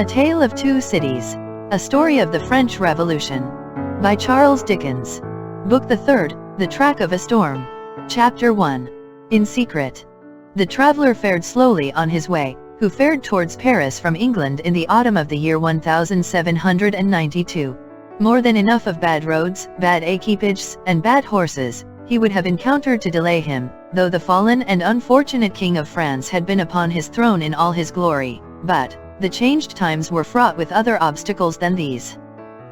A Tale of Two Cities. A Story of the French Revolution. By Charles Dickens. Book the Third, The Track of a Storm. Chapter 1. In Secret. The traveler fared slowly on his way, who fared towards Paris from England in the autumn of the year 1792. More than enough of bad roads, bad equipages, and bad horses, he would have encountered to delay him, though the fallen and unfortunate King of France had been upon his throne in all his glory, but the changed times were fraught with other obstacles than these.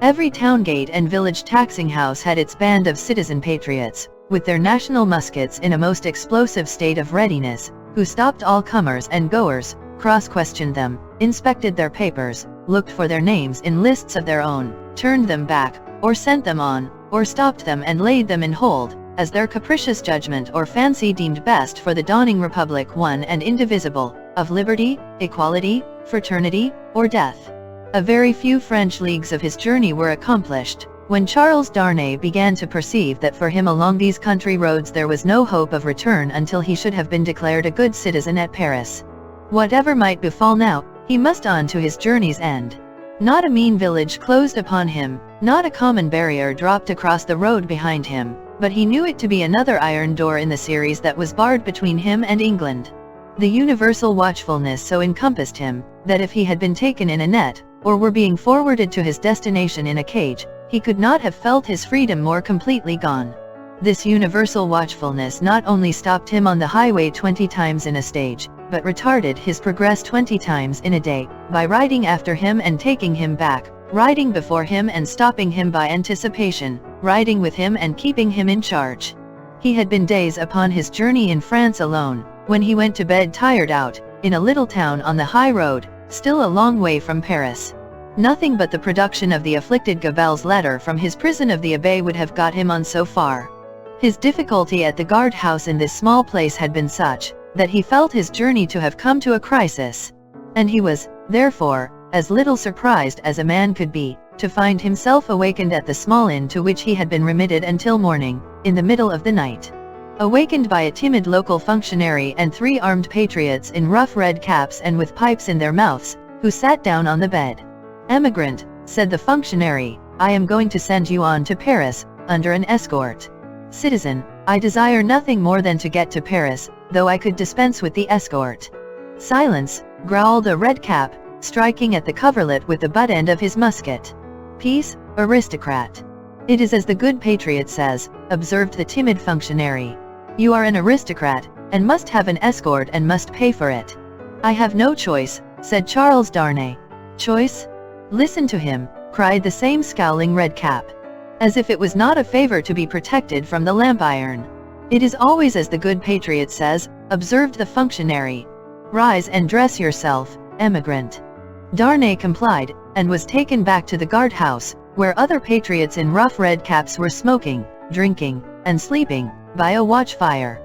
Every town gate and village taxing house had its band of citizen patriots, with their national muskets in a most explosive state of readiness, who stopped all comers and goers, cross-questioned them, inspected their papers, looked for their names in lists of their own, turned them back, or sent them on, or stopped them and laid them in hold, as their capricious judgment or fancy deemed best for the dawning republic, one and indivisible, of liberty, equality, fraternity, or death. A very few French leagues of his journey were accomplished, when Charles Darnay began to perceive that for him along these country roads there was no hope of return until he should have been declared a good citizen at Paris. Whatever might befall now, he must on to his journey's end. Not a mean village closed upon him, not a common barrier dropped across the road behind him, but he knew it to be another iron door in the series that was barred between him and England. The universal watchfulness so encompassed him, that if he had been taken in a net, or were being forwarded to his destination in a cage, he could not have felt his freedom more completely gone. This universal watchfulness not only stopped him on the highway 20 times in a stage, but retarded his progress 20 times in a day, by riding after him and taking him back, riding before him and stopping him by anticipation, riding with him and keeping him in charge. He had been days upon his journey in France alone, when he went to bed tired out, in a little town on the high road, still a long way from Paris. Nothing but the production of the afflicted Gabelle's letter from his prison of the Abbaye would have got him on so far. His difficulty at the guard-house in this small place had been such, that he felt his journey to have come to a crisis. And he was, therefore, as little surprised as a man could be, to find himself awakened at the small inn to which he had been remitted until morning, in the middle of the night. Awakened by a timid local functionary and 3 armed patriots in rough red caps and with pipes in their mouths, who sat down on the bed. "Emigrant," said the functionary, "I am going to send you on to Paris, under an escort." "Citizen, I desire nothing more than to get to Paris, though I could dispense with the escort." "Silence," growled a red cap, striking at the coverlet with the butt end of his musket. "Peace, aristocrat." "It is as the good patriot says," observed the timid functionary. "You are an aristocrat, and must have an escort and must pay for it." "I have no choice," said Charles Darnay. "Choice? Listen to him," cried the same scowling red cap. "As if it was not a favor to be protected from the lamp iron." "It is always as the good patriot says," observed the functionary. "Rise and dress yourself, emigrant." Darnay complied, and was taken back to the guard-house, where other patriots in rough red caps were smoking, drinking, and sleeping, by a watch-fire.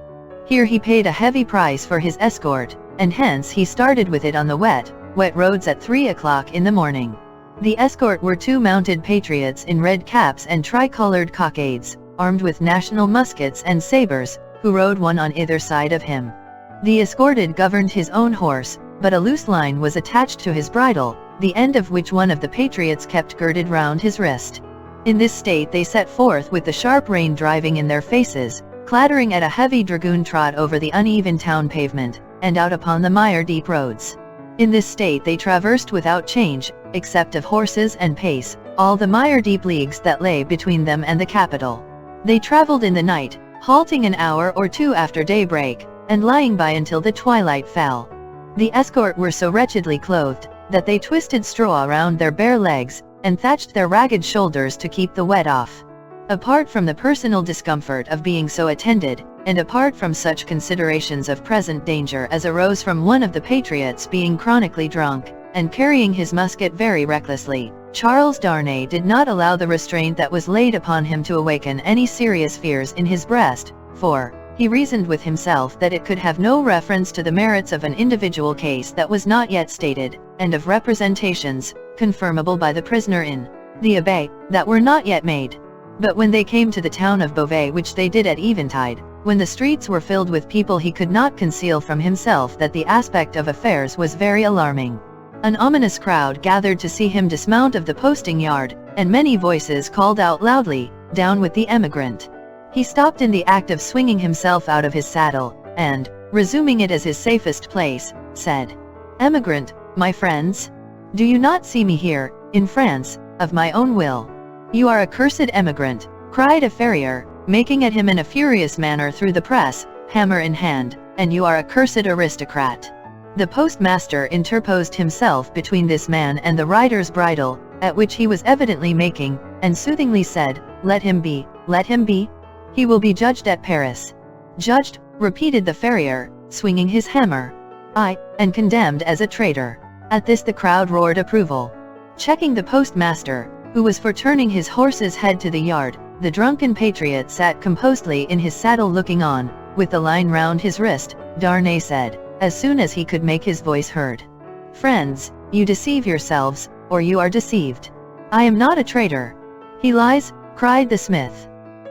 Here he paid a heavy price for his escort, and hence he started with it on the wet roads at 3 o'clock in the morning. The escort were 2 mounted patriots in red caps and tricolored cockades, armed with national muskets and sabers, who rode one on either side of him. The escorted governed his own horse, but a loose line was attached to his bridle, the end of which one of the patriots kept girded round his wrist. In this state they set forth with the sharp rain driving in their faces, clattering at a heavy dragoon trot over the uneven town pavement, and out upon the mire-deep roads. In this state they traversed without change, except of horses and pace, all the mire-deep leagues that lay between them and the capital. They traveled in the night, halting an hour or 2 after daybreak, and lying by until the twilight fell. The escort were so wretchedly clothed, that they twisted straw around their bare legs, and thatched their ragged shoulders to keep the wet off. Apart from the personal discomfort of being so attended, and apart from such considerations of present danger as arose from one of the patriots being chronically drunk, and carrying his musket very recklessly, Charles Darnay did not allow the restraint that was laid upon him to awaken any serious fears in his breast, for he reasoned with himself that it could have no reference to the merits of an individual case that was not yet stated, and of representations, confirmable by the prisoner in the Abbaye, that were not yet made. But when they came to the town of Beauvais, which they did at eventide, when the streets were filled with people, he could not conceal from himself that the aspect of affairs was very alarming. An ominous crowd gathered to see him dismount of the posting yard, and many voices called out loudly, "Down with the emigrant!" He stopped in the act of swinging himself out of his saddle, and, resuming it as his safest place, said, "Emigrant, my friends? Do you not see me here, in France, of my own will? You are a cursed emigrant," cried a farrier, making at him in a furious manner through the press, hammer in hand, "and you are a cursed aristocrat." The postmaster interposed himself between this man and the rider's bridle, at which he was evidently making, and soothingly said, "Let him be, let him be. He will be judged at Paris." "Judged," repeated the farrier, swinging his hammer. "Aye, and condemned as a traitor." At this the crowd roared approval. Checking the postmaster, who was for turning his horse's head to the yard, the drunken patriot sat composedly in his saddle looking on, with the line round his wrist. Darnay said, as soon as he could make his voice heard, "Friends, you deceive yourselves, or you are deceived. I am not a traitor." "He lies," cried the smith.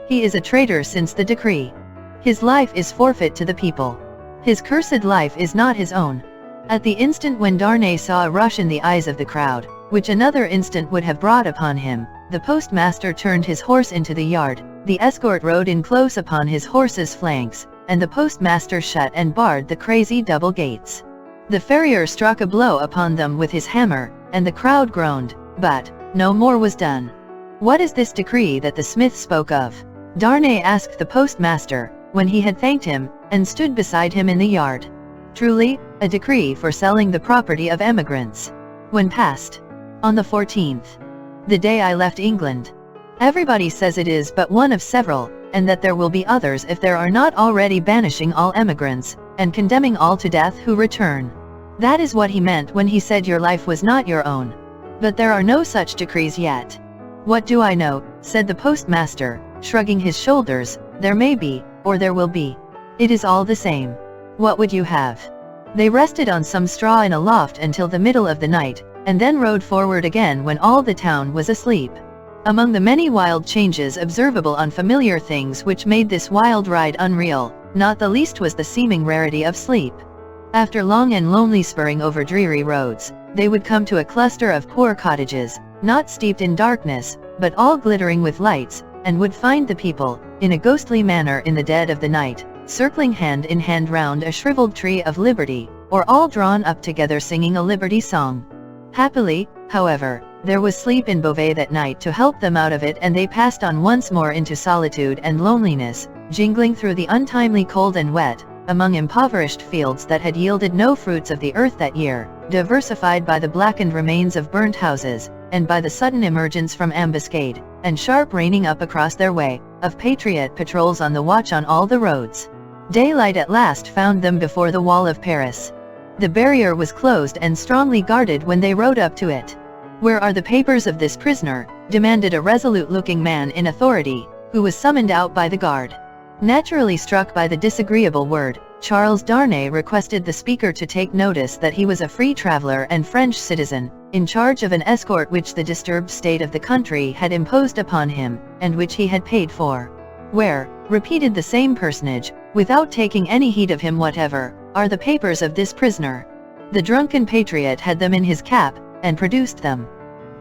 "He is a traitor since the decree. His life is forfeit to the people. His cursed life is not his own." At the instant when Darnay saw a rush in the eyes of the crowd, which another instant would have brought upon him, the postmaster turned his horse into the yard, the escort rode in close upon his horse's flanks, and the postmaster shut and barred the crazy double gates. The farrier struck a blow upon them with his hammer, and the crowd groaned, but no more was done. "What is this decree that the smith spoke of?" Darnay asked the postmaster, when he had thanked him, and stood beside him in the yard. "Truly, a decree for selling the property of emigrants. When passed? On the 14th. The day I left England. Everybody says it is but one of several, and that there will be others if there are not already banishing all emigrants, and condemning all to death who return. That is what he meant when he said your life was not your own. But there are no such decrees yet." "What do I know?" said the postmaster, shrugging his shoulders. "There may be, or there will be. It is all the same. What would you have?" They rested on some straw in a loft until the middle of the night, and then rode forward again when all the town was asleep. Among the many wild changes observable on familiar things which made this wild ride unreal, not the least was the seeming rarity of sleep. After long and lonely spurring over dreary roads, they would come to a cluster of poor cottages, not steeped in darkness, but all glittering with lights, and would find the people, in a ghostly manner in the dead of the night, circling hand in hand round a shriveled tree of liberty, or all drawn up together singing a liberty song. Happily, however, there was sleep in Beauvais that night to help them out of it, and they passed on once more into solitude and loneliness, jingling through the untimely cold and wet, among impoverished fields that had yielded no fruits of the earth that year, diversified by the blackened remains of burnt houses, and by the sudden emergence from ambuscade, and sharp reining up across their way, of patriot patrols on the watch on all the roads. Daylight at last found them before the wall of Paris. The barrier was closed and strongly guarded when they rode up to it. "Where are the papers of this prisoner?" demanded a resolute-looking man in authority, who was summoned out by the guard. Naturally struck by the disagreeable word, Charles Darnay requested the speaker to take notice that he was a free traveler and French citizen, in charge of an escort which the disturbed state of the country had imposed upon him, and which he had paid for. "Where," repeated the same personage, without taking any heed of him whatever, "are the papers of this prisoner?" The drunken patriot had them in his cap, and produced them.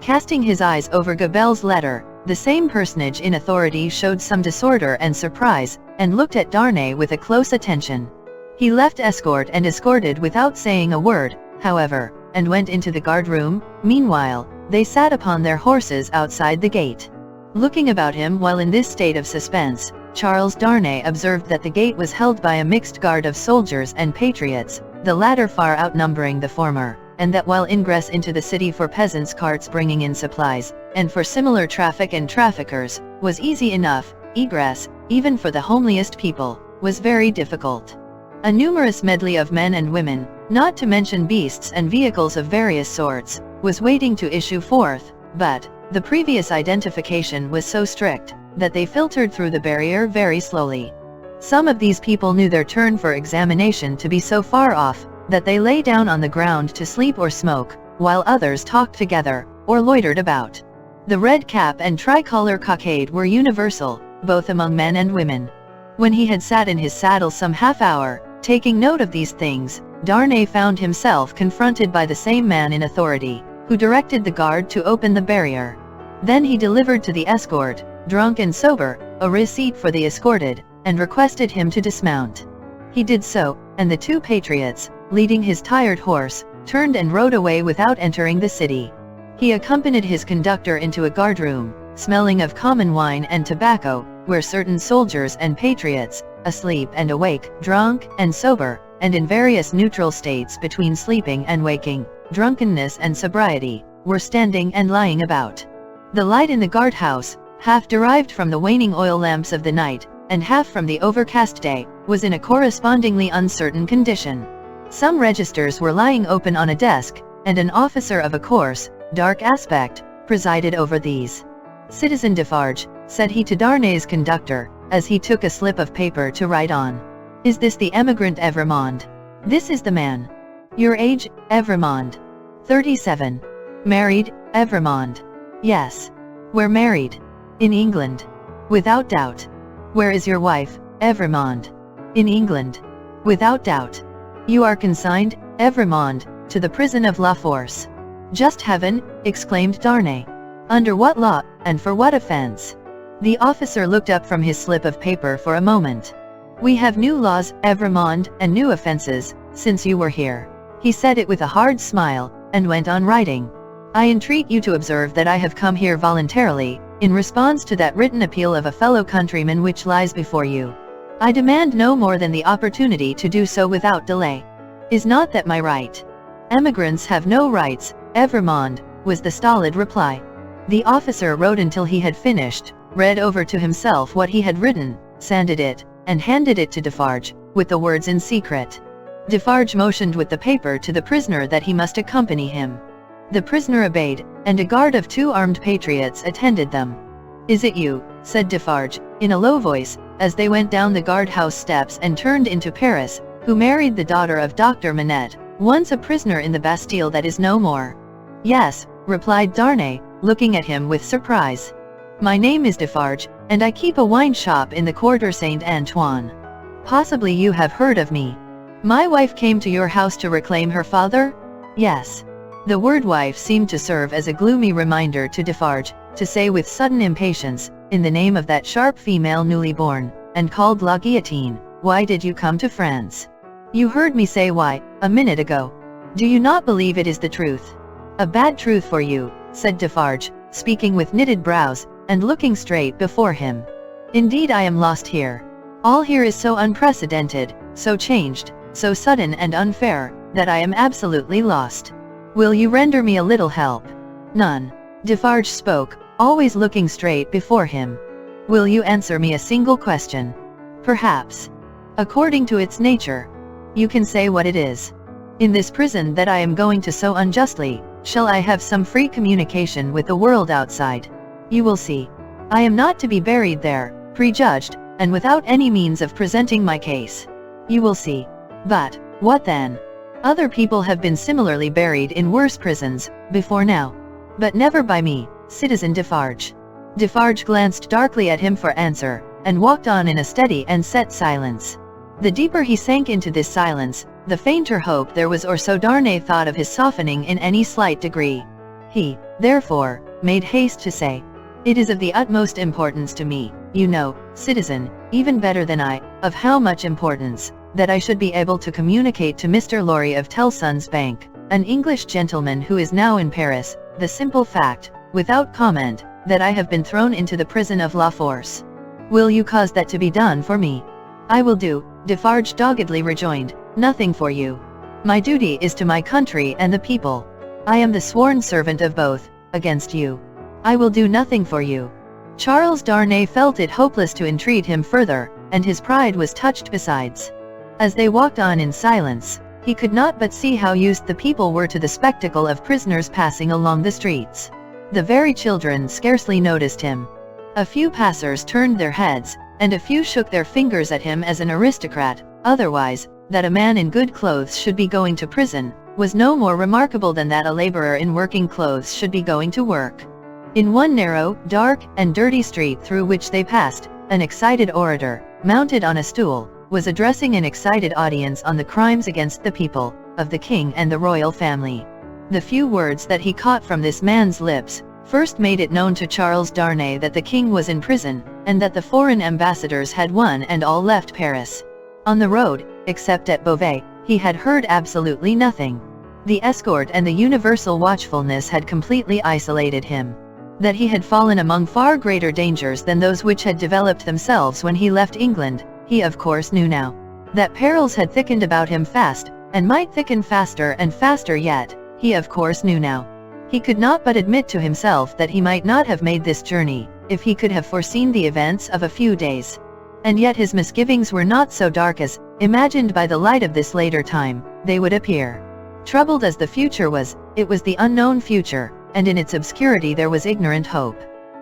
Casting his eyes over Gabelle's letter, the same personage in authority showed some disorder and surprise, and looked at Darnay with a close attention. He left escort and escorted without saying a word, however, and went into the guard-room. Meanwhile, they sat upon their horses outside the gate. Looking about him while in this state of suspense, Charles Darnay observed that the gate was held by a mixed guard of soldiers and patriots, the latter far outnumbering the former, and that while ingress into the city for peasants' carts bringing in supplies, and for similar traffic and traffickers, was easy enough, egress, even for the homeliest people, was very difficult. A numerous medley of men and women, not to mention beasts and vehicles of various sorts, was waiting to issue forth, but the previous identification was so strict that they filtered through the barrier very slowly. Some of these people knew their turn for examination to be so far off that they lay down on the ground to sleep or smoke, while others talked together, or loitered about. The red cap and tricolor cockade were universal, both among men and women. When he had sat in his saddle some half hour, taking note of these things, Darnay found himself confronted by the same man in authority, who directed the guard to open the barrier. Then he delivered to the escort, drunk and sober, a receipt for the escorted, and requested him to dismount. He did so, and the two patriots, leading his tired horse, turned and rode away without entering the city. He accompanied his conductor into a guardroom, smelling of common wine and tobacco, where certain soldiers and patriots, asleep and awake, drunk and sober, and in various neutral states between sleeping and waking, drunkenness and sobriety, were standing and lying about. The light in the guardhouse, half derived from the waning oil lamps of the night, and half from the overcast day, was in a correspondingly uncertain condition. Some registers were lying open on a desk, and an officer of a coarse, dark aspect, presided over these. "Citizen Defarge," said he to Darnay's conductor, as he took a slip of paper to write on. "Is this the emigrant Evrémonde?" "This is the man." "Your age, Evrémonde?" 37. "Married, Evrémonde?" "Yes." "Where married?" "In England." "Without doubt." "Where is your wife, Evrémonde?" "In England." "Without doubt." "You are consigned, Evrémonde, to the prison of La Force." "Just heaven!" exclaimed Darnay. "Under what law, and for what offense?" The officer looked up from his slip of paper for a moment. "We have new laws, Evrémonde, and new offenses, since you were here." He said it with a hard smile, and went on writing. "I entreat you to observe that I have come here voluntarily, in response to that written appeal of a fellow countryman which lies before you. I demand no more than the opportunity to do so without delay. Is not that my right?" "Emigrants have no rights, Evrémonde," was the stolid reply. The officer wrote until he had finished, read over to himself what he had written, sanded it, and handed it to Defarge, with the words in secret. Defarge motioned with the paper to the prisoner that he must accompany him. The prisoner obeyed, and a guard of 2 armed patriots attended them. "Is it you," said Defarge, in a low voice, as they went down the guardhouse steps and turned into Paris, "who married the daughter of Dr. Manette, once a prisoner in the Bastille that is no more?" "Yes," replied Darnay, looking at him with surprise. "My name is Defarge, and I keep a wine shop in the Quarter Saint-Antoine. Possibly you have heard of me. My wife came to your house to reclaim her father?" "Yes." The word wife seemed to serve as a gloomy reminder to Defarge, to say with sudden impatience, in the name of that sharp female newly born, and called La Guillotine, "Why did you come to France?" "You heard me say why, a minute ago. Do you not believe it is the truth?" "A bad truth for you," said Defarge, speaking with knitted brows, and looking straight before him. "Indeed I am lost here. All here is so unprecedented, so changed, so sudden and unfair, that I am absolutely lost. Will you render me a little help?" "None." Defarge spoke, always looking straight before him. "Will you answer me a single question?" "Perhaps." "According to its nature." "You can say what it is." "In this prison that I am going to so unjustly, shall I have some free communication with the world outside?" "You will see. I am not to be buried there, prejudged, and without any means of presenting my case." "You will see." "But, what then?" "Other people have been similarly buried in worse prisons, before now. But never by me, Citizen Defarge." Defarge glanced darkly at him for answer, and walked on in a steady and set silence. The deeper he sank into this silence, the fainter hope there was, or so Darnay thought, of his softening in any slight degree. He, therefore, made haste to say, "It is of the utmost importance to me, you know, citizen, even better than I, of how much importance, that I should be able to communicate to Mr. Lorry of Tellson's Bank, an English gentleman who is now in Paris, the simple fact, without comment, that I have been thrown into the prison of La Force. Will you cause that to be done for me?" "I will do," Defarge doggedly rejoined, "nothing for you. My duty is to my country and the people. I am the sworn servant of both, against you. I will do nothing for you." Charles Darnay felt it hopeless to entreat him further, and his pride was touched besides. As they walked on in silence, he could not but see how used the people were to the spectacle of prisoners passing along the streets. The very children scarcely noticed him. A few passers turned their heads, and a few shook their fingers at him as an aristocrat. Otherwise, that a man in good clothes should be going to prison, was no more remarkable than that a laborer in working clothes should be going to work. In one narrow, dark, and dirty street through which they passed, an excited orator, mounted on a stool, was addressing an excited audience on the crimes against the people, of the king and the royal family. The few words that he caught from this man's lips first made it known to Charles Darnay that the king was in prison, and that the foreign ambassadors had one and all left Paris. On the road, except at Beauvais, he had heard absolutely nothing. The escort and the universal watchfulness had completely isolated him. That he had fallen among far greater dangers than those which had developed themselves when he left England, he of course knew now. That perils had thickened about him fast, and might thicken faster and faster yet, he of course knew now. He could not but admit to himself that he might not have made this journey, if he could have foreseen the events of a few days. And yet his misgivings were not so dark as, imagined by the light of this later time, they would appear. Troubled as the future was, it was the unknown future, and in its obscurity there was ignorant hope.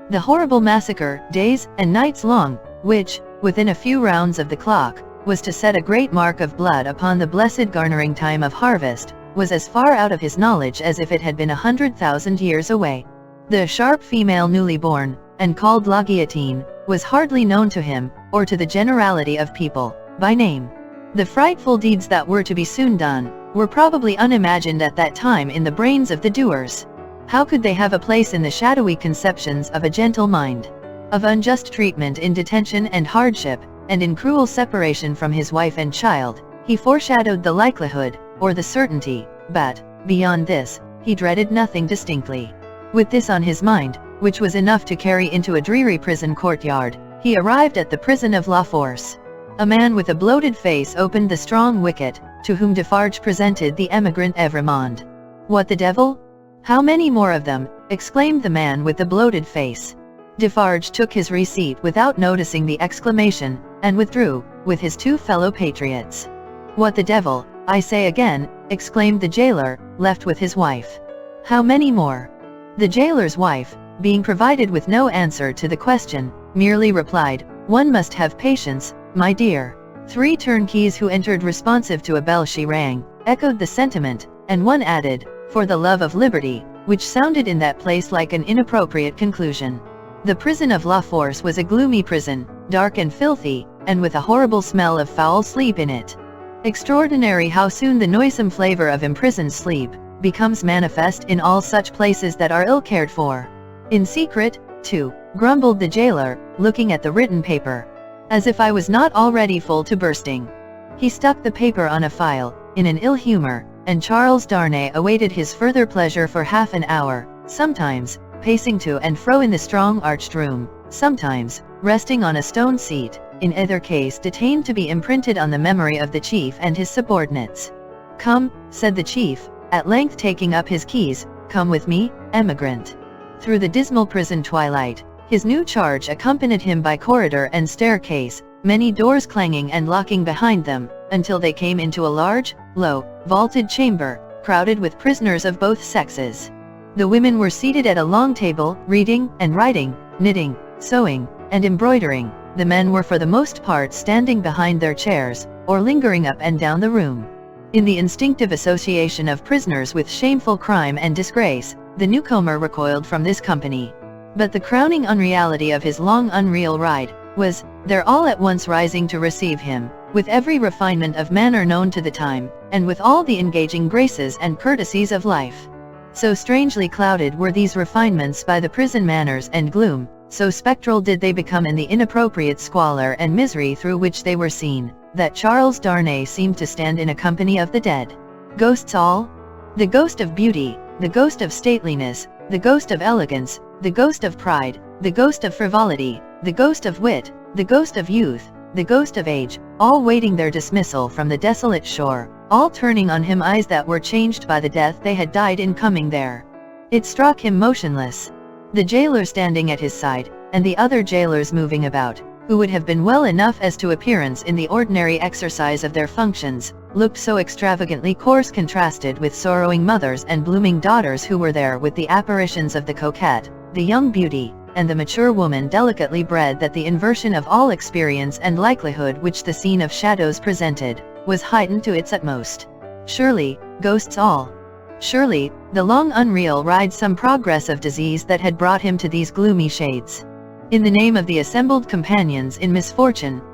The horrible massacre, days and nights long, which, within a few rounds of the clock, was to set a great mark of blood upon the blessed garnering time of harvest, was as far out of his knowledge as if it had been 100,000 years away. The sharp female newly born, and called La Guillotine, was hardly known to him, or to the generality of people, by name. The frightful deeds that were to be soon done, were probably unimagined at that time in the brains of the doers. How could they have a place in the shadowy conceptions of a gentle mind? Of unjust treatment in detention and hardship, and in cruel separation from his wife and child, he foreshadowed the likelihood, or the certainty, but, beyond this, he dreaded nothing distinctly. With this on his mind, which was enough to carry into a dreary prison courtyard, he arrived at the prison of La Force. A man with a bloated face opened the strong wicket, to whom Defarge presented the emigrant Evrémonde. "What the devil? How many more of them?" exclaimed the man with the bloated face. Defarge took his receipt without noticing the exclamation, and withdrew, with his two fellow patriots. "What the devil, I say again," exclaimed the jailer, left with his wife. "How many more?" The jailer's wife, being provided with no answer to the question, merely replied, "One must have patience, my dear." 3 turnkeys who entered responsive to a bell she rang, echoed the sentiment, and one added, "For the love of liberty," which sounded in that place like an inappropriate conclusion. The prison of La Force was a gloomy prison, dark and filthy, and with a horrible smell of foul sleep in it. Extraordinary how soon the noisome flavor of imprisoned sleep becomes manifest in all such places that are ill cared for. "In secret, too," grumbled the jailer, looking at the written paper. "As if I was not already full to bursting." He stuck the paper on a file, in an ill humor, and Charles Darnay awaited his further pleasure for half an hour, sometimes, pacing to and fro in the strong arched room, sometimes, resting on a stone seat, in either case detained to be imprinted on the memory of the chief and his subordinates. "Come," said the chief, at length taking up his keys, "come with me, emigrant." Through the dismal prison twilight, his new charge accompanied him by corridor and staircase, many doors clanging and locking behind them, until they came into a large, low, vaulted chamber, crowded with prisoners of both sexes. The women were seated at a long table, reading and writing, knitting, sewing, and embroidering. The men were for the most part standing behind their chairs, or lingering up and down the room. In the instinctive association of prisoners with shameful crime and disgrace, the newcomer recoiled from this company. But the crowning unreality of his long unreal ride, was, their all at once rising to receive him, with every refinement of manner known to the time, and with all the engaging graces and courtesies of life. So strangely clouded were these refinements by the prison manners and gloom, so spectral did they become in the inappropriate squalor and misery through which they were seen, that Charles Darnay seemed to stand in a company of the dead. Ghosts all? The ghost of beauty, the ghost of stateliness, the ghost of elegance, the ghost of pride, the ghost of frivolity, the ghost of wit, the ghost of youth, the ghost of age, all waiting their dismissal from the desolate shore, all turning on him eyes that were changed by the death they had died in coming there. It struck him motionless. The jailer standing at his side, and the other jailers moving about, who would have been well enough as to appearance in the ordinary exercise of their functions, looked so extravagantly coarse contrasted with sorrowing mothers and blooming daughters who were there with the apparitions of the coquette, the young beauty, and the mature woman delicately bred, that the inversion of all experience and likelihood which the scene of shadows presented, was heightened to its utmost. Surely, ghosts all. Surely, the long unreal ride some progress of disease that had brought him to these gloomy shades. In the name of the assembled companions in misfortune,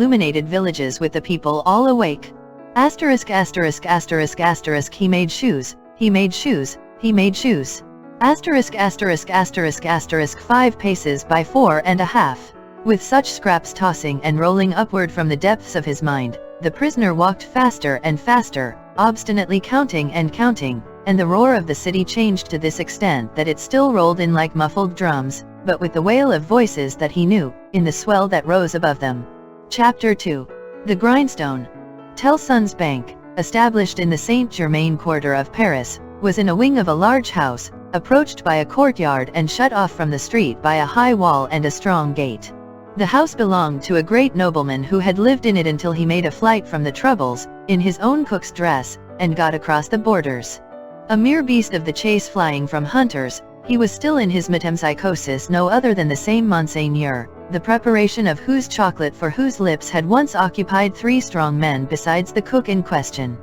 illuminated villages with the people all awake. Asterisk asterisk asterisk asterisk he made shoes, he made shoes, he made shoes. Asterisk asterisk asterisk asterisk 5 paces by 4.5. With such scraps tossing and rolling upward from the depths of his mind, the prisoner walked faster and faster, obstinately counting and counting, and the roar of the city changed to this extent that it still rolled in like muffled drums, but with the wail of voices that he knew, in the swell that rose above them. Chapter 2. The Grindstone. Tellson's Bank, established in the Saint-Germain quarter of Paris, was in a wing of a large house, approached by a courtyard and shut off from the street by a high wall and a strong gate. The house belonged to a great nobleman who had lived in it until he made a flight from the troubles, in his own cook's dress, and got across the borders. A mere beast of the chase flying from hunters, he was still in his metempsychosis no other than the same Monseigneur, the preparation of whose chocolate for whose lips had once occupied 3 strong men besides the cook in question.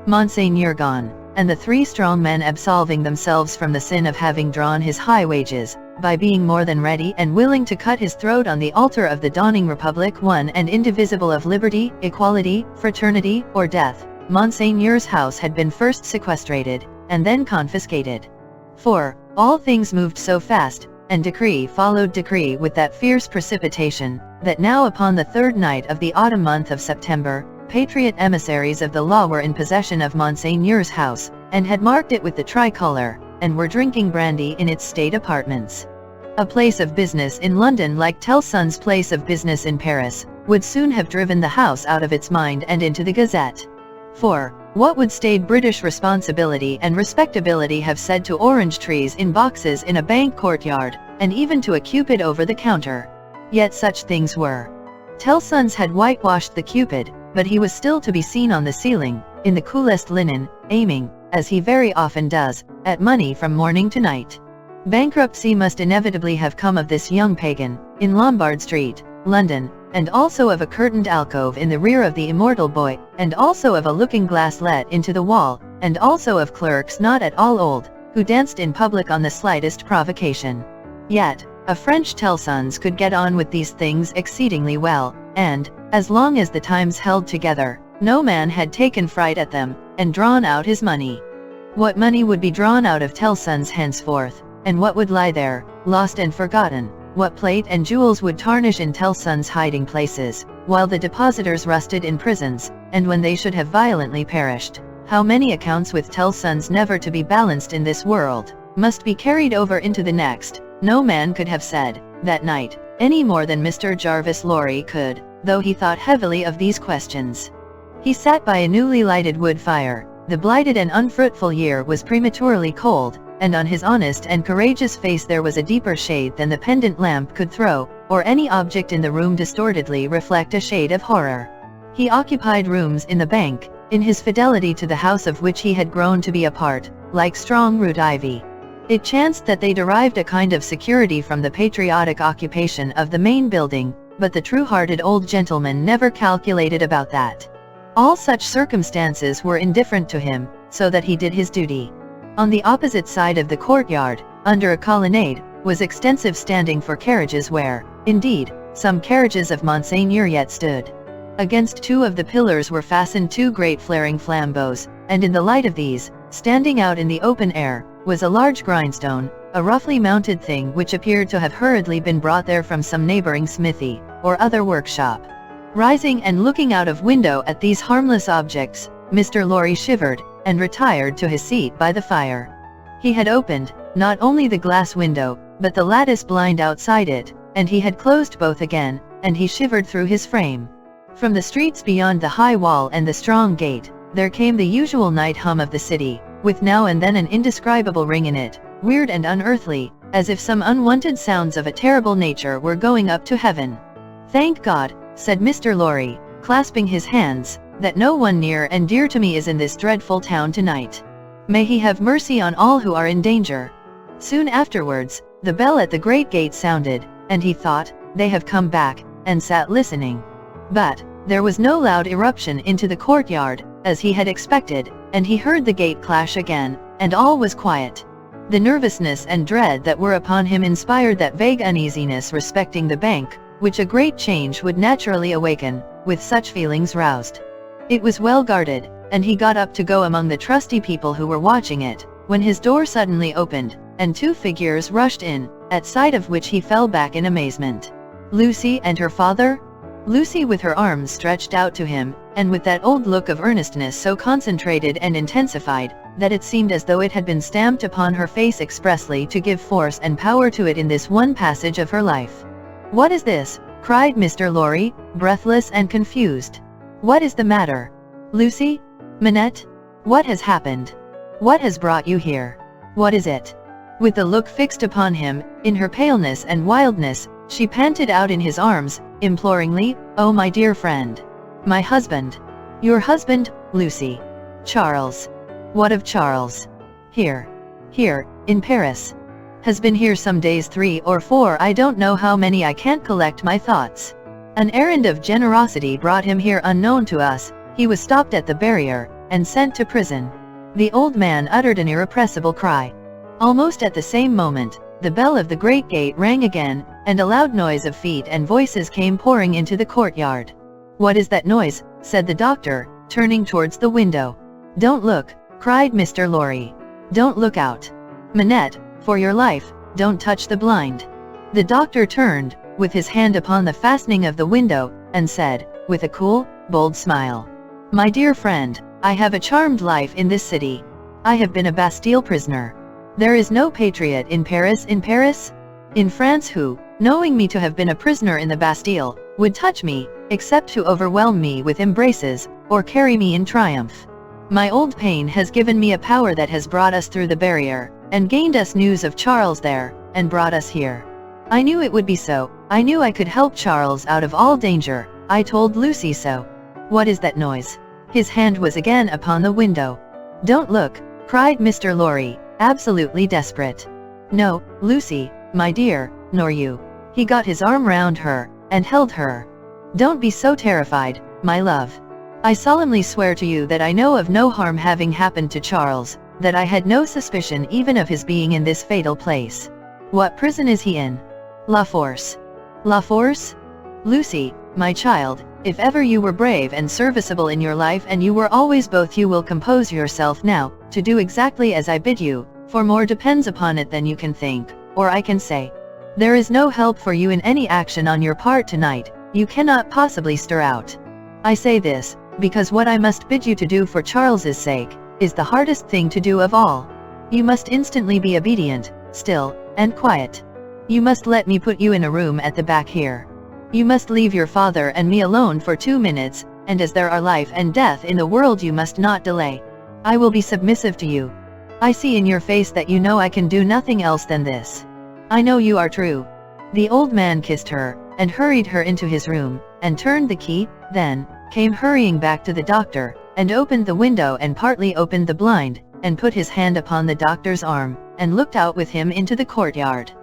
Monseigneur gone, and the 3 strong men absolving themselves from the sin of having drawn his high wages, by being more than ready and willing to cut his throat on the altar of the dawning republic, one and indivisible of liberty, equality, fraternity, or death, Monseigneur's house had been first sequestrated, and then confiscated. For, all things moved so fast, and decree followed decree with that fierce precipitation, that now upon the 3rd night of the autumn month of September, patriot emissaries of the law were in possession of Monseigneur's house, and had marked it with the tricolour, and were drinking brandy in its state apartments. A place of business in London like Tellson's place of business in Paris, would soon have driven the house out of its mind and into the Gazette. For, what would staid British responsibility and respectability have said to orange trees in boxes in a bank courtyard, and even to a cupid over the counter. Yet such things were. Tellson's had whitewashed the cupid, but he was still to be seen on the ceiling, in the coolest linen, aiming, as he very often does, at money from morning to night. Bankruptcy must inevitably have come of this young pagan, in Lombard Street, London, and also of a curtained alcove in the rear of the immortal boy, and also of a looking-glass let into the wall, and also of clerks not at all old, who danced in public on the slightest provocation. Yet, a French Tellson's could get on with these things exceedingly well, and, as long as the times held together, no man had taken fright at them, and drawn out his money. What money would be drawn out of Tellson's henceforth, and what would lie there, lost and forgotten? What plate and jewels would tarnish in Tellson's hiding places, while the depositors rusted in prisons, and when they should have violently perished? How many accounts with Tellson's never to be balanced in this world, must be carried over into the next? No man could have said, that night, any more than Mr. Jarvis Lorry could, though he thought heavily of these questions. He sat by a newly lighted wood fire. The blighted and unfruitful year was prematurely cold, and on his honest and courageous face there was a deeper shade than the pendant lamp could throw, or any object in the room distortedly reflect a shade of horror. He occupied rooms in the bank, in his fidelity to the house of which he had grown to be a part, like strong root ivy. It chanced that they derived a kind of security from the patriotic occupation of the main building, but the true-hearted old gentleman never calculated about that. All such circumstances were indifferent to him, so that he did his duty. On the opposite side of the courtyard, under a colonnade, was extensive standing for carriages where, indeed, some carriages of Monseigneur yet stood. Against two of the pillars were fastened two great flaring flambeaux, and in the light of these, standing out in the open air, was a large grindstone, a roughly mounted thing which appeared to have hurriedly been brought there from some neighboring smithy, or other workshop. Rising and looking out of window at these harmless objects, Mr. Lorry shivered, and retired to his seat by the fire. He had opened, not only the glass window, but the lattice blind outside it, and he had closed both again, and he shivered through his frame. From the streets beyond the high wall and the strong gate, there came the usual night hum of the city, with now and then an indescribable ring in it, weird and unearthly, as if some unwonted sounds of a terrible nature were going up to heaven. "Thank God," said Mr. Lorry, clasping his hands, "that no one near and dear to me is in this dreadful town tonight. May he have mercy on all who are in danger." Soon afterwards, the bell at the great gate sounded, and he thought, "They have come back," and sat listening. But there was no loud eruption into the courtyard, as he had expected, and he heard the gate clash again, and all was quiet. The nervousness and dread that were upon him inspired that vague uneasiness respecting the bank, which a great change would naturally awaken, with such feelings roused. It was well guarded, and he got up to go among the trusty people who were watching it, when his door suddenly opened, and two figures rushed in, at sight of which he fell back in amazement. Lucy and her father? Lucy with her arms stretched out to him, and with that old look of earnestness so concentrated and intensified, that it seemed as though it had been stamped upon her face expressly to give force and power to it in this one passage of her life. "What is this?" cried Mr. Lorry, breathless and confused. "What is the matter? Lucy? Manette? What has happened? What has brought you here? What is it?" With the look fixed upon him, in her paleness and wildness, she panted out in his arms, imploringly, "Oh, my dear friend! My husband!" "Your husband, Lucy? Charles? What of Charles?" "Here. Here, in Paris. Has been here some days, 3 or 4, I don't know how many, I can't collect my thoughts. An errand of generosity brought him here unknown to us. He was stopped at the barrier, and sent to prison." The old man uttered an irrepressible cry. Almost at the same moment, the bell of the great gate rang again, and a loud noise of feet and voices came pouring into the courtyard. "What is that noise?" said the doctor, turning towards the window. "Don't look," cried Mr. Lorry. "Don't look out. Manette, for your life, don't touch the blind." The doctor turned, with his hand upon the fastening of the window, and said, with a cool, bold smile, "My dear friend, I have a charmed life in this city. I have been a Bastille prisoner. There is no patriot in Paris, in France who, knowing me to have been a prisoner in the Bastille, would touch me, except to overwhelm me with embraces, or carry me in triumph. My old pain has given me a power that has brought us through the barrier, and gained us news of Charles there, and brought us here. I knew it would be so. I knew I could help Charles out of all danger. I told Lucy so. What is that noise? His hand was again upon the window. Don't look, cried Mr. Lorry, absolutely desperate. No, Lucy, my dear, nor you. He got his arm round her, and held her. Don't be so terrified, my love. I solemnly swear to you that I know of no harm having happened to Charles, that I had no suspicion even of his being in this fatal place. What prison is he in? La Force. La Force? Lucy, my child, if ever you were brave and serviceable in your life, and you were always both, you will compose yourself now, to do exactly as I bid you, for more depends upon it than you can think, or I can say. There is no help for you in any action on your part tonight, you cannot possibly stir out. I say this, because what I must bid you to do for Charles's sake, is the hardest thing to do of all. You must instantly be obedient, still, and quiet. You must let me put you in a room at the back here. You must leave your father and me alone for 2 minutes, and as there are life and death in the world, you must not delay. I will be submissive to you. I see in your face that you know I can do nothing else than this. I know you are true. The old man kissed her, and hurried her into his room, and turned the key, then came hurrying back to the doctor, and opened the window and partly opened the blind, and put his hand upon the doctor's arm, and looked out with him into the courtyard.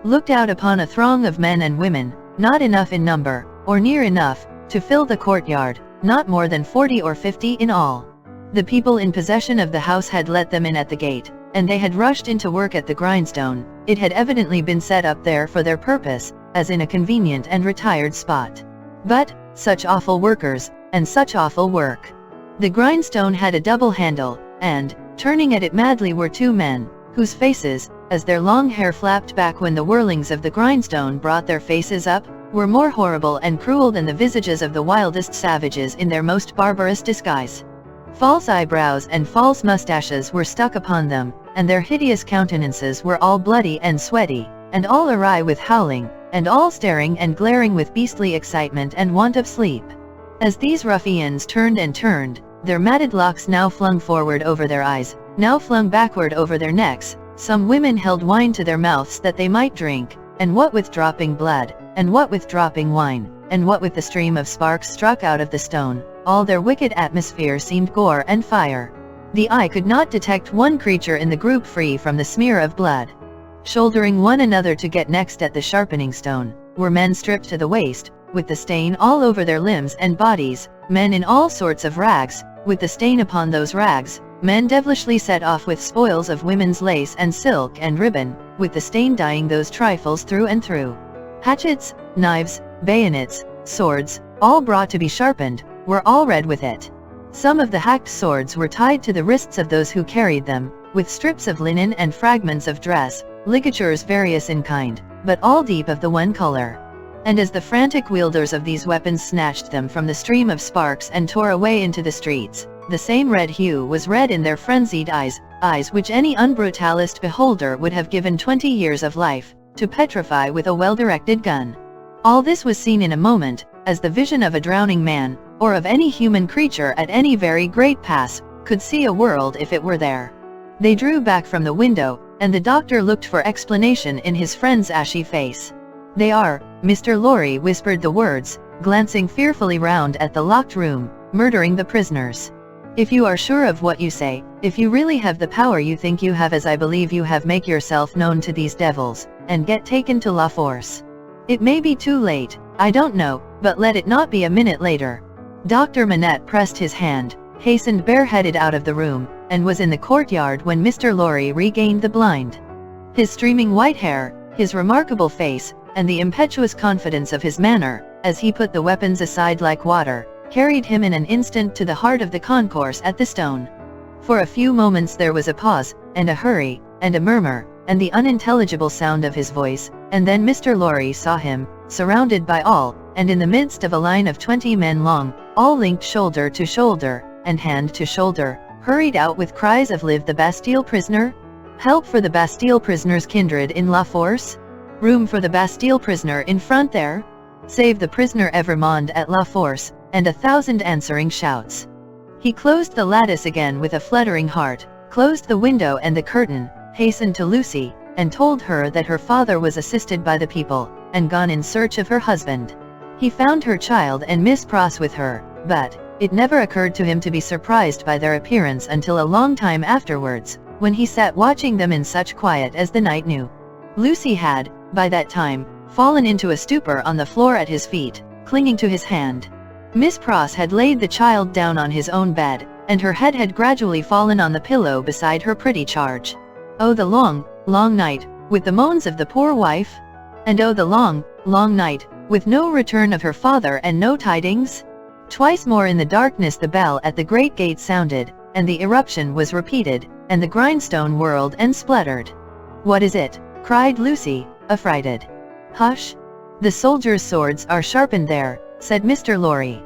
Looked out upon a throng of men and women, not enough in number, or near enough, to fill the courtyard, not more than 40 or 50 in all. The people in possession of the house had let them in at the gate, and they had rushed into work at the grindstone. It had evidently been set up there for their purpose, as in a convenient and retired spot. But, such awful workers, and such awful work. The grindstone had a double handle, and, turning at it madly, were 2 men, whose faces, as their long hair flapped back when the whirlings of the grindstone brought their faces up, were more horrible and cruel than the visages of the wildest savages in their most barbarous disguise. False eyebrows and false mustaches were stuck upon them, and their hideous countenances were all bloody and sweaty, and all awry with howling, and all staring and glaring with beastly excitement and want of sleep. As these ruffians turned and turned, their matted locks now flung forward over their eyes, now flung backward over their necks, some women held wine to their mouths that they might drink, and what with dropping blood, and what with dropping wine, and what with the stream of sparks struck out of the stone, all their wicked atmosphere seemed gore and fire. The eye could not detect one creature in the group free from the smear of blood. Shouldering one another to get next at the sharpening stone, were men stripped to the waist, with the stain all over their limbs and bodies, men in all sorts of rags, with the stain upon those rags, men devilishly set off with spoils of women's lace and silk and ribbon, with the stain dyeing those trifles through and through. Hatchets, knives, bayonets, swords, all brought to be sharpened, were all red with it. Some of the hacked swords were tied to the wrists of those who carried them, with strips of linen and fragments of dress, ligatures various in kind, but all deep of the one color. And as the frantic wielders of these weapons snatched them from the stream of sparks and tore away into the streets, the same red hue was red in their frenzied eyes, eyes which any unbrutalist beholder would have given 20 years of life to petrify with a well-directed gun. All this was seen in a moment, as the vision of a drowning man, or of any human creature at any very great pass, could see a world if it were there. They drew back from the window, and the doctor looked for explanation in his friend's ashy face. "They are," Mr. Lorry whispered the words, glancing fearfully round at the locked room, "murdering the prisoners. If you are sure of what you say, if you really have the power you think you have, as I believe you have, make yourself known to these devils, and get taken to La Force. It may be too late, I don't know, but let it not be a minute later." Dr. Manette pressed his hand, hastened bareheaded out of the room, and was in the courtyard when Mr. Lorry regained the blind. His streaming white hair, his remarkable face, and the impetuous confidence of his manner, as he put the weapons aside like water, carried him in an instant to the heart of the concourse at the stone. For a few moments there was a pause, and a hurry, and a murmur, and the unintelligible sound of his voice, and then Mr. Lorry saw him, surrounded by all, and in the midst of a line of 20 men long, all linked shoulder to shoulder, and hand to shoulder, hurried out with cries of "Live the Bastille prisoner! Help for the Bastille prisoner's kindred in La Force! Room for the Bastille prisoner in front there! Save the prisoner Evermond at La Force!" and 1,000 answering shouts. He closed the lattice again with a fluttering heart, closed the window and the curtain, hastened to Lucy, and told her that her father was assisted by the people, and gone in search of her husband. He found her child and Miss Pross with her, but it never occurred to him to be surprised by their appearance until a long time afterwards, when he sat watching them in such quiet as the night knew. Lucy had, by that time, fallen into a stupor on the floor at his feet, clinging to his hand. Miss Pross had laid the child down on his own bed, and her head had gradually fallen on the pillow beside her pretty charge. Oh, the long, long night, with the moans of the poor wife? And oh, the long, long night, with no return of her father and no tidings? Twice more in the darkness the bell at the great gate sounded, and the eruption was repeated, and the grindstone whirled and spluttered. "What is it?" cried Lucy, affrighted. "Hush! The soldiers' swords are sharpened there," said Mr. Lorry.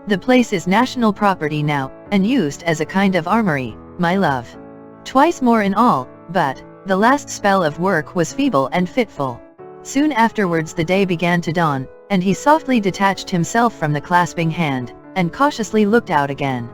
"The place is national property now, and used as a kind of armory, my love." Twice more in all, but the last spell of work was feeble and fitful. Soon afterwards the day began to dawn, and he softly detached himself from the clasping hand, and cautiously looked out again.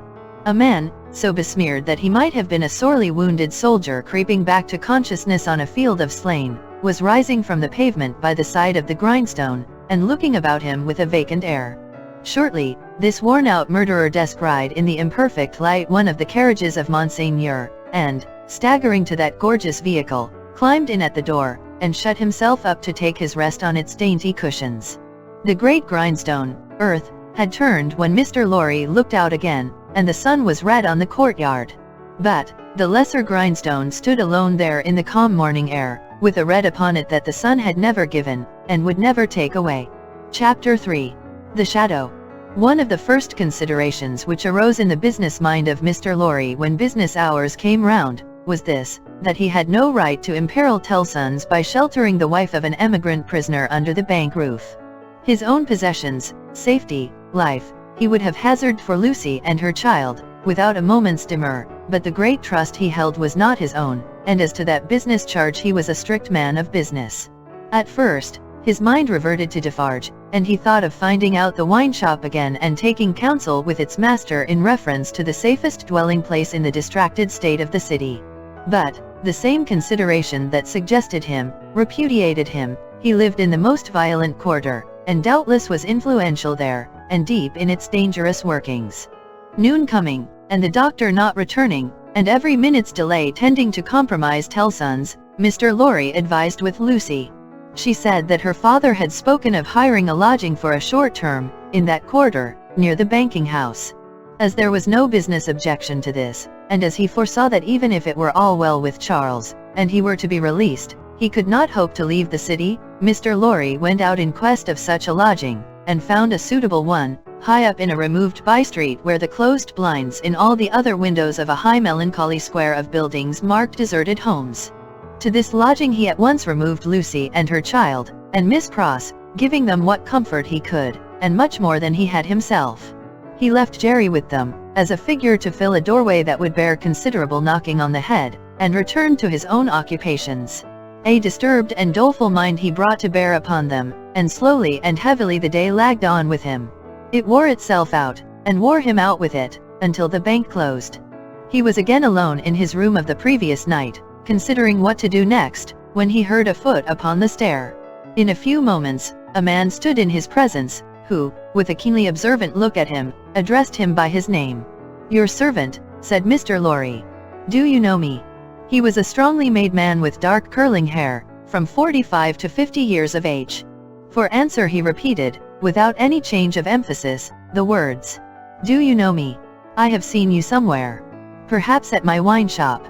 A man, so besmeared that he might have been a sorely wounded soldier creeping back to consciousness on a field of slain, was rising from the pavement by the side of the grindstone, and looking about him with a vacant air. Shortly, this worn-out murderer descried in the imperfect light one of the carriages of Monseigneur, and, staggering to that gorgeous vehicle, climbed in at the door, and shut himself up to take his rest on its dainty cushions. The great grindstone, earth, had turned when Mr. Lorry looked out again, and the sun was red on the courtyard. But the lesser grindstone stood alone there in the calm morning air, with a red upon it that the sun had never given, and would never take away. Chapter 3. The Shadow. One of the first considerations which arose in the business mind of Mr. Lorry when business hours came round, was this, that he had no right to imperil Tellson's by sheltering the wife of an emigrant prisoner under the bank roof. His own possessions, safety, life, he would have hazarded for Lucy and her child, without a moment's demur, but the great trust he held was not his own, and as to that business charge he was a strict man of business. At first, his mind reverted to Defarge, and he thought of finding out the wine shop again and taking counsel with its master in reference to the safest dwelling place in the distracted state of the city. But the same consideration that suggested him, repudiated him. He lived in the most violent quarter, and doubtless was influential there, and deep in its dangerous workings. Noon coming, and the doctor not returning, and every minute's delay tending to compromise Tellson's, Mr. Lorry advised with Lucy. She said that her father had spoken of hiring a lodging for a short term, in that quarter, near the banking house. As there was no business objection to this, and as he foresaw that even if it were all well with Charles, and he were to be released, he could not hope to leave the city, Mr. Lorry went out in quest of such a lodging, and found a suitable one, high up in a removed by-street where the closed blinds in all the other windows of a high melancholy square of buildings marked deserted homes. To this lodging he at once removed Lucy and her child, and Miss Pross, giving them what comfort he could, and much more than he had himself. He left Jerry with them, as a figure to fill a doorway that would bear considerable knocking on the head, and returned to his own occupations. A disturbed and doleful mind he brought to bear upon them, and slowly and heavily the day lagged on with him. It wore itself out, and wore him out with it, until the bank closed. He was again alone in his room of the previous night, considering what to do next, when he heard a foot upon the stair. In a few moments, a man stood in his presence, who, with a keenly observant look at him, addressed him by his name. "Your servant," said Mr. Lorry. "Do you know me?" He was a strongly made man with dark curling hair, from 45 to 50 years of age. For answer he repeated, without any change of emphasis, the words, "Do you know me? I have seen you somewhere. Perhaps at my wine shop."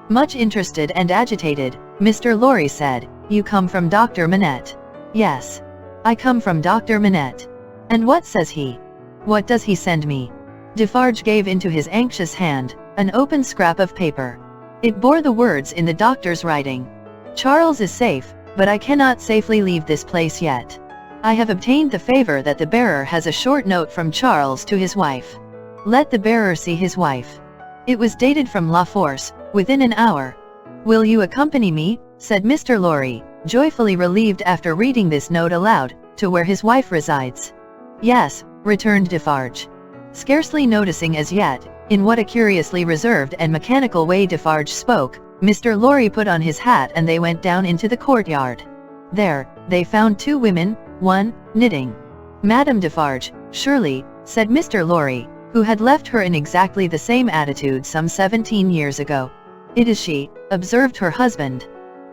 Much interested and agitated, Mr. Lorry said, "You come from Dr. Manette?" "Yes. I come from Dr. Manette." "And what says he? What does he send me?" Defarge gave into his anxious hand an open scrap of paper. It bore the words in the doctor's writing, "Charles is safe, but I cannot safely leave this place yet. I have obtained the favor that the bearer has a short note from Charles to his wife. Let the bearer see his wife." It was dated from La Force, within an hour. "Will you accompany me," said Mr. Lorry, joyfully relieved after reading this note aloud, "to where his wife resides?" "Yes," returned Defarge. Scarcely noticing as yet, in what a curiously reserved and mechanical way Defarge spoke, Mr. Lorry put on his hat and they went down into the courtyard. There, they found two women, one, knitting. Madame Defarge, surely, said Mr. Lorry, who had left her in exactly the same attitude some 17 years ago. It is she, observed her husband.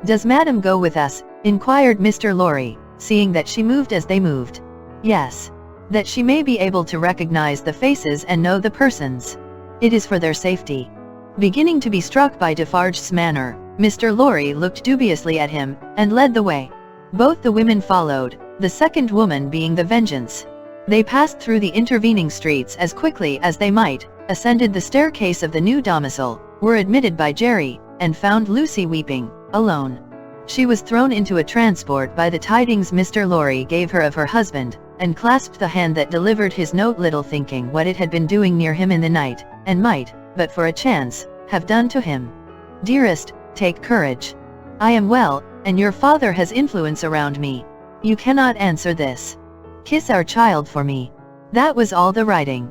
Does Madame go with us? Inquired Mr. Lorry, seeing that she moved as they moved. Yes. That she may be able to recognize the faces and know the persons. It is for their safety. Beginning to be struck by Defarge's manner, Mr. Lorry looked dubiously at him, and led the way. Both the women followed, the second woman being the Vengeance. They passed through the intervening streets as quickly as they might, ascended the staircase of the new domicile, were admitted by Jerry, and found Lucy weeping, alone. She was thrown into a transport by the tidings Mr. Lorry gave her of her husband, and clasped the hand that delivered his note, little thinking what it had been doing near him in the night, and might, but for a chance, have done to him. Dearest, take courage. I am well, and your father has influence around me. You cannot answer this. Kiss our child for me. That was all the writing.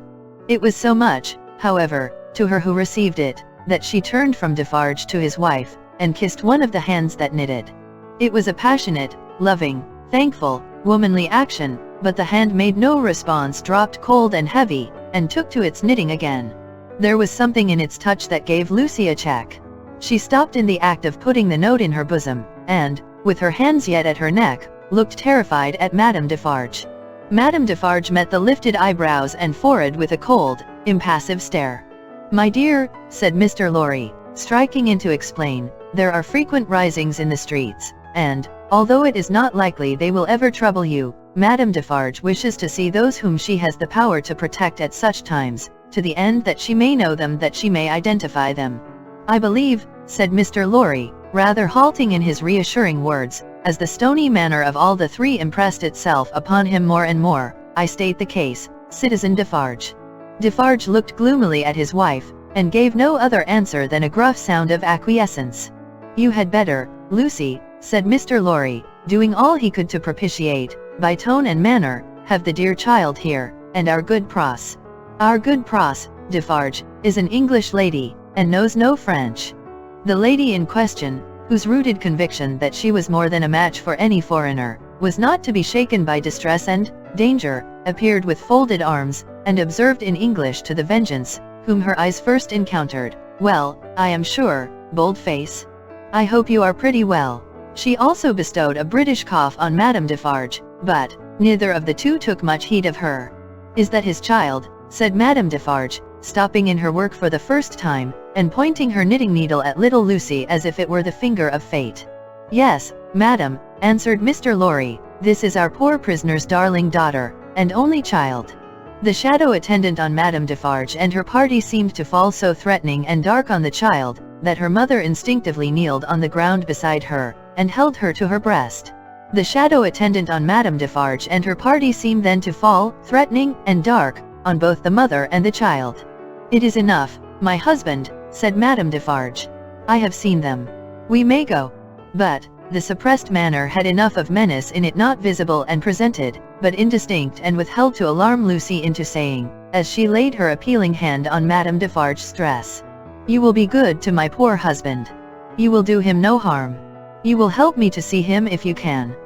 It was so much, however, to her who received it, that she turned from Defarge to his wife, and kissed one of the hands that knitted. It was a passionate, loving, thankful, womanly action, but the hand made no response, dropped cold and heavy, and took to its knitting again. There was something in its touch that gave Lucy a check. She stopped in the act of putting the note in her bosom, and, with her hands yet at her neck, looked terrified at Madame Defarge. Madame Defarge met the lifted eyebrows and forehead with a cold, impassive stare. My dear, said Mr. Lorry, striking in to explain, there are frequent risings in the streets, and, although it is not likely they will ever trouble you, Madame Defarge wishes to see those whom she has the power to protect at such times, to the end that she may know them, that she may identify them. I believe, said Mr. Lorry, rather halting in his reassuring words, as the stony manner of all the three impressed itself upon him more and more, I state the case, Citizen Defarge. Defarge looked gloomily at his wife, and gave no other answer than a gruff sound of acquiescence. You had better, Lucy, said Mr. Lorry, doing all he could to propitiate, by tone and manner, have the dear child here, and our good Pross. Our good Pross, Defarge, is an English lady, and knows no French. The lady in question, whose rooted conviction that she was more than a match for any foreigner, was not to be shaken by distress and danger, appeared with folded arms, and observed in English to the Vengeance, whom her eyes first encountered, well, I am sure, bold face. I hope you are pretty well. She also bestowed a British cough on Madame Defarge, but neither of the two took much heed of her. Is that his child? Said Madame Defarge, stopping in her work for the first time, and pointing her knitting needle at little Lucy as if it were the finger of fate. Yes, madam, answered Mr. Lorry, this is our poor prisoner's darling daughter, and only child. The shadow attendant on Madame Defarge and her party seemed to fall so threatening and dark on the child, that her mother instinctively kneeled on the ground beside her, and held her to her breast. The shadow attendant on Madame Defarge and her party seemed then to fall, threatening and dark, on both the mother and the child. It is enough, my husband, said Madame Defarge. I have seen them. We may go. But, the suppressed manner had enough of menace in it, not visible and presented, but indistinct and withheld, to alarm Lucy into saying, as she laid her appealing hand on Madame Defarge's dress, you will be good to my poor husband. You will do him no harm. You will help me to see him if you can.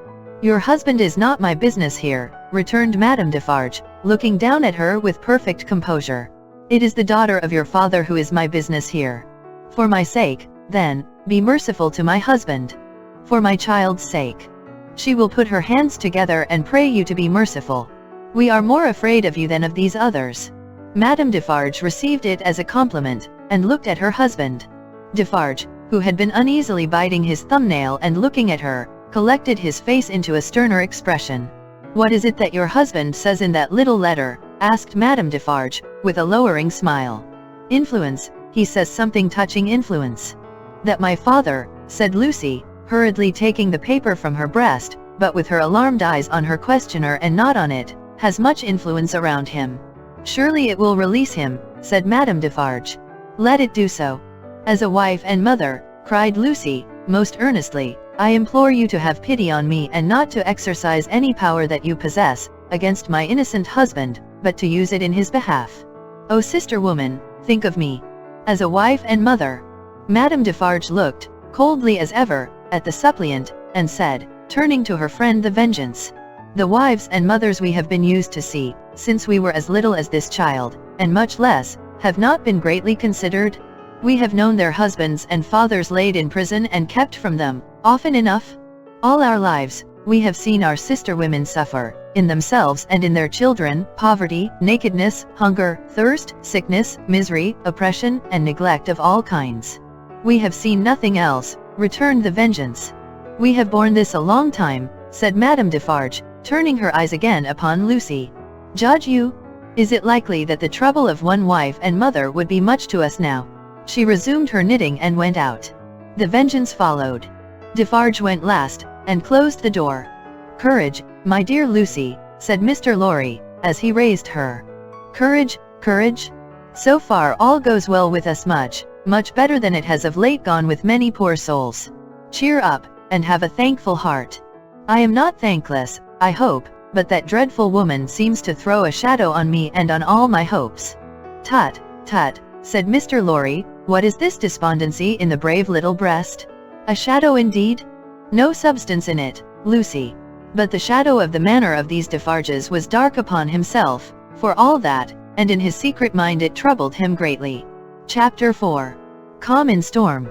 Your husband is not my business here, returned Madame Defarge, looking down at her with perfect composure. It is the daughter of your father who is my business here. For my sake, then, be merciful to my husband. For my child's sake. She will put her hands together and pray you to be merciful. We are more afraid of you than of these others. Madame Defarge received it as a compliment, and looked at her husband. Defarge, who had been uneasily biting his thumbnail and looking at her, collected his face into a sterner expression. What is it that your husband says in that little letter? Asked Madame Defarge, with a lowering smile. Influence, he says something touching influence. That my father, said Lucy, hurriedly taking the paper from her breast, but with her alarmed eyes on her questioner and not on it, has much influence around him. Surely it will release him, said Madame Defarge. Let it do so. As a wife and mother, cried Lucy, most earnestly, I implore you to have pity on me and not to exercise any power that you possess, against my innocent husband, but to use it in his behalf. O sister woman, think of me. As a wife and mother. Madame Defarge looked, coldly as ever, at the suppliant, and said, turning to her friend, the vengeance. The wives and mothers we have been used to see, since we were as little as this child, and much less, have not been greatly considered. We have known their husbands and fathers laid in prison and kept from them, often enough. All our lives, we have seen our sister women suffer, in themselves and in their children, poverty, nakedness, hunger, thirst, sickness, misery, oppression, and neglect of all kinds. We have seen nothing else, returned the vengeance. We have borne this a long time, said Madame Defarge, turning her eyes again upon Lucy. Judge you? Is it likely that the trouble of one wife and mother would be much to us now? She resumed her knitting and went out. The vengeance followed. Defarge went last, and closed the door. Courage, my dear Lucy, said Mr. Lorry, as he raised her. Courage, courage? So far all goes well with us, much better than it has of late gone with many poor souls. Cheer up, and have a thankful heart. I am not thankless, I hope, but that dreadful woman seems to throw a shadow on me and on all my hopes. Tut, tut, said Mr. Lorry, what is this despondency in the brave little breast? A shadow indeed? No substance in it, Lucy. But the shadow of the manner of these Defarges was dark upon himself, for all that, and in his secret mind it troubled him greatly. Chapter 4. Calm in Storm.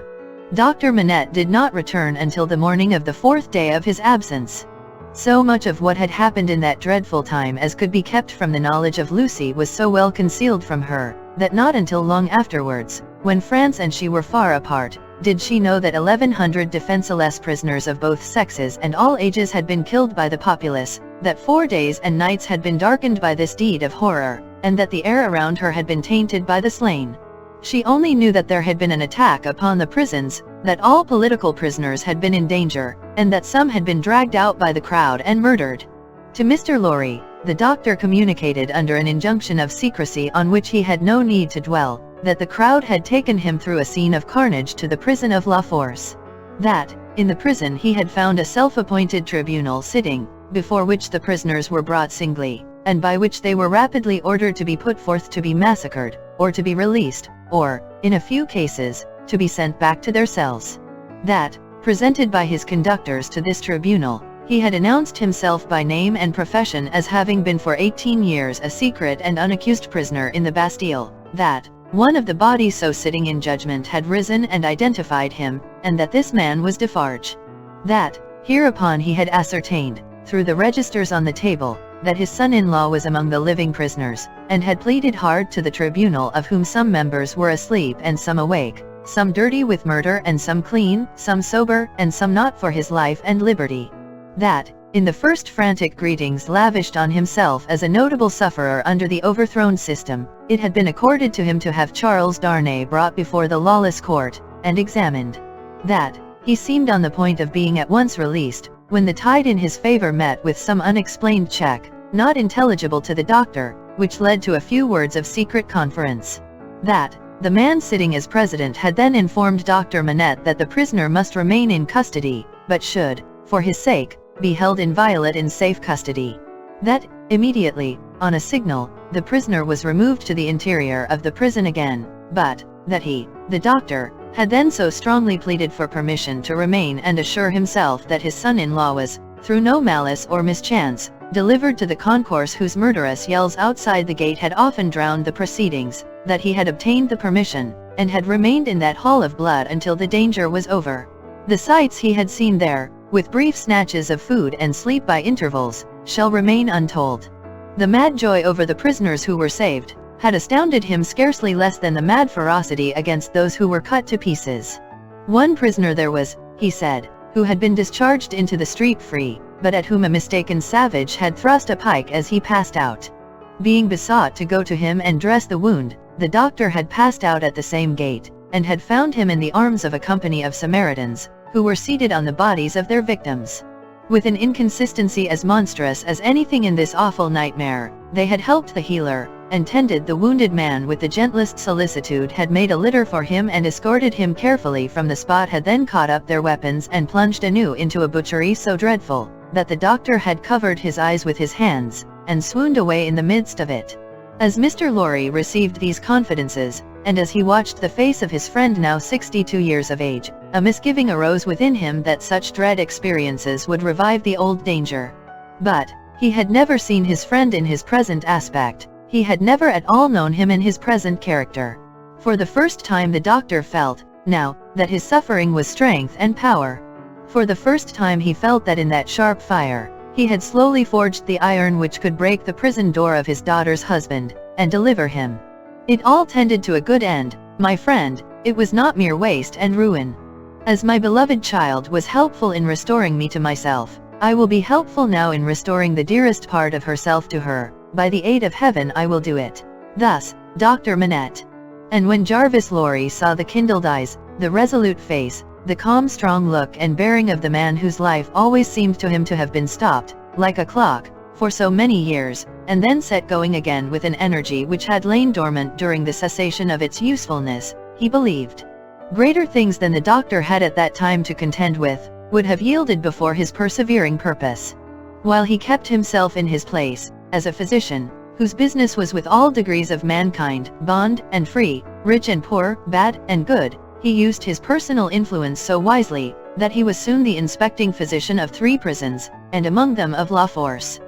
Dr. Manette did not return until the morning of the 4th day of his absence. So much of what had happened in that dreadful time as could be kept from the knowledge of Lucy was so well concealed from her, that not until long afterwards, when France and she were far apart, did she know that 1,100 defenseless prisoners of both sexes and all ages had been killed by the populace, that 4 days and nights had been darkened by this deed of horror, and that the air around her had been tainted by the slain. She only knew that there had been an attack upon the prisons, that all political prisoners had been in danger, and that some had been dragged out by the crowd and murdered. To Mr. Lorry, the doctor communicated under an injunction of secrecy on which he had no need to dwell, that the crowd had taken him through a scene of carnage to the prison of La Force. That, in the prison he had found a self-appointed tribunal sitting, before which the prisoners were brought singly, and by which they were rapidly ordered to be put forth to be massacred, or to be released, or, in a few cases, to be sent back to their cells. That, presented by his conductors to this tribunal, he had announced himself by name and profession as having been for 18 years a secret and unaccused prisoner in the Bastille, that one of the bodies so sitting in judgment had risen and identified him, and that this man was Defarge. That, hereupon he had ascertained, through the registers on the table, that his son-in-law was among the living prisoners, and had pleaded hard to the tribunal, of whom some members were asleep and some awake, some dirty with murder and some clean, some sober and some not, for his life and liberty. That, in the first frantic greetings lavished on himself as a notable sufferer under the overthrown system, it had been accorded to him to have Charles Darnay brought before the lawless court, and examined. That, he seemed on the point of being at once released, when the tide in his favor met with some unexplained check, not intelligible to the doctor, which led to a few words of secret conference. That, the man sitting as president had then informed Dr. Manette that the prisoner must remain in custody, but should, for his sake, be held inviolate in safe custody. That, immediately, on a signal, the prisoner was removed to the interior of the prison again, but, that he, the doctor, had then so strongly pleaded for permission to remain and assure himself that his son-in-law was, through no malice or mischance, delivered to the concourse whose murderous yells outside the gate had often drowned the proceedings, that he had obtained the permission, and had remained in that hall of blood until the danger was over. The sights he had seen there, with brief snatches of food and sleep by intervals, shall remain untold. The mad joy over the prisoners who were saved, had astounded him scarcely less than the mad ferocity against those who were cut to pieces. One prisoner there was, he said, who had been discharged into the street free, but at whom a mistaken savage had thrust a pike as he passed out. Being besought to go to him and dress the wound, the doctor had passed out at the same gate, and had found him in the arms of a company of Samaritans, who were seated on the bodies of their victims. With an inconsistency as monstrous as anything in this awful nightmare, they had helped the healer, and tended the wounded man with the gentlest solicitude, had made a litter for him and escorted him carefully from the spot, had then caught up their weapons and plunged anew into a butchery so dreadful, that the doctor had covered his eyes with his hands, and swooned away in the midst of it. As Mr. Lorry received these confidences, and as he watched the face of his friend now 62 years of age, a misgiving arose within him that such dread experiences would revive the old danger. But he had never seen his friend in his present aspect, he had never at all known him in his present character. For the first time the doctor felt, now, that his suffering was strength and power. For the first time he felt that in that sharp fire, he had slowly forged the iron which could break the prison door of his daughter's husband, and deliver him. It all tended to a good end, my friend, it was not mere waste and ruin. As my beloved child was helpful in restoring me to myself, I will be helpful now in restoring the dearest part of herself to her, by the aid of heaven I will do it. Thus, Dr. Manette. And when Jarvis Lorry saw the kindled eyes, the resolute face, the calm strong look and bearing of the man whose life always seemed to him to have been stopped, like a clock, for so many years, and then set going again with an energy which had lain dormant during the cessation of its usefulness, he believed greater things than the doctor had at that time to contend with, would have yielded before his persevering purpose. While he kept himself in his place, as a physician, whose business was with all degrees of mankind, bond and free, rich and poor, bad and good, he used his personal influence so wisely, that he was soon the inspecting physician of 3 prisons, and among them of La Force.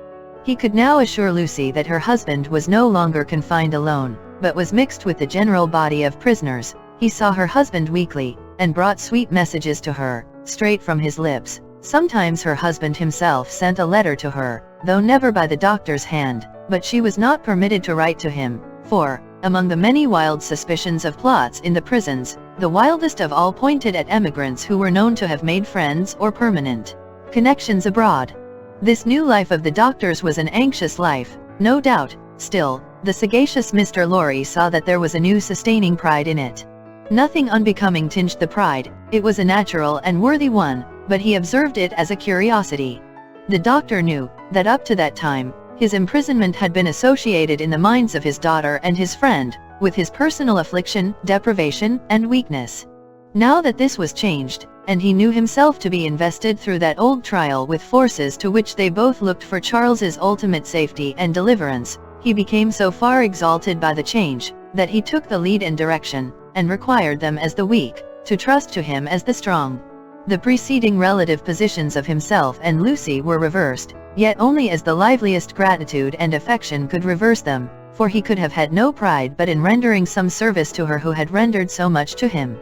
He could now assure Lucy that her husband was no longer confined alone, but was mixed with the general body of prisoners. He saw her husband weekly, and brought sweet messages to her, straight from his lips. Sometimes her husband himself sent a letter to her, though never by the doctor's hand, but she was not permitted to write to him, for, among the many wild suspicions of plots in the prisons, the wildest of all pointed at emigrants who were known to have made friends or permanent connections abroad. This new life of the doctor's was an anxious life, no doubt. Still, the sagacious Mr. Lorry saw that there was a new sustaining pride in it. Nothing unbecoming tinged the pride, it was a natural and worthy one, but he observed it as a curiosity. The doctor knew that up to that time, his imprisonment had been associated in the minds of his daughter and his friend, with his personal affliction, deprivation, and weakness. Now that this was changed, and he knew himself to be invested through that old trial with forces to which they both looked for Charles's ultimate safety and deliverance, he became so far exalted by the change, that he took the lead and direction, and required them as the weak, to trust to him as the strong. The preceding relative positions of himself and Lucy were reversed, yet only as the liveliest gratitude and affection could reverse them, for he could have had no pride but in rendering some service to her who had rendered so much to him.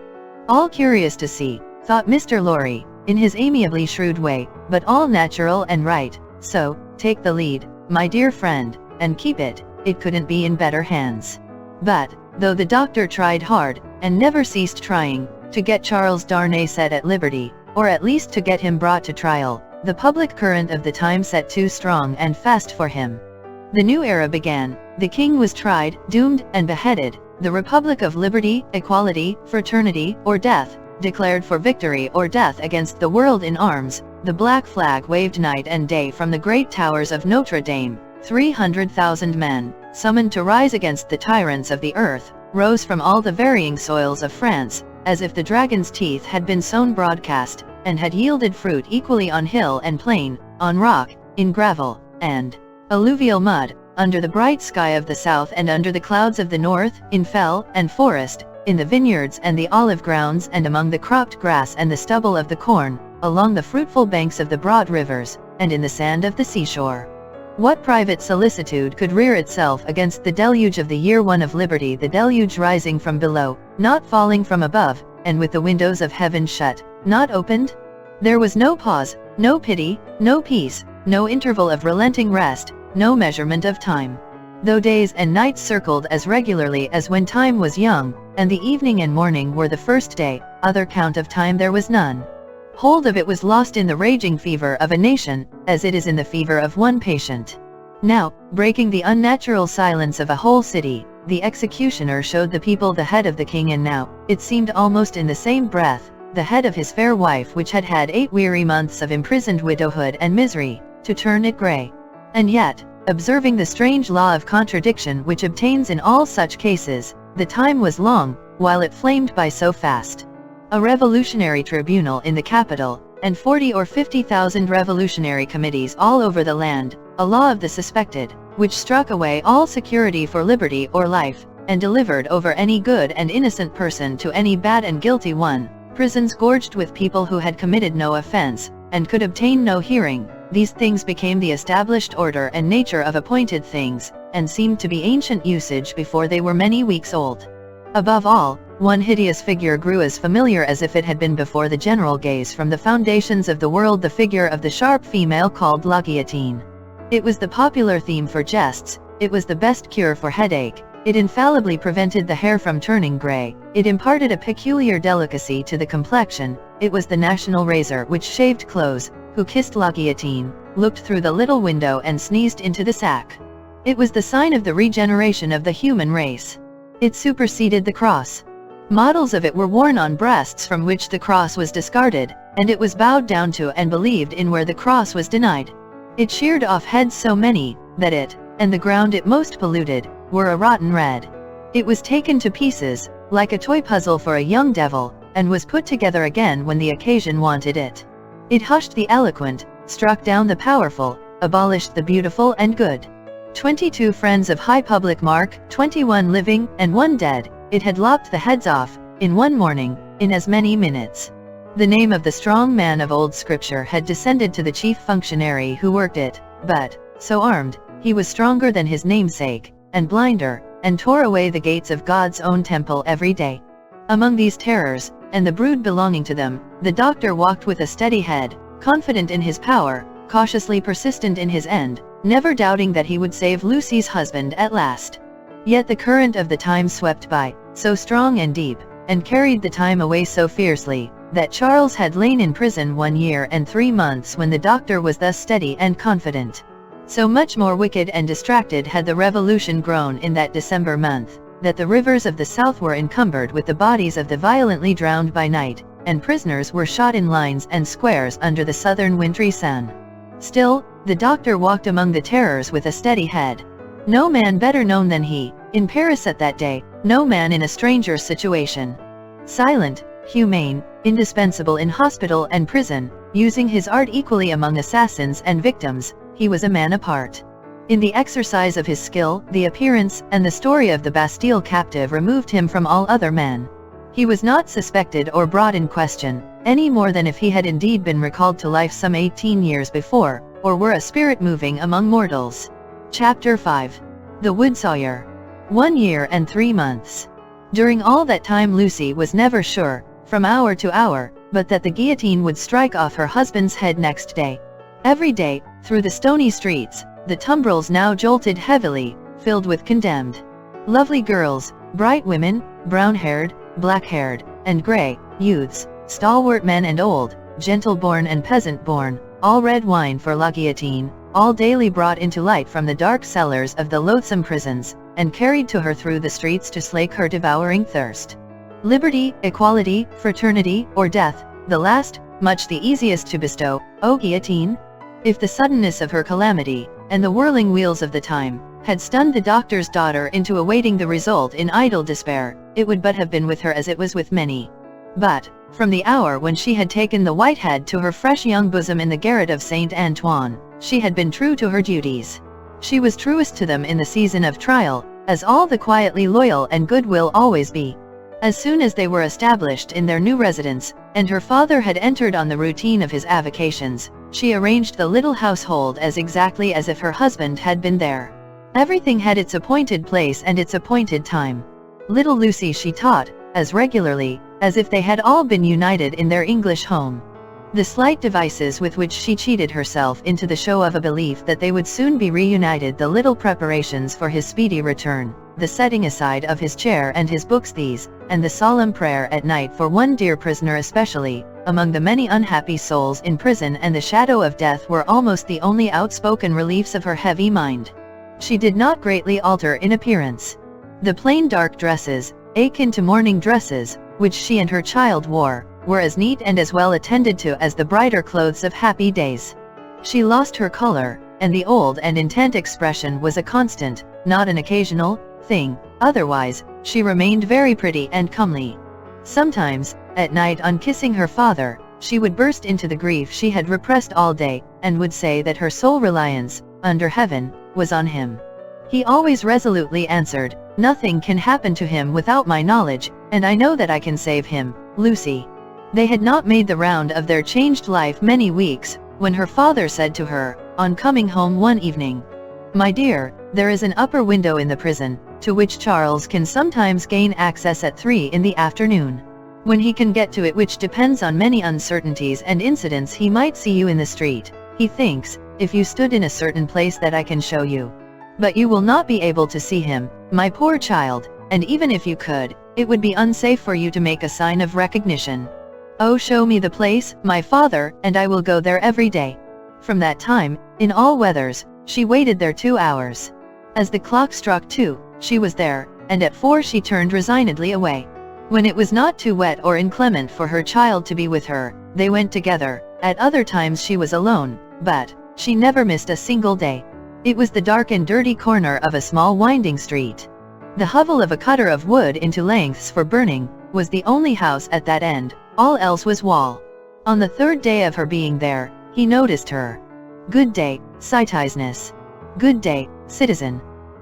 All curious to see, thought Mr. Lorry, in his amiably shrewd way, but all natural and right. So, take the lead, my dear friend, and keep it, it couldn't be in better hands. But, though the doctor tried hard, and never ceased trying, to get Charles Darnay set at liberty, or at least to get him brought to trial, the public current of the time set too strong and fast for him. The new era began, the king was tried, doomed, and beheaded, the Republic of Liberty, Equality, Fraternity, or Death, declared for victory or death against the world in arms, the black flag waved night and day from the great towers of Notre Dame. 300,000 men, summoned to rise against the tyrants of the earth, rose from all the varying soils of France, as if the dragon's teeth had been sown broadcast, and had yielded fruit equally on hill and plain, on rock, in gravel, and alluvial mud, under the bright sky of the south and under the clouds of the north, in fell and forest, in the vineyards and the olive grounds and among the cropped grass and the stubble of the corn, along the fruitful banks of the broad rivers, and in the sand of the seashore. What private solicitude could rear itself against the deluge of the year one of liberty, the deluge rising from below, not falling from above, and with the windows of heaven shut, not opened? There was no pause, no pity, no peace, no interval of relenting rest, no measurement of time. Though days and nights circled as regularly as when time was young, and the evening and morning were the first day, other count of time there was none. Hold of it was lost in the raging fever of a nation, as it is in the fever of one patient. Now, breaking the unnatural silence of a whole city, the executioner showed the people the head of the king, and now, it seemed almost in the same breath, the head of his fair wife, which had had 8 weary months of imprisoned widowhood and misery, to turn it grey. And yet, observing the strange law of contradiction which obtains in all such cases, the time was long, while it flamed by so fast. A revolutionary tribunal in the capital, and 40 or 50,000 revolutionary committees all over the land, a law of the suspected, which struck away all security for liberty or life, and delivered over any good and innocent person to any bad and guilty one, prisons gorged with people who had committed no offense, and could obtain no hearing. These things became the established order and nature of appointed things, and seemed to be ancient usage before they were many weeks old. Above all, one hideous figure grew as familiar as if it had been before the general gaze from the foundations of the world, the figure of the sharp female called La Guillotine. It was the popular theme for jests, it was the best cure for headache, it infallibly prevented the hair from turning gray, it imparted a peculiar delicacy to the complexion, it was the national razor which shaved clothes. Who kissed La Guillotine, looked through the little window and sneezed into the sack. It was the sign of the regeneration of the human race. It superseded the cross. Models of it were worn on breasts from which the cross was discarded, and it was bowed down to and believed in where the cross was denied. It sheared off heads so many, that it, and the ground it most polluted, were a rotten red. It was taken to pieces, like a toy puzzle for a young devil, and was put together again when the occasion wanted it. It hushed the eloquent, struck down the powerful, abolished the beautiful and good. 22 friends of high public mark, 21 living, and 1 dead, it had lopped the heads off, in one morning, in as many minutes. The name of the strong man of old scripture had descended to the chief functionary who worked it, but, so armed, he was stronger than his namesake, and blinder, and tore away the gates of God's own temple every day. Among these terrors, and the brood belonging to them, the doctor walked with a steady head, confident in his power, cautiously persistent in his end, never doubting that he would save Lucy's husband at last. Yet the current of the time swept by, so strong and deep, and carried the time away so fiercely, that Charles had lain in prison 1 year and 3 months when the doctor was thus steady and confident. So much more wicked and distracted had the revolution grown in that December month, that the rivers of the south were encumbered with the bodies of the violently drowned by night, and prisoners were shot in lines and squares under the southern wintry sun. Still, the doctor walked among the terrors with a steady head. No man better known than he, in Paris at that day, no man in a stranger's situation. Silent, humane, indispensable in hospital and prison, using his art equally among assassins and victims, he was a man apart. In the exercise of his skill, the appearance and the story of the Bastille captive removed him from all other men. He was not suspected or brought in question, any more than if he had indeed been recalled to life some 18 years before, or were a spirit moving among mortals. Chapter 5. The Wood-Sawyer. 1 year and 3 months. During all that time Lucy was never sure, from hour to hour, but that the guillotine would strike off her husband's head next day. Every day, through the stony streets, the tumbrils now jolted heavily, filled with condemned. Lovely girls, bright women, brown-haired, black-haired, and gray, youths, stalwart men and old, gentle-born and peasant-born, all red wine for La Guillotine, all daily brought into light from the dark cellars of the loathsome prisons, and carried to her through the streets to slake her devouring thirst. Liberty, equality, fraternity, or death, the last, much the easiest to bestow, O Guillotine? If the suddenness of her calamity, and the whirling wheels of the time, had stunned the doctor's daughter into awaiting the result in idle despair, it would but have been with her as it was with many. But, from the hour when she had taken the white head to her fresh young bosom in the garret of Saint Antoine, she had been true to her duties. She was truest to them in the season of trial, as all the quietly loyal and good will always be. As soon as they were established in their new residence, and her father had entered on the routine of his avocations, she arranged the little household as exactly as if her husband had been there. Everything had its appointed place and its appointed time. Little Lucy she taught, as regularly, as if they had all been united in their English home. The slight devices with which she cheated herself into the show of a belief that they would soon be reunited, the little preparations for his speedy return, the setting aside of his chair and his books, these, and the solemn prayer at night for one dear prisoner especially, among the many unhappy souls in prison and the shadow of death, were almost the only outspoken reliefs of her heavy mind. She did not greatly alter in appearance. The plain dark dresses, akin to mourning dresses, which she and her child wore, were as neat and as well attended to as the brighter clothes of happy days. She lost her color, and the old and intent expression was a constant, not an occasional, thing. Otherwise, she remained very pretty and comely. Sometimes, at night on kissing her father, she would burst into the grief she had repressed all day, and would say that her sole reliance, under heaven, was on him. He always resolutely answered, "Nothing can happen to him without my knowledge, and I know that I can save him, Lucy." They had not made the round of their changed life many weeks, when her father said to her, on coming home one evening, "My dear, there is an upper window in the prison, to which Charles can sometimes gain access at 3 in the afternoon. When he can get to it, which depends on many uncertainties and incidents, he might see you in the street. He thinks, if you stood in a certain place, that I can show you. But you will not be able to see him, my poor child, and even if you could, it would be unsafe for you to make a sign of recognition. Oh, show me the place, my father, and I will go there every day." From that time, in all weathers, she waited there 2 hours. As the clock struck 2, she was there, and at 4 she turned resignedly away. When it was not too wet or inclement for her child to be with her, they went together. At other times she was alone, but she never missed a single day. It was the dark and dirty corner of a small winding street. The hovel of a cutter of wood into lengths for burning was the only house at that end, all else was wall. On the 3rd day of her being there, he noticed her. "Good day, citizeness." "Good day, citizen."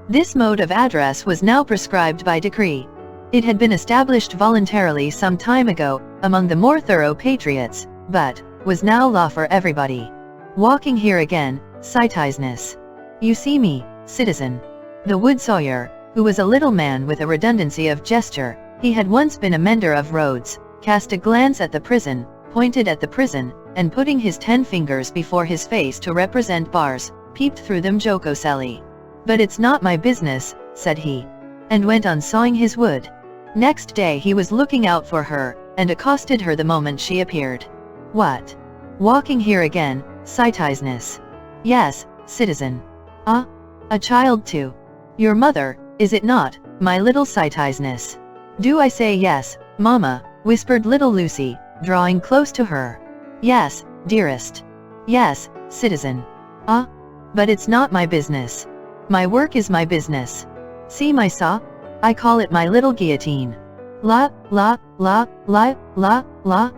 This mode of address was now prescribed by decree. It had been established voluntarily some time ago, among the more thorough patriots, but was now law for everybody. "Walking here again, citizeness." "You see me, citizen." The Wood-Sawyer, who was a little man with a redundancy of gesture, he had once been a mender of roads, cast a glance at the prison, pointed at the prison, and putting his 10 fingers before his face to represent bars, peeped through them jocosely. "But it's not my business," said he, and went on sawing his wood. Next day he was looking out for her, and accosted her the moment she appeared. "What? Walking here again, citizeness?" "Yes, citizen." "Ah? A child too? Your mother, is it not, my little citizeness?" "Do I say yes, mamma?" whispered little Lucy, drawing close to her. "Yes, dearest." "Yes, citizen." "Ah? But it's not my business. My work is my business. See my saw? I call it my little guillotine. La, la, la, la, la, la.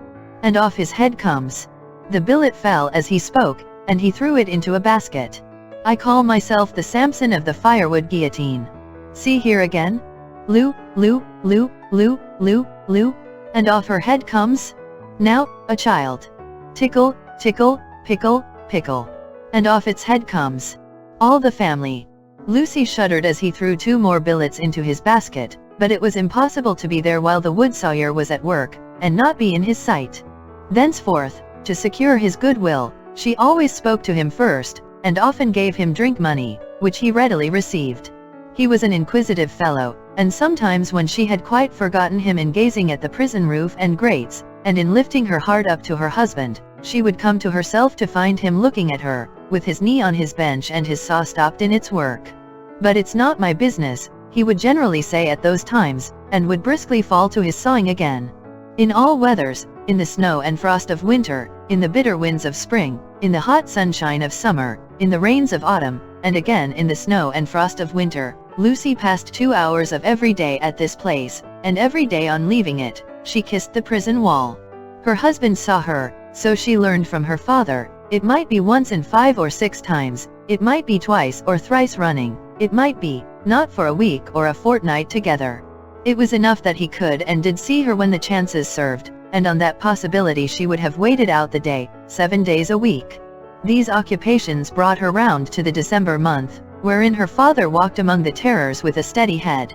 And off his head comes." The billet fell as he spoke, and he threw it into a basket. "I call myself the Samson of the firewood guillotine. See here again? Loo, loo, loo, loo, loo, loo. And off her head comes. Now, a child. Tickle, tickle, pickle, pickle. And off its head comes. All the family." Lucy shuddered as he threw 2 more billets into his basket, but it was impossible to be there while the Wood-Sawyer was at work, and not be in his sight. Thenceforth, to secure his goodwill, she always spoke to him first, and often gave him drink money, which he readily received. He was an inquisitive fellow, and sometimes when she had quite forgotten him in gazing at the prison roof and grates, and in lifting her heart up to her husband, she would come to herself to find him looking at her, with his knee on his bench and his saw stopped in its work. "But it's not my business," he would generally say at those times, and would briskly fall to his sawing again. In all weathers, in the snow and frost of winter, in the bitter winds of spring, in the hot sunshine of summer, in the rains of autumn, and again in the snow and frost of winter, Lucy passed 2 hours of every day at this place, and every day on leaving it, she kissed the prison wall. Her husband saw her, so she learned from her father. It might be once in 5 or 6 times, it might be twice or thrice running, it might be, not for a week or a fortnight together. It was enough that he could and did see her when the chances served, and on that possibility she would have waited out the day, 7 days a week. These occupations brought her round to the December month, wherein her father walked among the terrors with a steady head.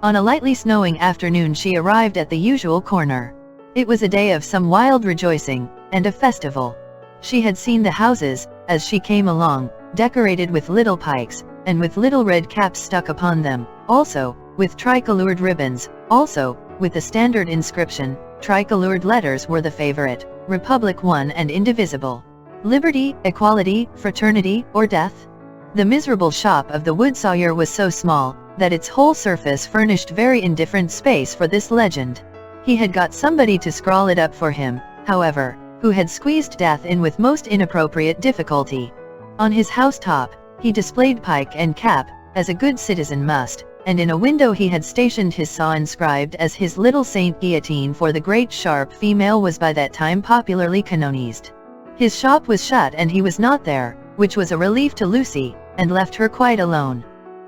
On a lightly snowing afternoon she arrived at the usual corner. It was a day of some wild rejoicing, and a festival. She had seen the houses, as she came along, decorated with little pikes, and with little red caps stuck upon them, also, with tricolored ribbons, also, with the standard inscription. Tricolored letters were the favorite, Republic one and indivisible. Liberty, equality, fraternity, or death? The miserable shop of the Wood-Sawyer was so small, that its whole surface furnished very indifferent space for this legend. He had got somebody to scrawl it up for him, however, who had squeezed death in with most inappropriate difficulty. On his housetop, he displayed pike and cap, as a good citizen must, and in a window he had stationed his saw inscribed as his little Saint Guillotine, for the great sharp female was by that time popularly canonized. His shop was shut and he was not there, which was a relief to Lucy, and left her quite alone.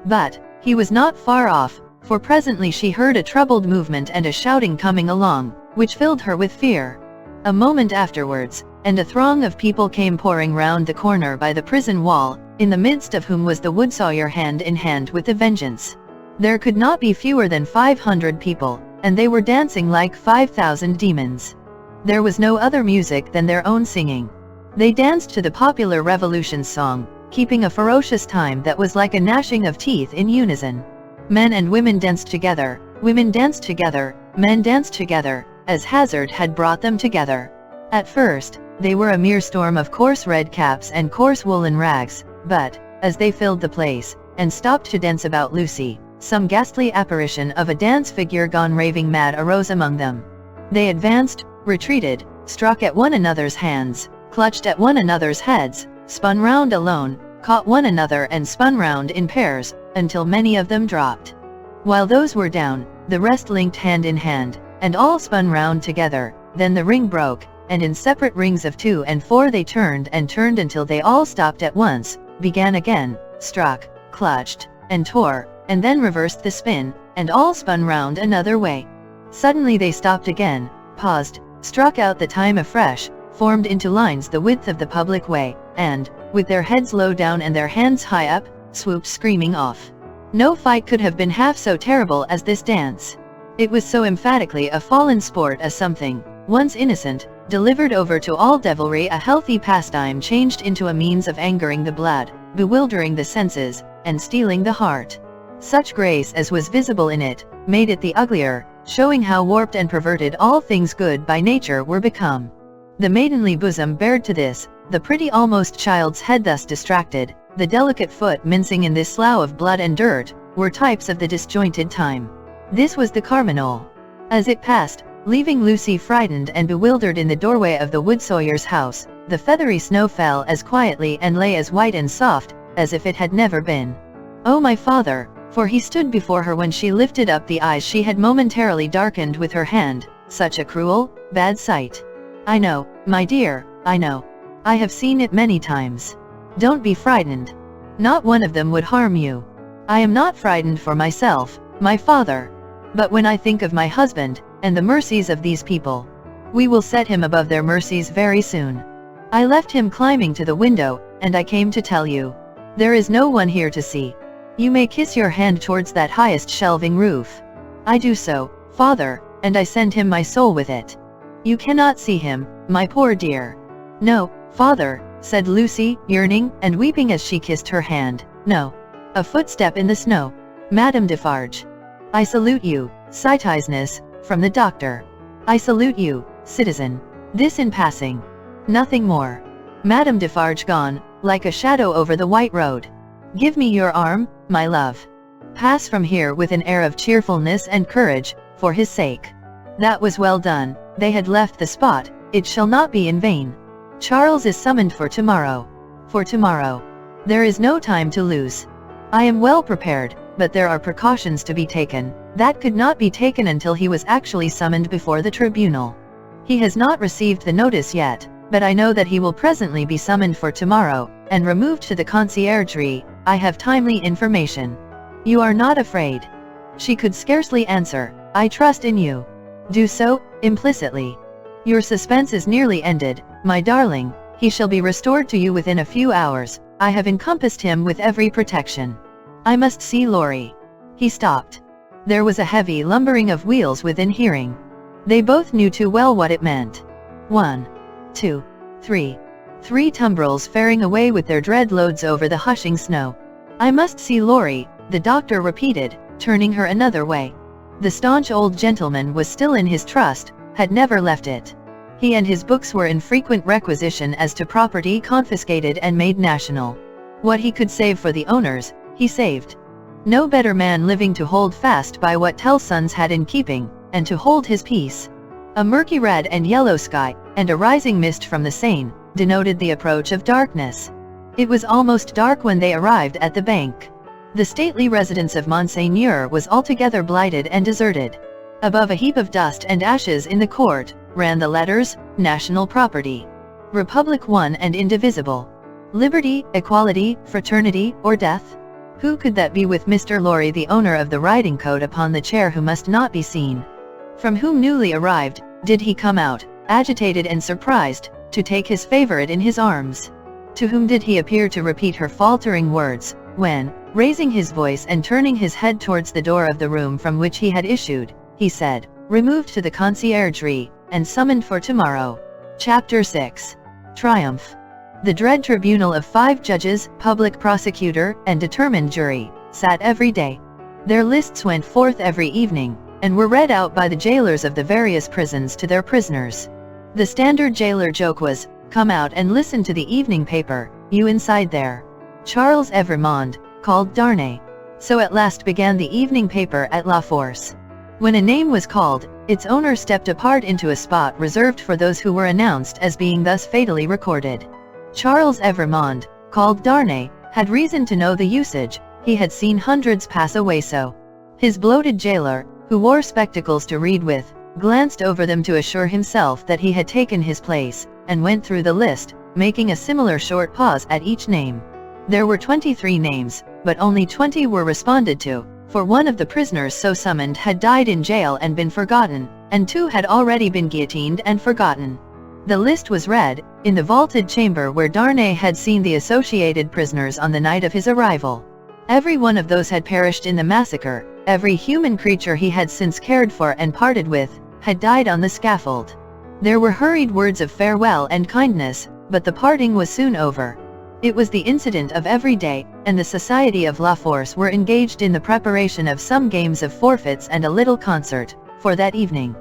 But he was not far off, for presently she heard a troubled movement and a shouting coming along, which filled her with fear. A moment afterwards, and a throng of people came pouring round the corner by the prison wall, in the midst of whom was the Wood-Sawyer hand in hand with the Vengeance. There could not be fewer than 500 people, and they were dancing like 5,000 demons. There was no other music than their own singing. They danced to the popular Revolution song, keeping a ferocious time that was like a gnashing of teeth in unison. Men and women danced together, women danced together, men danced together, as hazard had brought them together. At first, they were a mere storm of coarse red caps and coarse woolen rags, but, as they filled the place, and stopped to dance about Lucy, some ghastly apparition of a dance figure gone raving mad arose among them. They advanced, retreated, struck at one another's hands, clutched at one another's heads, spun round alone, caught one another and spun round in pairs, until many of them dropped. While those were down, the rest linked hand in hand, and all spun round together. Then the ring broke, and in separate rings of 2 and 4 they turned and turned until they all stopped at once, began again, struck, clutched, and tore, and then reversed the spin, and all spun round another way. Suddenly they stopped again, paused, struck out the time afresh, formed into lines the width of the public way, and, with their heads low down and their hands high up, swooped screaming off. No fight could have been half so terrible as this dance. It was so emphatically a fallen sport as something, once innocent, delivered over to all devilry, a healthy pastime changed into a means of angering the blood, bewildering the senses, and stealing the heart. Such grace as was visible in it, made it the uglier, showing how warped and perverted all things good by nature were become. The maidenly bosom bared to this, the pretty almost child's head thus distracted, the delicate foot mincing in this slough of blood and dirt, were types of the disjointed time. This was the Carmagnole. As it passed, leaving Lucy frightened and bewildered in the doorway of the Wood-Sawyer's house, the feathery snow fell as quietly and lay as white and soft, as if it had never been. "Oh, my father," for he stood before her when she lifted up the eyes she had momentarily darkened with her hand, "such a cruel, bad sight." "I know, my dear, I know. I have seen it many times. Don't be frightened. Not one of them would harm you. I am not frightened for myself, my father. But when I think of my husband, and the mercies of these people, we will set him above their mercies very soon. I left him climbing to the window, and I came to tell you. There is no one here to see. You may kiss your hand towards that highest shelving roof. I do so, father, and I send him my soul with it. You cannot see him, my poor dear." "No, father," said Lucy, yearning and weeping as she kissed her hand. "No." A footstep in the snow. "Madame Defarge." "I salute you, Citizeness," from the doctor. "I salute you, citizen." This in passing. Nothing more. Madame Defarge gone, like a shadow over the white road. "Give me your arm, my love. Pass from here with an air of cheerfulness and courage, for his sake." That was well done. They had left the spot. It shall not be in vain. Charles is summoned for tomorrow. For tomorrow. There is no time to lose. I am well prepared, but there are precautions to be taken, that could not be taken until he was actually summoned before the tribunal. He has not received the notice yet, but I know that he will presently be summoned for tomorrow, and removed to the conciergerie. I have timely information. You are not afraid? She could scarcely answer. "I trust in you." "Do so, implicitly. Your suspense is nearly ended, my darling. He shall be restored to you within a few hours. I have encompassed him with every protection. I must see Laurie." He stopped. There was a heavy lumbering of wheels within hearing. They both knew too well what it meant. 1, 2, 3. 3 tumbrils faring away with their dread loads over the hushing snow. "I must see Laurie," the doctor repeated, turning her another way. The staunch old gentleman was still in his trust, had never left it. He and his books were in frequent requisition as to property confiscated and made national. What he could save for the owners, he saved. No better man living to hold fast by what Tellson's had in keeping, and to hold his peace. A murky red and yellow sky, and a rising mist from the Seine, denoted the approach of darkness. It was almost dark when they arrived at the bank. The stately residence of Monseigneur was altogether blighted and deserted. Above a heap of dust and ashes in the court, ran the letters, "National Property. Republic one and indivisible. Liberty, equality, fraternity, or death." Who could that be with Mr. Lorry, the owner of the riding coat upon the chair, who must not be seen? From whom newly arrived, did he come out, agitated and surprised, to take his favorite in his arms? To whom did he appear to repeat her faltering words, when, raising his voice and turning his head towards the door of the room from which he had issued, he said, "Removed to the conciergerie, and summoned for tomorrow." Chapter 6. Triumph. The dread tribunal of 5 judges, public prosecutor, and determined jury, sat every day. Their lists went forth every evening, and were read out by the jailers of the various prisons to their prisoners. The standard jailer joke was, "Come out and listen to the evening paper, you inside there." Charles Evrémonde, called Darnay. So at last began the evening paper at La Force. When a name was called, its owner stepped apart into a spot reserved for those who were announced as being thus fatally recorded. Charles Evrémonde, called Darnay, had reason to know the usage. He had seen hundreds pass away so. His bloated jailer, who wore spectacles to read with, glanced over them to assure himself that he had taken his place, and went through the list, making a similar short pause at each name. There were 23 names, but only 20 were responded to, for one of the prisoners so summoned had died in jail and been forgotten, and 2 had already been guillotined and forgotten. The list was read, in the vaulted chamber where Darnay had seen the associated prisoners on the night of his arrival. Every one of those had perished in the massacre. Every human creature he had since cared for and parted with, had died on the scaffold. There were hurried words of farewell and kindness, but the parting was soon over. It was the incident of every day, and the society of La Force were engaged in the preparation of some games of forfeits and a little concert, for that evening.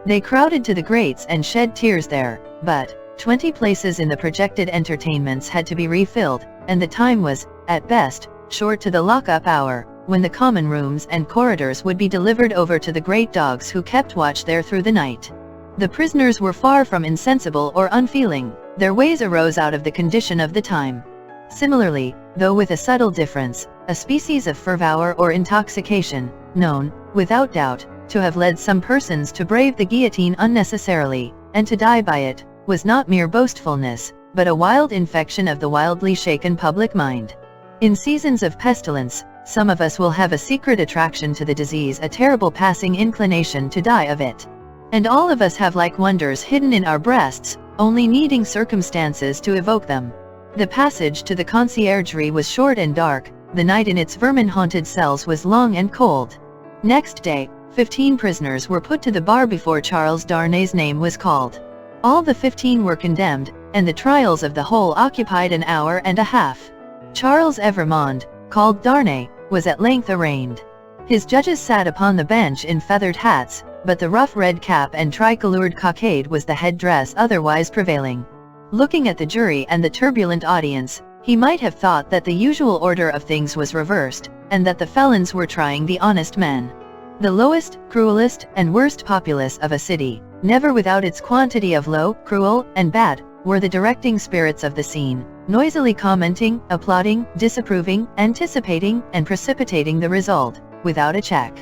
They crowded to the grates and shed tears there, but 20 places in the projected entertainments had to be refilled, and the time was, at best, short to the lock-up hour, when the common rooms and corridors would be delivered over to the great dogs who kept watch there through the night. The prisoners were far from insensible or unfeeling. Their ways arose out of the condition of the time. Similarly, though with a subtle difference, a species of fervour or intoxication, known, without doubt, to have led some persons to brave the guillotine unnecessarily, and to die by it, was not mere boastfulness, but a wild infection of the wildly shaken public mind. In seasons of pestilence, some of us will have a secret attraction to the disease, a terrible passing inclination to die of it. And all of us have like wonders hidden in our breasts, only needing circumstances to evoke them. The passage to the conciergerie was short and dark. The night in its vermin-haunted cells was long and cold. Next day, 15 prisoners were put to the bar before Charles Darnay's name was called. All the 15 were condemned, and the trials of the whole occupied an hour and a half. Charles Evrémonde, called Darnay, was at length arraigned. His judges sat upon the bench in feathered hats, but the rough red cap and tricolored cockade was the head-dress otherwise prevailing. Looking at the jury and the turbulent audience, he might have thought that the usual order of things was reversed, and that the felons were trying the honest men. The lowest, cruelest, and worst populace of a city, never without its quantity of low, cruel, and bad, were the directing spirits of the scene, noisily commenting, applauding, disapproving, anticipating, and precipitating the result, without a check.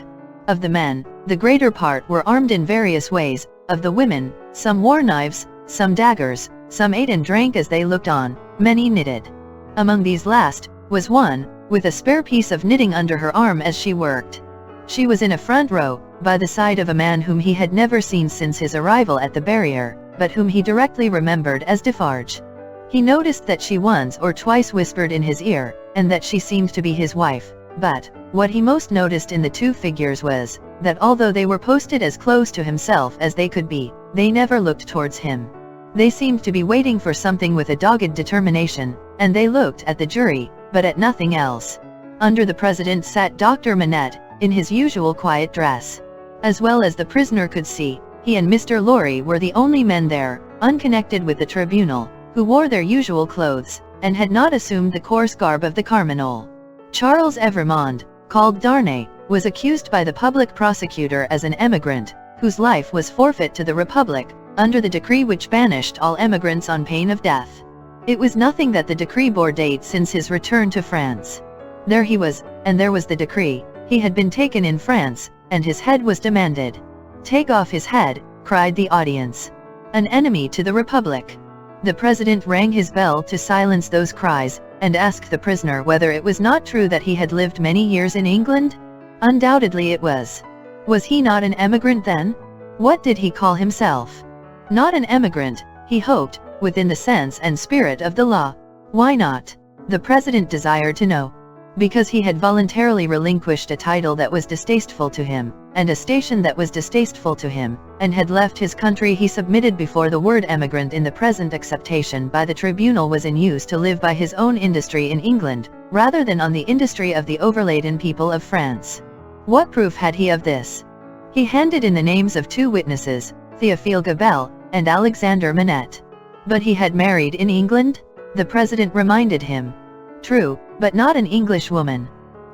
Of the men, the greater part were armed in various ways. Of the women, some wore knives, some daggers, some ate and drank as they looked on, many knitted. Among these last, was one, with a spare piece of knitting under her arm as she worked. She was in a front row, by the side of a man whom he had never seen since his arrival at the barrier, but whom he directly remembered as Defarge. He noticed that she once or twice whispered in his ear, and that she seemed to be his wife, but what he most noticed in the 2 figures was, that although they were posted as close to himself as they could be, they never looked towards him. They seemed to be waiting for something with a dogged determination, and they looked at the jury, but at nothing else. Under the president sat Dr. Manette, in his usual quiet dress. As well as the prisoner could see, he and Mr. Lorry were the only men there, unconnected with the tribunal, who wore their usual clothes, and had not assumed the coarse garb of the Carmagnole. Charles Evrémonde, called Darnay, was accused by the public prosecutor as an emigrant, whose life was forfeit to the Republic, under the decree which banished all emigrants on pain of death. It was nothing that the decree bore date since his return to France. There he was, and there was the decree. He had been taken in France, and his head was demanded. "Take off his head," cried the audience. "An enemy to the Republic." The president rang his bell to silence those cries, and asked the prisoner whether it was not true that he had lived many years in England? Undoubtedly it was. Was he not an emigrant then? What did he call himself? Not an emigrant, he hoped, within the sense and spirit of the law. Why not? The president desired to know. Because he had voluntarily relinquished a title that was distasteful to him, and a station that was distasteful to him, and had left his country. He submitted before the word emigrant in the present acceptation by the tribunal was in use to live by his own industry in England, rather than on the industry of the overladen people of France. What proof had he of this? He handed in the names of 2 witnesses, Théophile Gabelle, and Alexander Manette. But he had married in England? The president reminded him. True, but not an English woman.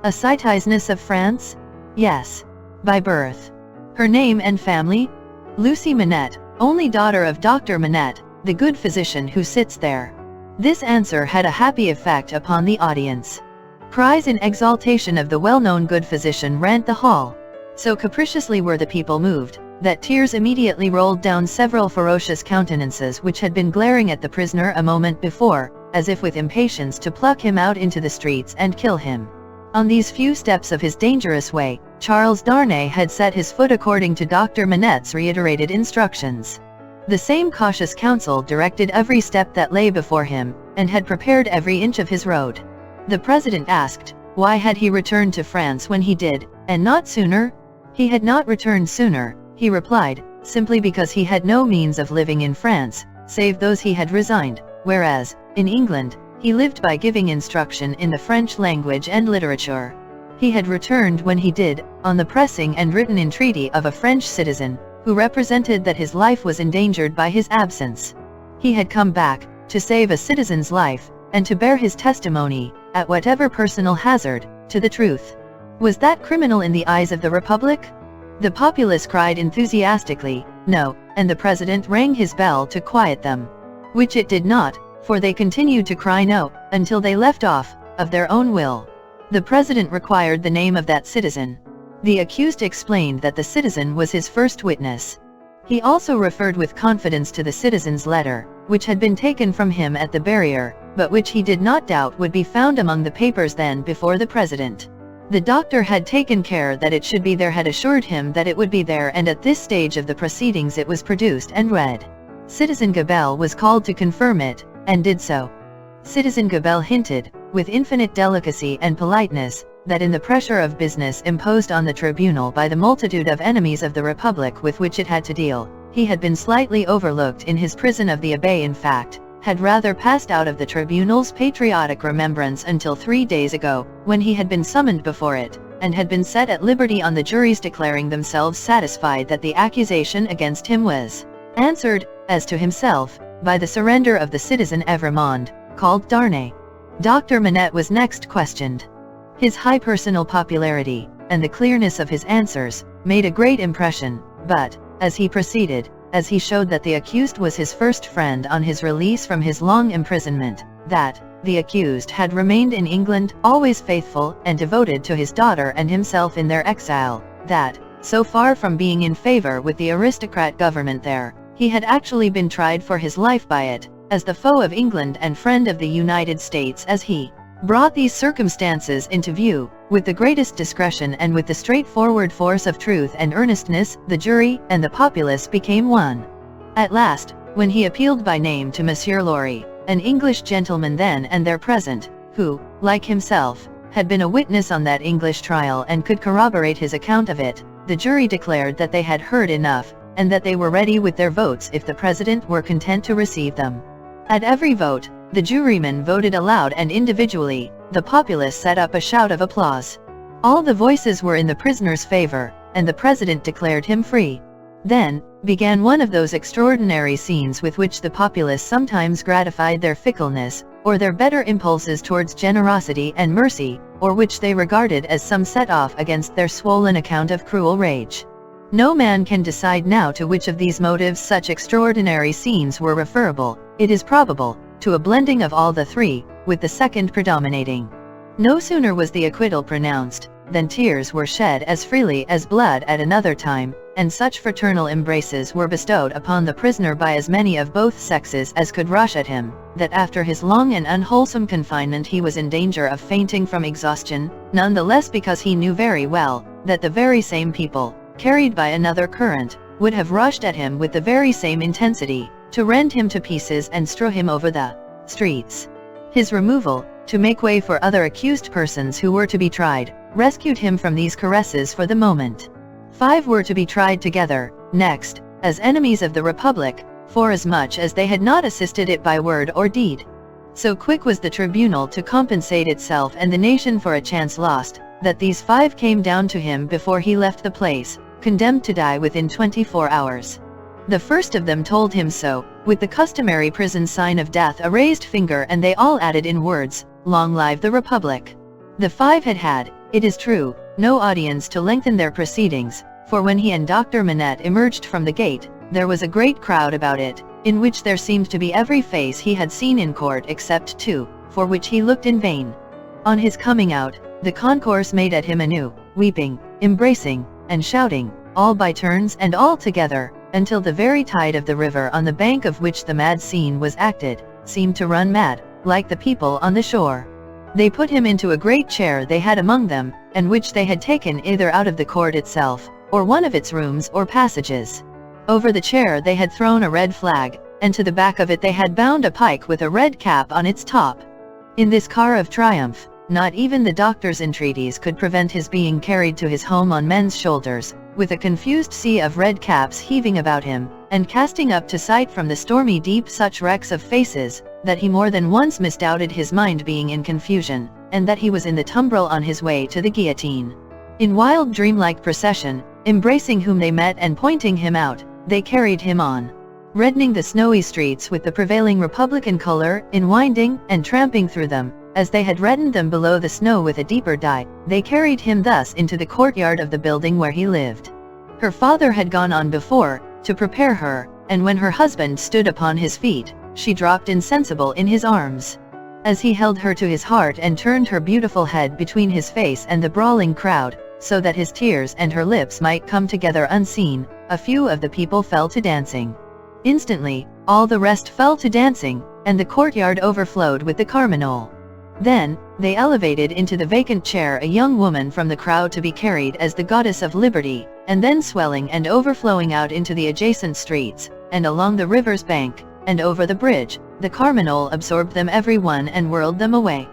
A citizeness of France? Yes. By birth. Her name and family? Lucy Manette, only daughter of Dr. Manette, the good physician who sits there. This answer had a happy effect upon the audience. Cries in exaltation of the well-known good physician rent the hall. So capriciously were the people moved, that tears immediately rolled down several ferocious countenances which had been glaring at the prisoner a moment before, as if with impatience to pluck him out into the streets and kill him. On these few steps of his dangerous way, Charles Darnay had set his foot according to Dr. Manette's reiterated instructions. The same cautious counsel directed every step that lay before him, and had prepared every inch of his road. The president asked, why had he returned to France when he did, and not sooner? He had not returned sooner, he replied, simply because he had no means of living in France, save those he had resigned, whereas, in England, he lived by giving instruction in the French language and literature. He had returned when he did, on the pressing and written entreaty of a French citizen, who represented that his life was endangered by his absence. He had come back, to save a citizen's life, and to bear his testimony, at whatever personal hazard, to the truth. Was that criminal in the eyes of the Republic? The populace cried enthusiastically, no, and the president rang his bell to quiet them. Which it did not, for they continued to cry no, until they left off, of their own will. The president required the name of that citizen. The accused explained that the citizen was his first witness. He also referred with confidence to the citizen's letter, which had been taken from him at the barrier, but which he did not doubt would be found among the papers then before the president. The doctor had taken care that it should be there, had assured him that it would be there, and at this stage of the proceedings it was produced and read. Citizen Gabelle was called to confirm it, and did so. Citizen Gabelle hinted, with infinite delicacy and politeness, that in the pressure of business imposed on the tribunal by the multitude of enemies of the Republic with which it had to deal, he had been slightly overlooked in his prison of the Abbaye. In fact, had rather passed out of the tribunal's patriotic remembrance until 3 days ago, when he had been summoned before it, and had been set at liberty on the juries declaring themselves satisfied that the accusation against him was answered, as to himself, by the surrender of the citizen Evremond, called Darnay. Dr. Manette was next questioned. His high personal popularity, and the clearness of his answers, made a great impression, but, as he proceeded, as he showed that the accused was his first friend on his release from his long imprisonment, that, the accused had remained in England, always faithful and devoted to his daughter and himself in their exile, that, so far from being in favor with the aristocrat government there, he had actually been tried for his life by it, as the foe of England and friend of the United States. As he brought these circumstances into view, with the greatest discretion and with the straightforward force of truth and earnestness, the jury and the populace became one. At last, when he appealed by name to Monsieur Laurie, an English gentleman then and there present, who, like himself, had been a witness on that English trial and could corroborate his account of it, the jury declared that they had heard enough, and that they were ready with their votes if the president were content to receive them. At every vote, the jurymen voted aloud, and individually, the populace set up a shout of applause. All the voices were in the prisoner's favor, and the president declared him free. Then, began one of those extraordinary scenes with which the populace sometimes gratified their fickleness, or their better impulses towards generosity and mercy, or which they regarded as some set-off against their swollen account of cruel rage. No man can decide now to which of these motives such extraordinary scenes were referable. It is probable, to a blending of all the three, with the second predominating. No sooner was the acquittal pronounced, than tears were shed as freely as blood at another time, and such fraternal embraces were bestowed upon the prisoner by as many of both sexes as could rush at him, that after his long and unwholesome confinement he was in danger of fainting from exhaustion, none the less because he knew very well that the very same people, carried by another current, would have rushed at him with the very same intensity, to rend him to pieces and strew him over the streets. His removal, to make way for other accused persons who were to be tried, rescued him from these caresses for the moment. 5 were to be tried together, next, as enemies of the Republic, forasmuch as they had not assisted it by word or deed. So quick was the tribunal to compensate itself and the nation for a chance lost, that these 5 came down to him before he left the place, condemned to die within 24 hours. The first of them told him so, with the customary prison sign of death, a raised finger, and they all added in words, "Long live the Republic." The 5 had had, it is true, no audience to lengthen their proceedings, for when he and Dr. Manette emerged from the gate, there was a great crowd about it, in which there seemed to be every face he had seen in court except 2, for which he looked in vain. On his coming out, the concourse made at him anew, weeping, embracing, and shouting, all by turns and all together, until the very tide of the river on the bank of which the mad scene was acted, seemed to run mad, like the people on the shore. They put him into a great chair they had among them, and which they had taken either out of the court itself, or one of its rooms or passages. Over the chair they had thrown a red flag, and to the back of it they had bound a pike with a red cap on its top. In this car of triumph, not even the doctor's entreaties could prevent his being carried to his home on men's shoulders, with a confused sea of red caps heaving about him, and casting up to sight from the stormy deep such wrecks of faces, that he more than once misdoubted his mind being in confusion, and that he was in the tumbril on his way to the guillotine. In wild dreamlike procession, embracing whom they met and pointing him out, they carried him on, reddening the snowy streets with the prevailing Republican color, in winding and tramping through them, as they had reddened them below the snow with a deeper dye. They carried him thus into the courtyard of the building where he lived. Her father had gone on before, to prepare her, and when her husband stood upon his feet, she dropped insensible in his arms. As he held her to his heart and turned her beautiful head between his face and the brawling crowd, so that his tears and her lips might come together unseen, a few of the people fell to dancing. Instantly, all the rest fell to dancing, and the courtyard overflowed with the carmagnole. Then, they elevated into the vacant chair a young woman from the crowd to be carried as the goddess of liberty, and then swelling and overflowing out into the adjacent streets, and along the river's bank, and over the bridge, the carmagnole absorbed them every one and whirled them away.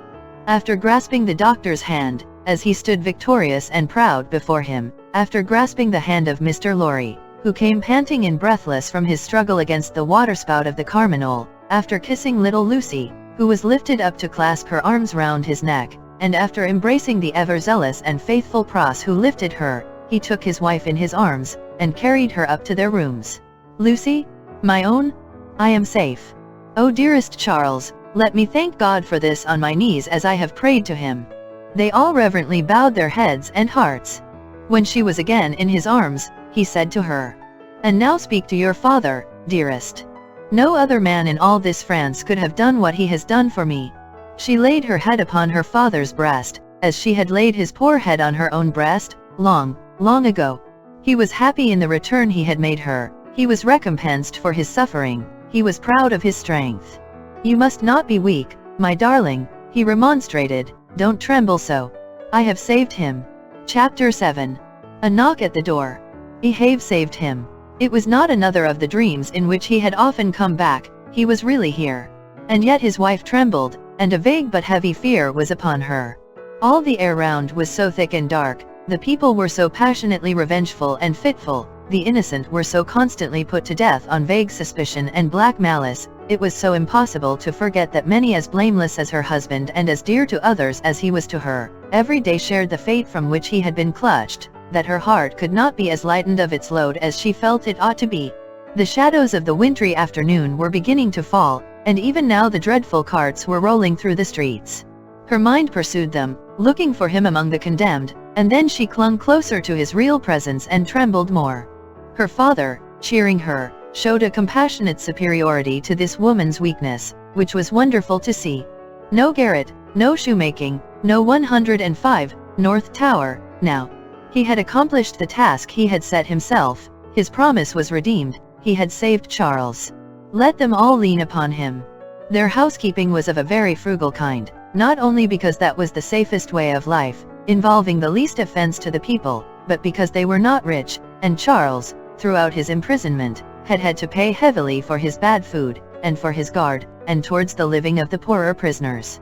After grasping the doctor's hand, as he stood victorious and proud before him, after grasping the hand of Mr. Lorry, who came panting and breathless from his struggle against the waterspout of the carmagnole, after kissing little Lucy, who was lifted up to clasp her arms round his neck, and after embracing the ever-zealous and faithful Pross who lifted her, he took his wife in his arms, and carried her up to their rooms. "Lucy, my own, I am safe. Oh dearest Charles, let me thank God for this on my knees as I have prayed to him." They all reverently bowed their heads and hearts. When she was again in his arms, he said to her, "And now speak to your father, dearest. No other man in all this France could have done what he has done for me." She laid her head upon her father's breast, as she had laid his poor head on her own breast, long, long ago. He was happy in the return he had made her, he was recompensed for his suffering, he was proud of his strength. "You must not be weak, my darling," he remonstrated, "don't tremble so. I have saved him." Chapter 7. A knock at the door. Ehave saved him. It was not another of the dreams in which he had often come back, he was really here. And yet his wife trembled, and a vague but heavy fear was upon her. All the air round was so thick and dark, the people were so passionately revengeful and fitful, the innocent were so constantly put to death on vague suspicion and black malice, it was so impossible to forget that many as blameless as her husband and as dear to others as he was to her, every day shared the fate from which he had been clutched, that her heart could not be as lightened of its load as she felt it ought to be. The shadows of the wintry afternoon were beginning to fall, and even now the dreadful carts were rolling through the streets. Her mind pursued them, looking for him among the condemned, and then she clung closer to his real presence and trembled more. Her father, cheering her, showed a compassionate superiority to this woman's weakness, which was wonderful to see. No garret, no shoemaking, no 105, North Tower, now. He had accomplished the task he had set himself, His promise was redeemed, he had saved Charles. Let them all lean upon him. Their housekeeping was of a very frugal kind, not only because that was the safest way of life, involving the least offense to the people, but because they were not rich, and Charles, throughout his imprisonment, had to pay heavily for his bad food, and for his guard, and towards the living of the poorer prisoners.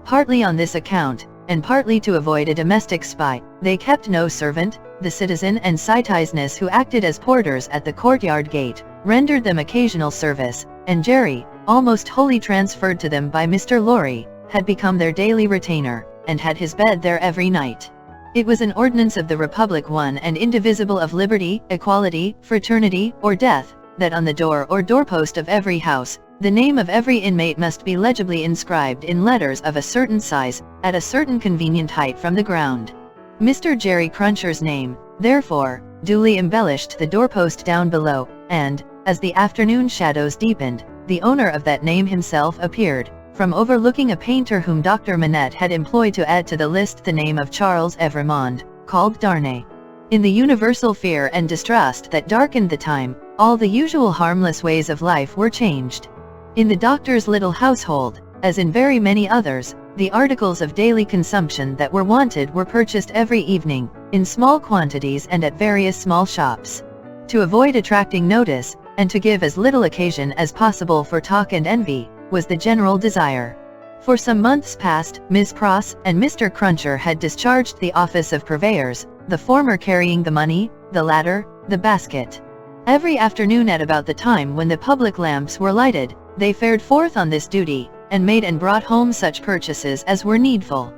Partly on this account, and partly to avoid a domestic spy, they kept no servant. The citizen and citizeness who acted as porters at the courtyard gate, rendered them occasional service, and Jerry, almost wholly transferred to them by Mr. Lorry, had become their daily retainer, and had his bed there every night. It was an ordinance of the Republic, one and indivisible, of liberty, equality, fraternity, or death, that on the door or doorpost of every house, the name of every inmate must be legibly inscribed in letters of a certain size, at a certain convenient height from the ground. Mr. Jerry Cruncher's name, therefore, duly embellished the doorpost down below, and, as the afternoon shadows deepened, the owner of that name himself appeared, from overlooking a painter whom Dr. Manette had employed to add to the list the name of Charles Evrémonde, called Darnay. In the universal fear and distrust that darkened the time, all the usual harmless ways of life were changed. In the doctor's little household, as in very many others, the articles of daily consumption that were wanted were purchased every evening, in small quantities and at various small shops. To avoid attracting notice, and to give as little occasion as possible for talk and envy, was the general desire. For some months past, Miss Pross and Mr. Cruncher had discharged the office of purveyors, the former carrying the money, the latter, the basket. Every afternoon at about the time when the public lamps were lighted, they fared forth on this duty, and made and brought home such purchases as were needful.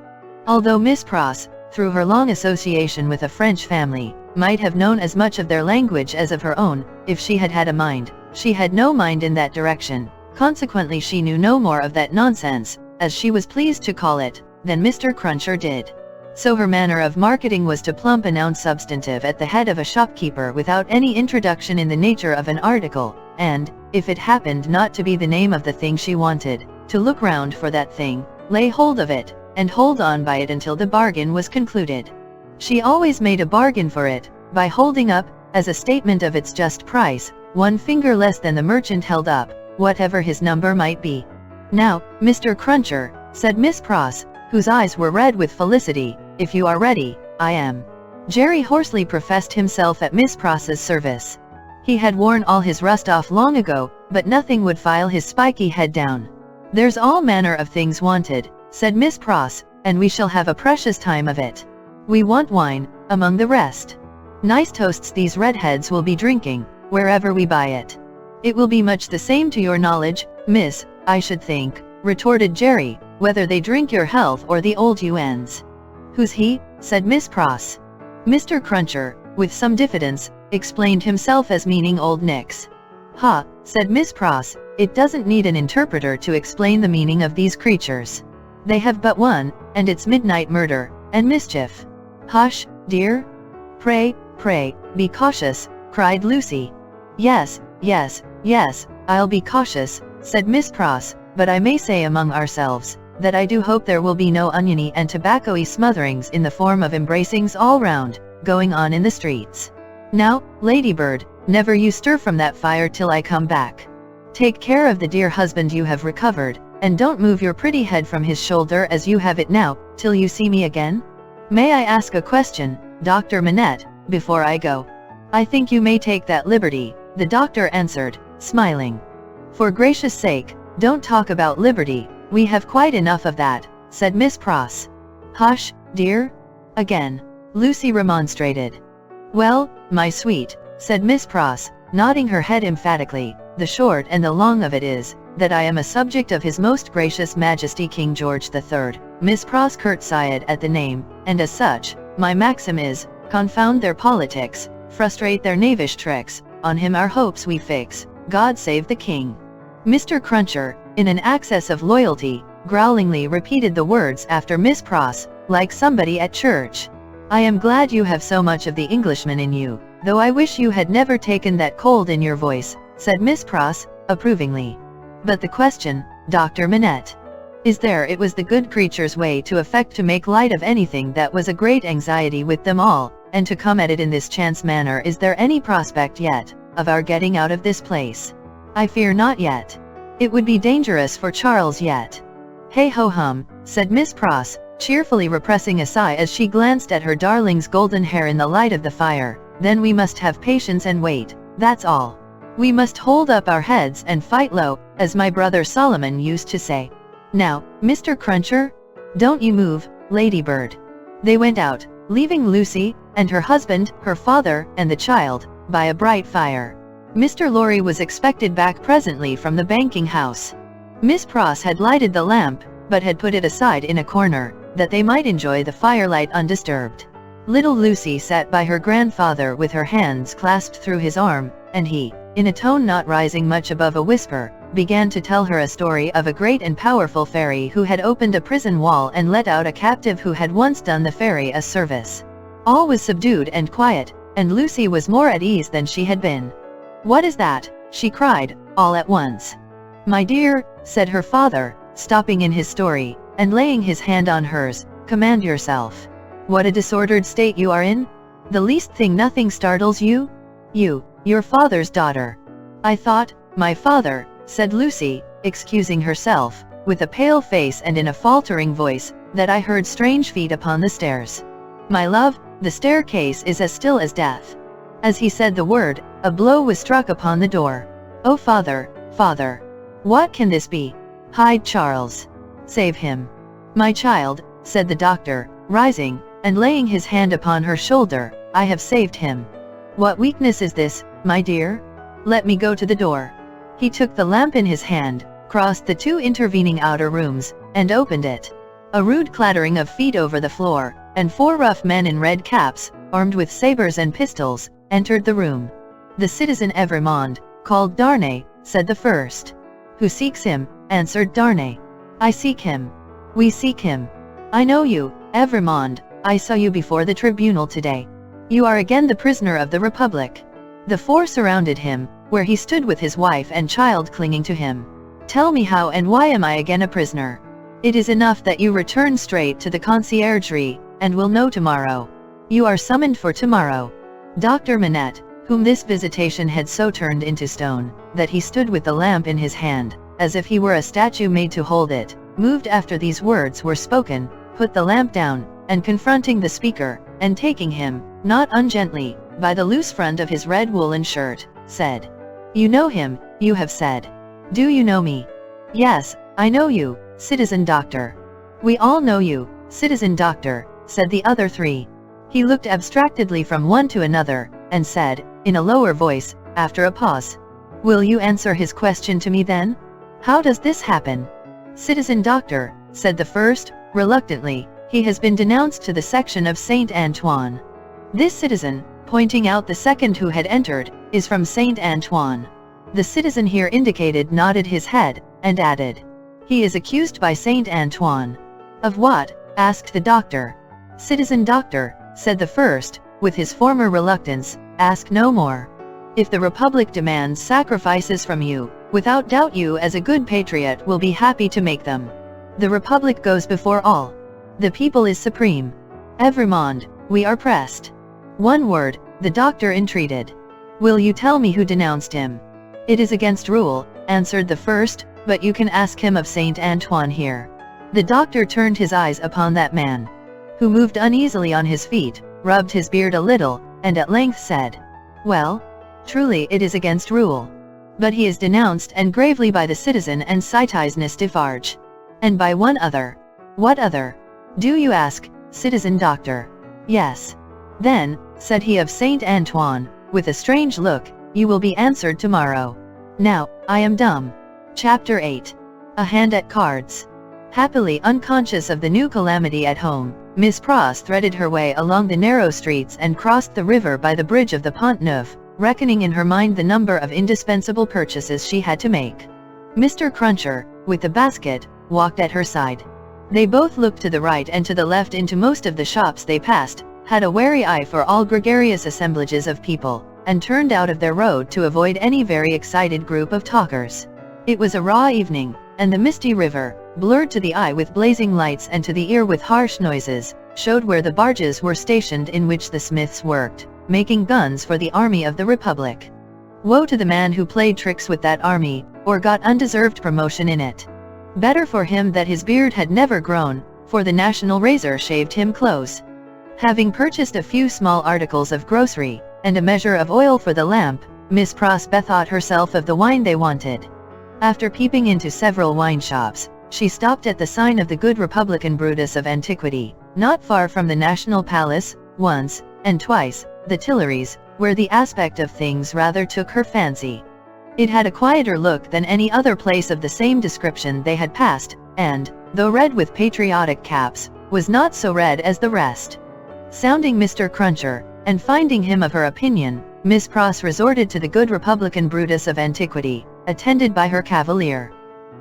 Although Miss Pross, through her long association with a French family, might have known as much of their language as of her own, if she had had a mind, she had no mind in that direction. Consequently she knew no more of that nonsense, as she was pleased to call it, than Mr. Cruncher did. So her manner of marketing was to plump a noun substantive at the head of a shopkeeper without any introduction in the nature of an article, and, if it happened not to be the name of the thing she wanted, to look round for that thing, lay hold of it, and hold on by it until the bargain was concluded. She always made a bargain for it, by holding up, as a statement of its just price, one finger less than the merchant held up, whatever his number might be. "Now, Mr. Cruncher," said Miss Pross, whose eyes were red with felicity, "if you are ready, I am." Jerry hoarsely professed himself at Miss Pross's service. He had worn all his rust off long ago, but nothing would file his spiky head down. "There's all manner of things wanted," said Miss Pross, "and we shall have a precious time of it. We want wine, among the rest. Nice toasts these redheads will be drinking, wherever we buy it." "It will be much the same to your knowledge, miss, I should think," retorted Jerry, "whether they drink your health or the old UN's." "Who's he?" said Miss Pross. Mr. Cruncher, with some diffidence, explained himself as meaning Old Nix. "Ha," said Miss Pross, "it doesn't need an interpreter to explain the meaning of these creatures. They have but one, and it's midnight murder, and mischief." "Hush, dear. Pray, be cautious," cried Lucy. "Yes, I'll be cautious," said Miss Pross, "but I may say among ourselves, that I do hope there will be no oniony and tobacco-y smotherings in the form of embracings all round, going on in the streets. Now, Ladybird, never you stir from that fire till I come back. Take care of the dear husband you have recovered, and don't move your pretty head from his shoulder as you have it now, till you see me again. May I ask a question, Dr. Manette, before I go?" "I think you may take that liberty," the doctor answered, smiling. "For gracious sake, don't talk about liberty, we have quite enough of that," said Miss Pross. "Hush, dear," again Lucy remonstrated. "Well, my sweet," said Miss Pross, nodding her head emphatically, "the short and the long of it is, that I am a subject of His Most Gracious Majesty King George III." Miss Pross curtsied at the name, "and as such, my maxim is, confound their politics, frustrate their knavish tricks, on him our hopes we fix, God save the King." Mr. Cruncher, in an access of loyalty, growlingly repeated the words after Miss Pross, like somebody at church. "I am glad you have so much of the Englishman in you, though I wish you had never taken that cold in your voice," said Miss Pross, approvingly. "But the question, Dr. Manette, is there it was the good creature's way to affect to make light of anything that was a great anxiety with them all, and to come at it in this chance manner. Is there any prospect yet of our getting out of this place? I fear not yet. It would be dangerous for Charles yet. Hey ho hum, said Miss Pross, cheerfully repressing a sigh as she glanced at her darling's golden hair in the light of the fire. Then we must have patience and wait, that's all. We must hold up our heads and fight low, as my brother Solomon used to say. Now, Mr. Cruncher, don't you move, Ladybird. They went out, leaving Lucy, and her husband, her father, and the child, by a bright fire. Mr. Lorry was expected back presently from the banking house. Miss Pross had lighted the lamp, but had put it aside in a corner, that they might enjoy the firelight undisturbed. Little Lucy sat by her grandfather with her hands clasped through his arm, and he, in a tone not rising much above a whisper, began to tell her a story of a great and powerful fairy who had opened a prison wall and let out a captive who had once done the fairy a service. All was subdued and quiet, and Lucy was more at ease than she had been. "What is that?" she cried, all at once. "My dear," said her father, stopping in his story, and laying his hand on hers, "command yourself. What a disordered state you are in! The least thing nothing startles you? You, your father's daughter." "I thought, my father," said Lucy, excusing herself, with a pale face and in a faltering voice, "that I heard strange feet upon the stairs." "My love, the staircase is as still as death." As he said the word, a blow was struck upon the door. "Oh father, father! What can this be? Hide Charles. Save him." "My child," said the doctor, rising, and laying his hand upon her shoulder, "I have saved him. What weakness is this, my dear? Let me go to the door." He took the lamp in his hand, crossed the two intervening outer rooms, and opened it. A rude clattering of feet over the floor, and 4 rough men in red caps, armed with sabers and pistols, entered the room. "The citizen Evrémonde, called Darnay," said the first. "Who seeks him?" answered Darnay. "I seek him." "We seek him." "I know you, Evrémonde, I saw you before the tribunal today. You are again the prisoner of the Republic." The 4 surrounded him, where he stood with his wife and child clinging to him. "Tell me how and why am I again a prisoner? It is enough that you return straight to the conciergerie, and will know tomorrow. You are summoned for tomorrow." Dr. Manette, whom this visitation had so turned into stone, that he stood with the lamp in his hand, as if he were a statue made to hold it, moved after these words were spoken, put the lamp down, and confronting the speaker, and taking him, not ungently, by the loose front of his red woolen shirt, said, "You know him, you have said. Do you know me?" "Yes, I know you, citizen doctor." "We all know you, citizen doctor," said the other 3. He looked abstractedly from one to another, and said, in a lower voice, after a pause, "Will you answer his question to me then? How does this happen?" "Citizen doctor," said the first, reluctantly, "he has been denounced to the section of Saint Antoine. This citizen," pointing out the second who had entered, "is from Saint Antoine." The citizen here indicated nodded his head, and added, "He is accused by Saint Antoine." "Of what?" asked the doctor. "Citizen doctor," said the first, with his former reluctance, "ask no more. If the Republic demands sacrifices from you, without doubt you as a good patriot will be happy to make them. The Republic goes before all. The people is supreme. Evrémonde, we are pressed." "One word," the doctor entreated. "Will you tell me who denounced him?" "It is against rule," answered the first, "but you can ask him of Saint Antoine here." The doctor turned his eyes upon that man, who moved uneasily on his feet, rubbed his beard a little, and at length said, "Well, truly it is against rule. But he is denounced and gravely by the citizen and citizeness Defarge. And by one other." "What other? Do you ask, citizen doctor?" "Yes." "Then," said he of Saint Antoine, with a strange look, "you will be answered tomorrow. Now, I am dumb." Chapter 8. A Hand at Cards. Happily unconscious of the new calamity at home, Miss Pross threaded her way along the narrow streets and crossed the river by the bridge of the Pont Neuf, reckoning in her mind the number of indispensable purchases she had to make. Mr. Cruncher, with the basket, walked at her side. They both looked to the right and to the left into most of the shops they passed, had a wary eye for all gregarious assemblages of people, and turned out of their road to avoid any very excited group of talkers. It was a raw evening, and the misty river, blurred to the eye with blazing lights and to the ear with harsh noises, showed where the barges were stationed in which the smiths worked, making guns for the army of the Republic. Woe to the man who played tricks with that army, or got undeserved promotion in it. Better for him that his beard had never grown, for the national razor shaved him close. Having purchased a few small articles of grocery, and a measure of oil for the lamp, Miss Pross bethought herself of the wine they wanted. After peeping into several wine shops, she stopped at the sign of the good Republican Brutus of Antiquity, not far from the National Palace, once, and twice, the Tuileries, where the aspect of things rather took her fancy. It had a quieter look than any other place of the same description they had passed, and, though red with patriotic caps, was not so red as the rest. Sounding Mr. Cruncher, and finding him of her opinion, Miss Pross resorted to the good Republican Brutus of Antiquity, attended by her cavalier.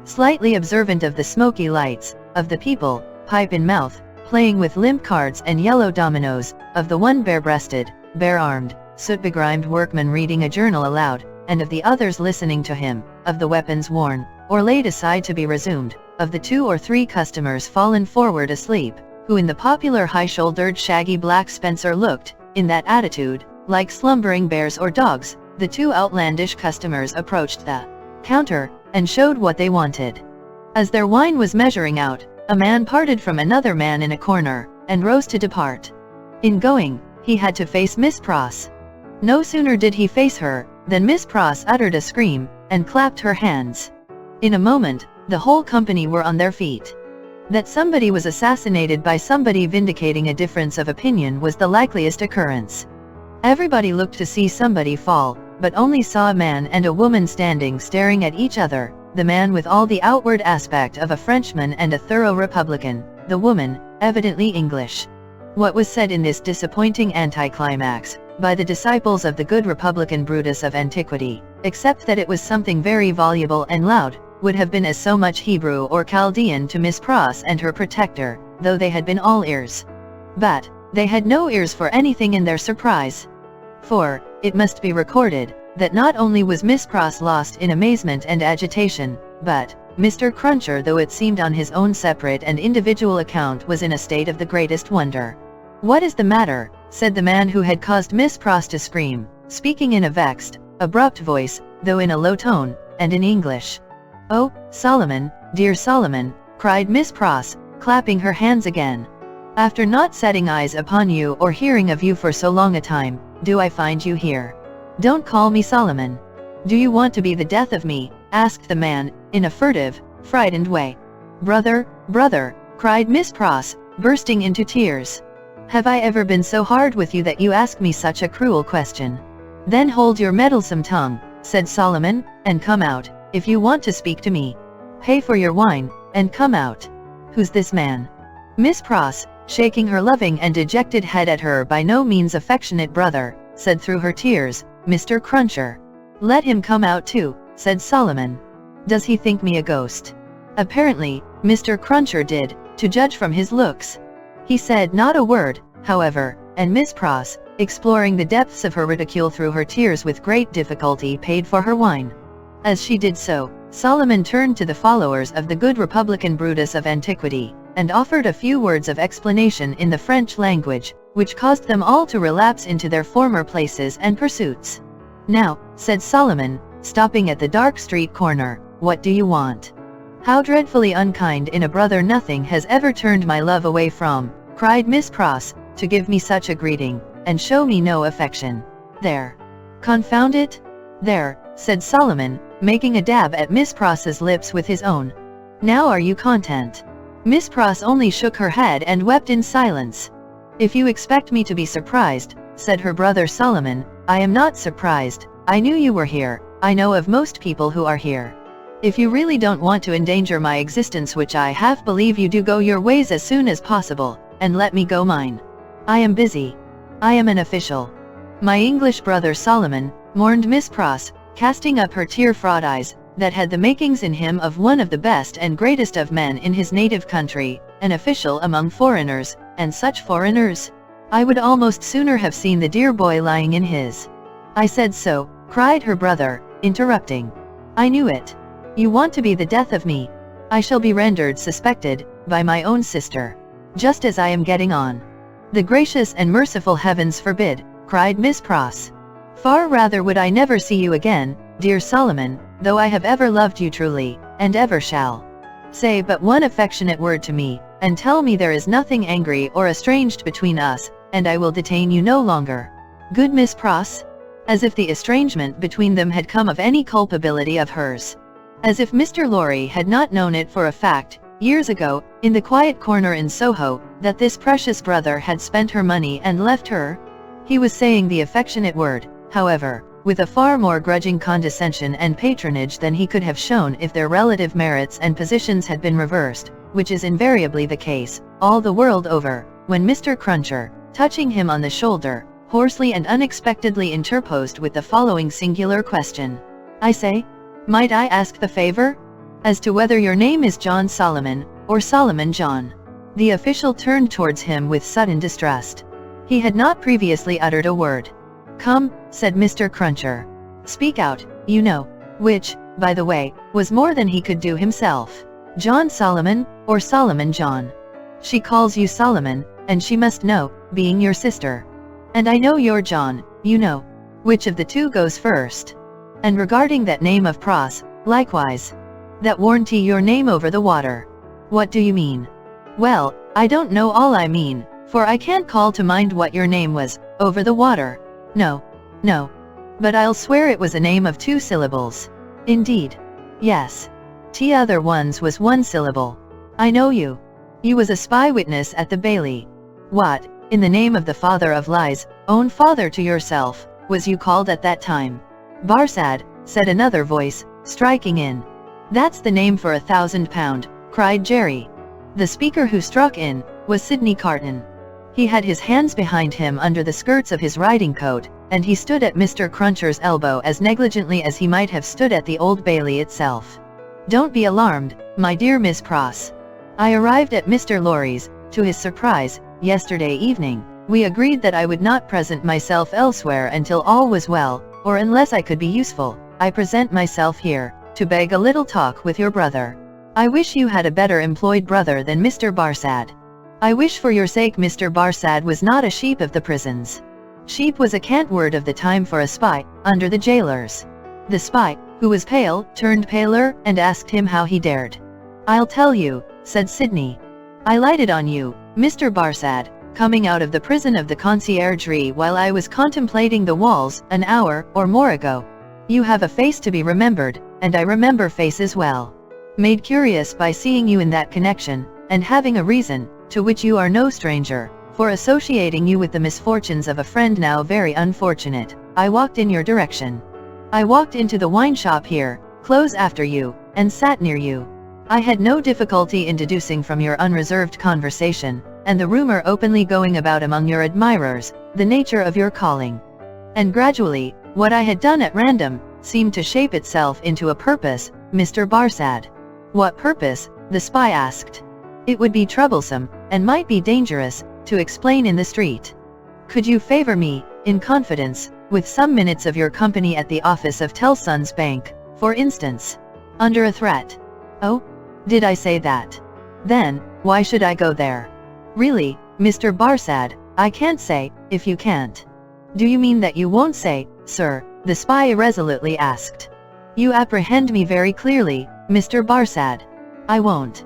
Slightly observant of the smoky lights, of the people, pipe in mouth, playing with limp cards and yellow dominoes, of the one bare-breasted, bare-armed, soot-begrimed workman reading a journal aloud, and of the others listening to him, of the weapons worn, or laid aside to be resumed, of the 2 or 3 customers fallen forward asleep, who in the popular high-shouldered shaggy black spencer looked, in that attitude, like slumbering bears or dogs. The 2 outlandish customers approached the counter, and showed what they wanted. As their wine was measuring out, a man parted from another man in a corner, and rose to depart. In going, he had to face Miss Pross. No sooner did he face her, than Miss Pross uttered a scream, and clapped her hands. In a moment, the whole company were on their feet. That somebody was assassinated by somebody vindicating a difference of opinion was the likeliest occurrence. Everybody looked to see somebody fall, but only saw a man and a woman standing staring at each other, the man with all the outward aspect of a Frenchman and a thorough Republican, the woman, evidently English. What was said in this disappointing anticlimax, by the disciples of the good Republican Brutus of Antiquity, except that it was something very voluble and loud, would have been as so much Hebrew or Chaldean to Miss Pross and her protector, though they had been all ears. But, they had no ears for anything in their surprise. For, it must be recorded, that not only was Miss Pross lost in amazement and agitation, but, Mr. Cruncher, though it seemed on his own separate and individual account, was in a state of the greatest wonder. "What is the matter?" said the man who had caused Miss Pross to scream, speaking in a vexed, abrupt voice, though in a low tone, and in English. "Oh, Solomon, dear Solomon," cried Miss Pross, clapping her hands again. "After not setting eyes upon you or hearing of you for so long a time, do I find you here? Don't call me Solomon. Do you want to be the death of me?" asked the man, in a furtive, frightened way. "Brother, brother," cried Miss Pross, bursting into tears. "Have I ever been so hard with you that you ask me such a cruel question? Then hold your meddlesome tongue," said Solomon, "and come out, if you want to speak to me. Pay for your wine, and come out." "Who's this man?" Miss Pross, shaking her loving and dejected head at her by no means affectionate brother, said through her tears, "Mr. Cruncher." "Let him come out too," said Solomon. "Does he think me a ghost?" Apparently, Mr. Cruncher did, to judge from his looks. He said not a word, however, and Miss Pross, exploring the depths of her ridicule through her tears with great difficulty, paid for her wine. As she did so, Solomon turned to the followers of the good Republican Brutus of Antiquity, and offered a few words of explanation in the French language, which caused them all to relapse into their former places and pursuits. "Now," said Solomon, stopping at the dark street corner, "what do you want?" "How dreadfully unkind in a brother! Nothing has ever turned my love away from," cried Miss Pross, "to give me such a greeting, and show me no affection. There. Confound it! There," said Solomon, making a dab at Miss Pross's lips with his own. "Now are you content?" Miss Pross only shook her head and wept in silence. "If you expect me to be surprised," said her brother Solomon, "I am not surprised. I knew you were here. I know of most people who are here. If you really don't want to endanger my existence, which I half believe you do, go your ways as soon as possible, and let me go mine. I am busy. I am an official." "My English brother Solomon," mourned Miss Pross, casting up her tear-fraught eyes, "that had the makings in him of one of the best and greatest of men in his native country, an official among foreigners, and such foreigners! I would almost sooner have seen the dear boy lying in his—" "I said so," cried her brother, interrupting. "I knew it. You want to be the death of me. I shall be rendered suspected, by my own sister. just as I am getting on." "The gracious and merciful heavens forbid," cried Miss Pross. "Far rather would I never see you again, dear Solomon, though I have ever loved you truly, and ever shall. Say but one affectionate word to me, and tell me there is nothing angry or estranged between us, and I will detain you no longer." "Good Miss Pross?" As if the estrangement between them had come of any culpability of hers. As if Mr. Lorry had not known it for a fact, years ago, in the quiet corner in Soho, that this precious brother had spent her money and left her. He was saying the affectionate word, however, with a far more grudging condescension and patronage than he could have shown if their relative merits and positions had been reversed, which is invariably the case, all the world over, when Mr. Cruncher, touching him on the shoulder, hoarsely and unexpectedly interposed with the following singular question. "I say, might I ask the favor? As to whether your name is John Solomon, or Solomon John?" The official turned towards him with sudden distrust. He had not previously uttered a word. "Come," said Mr. Cruncher. "Speak out, you know," which, by the way, was more than he could do himself. "John Solomon, or Solomon John? She calls you Solomon, and she must know, being your sister. And I know you're John, you know. Which of the two goes first? And regarding that name of Pross, likewise. That warranty your name over the water. What do you mean?" "Well, I don't know all I mean, for I can't call to mind what your name was, over the water. No. But I'll swear it was a name of 2 syllables. "Indeed?" "Yes. T'other one's was 1 syllable. I know you. You was a spy witness at the Bailey. What, in the name of the father of lies, own father to yourself, was you called at that time?" "Barsad," said another voice, striking in. "That's the name for £1,000, cried Jerry. The speaker who struck in, was Sidney Carton. He had his hands behind him under the skirts of his riding coat, and he stood at Mr. Cruncher's elbow as negligently as he might have stood at the Old Bailey itself. "Don't be alarmed, my dear Miss Pross. I arrived at Mr. Lorry's, to his surprise, yesterday evening. We agreed that I would not present myself elsewhere until all was well, or unless I could be useful. I present myself here, to beg a little talk with your brother. I wish you had a better employed brother than Mr. Barsad. I wish for your sake Mr. Barsad was not a sheep of the prisons." Sheep was a cant word of the time for a spy, under the jailers. The spy, who was pale, turned paler, and asked him how he dared. "I'll tell you," said Sidney. "I lighted on you, Mr. Barsad, coming out of the prison of the conciergerie while I was contemplating the walls, an hour, or more ago. You have a face to be remembered, and I remember faces well. Made curious by seeing you in that connection, and having a reason, to which you are no stranger, for associating you with the misfortunes of a friend now very unfortunate, I walked in your direction. I walked into the wine shop here, close after you, and sat near you. I had no difficulty in deducing from your unreserved conversation, and the rumor openly going about among your admirers, the nature of your calling. And gradually, what I had done at random, seemed to shape itself into a purpose, Mr. Barsad." "What purpose?" the spy asked. "It would be troublesome, and might be dangerous, to explain in the street. Could you favor me, in confidence, with some minutes of your company at the office of Tellson's Bank, for instance? Under a threat." "Oh? Did I say that? Then, why should I go there?" "Really, Mr. Barsad, I can't say, if you can't." "Do you mean that you won't say, sir?" the spy irresolutely asked. "You apprehend me very clearly, Mr. Barsad. I won't."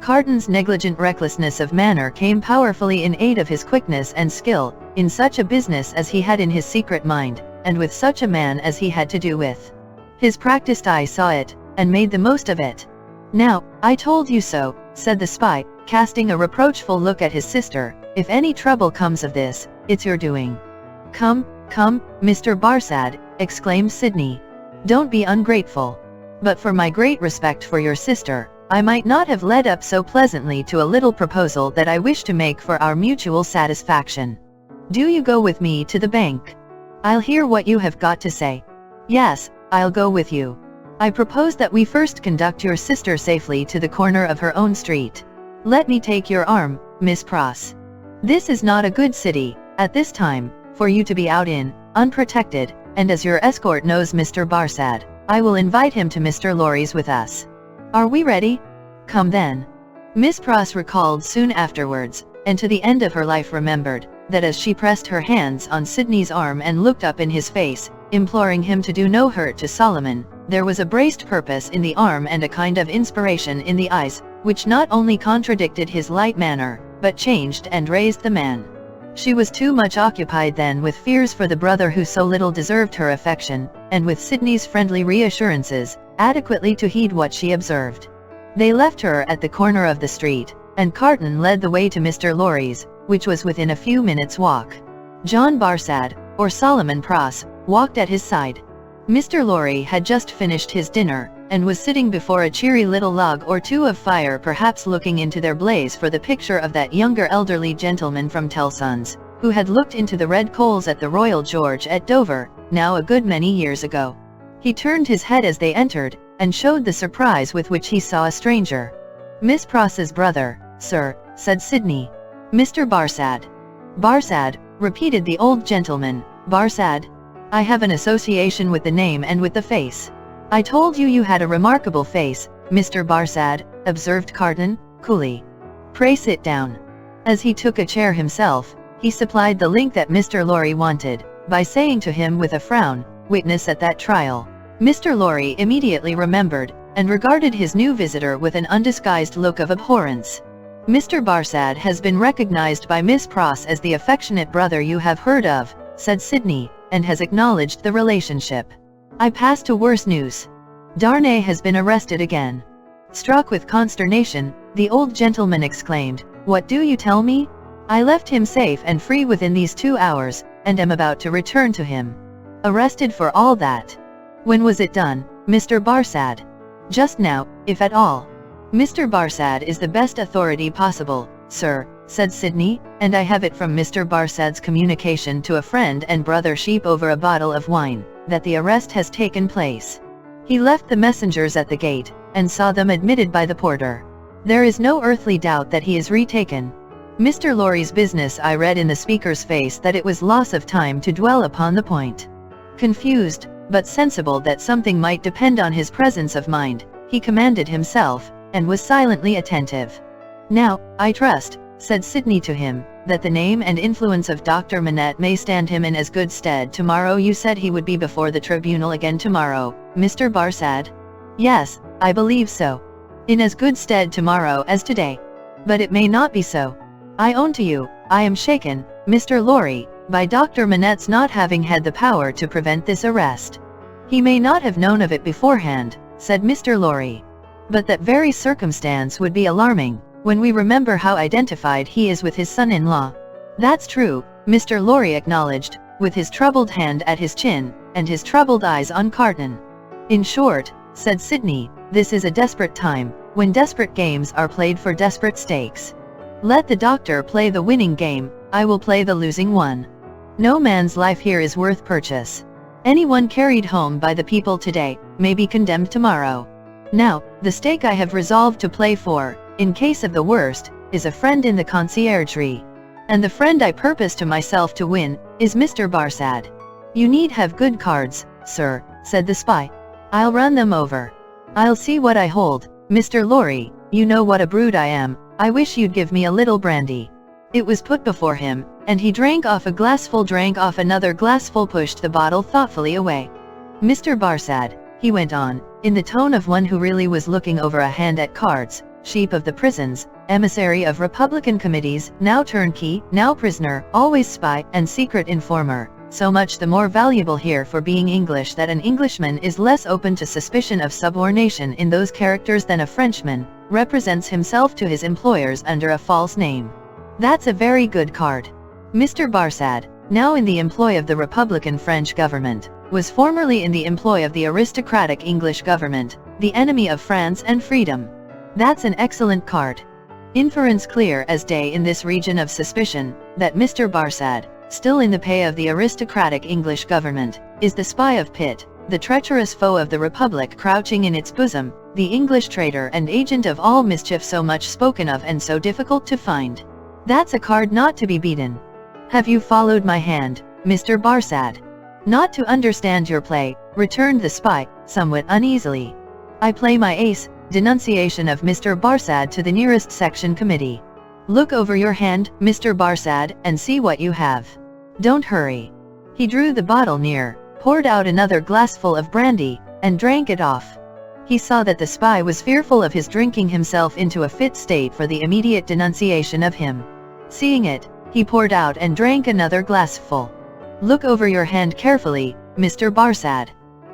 Carton's negligent recklessness of manner came powerfully in aid of his quickness and skill, in such a business as he had in his secret mind, and with such a man as he had to do with. His practiced eye saw it, and made the most of it. "Now, I told you so," said the spy, casting a reproachful look at his sister. "If any trouble comes of this, it's your doing." Come, Mr. Barsad," exclaimed Sidney. "Don't be ungrateful. But for my great respect for your sister, I might not have led up so pleasantly to a little proposal that I wish to make for our mutual satisfaction. Do you go with me to the bank? I'll hear what you have got to say." "Yes, I'll go with you. I propose that we first conduct your sister safely to the corner of her own street. Let me take your arm, Miss Pross. This is not a good city, at this time, for you to be out in, unprotected, and as your escort knows Mr. Barsad, I will invite him to Mr. Lorry's with us. Are we ready? Come then." Miss Pross recalled soon afterwards, and to the end of her life remembered, that as she pressed her hands on Sidney's arm and looked up in his face, imploring him to do no hurt to Solomon, there was a braced purpose in the arm and a kind of inspiration in the eyes, which not only contradicted his light manner, but changed and raised the man. She was too much occupied then with fears for the brother who so little deserved her affection, and with Sidney's friendly reassurances, adequately to heed what she observed. They left her at the corner of the street, and Carton led the way to Mr. Lorry's, which was within a few minutes' walk. John Barsad, or Solomon Pross, walked at his side. Mr. Lorry had just finished his dinner, and was sitting before a cheery little log or two of fire, perhaps looking into their blaze for the picture of that younger elderly gentleman from Tellson's, who had looked into the red coals at the Royal George at Dover, now a good many years ago. He turned his head as they entered, and showed the surprise with which he saw a stranger. "Miss Pross's brother, sir," said Sidney. "Mr. Barsad." "Barsad," repeated the old gentleman. "Barsad? I have an association with the name and with the face." "I told you had a remarkable face, Mr. Barsad," observed Carton, coolly. "Pray sit down." As he took a chair himself, he supplied the link that Mr. Lorry wanted, by saying to him with a frown, "Witness at that trial." Mr. Lorry immediately remembered, and regarded his new visitor with an undisguised look of abhorrence. "Mr. Barsad has been recognized by Miss Pross as the affectionate brother you have heard of," said Sidney, "and has acknowledged the relationship. I pass to worse news. Darnay has been arrested again." Struck with consternation, the old gentleman exclaimed, "What do you tell me? I left him safe and free within these 2 hours, and am about to return to him. Arrested for all that? When was it done, Mr. Barsad?" "Just now, if at all." "Mr. Barsad is the best authority possible, sir," said Sidney, "and I have it from Mr. Barsad's communication to a friend and brother sheep over a bottle of wine, that the arrest has taken place. He left the messengers at the gate, and saw them admitted by the porter. There is no earthly doubt that he is retaken. Mr. Lorry's business, I read in the speaker's face that it was loss of time to dwell upon the point. Confused, but sensible that something might depend on his presence of mind, he commanded himself, and was silently attentive. Now, I trust," said Sidney to him, "that the name and influence of Dr. Manette may stand him in as good stead tomorrow. You said he would be before the tribunal again tomorrow, Mr. Barsad?" "Yes, I believe so. In as good stead tomorrow as today. But it may not be so. I own to you, I am shaken, Mr. Lorry, by Dr. Manette's not having had the power to prevent this arrest." "He may not have known of it beforehand," said Mr. Lorry. "But that very circumstance would be alarming, when we remember how identified he is with his son-in-law." "That's true," Mr. Lorry acknowledged, with his troubled hand at his chin, and his troubled eyes on Carton. "In short," said Sidney, "this is a desperate time, when desperate games are played for desperate stakes. Let the doctor play the winning game, I will play the losing one. No man's life here is worth purchase. Anyone carried home by the people today, may be condemned tomorrow. Now, the stake I have resolved to play for, in case of the worst, is a friend in the conciergerie. And the friend I purpose to myself to win, is Mr. Barsad. You need have good cards, sir," said the spy. "I'll run them over. I'll see what I hold. Mr. Lorry, you know what a brute I am, I wish you'd give me a little brandy." It was put before him, and he drank off a glassful, drank off another glassful, pushed the bottle thoughtfully away. "Mr. Barsad," he went on, in the tone of one who really was looking over a hand at cards, "sheep of the prisons, emissary of Republican committees, now turnkey, now prisoner, always spy, and secret informer, so much the more valuable here for being English that an Englishman is less open to suspicion of subornation in those characters than a Frenchman, represents himself to his employers under a false name. That's a very good card. Mr. Barsad, now in the employ of the Republican French government, was formerly in the employ of the aristocratic English government, the enemy of France and freedom. That's an excellent card. Inference clear as day in this region of suspicion, that Mr. Barsad, still in the pay of the aristocratic English government, is the spy of Pitt, the treacherous foe of the Republic crouching in its bosom, the English traitor and agent of all mischief so much spoken of and so difficult to find. That's a card not to be beaten. Have you followed my hand, Mr. Barsad?" "Not to understand your play," returned the spy, somewhat uneasily. "I play my ace, denunciation of Mr. Barsad to the nearest section committee. Look over your hand, Mr. Barsad, and see what you have. Don't hurry. He drew the bottle near, poured out another glassful of brandy, and drank it off. He saw that the spy was fearful of his drinking himself into a fit state for the immediate denunciation of him. Seeing it, he poured out and drank another glassful. Look over your hand carefully, Mr. Barsad.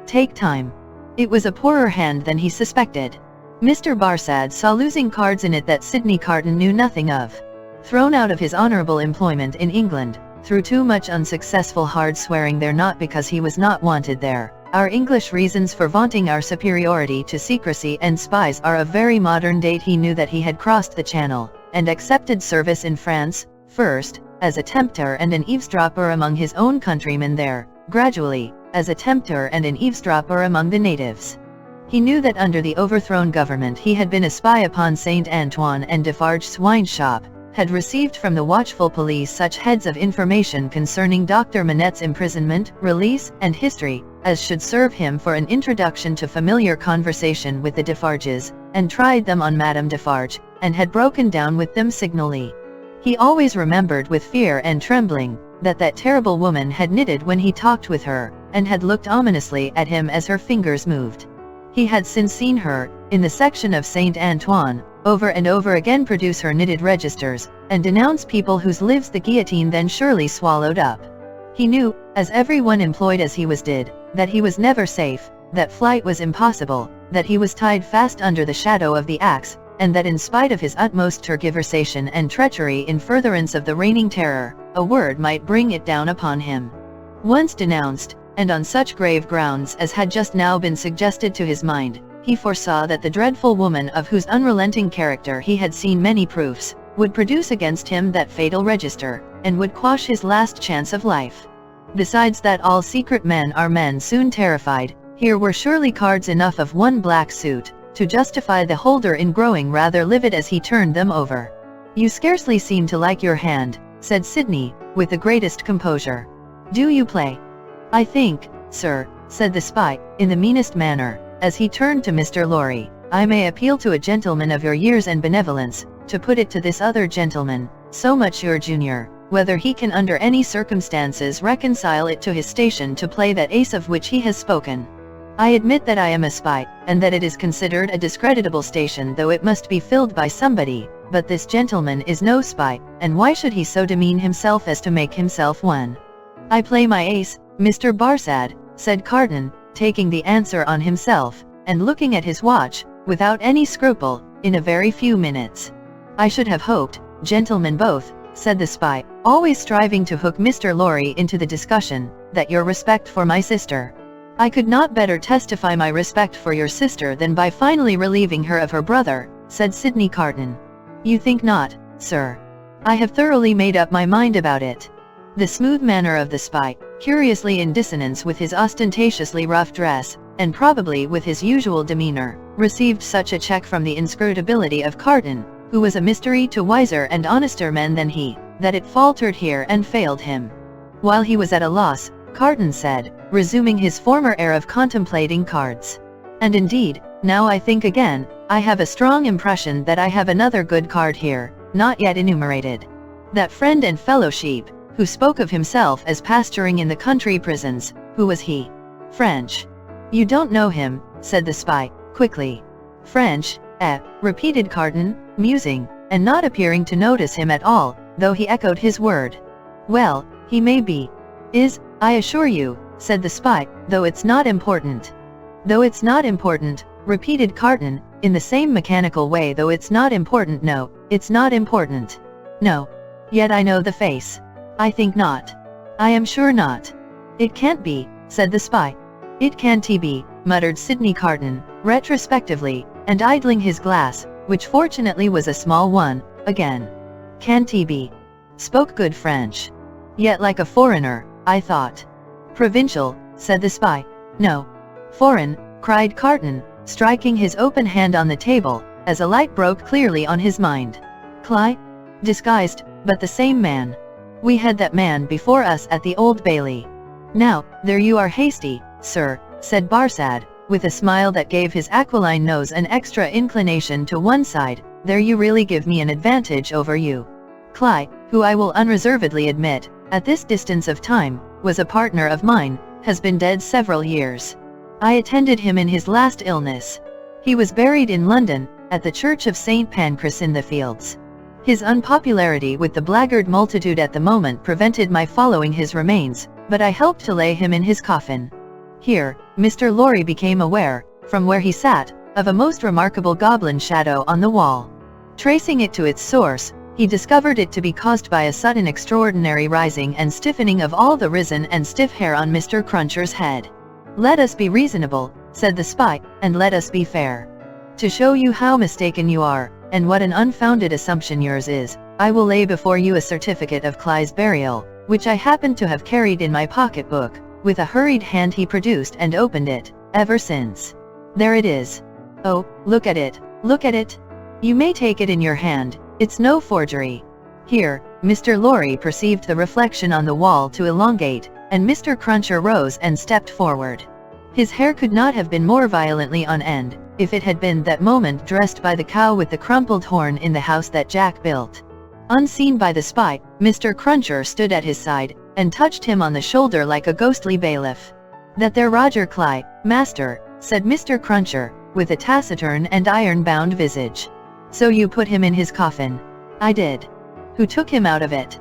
Take time. It was a poorer hand than he suspected. Mr. Barsad saw losing cards in it that Sidney Carton knew nothing of. Thrown out of his honourable employment in England, through too much unsuccessful hard swearing there not because he was not wanted there, our English reasons for vaunting our superiority to secrecy and spies are of very modern date. He knew that he had crossed the Channel, and accepted service in France, first, as a tempter and an eavesdropper among his own countrymen there, gradually, as a tempter and an eavesdropper among the natives. He knew that under the overthrown government he had been a spy upon St. Antoine and Defarge's wine shop, had received from the watchful police such heads of information concerning Dr. Manette's imprisonment, release, and history, as should serve him for an introduction to familiar conversation with the Defarges, and tried them on Madame Defarge, and had broken down with them signally. He always remembered with fear and trembling, that terrible woman had knitted when he talked with her, and had looked ominously at him as her fingers moved. He had since seen her, in the section of St. Antoine, over and over again produce her knitted registers, and denounce people whose lives the guillotine then surely swallowed up. He knew, as everyone employed as he was did, that he was never safe, that flight was impossible, that he was tied fast under the shadow of the axe, and that in spite of his utmost tergiversation and treachery in furtherance of the reigning terror, a word might bring it down upon him. Once denounced, and on such grave grounds as had just now been suggested to his mind, he foresaw that the dreadful woman of whose unrelenting character he had seen many proofs, would produce against him that fatal register, and would quash his last chance of life. Besides that all secret men are men soon terrified, here were surely cards enough of one black suit, to justify the holder in growing rather livid as he turned them over. You scarcely seem to like your hand, said Sidney, with the greatest composure. Do you play? I think, sir, said the spy, in the meanest manner, as he turned to Mr. Lorry, I may appeal to a gentleman of your years and benevolence, to put it to this other gentleman, so much your junior, whether he can under any circumstances reconcile it to his station to play that ace of which he has spoken. I admit that I am a spy, and that it is considered a discreditable station though it must be filled by somebody, but this gentleman is no spy, and why should he so demean himself as to make himself one? I play my ace, Mr. Barsad, said Carton, taking the answer on himself, and looking at his watch, without any scruple, in a very few minutes. I should have hoped, gentlemen both, said the spy, always striving to hook Mr. Lorry into the discussion, that your respect for my sister. I could not better testify my respect for your sister than by finally relieving her of her brother, said Sidney Carton. You think not, sir? I have thoroughly made up my mind about it. The smooth manner of the spy, curiously in dissonance with his ostentatiously rough dress, and probably with his usual demeanor, received such a check from the inscrutability of Carton, who was a mystery to wiser and honester men than he, that it faltered here and failed him. While he was at a loss, Carton said, resuming his former air of contemplating cards. And indeed, now I think again, I have a strong impression that I have another good card here, not yet enumerated. That friend and fellow sheep, who spoke of himself as pasturing in the country prisons, who was he? French. You don't know him, said the spy, quickly. French, repeated Carton, musing, and not appearing to notice him at all, though he echoed his word. Well, he may be. Is, I assure you, said the spy, though it's not important. Though it's not important, repeated Carton, in the same mechanical way. Though it's not important. No, it's not important. No. Yet I know the face. I think not. I am sure not. It can't be, said the spy. It can't be, muttered Sidney Carton, retrospectively, and idling his glass, which fortunately was a small one, again. Can't be. Spoke good French. Yet like a foreigner, I thought. Provincial, said the spy. No. Foreign, cried Carton, striking his open hand on the table, as a light broke clearly on his mind. Cly? Disguised, but the same man. We had that man before us at the Old Bailey. Now, there you are hasty, sir, said Barsad, with a smile that gave his aquiline nose an extra inclination to one side, "There you really give me an advantage over you." Cly, who I will unreservedly admit, at this distance of time, was a partner of mine, has been dead several years. I attended him in his last illness. He was buried in London, at the Church of St. Pancras in the Fields. His unpopularity with the blackguard multitude at the moment prevented my following his remains, but I helped to lay him in his coffin. Here, Mr. Lorry became aware, from where he sat, of a most remarkable goblin shadow on the wall. Tracing it to its source, he discovered it to be caused by a sudden extraordinary rising and stiffening of all the risen and stiff hair on Mr. Cruncher's head. "Let us be reasonable," said the spy, "and let us be fair. To show you how mistaken you are, and what an unfounded assumption yours is, I will lay before you a certificate of Cly's burial, which I happened to have carried in my pocketbook." With a hurried hand he produced and opened it. "Ever since. There it is. Oh, look at it, look at it. You may take it in your hand, it's no forgery." Here, Mr. Lorry perceived the reflection on the wall to elongate, and Mr. Cruncher rose and stepped forward. His hair could not have been more violently on end, if it had been that moment dressed by the cow with the crumpled horn in the house that Jack built. Unseen by the spy, Mr. Cruncher stood at his side, and touched him on the shoulder like a ghostly bailiff. "That there Roger Cly, master," said Mr. Cruncher, with a taciturn and iron-bound visage. "So you put him in his coffin?" "I did." "Who took him out of it?"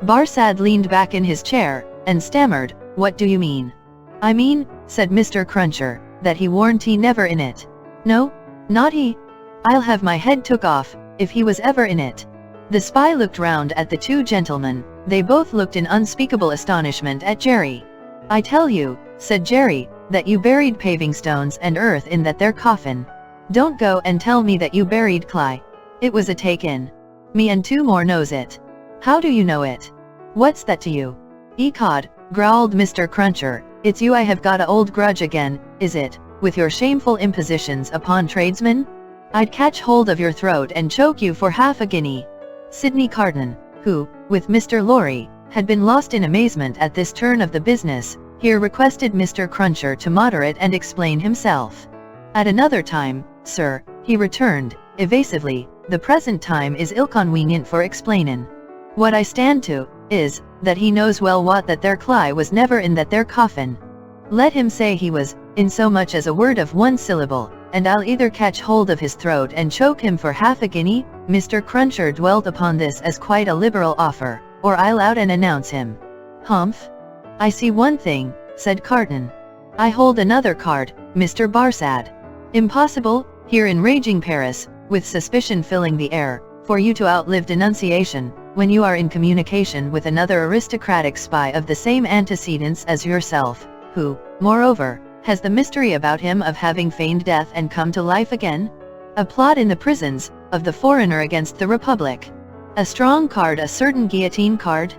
Barsad leaned back in his chair, and stammered, "What do you mean?" "I mean," said Mr. Cruncher, "that he warn't he never in it." "No, not he. I'll have my head took off, if he was ever in it." The spy looked round at the two gentlemen. They both looked in unspeakable astonishment at Jerry. "I tell you," said Jerry, "that you buried paving stones and earth in that there coffin. Don't go and tell me that you buried Cly. It was a take-in. Me and two more knows it." "How do you know it?" "What's that to you?" "Ecod," growled Mr. Cruncher, "it's you I have got a old grudge again, is it, with your shameful impositions upon tradesmen? I'd catch hold of your throat and choke you for half a guinea." Sidney Carton, who, with Mr. Lorry, had been lost in amazement at this turn of the business, here requested Mr. Cruncher to moderate and explain himself. "At another time, sir," he returned, evasively, "the present time is ill-conwenient for explainin'. What I stand to, is, that he knows well what that there Cly was never in that there coffin. Let him say he was, in so much as a word of one syllable, and I'll either catch hold of his throat and choke him for half a guinea." Mr. Cruncher dwelt upon this as quite a liberal offer, "or I'll out and announce him." "Humph! I see one thing," said Carton. "I hold another card, Mr. Barsad. Impossible, here in raging Paris, with suspicion filling the air, for you to outlive denunciation, when you are in communication with another aristocratic spy of the same antecedents as yourself, who, moreover, has the mystery about him of having feigned death and come to life again. A plot in the prisons, of the foreigner against the Republic. A strong card, a certain guillotine card?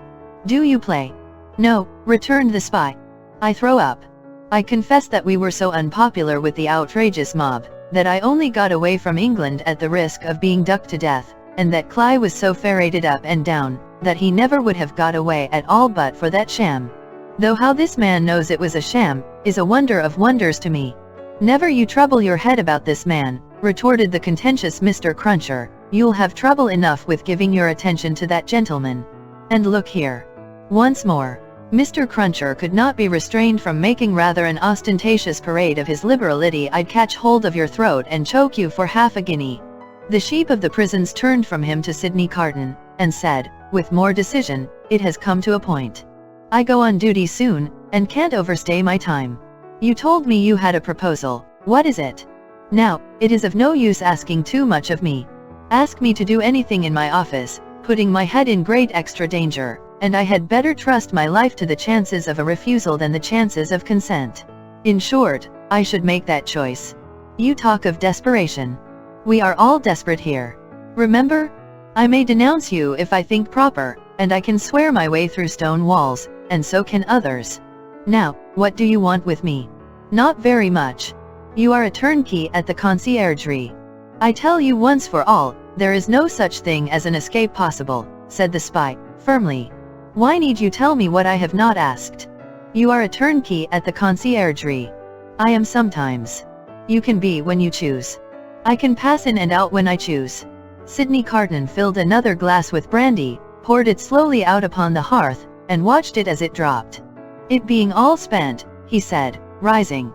Do you play?" "No," returned the spy. "I throw up. I confess that we were so unpopular with the outrageous mob, that I only got away from England at the risk of being ducked to death, and that Cly was so ferreted up and down, that he never would have got away at all but for that sham. Though how this man knows it was a sham, is a wonder of wonders to me." "Never you trouble your head about this man," retorted the contentious Mr. Cruncher. "You'll have trouble enough with giving your attention to that gentleman. And look here." Once more, Mr. Cruncher could not be restrained from making rather an ostentatious parade of his liberality. "I'd catch hold of your throat and choke you for half a guinea." The sheep of the prisons turned from him to Sidney Carton, and said, with more decision, "It has come to a point. I go on duty soon, and can't overstay my time. You told me you had a proposal. What is it? Now, it is of no use asking too much of me. Ask me to do anything in my office, putting my head in great extra danger, and I had better trust my life to the chances of a refusal than the chances of consent. In short, I should make that choice. You talk of desperation. We are all desperate here. Remember? I may denounce you if I think proper, and I can swear my way through stone walls, and so can others. Now, what do you want with me? Not very much. You are a turnkey at the conciergerie. I tell you once for all, there is no such thing as an escape possible," said the spy, firmly. "Why need you tell me what I have not asked? You are a turnkey at the conciergerie. I am sometimes. You can be when you choose. I can pass in and out when I choose. Sidney Carton filled another glass with brandy, poured it slowly out upon the hearth, and watched it as it dropped. It being all spent, he said, rising.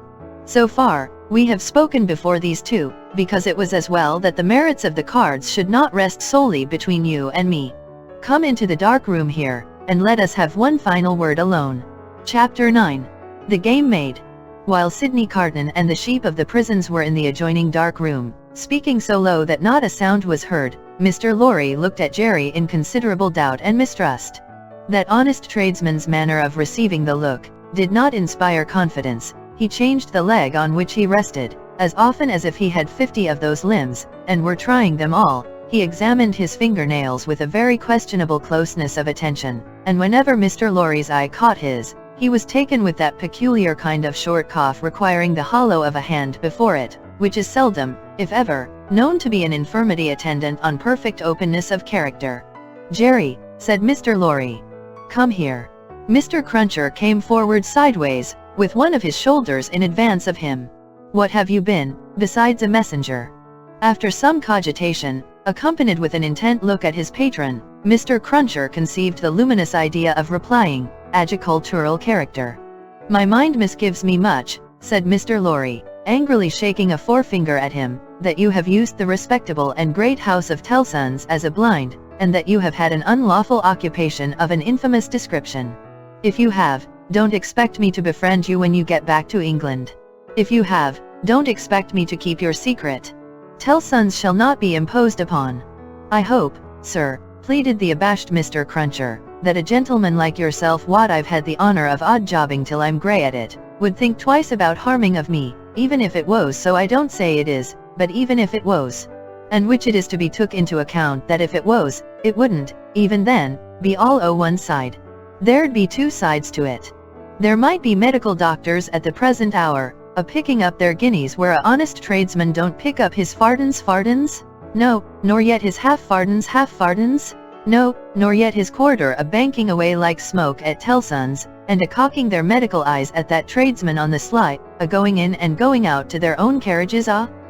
So far, we have spoken before these two, because it was as well that the merits of the cards should not rest solely between you and me. Come into the dark room here, and let us have one final word alone. Chapter 9. The Game Made. While Sidney Carton and the sheep of the prisons were in the adjoining dark room, speaking so low that not a sound was heard, Mr. Lorry looked at Jerry in considerable doubt and mistrust. That honest tradesman's manner of receiving the look did not inspire confidence. He changed the leg on which he rested, as often as if he had 50 of those limbs, and were trying them all. He examined his fingernails with a very questionable closeness of attention, and whenever Mr. Lorry's eye caught his, he was taken with that peculiar kind of short cough requiring the hollow of a hand before it, which is seldom, if ever, known to be an infirmity attendant on perfect openness of character. Jerry, said Mr. Lorry. Come here. Mr. Cruncher came forward sideways, with one of his shoulders in advance of him. What have you been, besides a messenger? After some cogitation, accompanied with an intent look at his patron, Mr. Cruncher conceived the luminous idea of replying, agricultural character. My mind misgives me much, said Mr. Lorry, angrily shaking a forefinger at him, that you have used the respectable and great house of Tellson's as a blind, and that you have had an unlawful occupation of an infamous description. If you have, don't expect me to befriend you when you get back to England. If you have, don't expect me to keep your secret. Tellson's shall not be imposed upon. I hope, sir, pleaded the abashed Mr. Cruncher, that a gentleman like yourself, what I've had the honor of odd jobbing till I'm grey at it, would think twice about harming of me, even if it was so. I don't say it is, but even if it was. And which it is to be took into account that if it was, it wouldn't, even then, be all o' one side. There'd be two sides to it. There might be medical doctors at the present hour, a-picking up their guineas where a honest tradesman don't pick up his fardens? No, nor yet his half-fardens? No, nor yet his quarter a-banking away like smoke at Tellson's, and a-cocking their medical eyes at that tradesman on the sly, a-going in and going out to their own carriages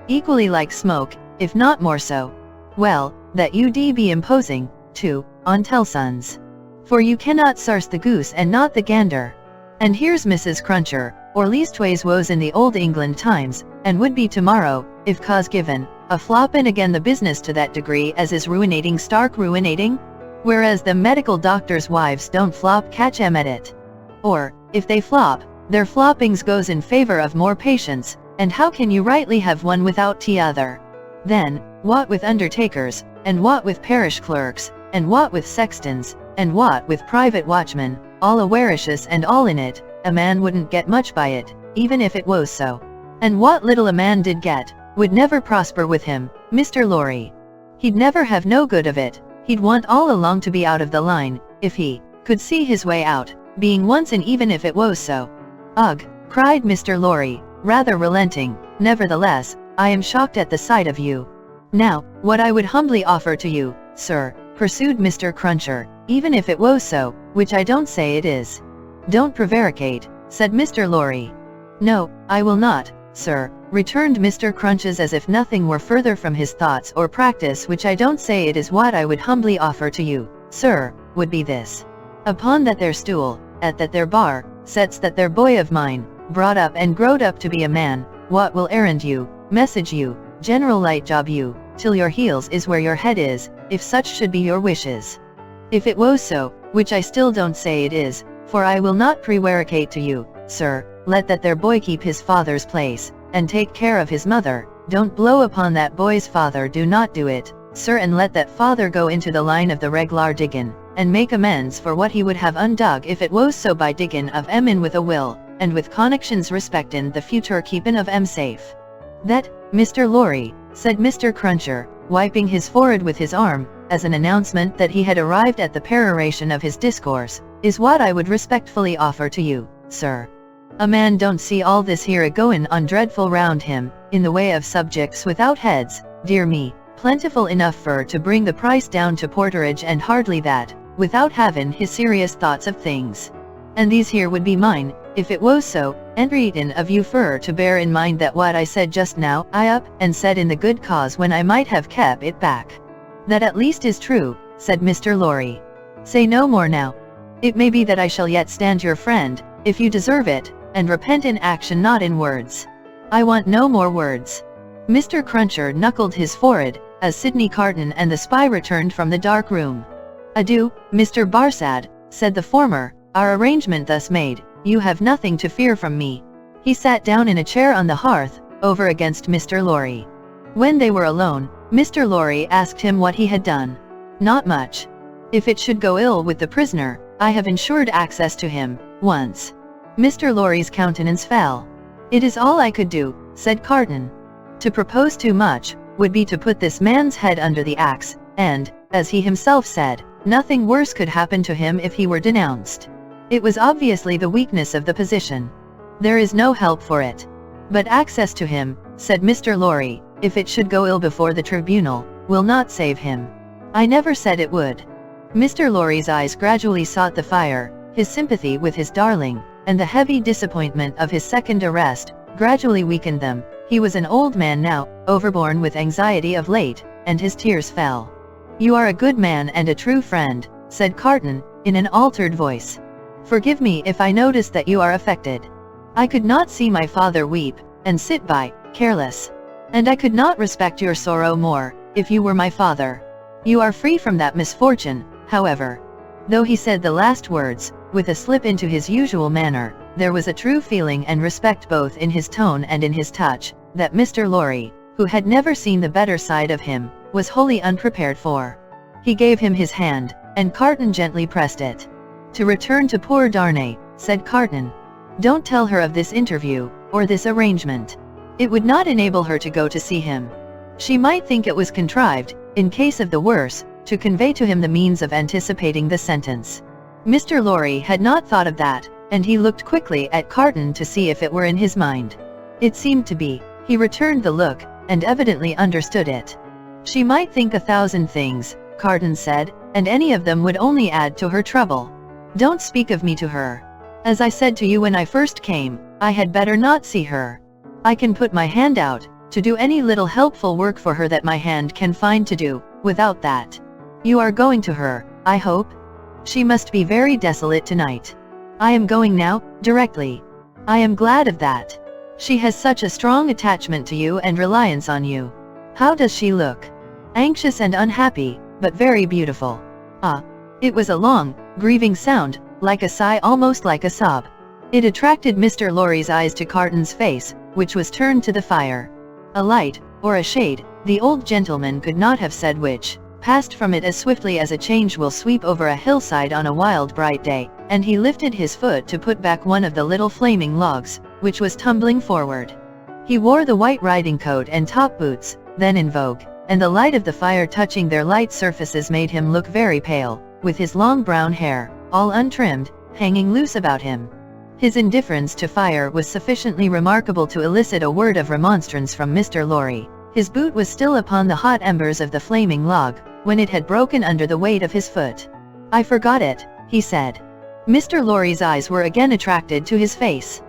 equally like smoke, if not more so. Well, that you be imposing, too, on Tellson's. For you cannot sarse the goose and not the gander. And here's Mrs. Cruncher, or leastways was in the old England times, and would be tomorrow, if cause given, a floppin' again the business to that degree as is ruinating stark ruinating, whereas the medical doctors' wives don't flop, catch 'em at it. Or, if they flop, their floppings goes in favor of more patients, and how can you rightly have one without t'other? Then, what with undertakers, and what with parish clerks, and what with sextons, and what with private watchmen, all avaricious and all in it, a man wouldn't get much by it, even if it was so. And what little a man did get, would never prosper with him, Mr. Lorry. He'd never have no good of it. He'd want all along to be out of the line, if he could see his way out, being once in, even if it was so. Ugh, cried Mr. Lorry, rather relenting. Nevertheless, I am shocked at the sight of you. Now, what I would humbly offer to you, sir, pursued Mr. Cruncher, even if it was so, which I don't say it is. Don't prevaricate, said Mr. Lorry. No, I will not, sir, returned Mr. Crunches as if nothing were further from his thoughts or practice. Which I don't say it is. What I would humbly offer to you, sir, would be this. Upon that there stool, at that there bar, sets that there boy of mine, brought up and growed up to be a man, what will errand you, message you, general light job you, till your heels is where your head is, if such should be your wishes. If it was so, which I still don't say it is, for I will not prevaricate to you, sir, let that there boy keep his father's place, and take care of his mother. Don't blow upon that boy's father, do not do it, sir, and let that father go into the line of the reglar diggin', and make amends for what he would have undug if it was so, by diggin' of 'em in with a will, and with connexions respectin' the future keepin' of 'em safe. That, Mr. Lorry, said Mr. Cruncher, wiping his forehead with his arm, as an announcement that he had arrived at the peroration of his discourse, is what I would respectfully offer to you, sir. A man don't see all this here a-goin' on dreadful round him, in the way of subjects without heads, dear me, plentiful enough fur to bring the price down to porterage, and hardly that, without havin' his serious thoughts of things. And these here would be mine, if it was so, entreaten of you fur to bear in mind that what I said just now, I up and said in the good cause when I might have kept it back. That at least is true, said Mr. Lorry. Say no more now. It may be that I shall yet stand your friend, if you deserve it, and repent in action not in words. I want no more words. Mr. Cruncher knuckled his forehead, as Sidney Carton and the spy returned from the dark room. Adieu, Mr. Barsad, said the former, our arrangement thus made, you have nothing to fear from me. He sat down in a chair on the hearth, over against Mr. Lorry. When they were alone, Mr. Lorry asked him what he had done. Not much. If it should go ill with the prisoner, I have ensured access to him, once. Mr. Lorry's countenance fell. It is all I could do, said Carton. To propose too much, would be to put this man's head under the axe, and, as he himself said, nothing worse could happen to him if he were denounced. It was obviously the weakness of the position. There is no help for it. But access to him, said Mr. Lorry, if it should go ill before the tribunal, will not save him. I never said it would. Mr. Lorry's eyes gradually sought the fire, his sympathy with his darling, and the heavy disappointment of his second arrest, gradually weakened them. He was an old man now, overborne with anxiety of late, and his tears fell. You are a good man and a true friend, said Carton, in an altered voice. Forgive me if I notice that you are affected. I could not see my father weep, and sit by, careless. And I could not respect your sorrow more, if you were my father. You are free from that misfortune, however. Though he said the last words, with a slip into his usual manner, there was a true feeling and respect both in his tone and in his touch, that Mr. Lorry, who had never seen the better side of him, was wholly unprepared for. He gave him his hand, and Carton gently pressed it. To return to poor Darnay, said Carton. Don't tell her of this interview, or this arrangement. It would not enable her to go to see him. She might think it was contrived, in case of the worse, to convey to him the means of anticipating the sentence. Mr. Lorry had not thought of that, and he looked quickly at Carton to see if it were in his mind. It seemed to be. He returned the look, and evidently understood it. She might think 1,000 things, Carton said, and any of them would only add to her trouble. Don't speak of me to her. As I said to you when I first came, I had better not see her. I can put my hand out, to do any little helpful work for her that my hand can find to do, without that. You are going to her, I hope? She must be very desolate tonight. I am going now, directly. I am glad of that. She has such a strong attachment to you and reliance on you. How does she look? Anxious and unhappy, but very beautiful. Ah. It was a long, grieving sound, like a sigh, almost like a sob. It attracted Mr. Lorry's eyes to Carton's face, which was turned to the fire. A light, or a shade, the old gentleman could not have said which, passed from it as swiftly as a change will sweep over a hillside on a wild bright day, and he lifted his foot to put back one of the little flaming logs, which was tumbling forward. He wore the white riding coat and top boots, then in vogue, and the light of the fire touching their light surfaces made him look very pale, with his long brown hair, all untrimmed, hanging loose about him. His indifference to fire was sufficiently remarkable to elicit a word of remonstrance from Mr. Lorry. His boot was still upon the hot embers of the flaming log, when it had broken under the weight of his foot. I forgot it, he said. Mr. Lorry's eyes were again attracted to his face.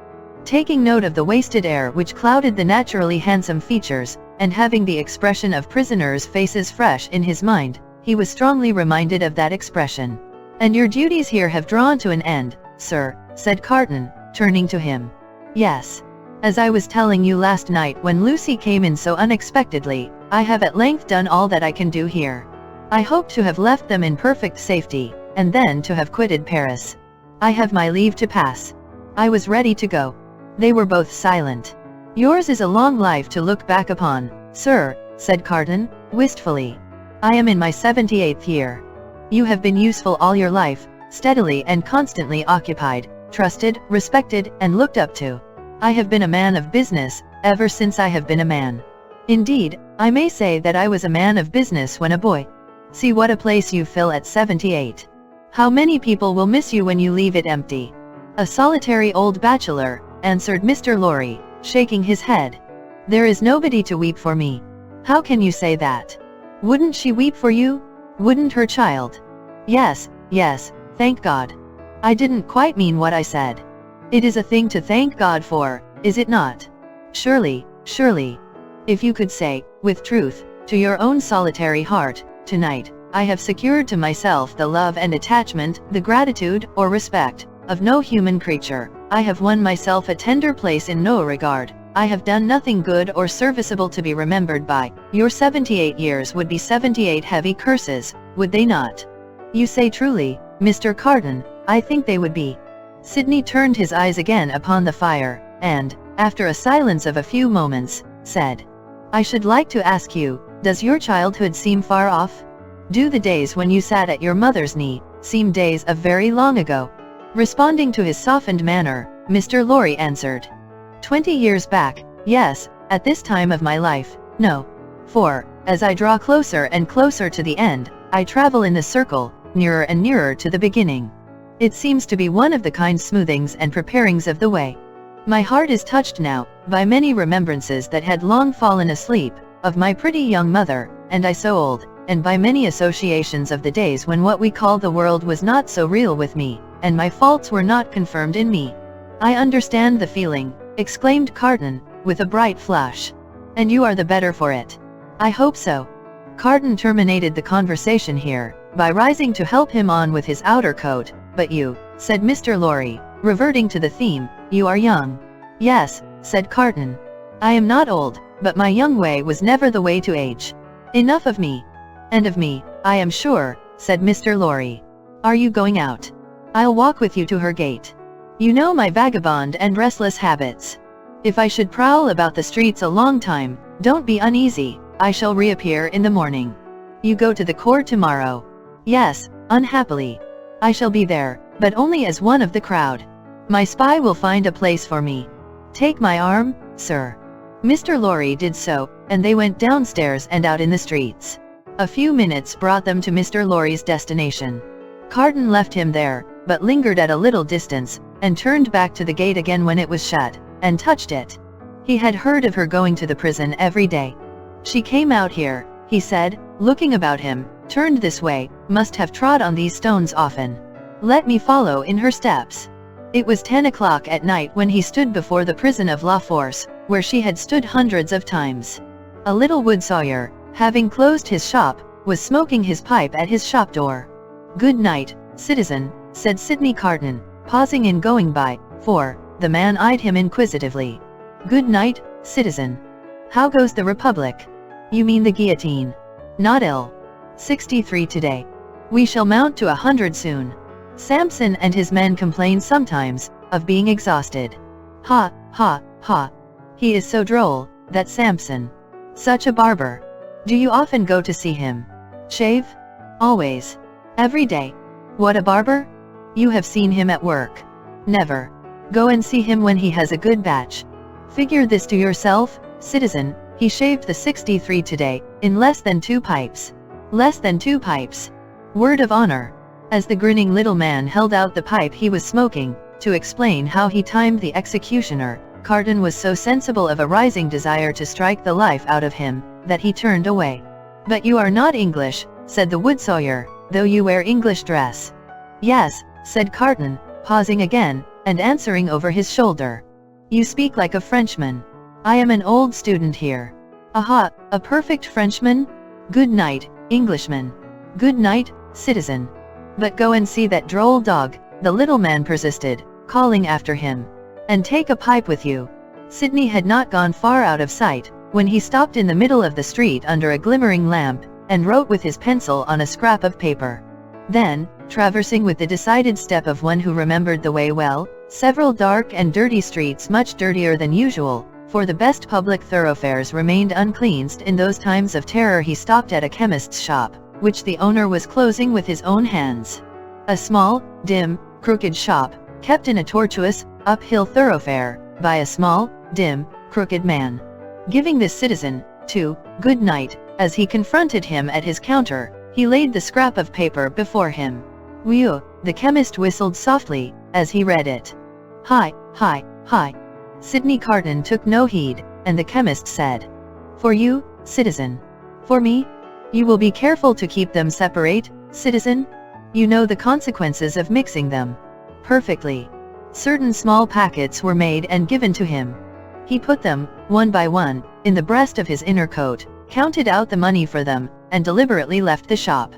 Taking note of the wasted air which clouded the naturally handsome features, and having the expression of prisoners' faces fresh in his mind, he was strongly reminded of that expression. And your duties here have drawn to an end, sir, said Carton, turning to him. Yes. As I was telling you last night when Lucy came in so unexpectedly, I have at length done all that I can do here. I hoped to have left them in perfect safety, and then to have quitted Paris. I have my leave to pass. I was ready to go. They were both silent. Yours is a long life to look back upon, sir, said Carton, wistfully. I am in my 78th year. You have been useful all your life, steadily and constantly occupied, trusted, respected, and looked up to. I have been a man of business, ever since I have been a man. Indeed, I may say that I was a man of business when a boy. See what a place you fill at 78. How many people will miss you when you leave it empty? A solitary old bachelor, answered Mr. Lorry, shaking his head. There is nobody to weep for me. How can you say that? Wouldn't she weep for you? Wouldn't her child? Yes, yes, thank God. I didn't quite mean what I said. It is a thing to thank God for, is it not? Surely, surely. If you could say, with truth, to your own solitary heart, tonight, I have secured to myself the love and attachment, the gratitude, or respect, of no human creature, I have won myself a tender place in no regard, I have done nothing good or serviceable to be remembered by, your 78 years would be 78 heavy curses, would they not? You say truly, Mr. Carden, I think they would be. Sidney turned his eyes again upon the fire, and, after a silence of a few moments, said, I should like to ask you, does your childhood seem far off? Do the days when you sat at your mother's knee, seem days of very long ago? Responding to his softened manner, Mr. Lorry answered, 20 years back, yes, at this time of my life, no. For, as I draw closer and closer to the end, I travel in the circle, nearer and nearer to the beginning. It seems to be one of the kind smoothings and preparings of the way. My heart is touched now, by many remembrances that had long fallen asleep, of my pretty young mother, and I so old, and by many associations of the days when what we call the world was not so real with me, and my faults were not confirmed in me. I understand the feeling, exclaimed Carden, with a bright flush. And you are the better for it. I hope so. Carden terminated the conversation here, by rising to help him on with his outer coat, but you, said Mr. Lorry, reverting to the theme, you are young. Yes, said Carden. I am not old, but my young way was never the way to age. Enough of me. And of me, I am sure, said Mr. Lorry. Are you going out? I'll walk with you to her gate. You know my vagabond and restless habits. If I should prowl about the streets a long time, don't be uneasy, I shall reappear in the morning. You go to the court tomorrow. Yes, unhappily. I shall be there, but only as one of the crowd. My spy will find a place for me. Take my arm, sir. Mr. Lorry did so, and they went downstairs and out in the streets. A few minutes brought them to Mr. Lorry's destination. Carden left him there, but lingered at a little distance, and turned back to the gate again when it was shut, and touched it. He had heard of her going to the prison every day. She came out here, he said, looking about him, turned this way, must have trod on these stones often. Let me follow in her steps. It was 10 o'clock at night when he stood before the prison of La Force, where she had stood hundreds of times. A little Wood-Sawyer, having closed his shop, was smoking his pipe at his shop door. Good night, citizen, said Sidney Carden, pausing in going by, for, the man eyed him inquisitively. Good night, citizen. How goes the Republic? You mean the guillotine? Not ill. 63 today. We shall mount to 100 soon. Samson and his men complain sometimes, of being exhausted. Ha, ha, ha. He is so droll, that Samson. Such a barber. Do you often go to see him? Shave? Always. Every day. What a barber? You have seen him at work. Never. Go and see him when he has a good batch. Figure this to yourself, citizen, he shaved the 63 today, in less than 2 pipes. Less than 2 pipes. Word of honor. As the grinning little man held out the pipe he was smoking, to explain how he timed the executioner, Carden was so sensible of a rising desire to strike the life out of him, that he turned away. But you are not English, said the Wood-Sawyer, though you wear English dress. Yes, said Carden, pausing again, and answering over his shoulder. You speak like a Frenchman. I am an old student here. Aha, a perfect Frenchman? Good night, Englishman. Good night, citizen. But go and see that droll dog, the little man persisted, calling after him. And take a pipe with you. Sidney had not gone far out of sight, when he stopped in the middle of the street under a glimmering lamp, and wrote with his pencil on a scrap of paper. Then, traversing with the decided step of one who remembered the way well, several dark and dirty streets much dirtier than usual, for the best public thoroughfares remained uncleansed in those times of terror, he stopped at a chemist's shop, which the owner was closing with his own hands. A small, dim, crooked shop, kept in a tortuous, uphill thoroughfare, by a small, dim, crooked man. Giving this citizen, too, good night, as he confronted him at his counter, he laid the scrap of paper before him. Whew, the chemist whistled softly, as he read it. Hi, hi, hi. Sidney Carden took no heed, and the chemist said, For you, citizen. For me? You will be careful to keep them separate, citizen? You know the consequences of mixing them. Perfectly. Certain small packets were made and given to him. He put them, one by one, in the breast of his inner coat, counted out the money for them, and deliberately left the shop.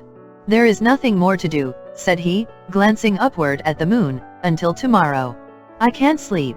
"There is nothing more to do," said he, glancing upward at the moon, "until tomorrow. I can't sleep."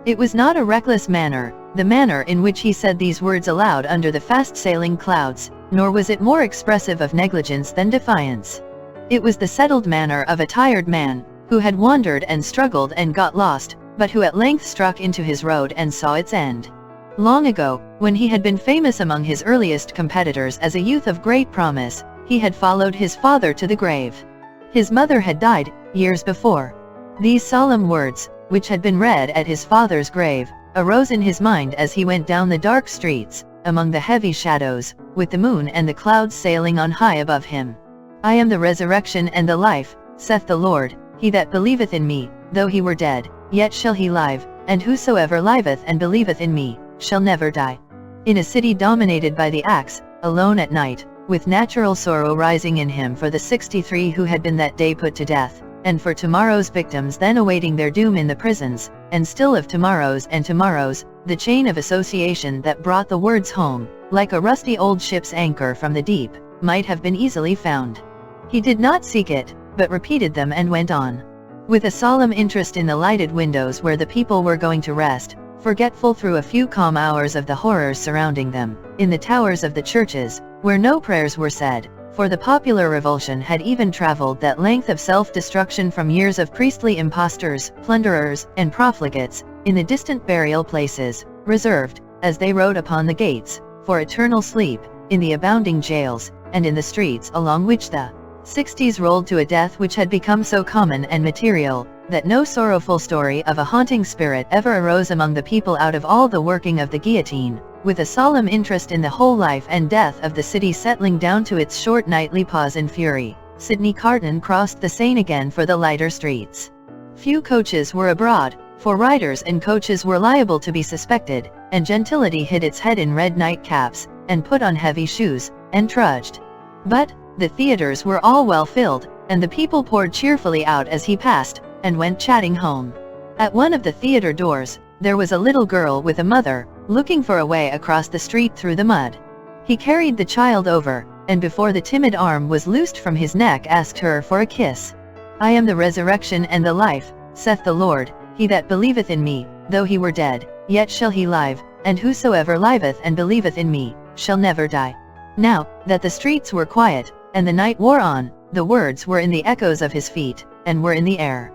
It was not a reckless manner, the manner in which he said these words aloud under the fast-sailing clouds, nor was it more expressive of negligence than defiance. It was the settled manner of a tired man, who had wandered and struggled and got lost, but who at length struck into his road and saw its end. Long ago, when he had been famous among his earliest competitors as a youth of great promise, he had followed his father to the grave. His mother had died, years before. These solemn words, which had been read at his father's grave, arose in his mind as he went down the dark streets, among the heavy shadows, with the moon and the clouds sailing on high above him. "I am the resurrection and the life, saith the Lord. He that believeth in me, though he were dead, yet shall he live, and whosoever liveth and believeth in me, shall never die." In a city dominated by the axe, alone at night, with natural sorrow rising in him for the 63 who had been that day put to death, and for tomorrow's victims then awaiting their doom in the prisons, and still of tomorrows and tomorrows, the chain of association that brought the words home, like a rusty old ship's anchor from the deep, might have been easily found. He did not seek it, but repeated them and went on. With a solemn interest in the lighted windows where the people were going to rest, forgetful through a few calm hours of the horrors surrounding them, in the towers of the churches, where no prayers were said, for the popular revulsion had even traveled that length of self-destruction from years of priestly impostors, plunderers, and profligates, in the distant burial places, reserved, as they rode upon the gates, for eternal sleep, in the abounding jails, and in the streets along which the 60s rolled to a death which had become so common and material, that no sorrowful story of a haunting spirit ever arose among the people out of all the working of the guillotine. With a solemn interest in the whole life and death of the city settling down to its short nightly pause in fury, Sidney Carton crossed the Seine again for the lighter streets. Few coaches were abroad, for riders and coaches were liable to be suspected, and gentility hid its head in red nightcaps, and put on heavy shoes, and trudged. But the theatres were all well filled, and the people poured cheerfully out as he passed, and went chatting home. At one of the theatre doors, there was a little girl with a mother, looking for a way across the street through the mud. He carried the child over, and before the timid arm was loosed from his neck asked her for a kiss. "I am the resurrection and the life, saith the Lord. He that believeth in me, though he were dead, yet shall he live, and whosoever liveth and believeth in me, shall never die." Now that the streets were quiet, and the night wore on, the words were in the echoes of his feet, and were in the air.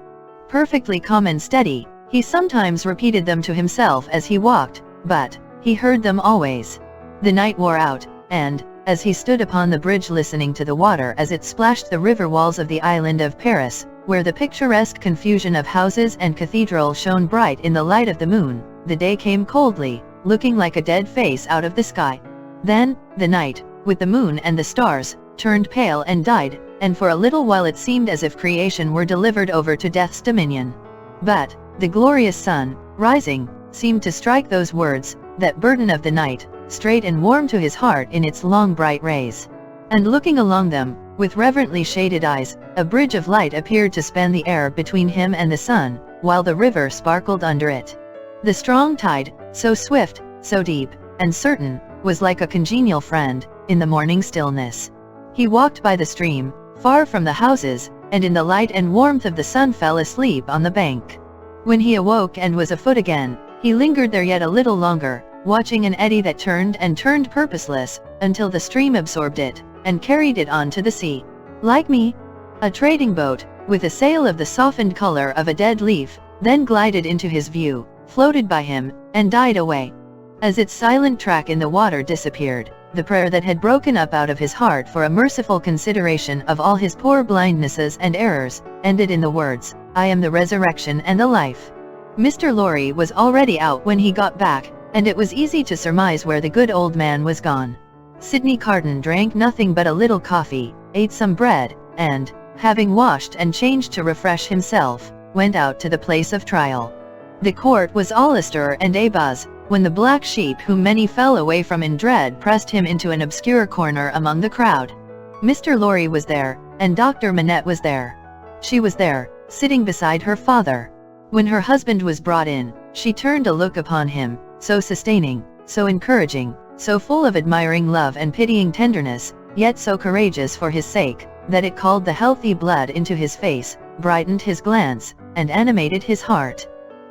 Perfectly calm and steady, he sometimes repeated them to himself as he walked, but he heard them always. The night wore out, and, as he stood upon the bridge listening to the water as it splashed the river walls of the island of Paris, where the picturesque confusion of houses and cathedral shone bright in the light of the moon, the day came coldly, looking like a dead face out of the sky. Then, the night, with the moon and the stars, turned pale and died, and for a little while it seemed as if creation were delivered over to death's dominion. But the glorious sun, rising, seemed to strike those words, that burden of the night, straight and warm to his heart in its long bright rays. And looking along them, with reverently shaded eyes, a bridge of light appeared to span the air between him and the sun, while the river sparkled under it. The strong tide, so swift, so deep, and certain, was like a congenial friend, in the morning stillness. He walked by the stream, far from the houses, and in the light and warmth of the sun fell asleep on the bank. When he awoke and was afoot again, he lingered there yet a little longer, watching an eddy that turned and turned purposeless, until the stream absorbed it, and carried it on to the sea. Like me, a trading boat, with a sail of the softened color of a dead leaf, then glided into his view, floated by him, and died away. As its silent track in the water disappeared, the prayer that had broken up out of his heart for a merciful consideration of all his poor blindnesses and errors, ended in the words, "I am the resurrection and the life." Mr. Lorry was already out when he got back, and it was easy to surmise where the good old man was gone. Sidney Carton drank nothing but a little coffee, ate some bread, and, having washed and changed to refresh himself, went out to the place of trial. The court was all astir and abuzz, when the black sheep whom many fell away from in dread pressed him into an obscure corner among the crowd. Mr. Lorry was there, and Dr. Manette was there. She was there, sitting beside her father. When her husband was brought in, she turned a look upon him, so sustaining, so encouraging, so full of admiring love and pitying tenderness, yet so courageous for his sake, that it called the healthy blood into his face, brightened his glance, and animated his heart.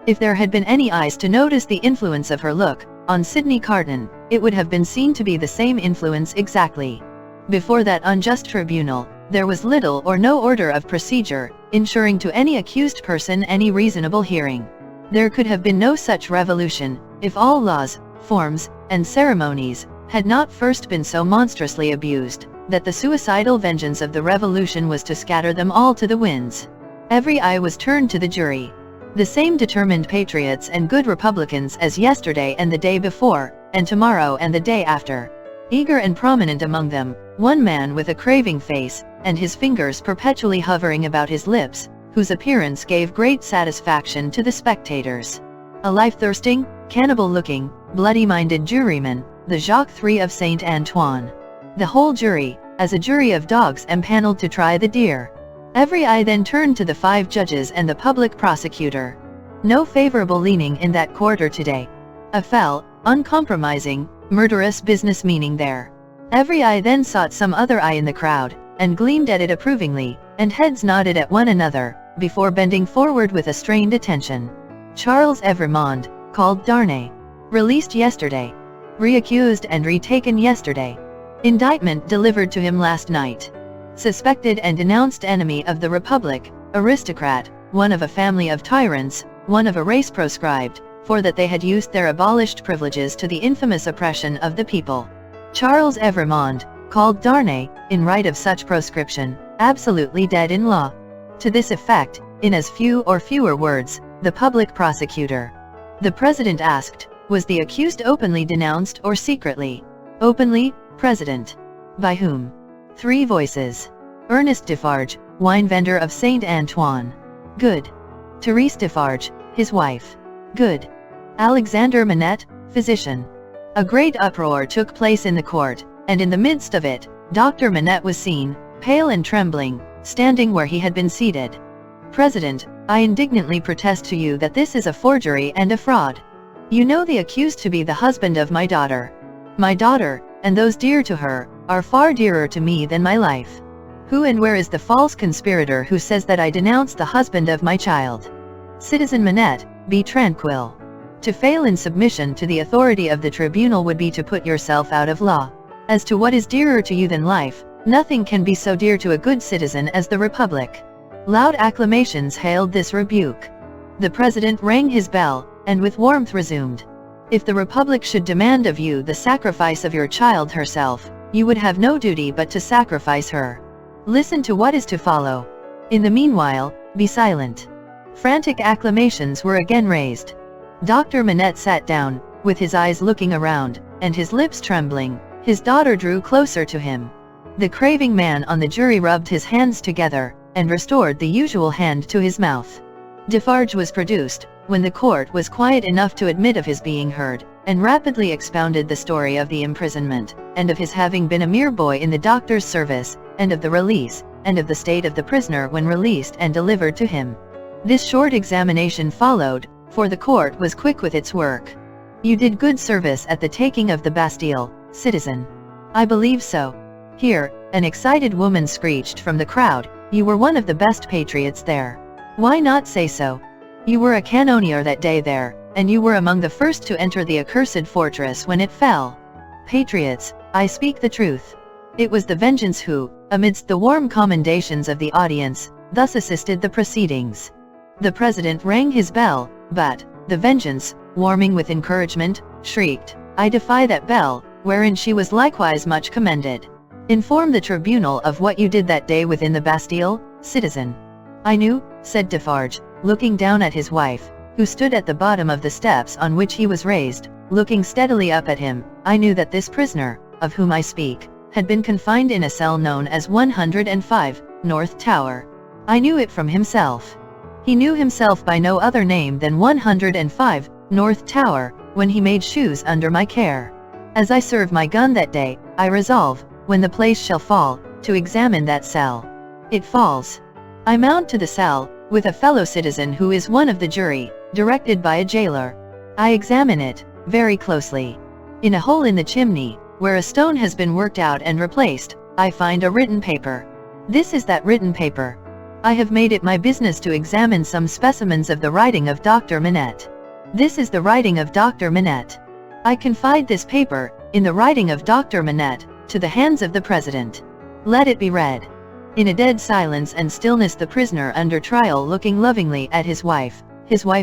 If there had been any eyes to notice the influence of her look on Sidney Carton, it would have been seen to be the same influence exactly. Before that unjust tribunal, there was little or no order of procedure, ensuring to any accused person any reasonable hearing. There could have been no such revolution, if all laws, forms, and ceremonies had not first been so monstrously abused, that the suicidal vengeance of the revolution was to scatter them all to the winds. Every eye was turned to the jury. The same determined patriots and good Republicans as yesterday and the day before, and tomorrow and the day after. Eager and prominent among them, one man with a craving face, and his fingers perpetually hovering about his lips, whose appearance gave great satisfaction to the spectators. A life-thirsting, cannibal-looking, bloody-minded juryman, the Jacques III of Saint Antoine. The whole jury, as a jury of dogs empaneled to try the deer. Every eye then turned to the 5 judges and the public prosecutor. No favorable leaning in that quarter today. A fell, uncompromising, murderous business meaning there. Every eye then sought some other eye in the crowd, and gleamed at it approvingly, and heads nodded at one another, before bending forward with a strained attention. Charles Evrémonde, called Darnay. Released yesterday. Reaccused and retaken yesterday. Indictment delivered to him last night. Suspected and denounced enemy of the Republic, aristocrat, one of a family of tyrants, one of a race proscribed, for that they had used their abolished privileges to the infamous oppression of the people. Charles Evrémonde, called Darnay, in right of such proscription, absolutely dead in law. To this effect, in as few or fewer words, the public prosecutor. The President asked, was the accused openly denounced or secretly? Openly, President. By whom? 3 voices. Ernest Defarge, wine vendor of Saint Antoine. Good. Therese Defarge, his wife. Good. Alexander Manette, physician. A great uproar took place in the court, and in the midst of it, Dr. Manette was seen, pale and trembling, standing where he had been seated. President, I indignantly protest to you that this is a forgery and a fraud. You know the accused to be the husband of my daughter. My daughter, and those dear to her, are far dearer to me than my life. Who and where is the false conspirator who says that I denounce the husband of my child? Citizen Manette, be tranquil. To fail in submission to the authority of the tribunal would be to put yourself out of law. As to what is dearer to you than life, nothing can be so dear to a good citizen as the Republic. Loud acclamations hailed this rebuke. The President rang his bell, and with warmth resumed. If the Republic should demand of you the sacrifice of your child herself, you would have no duty but to sacrifice her. Listen to what is to follow. In the meanwhile, be silent. Frantic acclamations were again raised. Dr. Manette sat down, with his eyes looking around, and his lips trembling. His daughter drew closer to him. The craving man on the jury rubbed his hands together, and restored the usual hand to his mouth. Defarge was produced, when the court was quiet enough to admit of his being heard, and rapidly expounded the story of the imprisonment, and of his having been a mere boy in the doctor's service, and of the release, and of the state of the prisoner when released and delivered to him. This short examination followed, for the court was quick with its work. You did good service at the taking of the Bastille, citizen. I believe so. Here, an excited woman screeched from the crowd, you were one of the best patriots there. Why not say so? You were a cannoneer that day there, and you were among the first to enter the accursed fortress when it fell. Patriots, I speak the truth. It was the Vengeance who, amidst the warm commendations of the audience, thus assisted the proceedings. The President rang his bell, but, the Vengeance, warming with encouragement, shrieked, I defy that bell, wherein she was likewise much commended. Inform the tribunal of what you did that day within the Bastille, citizen. I knew, said Defarge, looking down at his wife, who stood at the bottom of the steps on which he was raised, looking steadily up at him, I knew that this prisoner, of whom I speak, had been confined in a cell known as 105, North Tower. I knew it from himself. He knew himself by no other name than 105, North Tower, when he made shoes under my care. As I serve my gun that day, I resolve, when the place shall fall, to examine that cell. It falls. I mount to the cell, with a fellow citizen who is one of the jury, directed by a jailer. I examine it very closely. In a hole in the chimney, where a stone has been worked out and replaced, I find a written paper. This is that written paper. I have made it my business to examine some specimens of the writing of Dr. Manette. This is the writing of Dr. Manette. I confide this paper, in the writing of Dr. Manette, to the hands of the President. Let it be read. In a dead silence and stillness, the prisoner under trial looking lovingly at his wife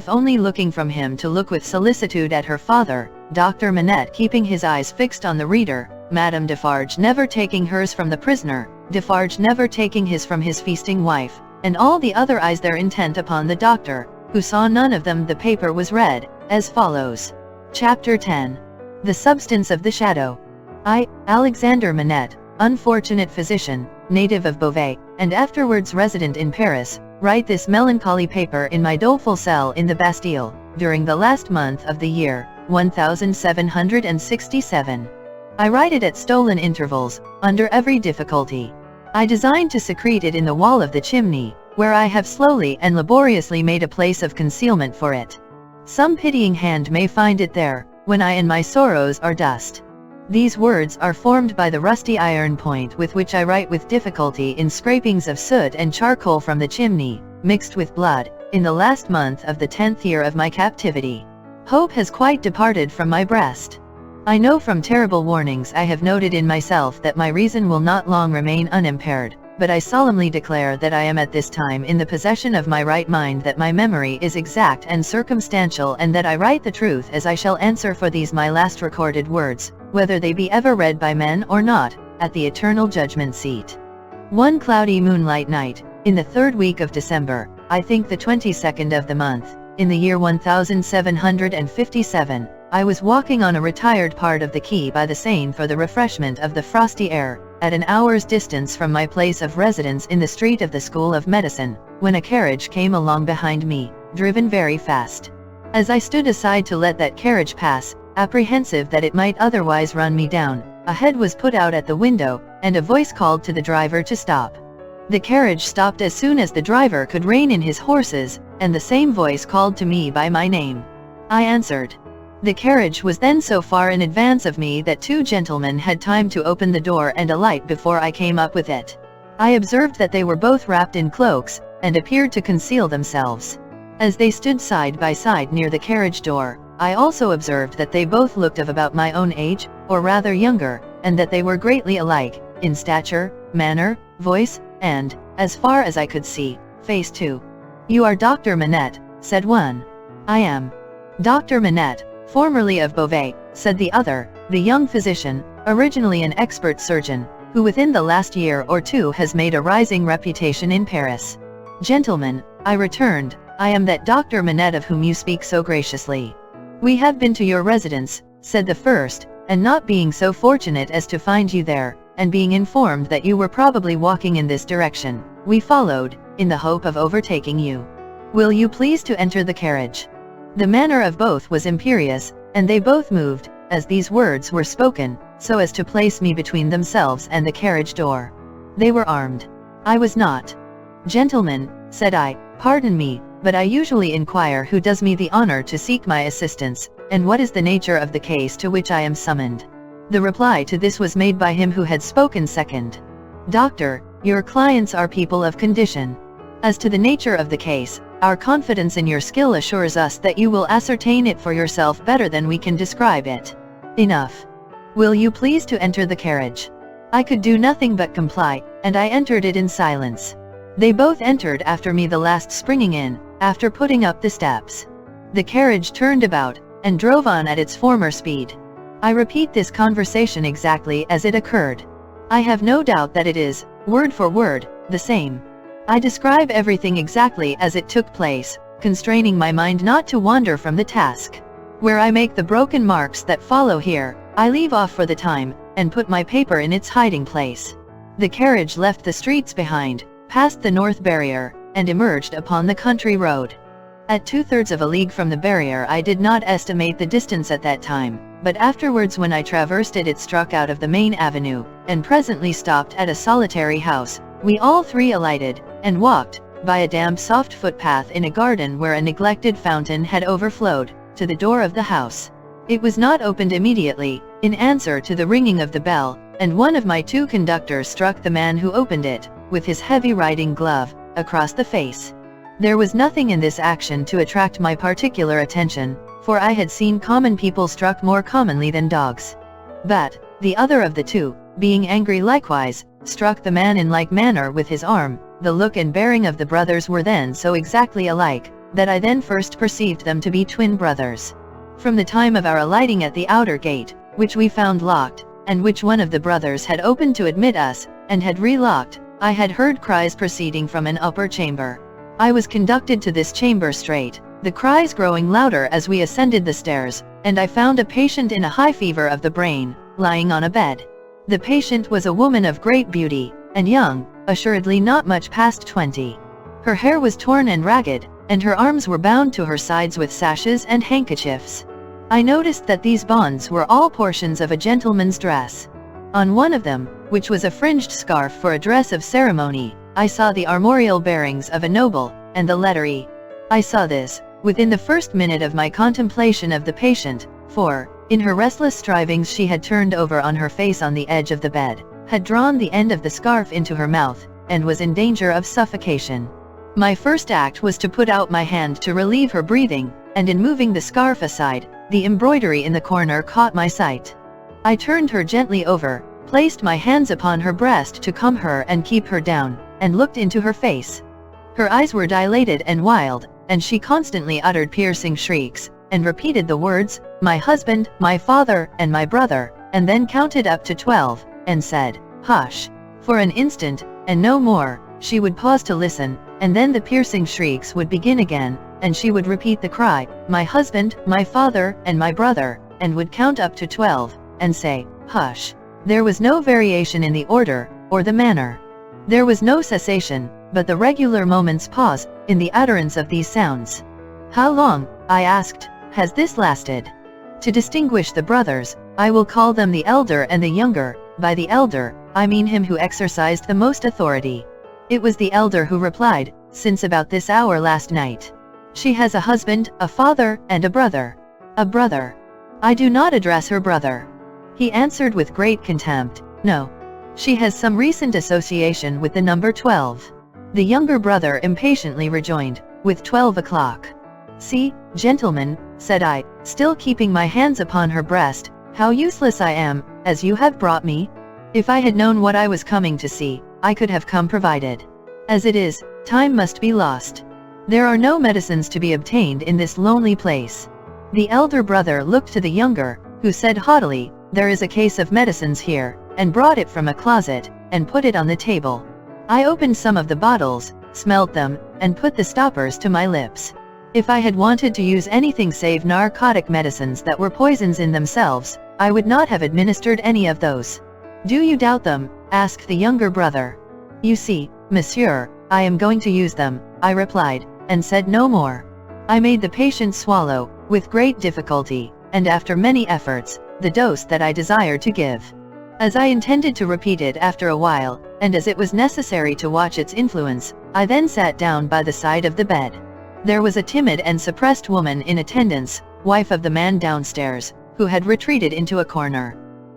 only looking from him to look with solicitude at her father, Dr. Manette keeping his eyes fixed on the reader, Madame Defarge never taking hers from the prisoner, Defarge never taking his from his feasting wife, and all the other eyes their intent upon the doctor, who saw none of them. The paper was read, as follows. Chapter 10. The Substance of the Shadow. I, Alexander Manette, unfortunate physician, native of Beauvais, and afterwards resident in Paris, write this melancholy paper in my doleful cell in the Bastille, during the last month of the year, 1767. I write it at stolen intervals, under every difficulty. I design to secrete it in the wall of the chimney, where I have slowly and laboriously made a place of concealment for it. Some pitying hand may find it there, when I and my sorrows are dust. These words are formed by the rusty iron point with which I write with difficulty in scrapings of soot and charcoal from the chimney, mixed with blood, in the last month of the 10th year of my captivity. Hope has quite departed from my breast. I know from terrible warnings I have noted in myself that my reason will not long remain unimpaired, but I solemnly declare that I am at this time in the possession of my right mind, that my memory is exact and circumstantial, and that I write the truth as I shall answer for these my last recorded words, whether they be ever read by men or not, at the eternal judgment seat. One cloudy moonlight night, in the 3rd week of December, I think the 22nd of the month, in the year 1757, I was walking on a retired part of the quay by the Seine for the refreshment of the frosty air, at an hour's distance from my place of residence in the street of the School of Medicine, when a carriage came along behind me, driven very fast. As I stood aside to let that carriage pass, apprehensive that it might otherwise run me down, a head was put out at the window, and a voice called to the driver to stop. The carriage stopped as soon as the driver could rein in his horses, and the same voice called to me by my name. I answered. The carriage was then so far in advance of me that 2 gentlemen had time to open the door and alight before I came up with it. I observed that they were both wrapped in cloaks, and appeared to conceal themselves. As they stood side by side near the carriage door, I also observed that they both looked of about my own age, or rather younger, and that they were greatly alike, in stature, manner, voice, and, as far as I could see, face too. "You are Dr. Manette," said one. "I am. Dr. Manette, formerly of Beauvais," said the other, the young physician, originally an expert surgeon, who within the last year or 2 has made a rising reputation in Paris. "Gentlemen," I returned, "I am that Dr. Manette of whom you speak so graciously." "We have been to your residence," said the first, "and not being so fortunate as to find you there, and being informed that you were probably walking in this direction, we followed, in the hope of overtaking you. Will you please to enter the carriage?" The manner of both was imperious, and they both moved, as these words were spoken, so as to place me between themselves and the carriage door. They were armed. I was not. "Gentlemen," said I, "pardon me, but I usually inquire who does me the honor to seek my assistance, and what is the nature of the case to which I am summoned?" The reply to this was made by him who had spoken second. "Doctor, your clients are people of condition. As to the nature of the case, our confidence in your skill assures us that you will ascertain it for yourself better than we can describe it. Enough. Will you please to enter the carriage?" I could do nothing but comply, and I entered it in silence. They both entered after me, the last springing in, after putting up the steps. The carriage turned about, and drove on at its former speed. I repeat this conversation exactly as it occurred. I have no doubt that it is, word for word, the same. I describe everything exactly as it took place, constraining my mind not to wander from the task. Where I make the broken marks that follow here, I leave off for the time, and put my paper in its hiding place. The carriage left the streets behind, passed the North Barrier, and emerged upon the country road. At 2/3 of a league from the barrier I did not estimate the distance at that time, but afterwards when I traversed it, it struck out of the main avenue, and presently stopped at a solitary house. We all 3 alighted, and walked, by a damp soft footpath in a garden where a neglected fountain had overflowed, to the door of the house. It was not opened immediately, in answer to the ringing of the bell, and one of my two conductors struck the man who opened it, with his heavy riding glove, across the face. There was nothing in this action to attract my particular attention, for I had seen common people struck more commonly than dogs. But the other of the two, being angry likewise, struck the man in like manner with his arm. The look and bearing of the brothers were then so exactly alike, that I then first perceived them to be twin brothers. From the time of our alighting at the outer gate, which we found locked, and which one of the brothers had opened to admit us, and had relocked, I had heard cries proceeding from an upper chamber. I was conducted to this chamber straight, the cries growing louder as we ascended the stairs, and I found a patient in a high fever of the brain, lying on a bed. The patient was a woman of great beauty, and young, assuredly not much past 20. Her hair was torn and ragged, and her arms were bound to her sides with sashes and handkerchiefs. I noticed that these bonds were all portions of a gentleman's dress. On one of them, which was a fringed scarf for a dress of ceremony, I saw the armorial bearings of a noble, and the letter E. I saw this, within the first minute of my contemplation of the patient, for, in her restless strivings she had turned over on her face on the edge of the bed, had drawn the end of the scarf into her mouth, and was in danger of suffocation. My first act was to put out my hand to relieve her breathing, and in moving the scarf aside, the embroidery in the corner caught my sight. I turned her gently over, placed my hands upon her breast to calm her and keep her down, and looked into her face. Her eyes were dilated and wild, and she constantly uttered piercing shrieks, and repeated the words, "My husband, my father, and my brother," and then counted up to 12, and said, "Hush." For an instant, and no more, she would pause to listen, and then the piercing shrieks would begin again, and she would repeat the cry, "My husband, my father, and my brother," and would count up to 12, and say, "Hush." There was no variation in the order, or the manner. There was no cessation, but the regular moment's pause, in the utterance of these sounds. "How long," I asked, "has this lasted?" To distinguish the brothers, I will call them the elder and the younger. By the elder, I mean him who exercised the most authority. It was the elder who replied, "Since about this hour last night. She has a husband, a father, and a brother." "A brother? I do not address her brother." He answered with great contempt, "No. She has some recent association with the number 12. The younger brother impatiently rejoined, "With 12 o'clock. "See, gentlemen," said I, still keeping my hands upon her breast, "how useless I am, as you have brought me. If I had known what I was coming to see, I could have come provided. As it is, time must be lost. There are no medicines to be obtained in this lonely place." The elder brother looked to the younger, who said haughtily, "There is a case of medicines here," and brought it from a closet, and put it on the table. I opened some of the bottles, smelt them, and put the stoppers to my lips. If I had wanted to use anything save narcotic medicines that were poisons in themselves, I would not have administered any of those. "Do you doubt them?" asked the younger brother. "You see, monsieur, I am going to use them," I replied, and said no more. I made the patient swallow, with great difficulty, and after many efforts, the dose that I desired to give. As I intended to repeat it after a while, and as it was necessary to watch its influence, I then sat down by the side of the bed. There was a timid and suppressed woman in attendance, wife of the man downstairs, who had retreated into a corner.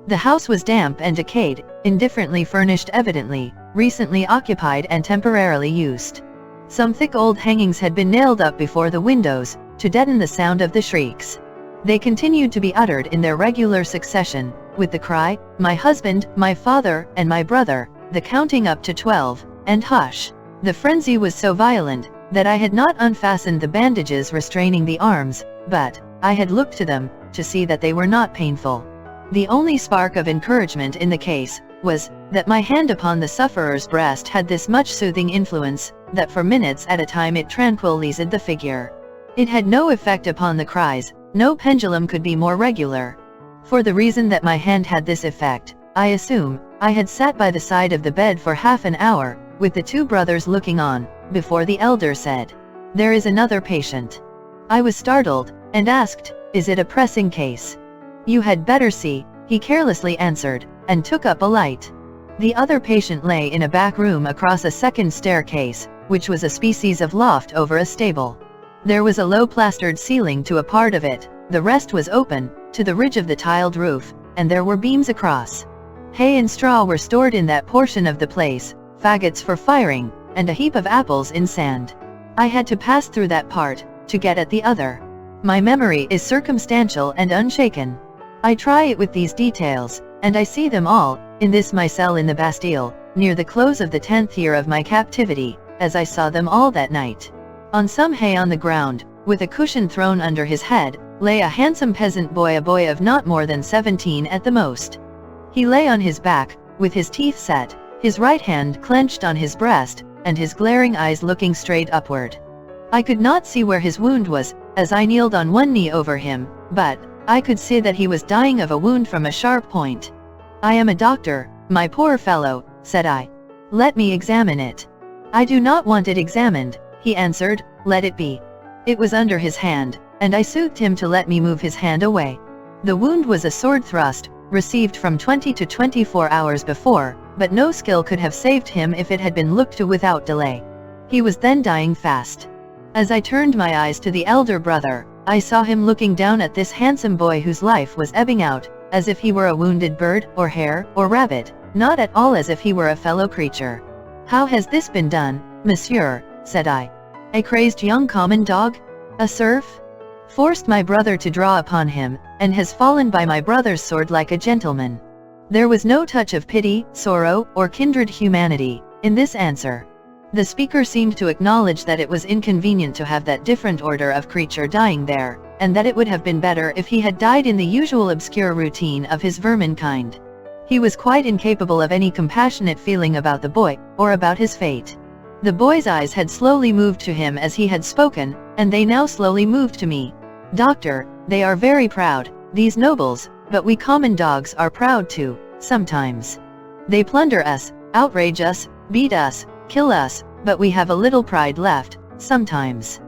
The house was damp and decayed, indifferently furnished evidently, recently occupied and temporarily used. Some thick old hangings had been nailed up before the windows, to deaden the sound of the shrieks. They continued to be uttered in their regular succession, with the cry, "My husband, my father, and my brother," the counting up to 12, and "Hush." The frenzy was so violent, that I had not unfastened the bandages restraining the arms, but I had looked to them, to see that they were not painful. The only spark of encouragement in the case, was, that my hand upon the sufferer's breast had this much soothing influence, that for minutes at a time it tranquilized the figure. It had no effect upon the cries. No pendulum could be more regular. For the reason that my hand had this effect, I assume, I had sat by the side of the bed for half an hour, with the two brothers looking on, before the elder said, "There is another patient." I was startled, and asked, "Is it a pressing case?" "You had better see," he carelessly answered, and took up a light. The other patient lay in a back room across a second staircase, which was a species of loft over a stable. There was a low plastered ceiling to a part of it, the rest was open, to the ridge of the tiled roof, and there were beams across. Hay and straw were stored in that portion of the place, faggots for firing, and a heap of apples in sand. I had to pass through that part, to get at the other. My memory is circumstantial and unshaken. I try it with these details, and I see them all, in this my cell in the Bastille, near the close of the 10th year of my captivity, as I saw them all that night. On some hay on the ground, with a cushion thrown under his head, lay a handsome peasant boy, a boy of not more than 17 at the most. He lay on his back, with his teeth set, his right hand clenched on his breast, and his glaring eyes looking straight upward. I could not see where his wound was, as I kneeled on one knee over him, but I could see that he was dying of a wound from a sharp point. "I am a doctor, my poor fellow," said I. "Let me examine it." "I do not want it examined," he answered, "let it be." It was under his hand, and I soothed him to let me move his hand away. The wound was a sword thrust, received from 20 to 24 hours before, but no skill could have saved him if it had been looked to without delay. He was then dying fast. As I turned my eyes to the elder brother, I saw him looking down at this handsome boy whose life was ebbing out, as if he were a wounded bird, or hare, or rabbit, not at all as if he were a fellow creature. "How has this been done, monsieur?" said I. "A crazed young common dog? A serf? Forced my brother to draw upon him, and has fallen by my brother's sword like a gentleman." There was no touch of pity, sorrow, or kindred humanity in this answer. The speaker seemed to acknowledge that it was inconvenient to have that different order of creature dying there, and that it would have been better if he had died in the usual obscure routine of his vermin kind. He was quite incapable of any compassionate feeling about the boy, or about his fate. The boy's eyes had slowly moved to him as he had spoken, and they now slowly moved to me. "Doctor, they are very proud, these nobles, but we common dogs are proud too, sometimes. They plunder us, outrage us, beat us, kill us, but we have a little pride left, sometimes.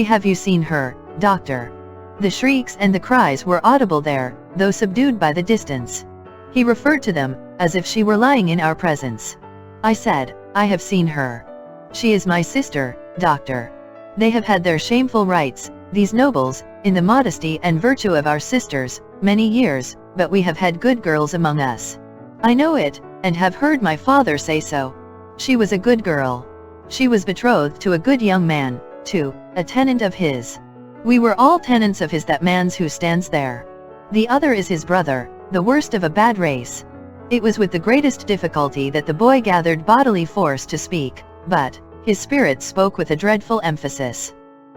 Have you seen her, doctor?" The shrieks and the cries were audible there, though subdued by the distance. He referred to them, as if she were lying in our presence. I said, "I have seen her. She is my sister, doctor. They have had their shameful rights, these nobles, in the modesty and virtue of our sisters, many years, but we have had good girls among us. I know it, and have heard my father say so. She was a good girl. She was betrothed to a good young man, too, a tenant of his. We were all tenants of his, that man's who stands there. The other is his brother, the worst of a bad race." It was with the greatest difficulty that the boy gathered bodily force to speak, but his spirit spoke with a dreadful emphasis.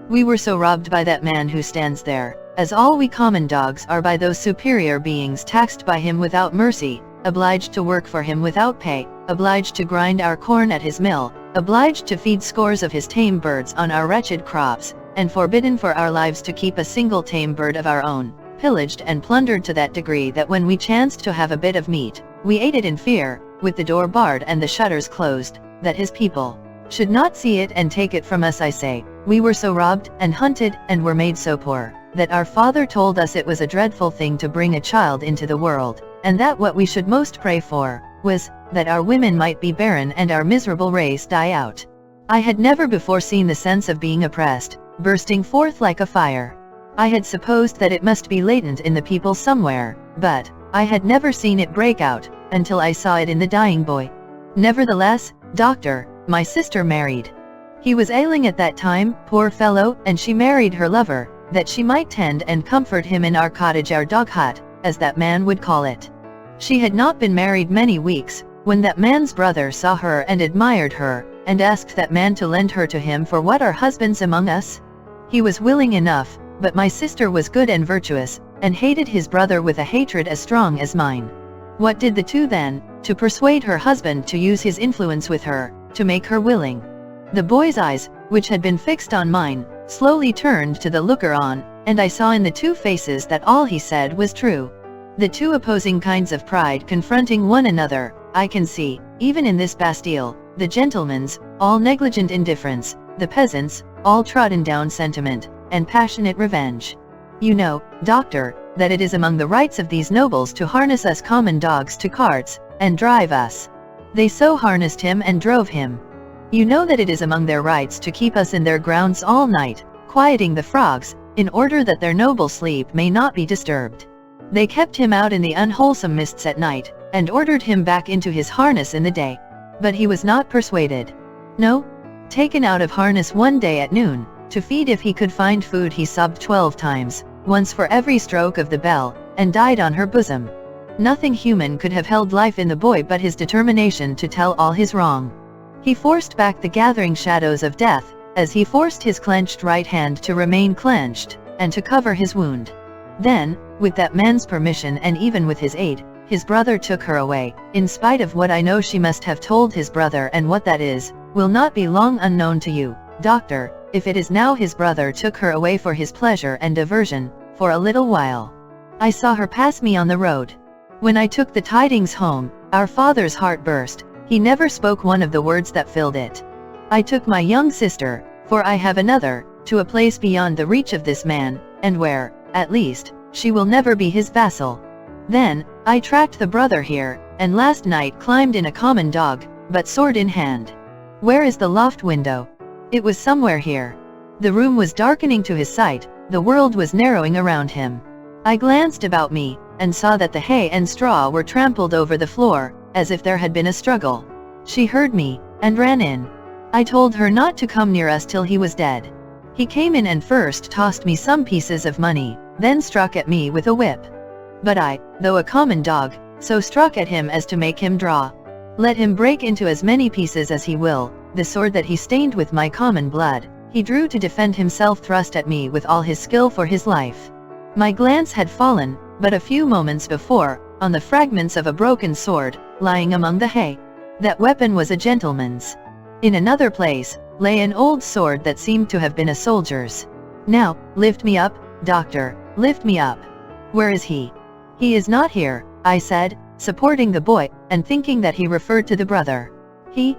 "We were so robbed by that man who stands there, as all we common dogs are by those superior beings, taxed by him without mercy, obliged to work for him without pay, obliged to grind our corn at his mill, obliged to feed scores of his tame birds on our wretched crops, and forbidden for our lives to keep a single tame bird of our own, pillaged and plundered to that degree that when we chanced to have a bit of meat, we ate it in fear, with the door barred and the shutters closed, that his people should not see it and take it from us. I say, we were so robbed, and hunted, and were made so poor, that our father told us it was a dreadful thing to bring a child into the world, and that what we should most pray for, was, that our women might be barren and our miserable race die out. I had never before seen the sense of being oppressed, bursting forth like a fire. I had supposed that it must be latent in the people somewhere, but I had never seen it break out, until I saw it in the dying boy. Nevertheless, doctor, my sister married. He was ailing at that time, poor fellow, and she married her lover, that she might tend and comfort him in our cottage, our dog hut, as that man would call it. She had not been married many weeks, when that man's brother saw her and admired her, and asked that man to lend her to him for what are husbands among us? He was willing enough, but my sister was good and virtuous, and hated his brother with a hatred as strong as mine. What did the two then? To persuade her husband to use his influence with her, to make her willing. The boy's eyes, which had been fixed on mine, slowly turned to the looker-on, and I saw in the two faces that all he said was true. The two opposing kinds of pride confronting one another, I can see, even in this Bastille, the gentleman's, all negligent indifference, the peasant's, all trodden down sentiment, and passionate revenge. You know, doctor, that it is among the rights of these nobles to harness us common dogs to carts, and drive us. They so harnessed him and drove him. You know that it is among their rights to keep us in their grounds all night, quieting the frogs, in order that their noble sleep may not be disturbed. They kept him out in the unwholesome mists at night, and ordered him back into his harness in the day. But he was not persuaded. No. Taken out of harness one day at noon, to feed if he could find food, he sobbed 12 times, once for every stroke of the bell, and died on her bosom. Nothing human could have held life in the boy but his determination to tell all his wrong. He forced back the gathering shadows of death, as he forced his clenched right hand to remain clenched, and to cover his wound. Then, with that man's permission and even with his aid, his brother took her away, in spite of what I know she must have told his brother, and what that is, will not be long unknown to you, doctor, if it is now his brother took her away for his pleasure and diversion, for a little while. I saw her pass me on the road. When I took the tidings home, our father's heart burst. He never spoke one of the words that filled it. I took my young sister, for I have another, to a place beyond the reach of this man, and where, at least, she will never be his vassal. Then, I tracked the brother here, and last night climbed in a common dog, but sword in hand. Where is the loft window? It was somewhere here. The room was darkening to his sight, the world was narrowing around him. I glanced about me, and saw that the hay and straw were trampled over the floor, as if there had been a struggle. She heard me, and ran in. I told her not to come near us till he was dead. He came in and first tossed me some pieces of money, then struck at me with a whip. But I, though a common dog, so struck at him as to make him draw. Let him break into as many pieces as he will, the sword that he stained with my common blood, he drew to defend himself, thrust at me with all his skill for his life. My glance had fallen, but a few moments before, on the fragments of a broken sword, lying among the hay. That weapon was a gentleman's. In another place, lay an old sword that seemed to have been a soldier's. Now, lift me up, doctor, lift me up. Where is he? He is not here, I said, supporting the boy, and thinking that he referred to the brother. He?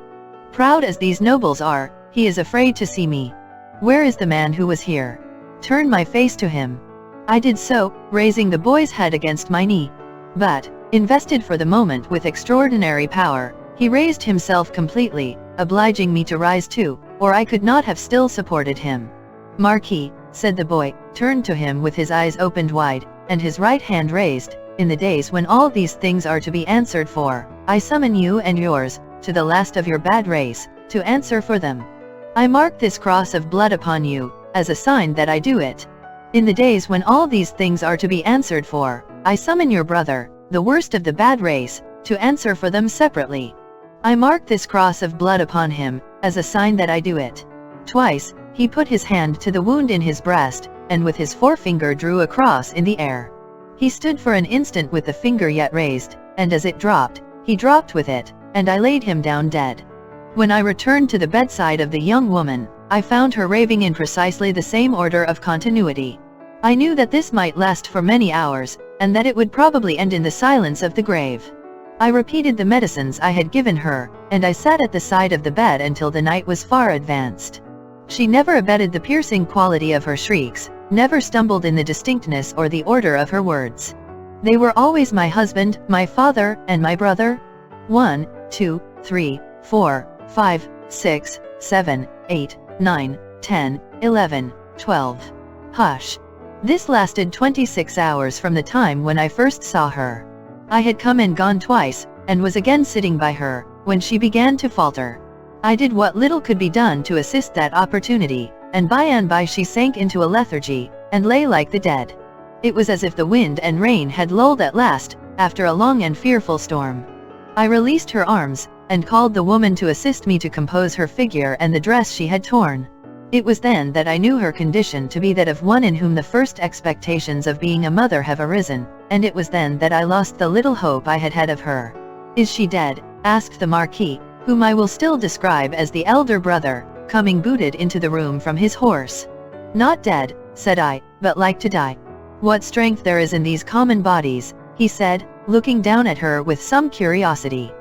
Proud as these nobles are, he is afraid to see me. Where is the man who was here? Turn my face to him. I did so, raising the boy's head against my knee. But, invested for the moment with extraordinary power, he raised himself completely, obliging me to rise too, or I could not have still supported him. Marquis, said the boy, turned to him with his eyes opened wide, and his right hand raised, in the days when all these things are to be answered for, I summon you and yours, to the last of your bad race, to answer for them. I mark this cross of blood upon you, as a sign that I do it. In the days when all these things are to be answered for, I summon your brother, the worst of the bad race, to answer for them separately. I mark this cross of blood upon him, as a sign that I do it. Twice, he put his hand to the wound in his breast, and with his forefinger drew a cross in the air. He stood for an instant with the finger yet raised, and as it dropped, he dropped with it, and I laid him down dead. When I returned to the bedside of the young woman, I found her raving in precisely the same order of continuity. I knew that this might last for many hours, and that it would probably end in the silence of the grave. I repeated the medicines I had given her, and I sat at the side of the bed until the night was far advanced. She never abated the piercing quality of her shrieks, never stumbled in the distinctness or the order of her words. They were always my husband, my father, and my brother. 1, 2, 3, 4, 5, 6, 7, 8, 9, 10, 11, 12. Hush. This lasted 26 hours from the time when I first saw her. I had come and gone twice, and was again sitting by her, when she began to falter. I did what little could be done to assist that opportunity, and by she sank into a lethargy, and lay like the dead. It was as if the wind and rain had lulled at last, after a long and fearful storm. I released her arms, and called the woman to assist me to compose her figure and the dress she had torn. It was then that I knew her condition to be that of one in whom the first expectations of being a mother have arisen, and it was then that I lost the little hope I had had of her. Is she dead? Asked the Marquis, whom I will still describe as the elder brother, coming booted into the room from his horse. Not dead, said I, but like to die. What strength there is in these common bodies, he said, looking down at her with some curiosity.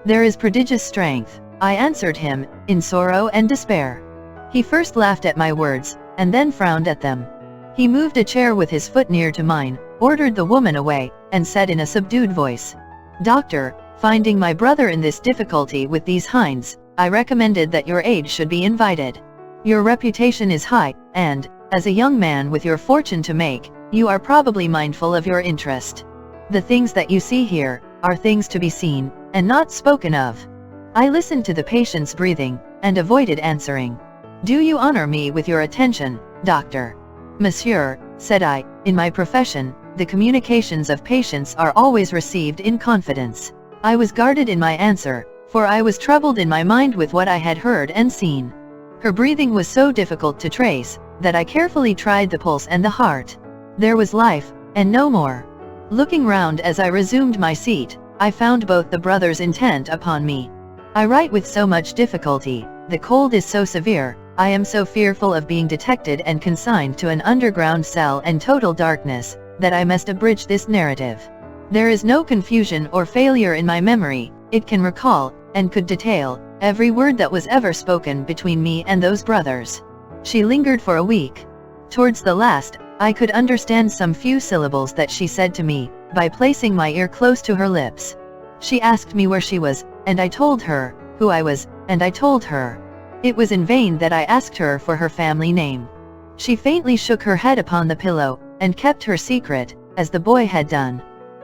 There is prodigious strength, I answered him, in sorrow and despair. He first laughed at my words, and then frowned at them. He moved a chair with his foot near to mine, ordered the woman away, and said in a subdued voice, Doctor, finding my brother in this difficulty with these hinds, I recommended that your aid should be invited. Your reputation is high, and, as a young man with your fortune to make, you are probably mindful of your interest. The things that you see here are things to be seen, and not spoken of." I listened to the patient's breathing, and avoided answering. "Do you honor me with your attention, doctor?" "Monsieur," said I, "in my profession, the communications of patients are always received in confidence." I was guarded in my answer, for I was troubled in my mind with what I had heard and seen. Her breathing was so difficult to trace, that I carefully tried the pulse and the heart. There was life, and no more. Looking round as I resumed my seat, I found both the brothers intent upon me. "I write with so much difficulty, the cold is so severe, I am so fearful of being detected and consigned to an underground cell and total darkness, that I must abridge this narrative. There is no confusion or failure in my memory, it can recall, and could detail, every word that was ever spoken between me and those brothers." She lingered for a week. Towards the last, I could understand some few syllables that she said to me, by placing my ear close to her lips. She asked me where she was, and I told her, who I was, and I told her. It was in vain that I asked her for her family name. She faintly shook her head upon the pillow, and kept her secret, as the boy had done.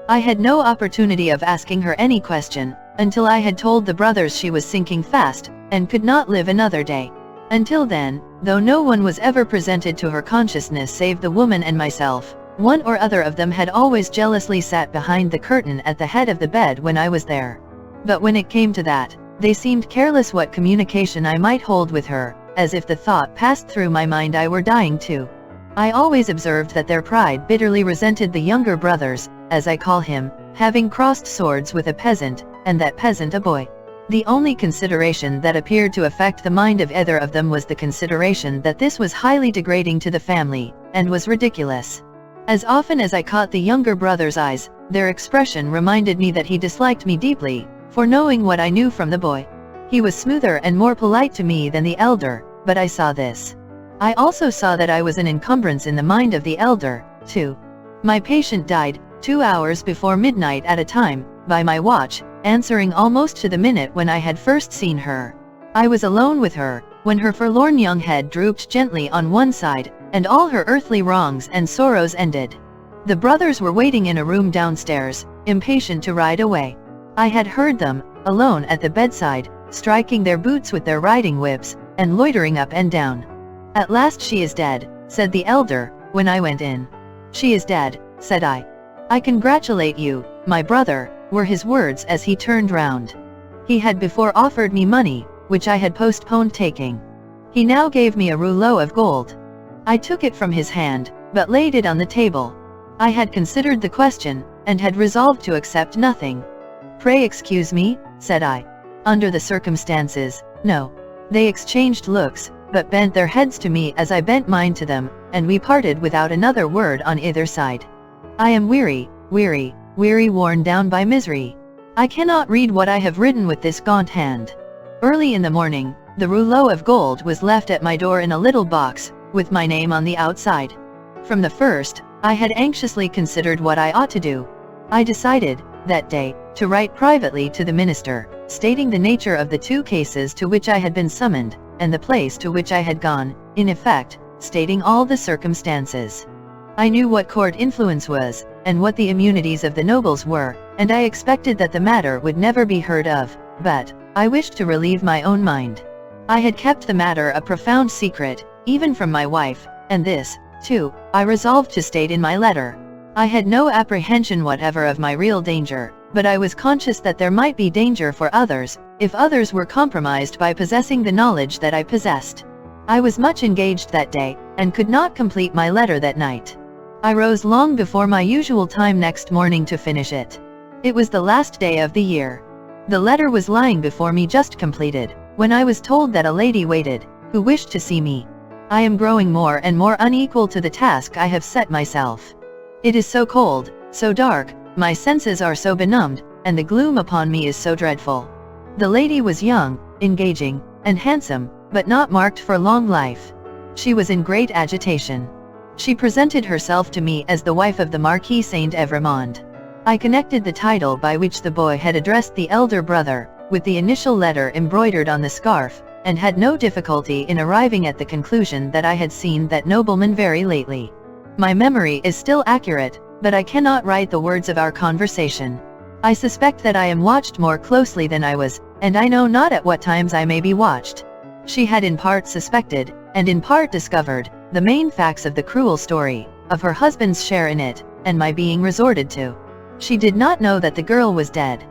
I had no opportunity of asking her any question, until I had told the brothers she was sinking fast, and could not live another day. Until then, though no one was ever presented to her consciousness save the woman and myself, one or other of them had always jealously sat behind the curtain at the head of the bed when I was there. But when it came to that, they seemed careless what communication I might hold with her, as if the thought passed through my mind I were dying too. I always observed that their pride bitterly resented the younger brothers, as I call him, having crossed swords with a peasant, and that peasant a boy. The only consideration that appeared to affect the mind of either of them was the consideration that this was highly degrading to the family, and was ridiculous. As often as I caught the younger brother's eyes, their expression reminded me that he disliked me deeply, for knowing what I knew from the boy. He was smoother and more polite to me than the elder, but I saw this. I also saw that I was an encumbrance in the mind of the elder, too. My patient died, 2 hours before midnight at a time, by my watch, answering almost to the minute when I had first seen her. I was alone with her, when her forlorn young head drooped gently on one side, and all her earthly wrongs and sorrows ended. The brothers were waiting in a room downstairs, impatient to ride away. I had heard them, alone at the bedside, striking their boots with their riding whips, and loitering up and down. "At last she is dead," said the elder, when I went in. "She is dead," said I. "I congratulate you, my brother," were his words as he turned round. He had before offered me money, which I had postponed taking. He now gave me a rouleau of gold. I took it from his hand, but laid it on the table. I had considered the question, and had resolved to accept nothing. "Pray excuse me," said I. "Under the circumstances, no." They exchanged looks, but bent their heads to me as I bent mine to them, and we parted without another word on either side. I am weary, worn down by misery. I cannot read what I have written with this gaunt hand. Early in the morning, the rouleau of gold was left at my door in a little box, with my name on the outside. From the first, I had anxiously considered what I ought to do. I decided, that day, to write privately to the minister, stating the nature of the 2 cases to which I had been summoned, and the place to which I had gone, in effect, stating all the circumstances. I knew what court influence was, and what the immunities of the nobles were, and I expected that the matter would never be heard of, but I wished to relieve my own mind. I had kept the matter a profound secret, even from my wife, and this, too, I resolved to state in my letter. I had no apprehension whatever of my real danger, but I was conscious that there might be danger for others, if others were compromised by possessing the knowledge that I possessed. I was much engaged that day, and could not complete my letter that night. I rose long before my usual time next morning to finish it. It was the last day of the year. The letter was lying before me just completed, when I was told that a lady waited, who wished to see me. I am growing more and more unequal to the task I have set myself. It is so cold, so dark, my senses are so benumbed, and the gloom upon me is so dreadful. The lady was young, engaging, and handsome, but not marked for long life. She was in great agitation. She presented herself to me as the wife of the Marquis Saint-Evremond. I connected the title by which the boy had addressed the elder brother, with the initial letter embroidered on the scarf, and had no difficulty in arriving at the conclusion that I had seen that nobleman very lately. My memory is still accurate, but I cannot write the words of our conversation. I suspect that I am watched more closely than I was, and I know not at what times I may be watched. She had in part suspected, and in part discovered, the main facts of the cruel story, of her husband's share in it, and my being resorted to. She did not know that the girl was dead.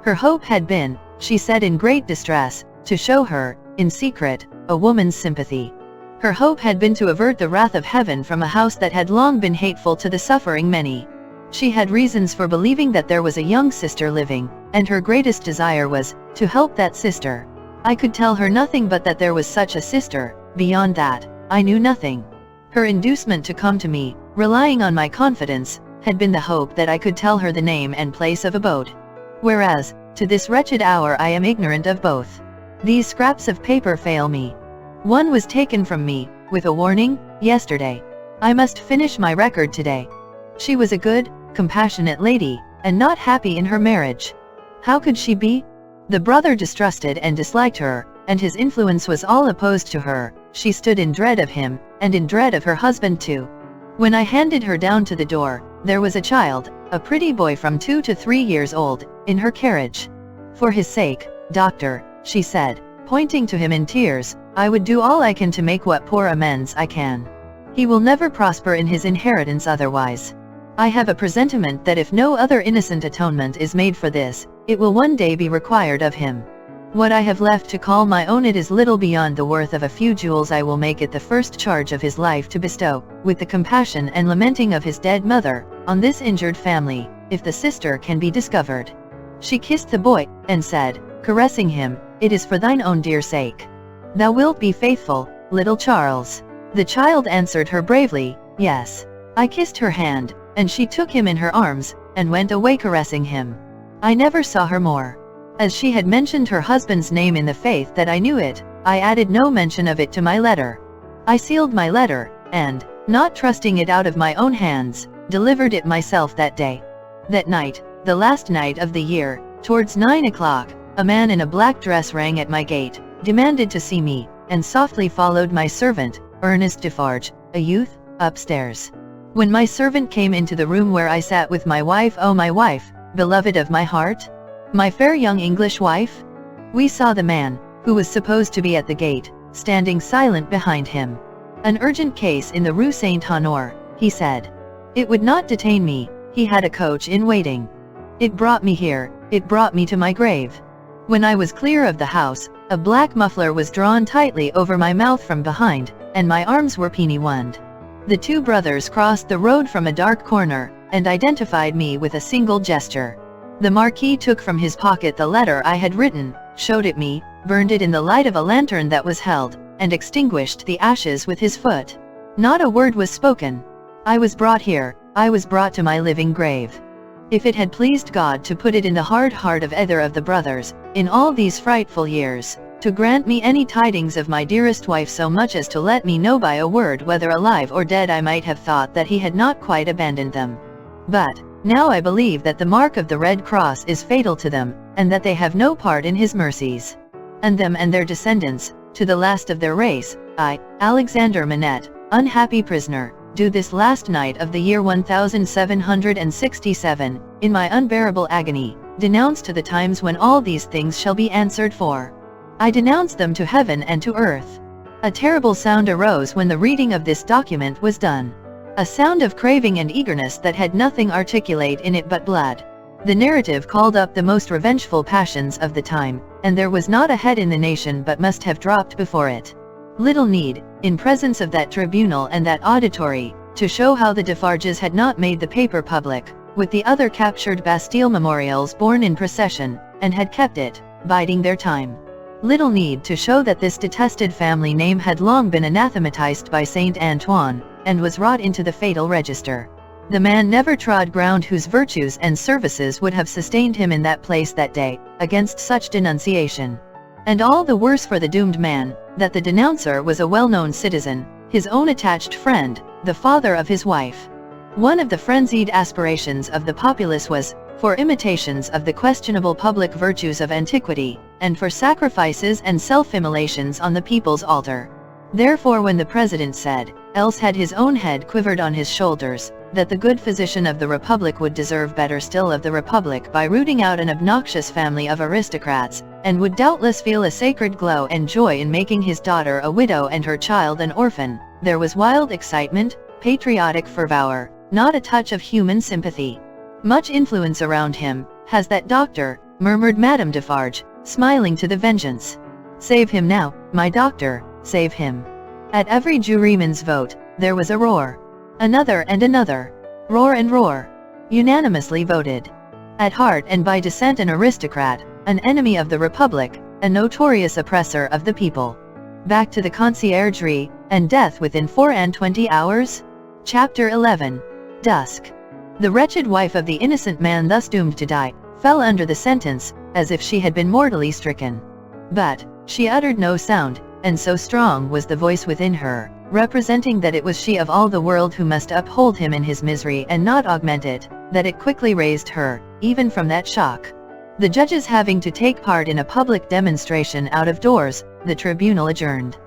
Her hope had been, she said in great distress, to show her, in secret, a woman's sympathy. Her hope had been to avert the wrath of heaven from a house that had long been hateful to the suffering many. She had reasons for believing that there was a young sister living, and her greatest desire was, to help that sister. I could tell her nothing but that there was such a sister. Beyond that, I knew nothing. Her inducement to come to me, relying on my confidence, had been the hope that I could tell her the name and place of abode. Whereas, to this wretched hour I am ignorant of both. These scraps of paper fail me. One was taken from me, with a warning, yesterday. I must finish my record today. She was a good, compassionate lady, and not happy in her marriage. How could she be? The brother distrusted and disliked her, and his influence was all opposed to her. She stood in dread of him, and in dread of her husband too. When I handed her down to the door, there was a child, a pretty boy from 2 to 3 years old, in her carriage. For his sake, doctor, she said, pointing to him in tears, I would do all I can to make what poor amends I can. He will never prosper in his inheritance otherwise. I have a presentiment that if no other innocent atonement is made for this, it will one day be required of him. What I have left to call my own it is little beyond the worth of a few jewels. I will make it the first charge of his life to bestow, with the compassion and lamenting of his dead mother, on this injured family, if the sister can be discovered. She kissed the boy, and said, caressing him, it is for thine own dear sake. Thou wilt be faithful, little Charles. The child answered her bravely, yes. I kissed her hand, and she took him in her arms, and went away caressing him. I never saw her more. As she had mentioned her husband's name in the faith that I knew it, I added no mention of it to my letter. I sealed my letter, and, not trusting it out of my own hands, delivered it myself that day. That night, the last night of the year, towards 9 o'clock, a man in a black dress rang at my gate, demanded to see me, and softly followed my servant, Ernest Defarge, a youth, upstairs. When my servant came into the room where I sat with my wife, oh my wife, beloved of my heart, my fair young English wife, we saw the man, who was supposed to be at the gate, standing silent behind him. An urgent case in the Rue Saint-Honore, he said. It would not detain me, he had a coach in waiting. It brought me here, it brought me to my grave. When I was clear of the house, a black muffler was drawn tightly over my mouth from behind, and my arms were penny-wand. The two brothers crossed the road from a dark corner, and identified me with a single gesture. The Marquis took from his pocket the letter I had written, showed it me, burned it in the light of a lantern that was held, and extinguished the ashes with his foot. Not a word was spoken. I was brought here, I was brought to my living grave. If it had pleased God to put it in the hard heart of either of the brothers, in all these frightful years, to grant me any tidings of my dearest wife so much as to let me know by a word whether alive or dead, I might have thought that he had not quite abandoned them. But, now I believe that the mark of the Red Cross is fatal to them, and that they have no part in his mercies. And them and their descendants, to the last of their race, I, Alexander Manette, unhappy prisoner, do this last night of the year 1767, in my unbearable agony, denounce to the times when all these things shall be answered for. I denounce them to heaven and to earth. A terrible sound arose when the reading of this document was done. A sound of craving and eagerness that had nothing articulate in it but blood. The narrative called up the most revengeful passions of the time, and there was not a head in the nation but must have dropped before it. Little need, in presence of that tribunal and that auditory, to show how the Defarges had not made the paper public, with the other captured Bastille memorials borne in procession, and had kept it, biding their time. Little need to show that this detested family name had long been anathematized by Saint Antoine, and was wrought into the fatal register. The man never trod ground whose virtues and services would have sustained him in that place that day, against such denunciation. And all the worse for the doomed man, that the denouncer was a well-known citizen, his own attached friend, the father of his wife. One of the frenzied aspirations of the populace was, for imitations of the questionable public virtues of antiquity, and for sacrifices and self-immolations on the people's altar. Therefore when the president said, else had his own head quivered on his shoulders, that the good physician of the Republic would deserve better still of the Republic by rooting out an obnoxious family of aristocrats, and would doubtless feel a sacred glow and joy in making his daughter a widow and her child an orphan, there was wild excitement, patriotic fervor, not a touch of human sympathy. Much influence around him, has that doctor, murmured Madame Defarge, smiling to the vengeance. Save him now, my doctor, save him. At every juryman's vote, there was a roar. Another and another. Roar and roar. Unanimously voted. At heart and by descent an aristocrat, an enemy of the Republic, a notorious oppressor of the people. Back to the conciergerie, and death within 24 hours? Chapter 11. Dusk. The wretched wife of the innocent man thus doomed to die, fell under the sentence, as if she had been mortally stricken. But, she uttered no sound, and so strong was the voice within her, representing that it was she of all the world who must uphold him in his misery and not augment it, that it quickly raised her, even from that shock. The judges having to take part in a public demonstration out of doors, the tribunal adjourned.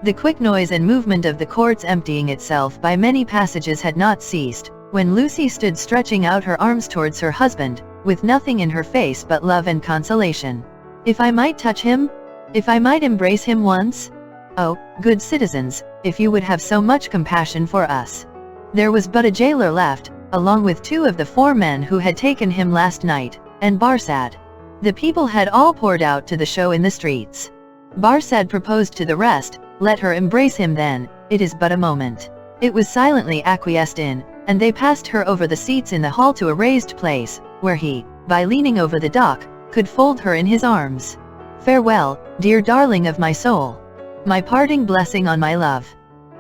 The quick noise and movement of the courts emptying itself by many passages had not ceased, when Lucy stood stretching out her arms towards her husband, with nothing in her face but love and consolation. If I might touch him? If I might embrace him once? Oh, good citizens, if you would have so much compassion for us. There was but a jailer left, along with 2 of the 4 men who had taken him last night, and Barsad. The people had all poured out to the show in the streets. Barsad proposed to the rest, let her embrace him then, it is but a moment. It was silently acquiesced in, and they passed her over the seats in the hall to a raised place, where he, by leaning over the dock, could fold her in his arms. Farewell, dear darling of my soul. My parting blessing on my love.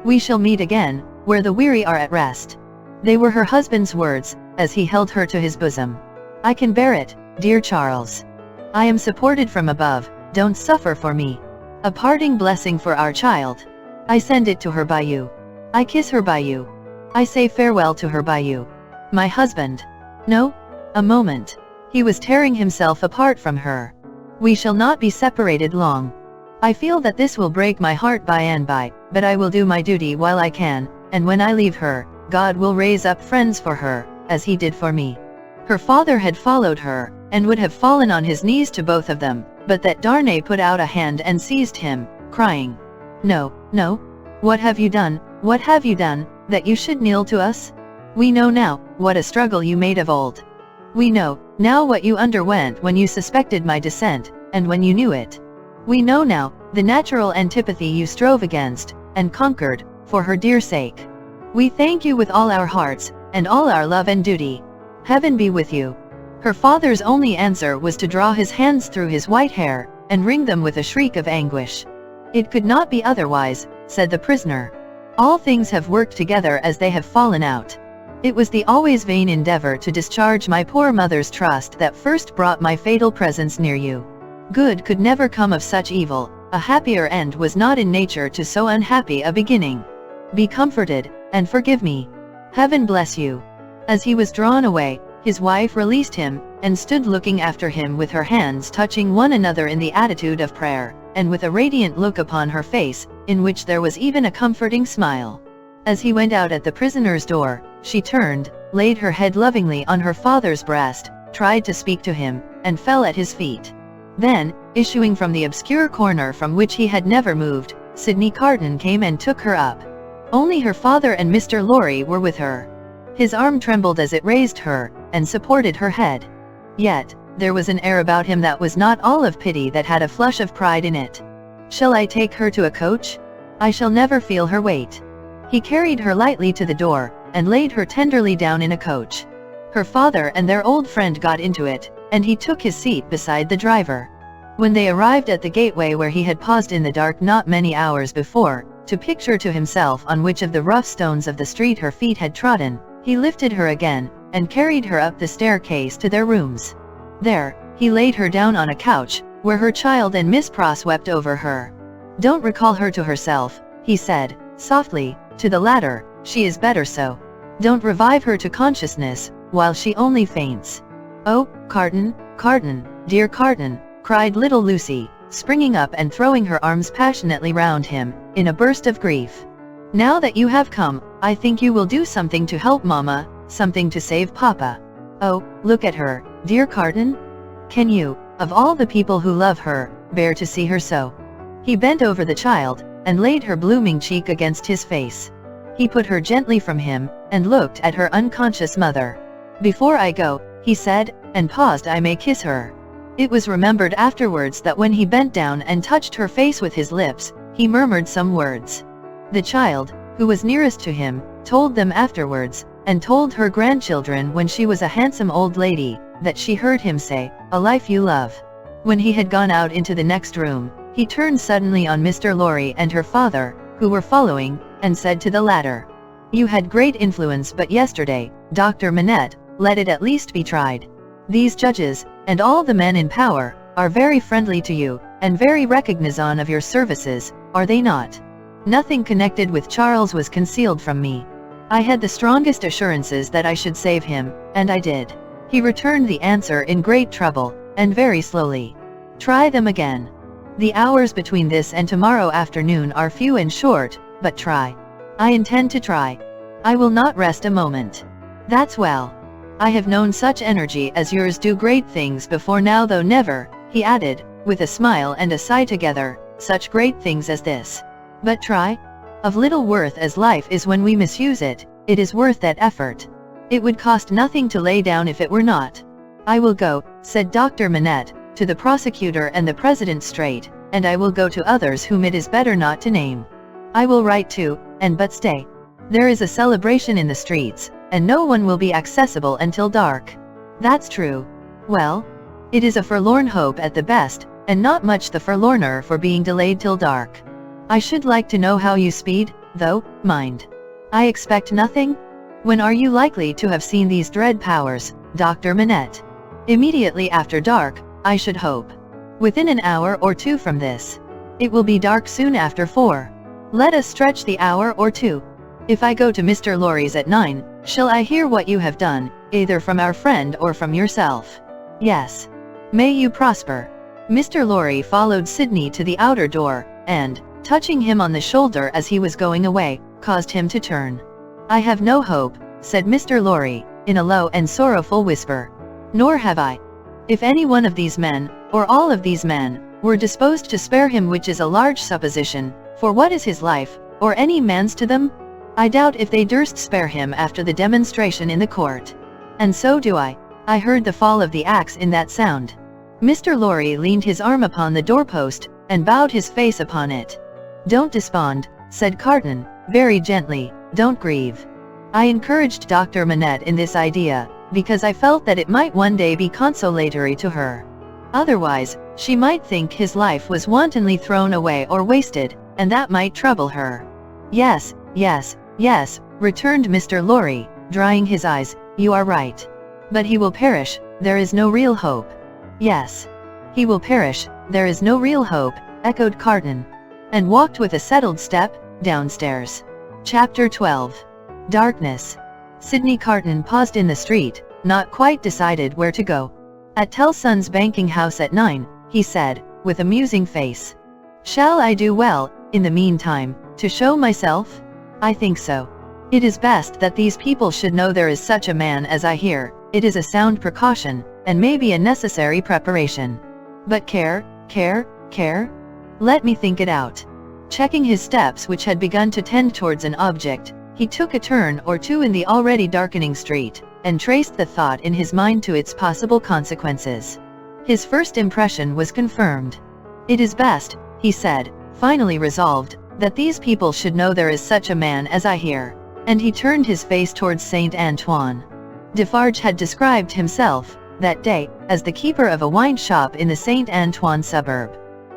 We shall meet again, where the weary are at rest. They were her husband's words, as he held her to his bosom. I can bear it, dear Charles. I am supported from above, don't suffer for me. A parting blessing for our child. I send it to her by you. I kiss her by you. I say farewell to her by you. My husband. No? A moment. He was tearing himself apart from her. We shall not be separated long. I feel that this will break my heart by and by, but I will do my duty while I can, and when I leave her, God will raise up friends for her, as he did for me. Her father had followed her, and would have fallen on his knees to both of them, but that Darnay put out a hand and seized him, crying, No, no. What have you done, that you should kneel to us? We know now, what a struggle you made of old. We know, now what you underwent when you suspected my descent, and when you knew it. We know now, the natural antipathy you strove against, and conquered, for her dear sake. We thank you with all our hearts, and all our love and duty. Heaven be with you. Her father's only answer was to draw his hands through his white hair, and wring them with a shriek of anguish. It could not be otherwise, said the prisoner. All things have worked together as they have fallen out. It was the always vain endeavor to discharge my poor mother's trust that first brought my fatal presence near you. Good could never come of such evil, a happier end was not in nature to so unhappy a beginning. Be comforted, and forgive me. Heaven bless you. As he was drawn away, his wife released him, and stood looking after him with her hands touching one another in the attitude of prayer, and with a radiant look upon her face, in which there was even a comforting smile. As he went out at the prisoner's door, she turned, laid her head lovingly on her father's breast, tried to speak to him, and fell at his feet. Then, issuing from the obscure corner from which he had never moved, Sidney Carton came and took her up. Only her father and Mr. Lorry were with her. His arm trembled as it raised her, and supported her head. Yet, there was an air about him that was not all of pity, that had a flush of pride in it. Shall I take her to a coach? I shall never feel her weight. He carried her lightly to the door, and laid her tenderly down in a coach. Her father and their old friend got into it, and he took his seat beside the driver. When they arrived at the gateway where he had paused in the dark not many hours before, to picture to himself on which of the rough stones of the street her feet had trodden, he lifted her again, and carried her up the staircase to their rooms. There, he laid her down on a couch, where her child and Miss Pross wept over her. Don't recall her to herself, he said, softly, to the latter, she is better so. Don't revive her to consciousness, while she only faints. "Oh, Carton, Carton, dear Carton," cried little Lucy, springing up and throwing her arms passionately round him, in a burst of grief. "Now that you have come, I think you will do something to help Mama, something to save Papa. Oh, look at her, dear Carton. Can you, of all the people who love her, bear to see her so?" He bent over the child, and laid her blooming cheek against his face. He put her gently from him, and looked at her unconscious mother. "Before I go," he said, and paused, "I may kiss her." It was remembered afterwards that when he bent down and touched her face with his lips, he murmured some words. The child, who was nearest to him, told them afterwards, and told her grandchildren when she was a handsome old lady, that she heard him say, "A life you love." When he had gone out into the next room, he turned suddenly on Mr. Lorry and her father, who were following, and said to the latter, "You had great influence but yesterday, Dr. Manette, let it at least be tried. These judges, and all the men in power, are very friendly to you, and very recognizant of your services, are they not? Nothing connected with Charles was concealed from me. I had the strongest assurances that I should save him, and I did." He returned the answer in great trouble, and very slowly. "Try them again. The hours between this and tomorrow afternoon are few and short, but try." "I intend to try. I will not rest a moment." "That's well. I have known such energy as yours do great things before now, though never," he added, with a smile and a sigh together, "such great things as this. But try? Of little worth as life is when we misuse it, it is worth that effort. It would cost nothing to lay down if it were not." "I will go," said Dr. Manette, "to the prosecutor and the president straight, and I will go to others whom it is better not to name. I will write too, and but stay. There is a celebration in the streets, and no one will be accessible until dark." "That's true. Well, it is a forlorn hope at the best, and not much the forlorner for being delayed till dark. I should like to know how you speed, though, mind. I expect nothing? When are you likely to have seen these dread powers, Dr. Manette?" "Immediately after dark, I should hope. Within an hour or two from this. It will be dark soon after 4. Let us stretch the hour or two. If I go to Mr. Lorry's at 9, shall I hear what you have done, either from our friend or from yourself?" "Yes. May you prosper." Mr. Lorry followed Sidney to the outer door, and, touching him on the shoulder as he was going away, caused him to turn. "I have no hope," said Mr. Lorry, in a low and sorrowful whisper. "Nor have I. If any one of these men, or all of these men, were disposed to spare him, which is a large supposition, for what is his life, or any man's to them? I doubt if they durst spare him after the demonstration in the court. And so do I. I heard the fall of the axe in that sound." Mr. Lorry leaned his arm upon the doorpost, and bowed his face upon it. "Don't despond," said Carton, very gently, "don't grieve. I encouraged Dr. Manette in this idea, because I felt that it might one day be consolatory to her. Otherwise, she might think his life was wantonly thrown away or wasted, and that might trouble her." "Yes, yes, yes," returned Mr. Lorry, drying his eyes, "you are right. But he will perish, there is no real hope." "Yes. He will perish, there is no real hope," echoed Carton, and walked with a settled step, downstairs. Chapter 12. Darkness. Sidney Carton paused in the street, not quite decided where to go. "At Tellson's banking house at 9, he said, with a musing face. "Shall I do well, in the meantime, to show myself? I think so. It is best that these people should know there is such a man as I hear. It is a sound precaution, and may be a necessary preparation. But care, care, care? Let me think it out." Checking his steps, which had begun to tend towards an object, he took a turn or two in the already darkening street, and traced the thought in his mind to its possible consequences. His first impression was confirmed. "It is best," he said, finally resolved, "that these people should know there is such a man as I hear." And he turned his face towards Saint Antoine. Defarge had described himself, that day, as the keeper of a wine shop in the Saint Antoine suburb.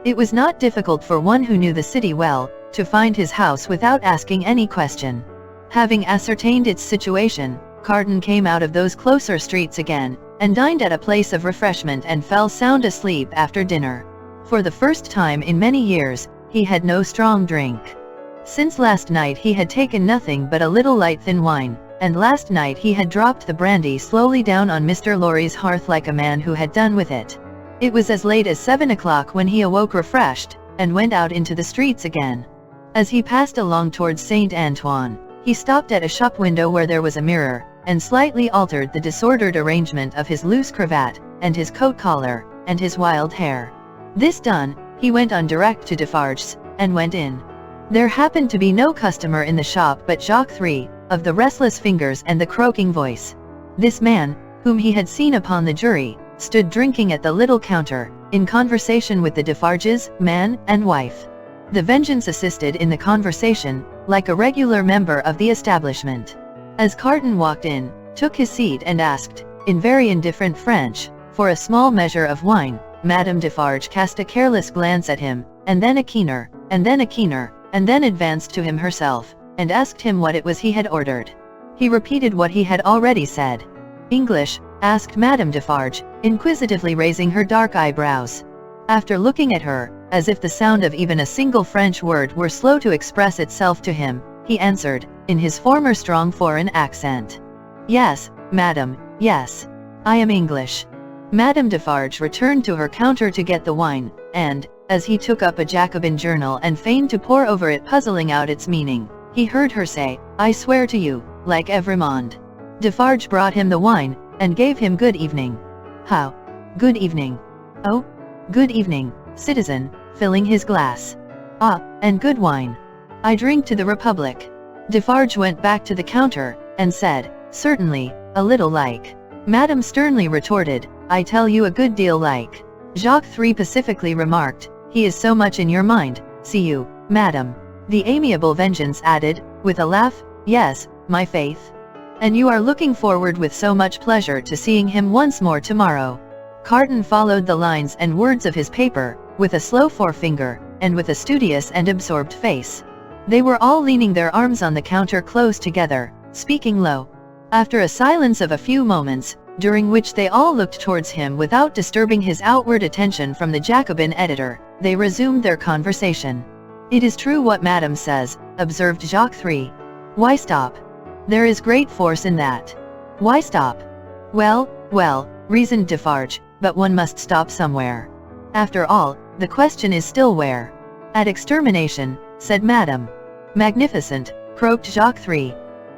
It was not difficult for one who knew the city well, to find his house without asking any question. Having ascertained its situation, Carton came out of those closer streets again, and dined at a place of refreshment and fell sound asleep after dinner. For the first time in many years, he had no strong drink. Since last night he had taken nothing but a little light thin wine, and last night he had dropped the brandy slowly down on Mr. Lorry's hearth like a man who had done with it. It was as late as 7 o'clock when he awoke refreshed, and went out into the streets again. As he passed along towards St. Antoine, he stopped at a shop window where there was a mirror, and slightly altered the disordered arrangement of his loose cravat, and his coat collar, and his wild hair. This done, he went on direct to Defarge's, and went in. There happened to be no customer in the shop but Jacques III, of the restless fingers and the croaking voice. This man, whom he had seen upon the jury, stood drinking at the little counter, in conversation with the Defarges, man and wife. The Vengeance assisted in the conversation, like a regular member of the establishment. As Carton walked in, took his seat and asked, in very indifferent French, for a small measure of wine, Madame Defarge cast a careless glance at him, and then a keener, and then a keener, and then advanced to him herself, and asked him what it was he had ordered. He repeated what he had already said. English? Asked Madame Defarge, inquisitively raising her dark eyebrows. After looking at her, as if the sound of even a single French word were slow to express itself to him, he answered, in his former strong foreign accent. Yes, madam, yes. I am English. Madame Defarge returned to her counter to get the wine, and, as he took up a Jacobin journal and feigned to pore over it puzzling out its meaning, he heard her say, I swear to you, like Evrémonde. Defarge brought him the wine, and gave him good evening. How? Good evening. Oh? Good evening, citizen, filling his glass. Ah, and good wine. I drink to the Republic. Defarge went back to the counter, and said, certainly, a little like. Madame sternly retorted, I tell you a good deal like. Jacques III pacifically remarked, he is so much in your mind, see you, madam. The amiable Vengeance added, with a laugh, yes, my faith. And you are looking forward with so much pleasure to seeing him once more tomorrow. Carton followed the lines and words of his paper, with a slow forefinger, and with a studious and absorbed face. They were all leaning their arms on the counter close together, speaking low. After a silence of a few moments, during which they all looked towards him without disturbing his outward attention from the Jacobin editor, they resumed their conversation. It is true what Madame says, observed Jacques III. Why stop? There is great force in that. Why stop? Well, well, reasoned Defarge, but one must stop somewhere. After all, the question is still where. At extermination, said Madame. Magnificent, croaked Jacques III.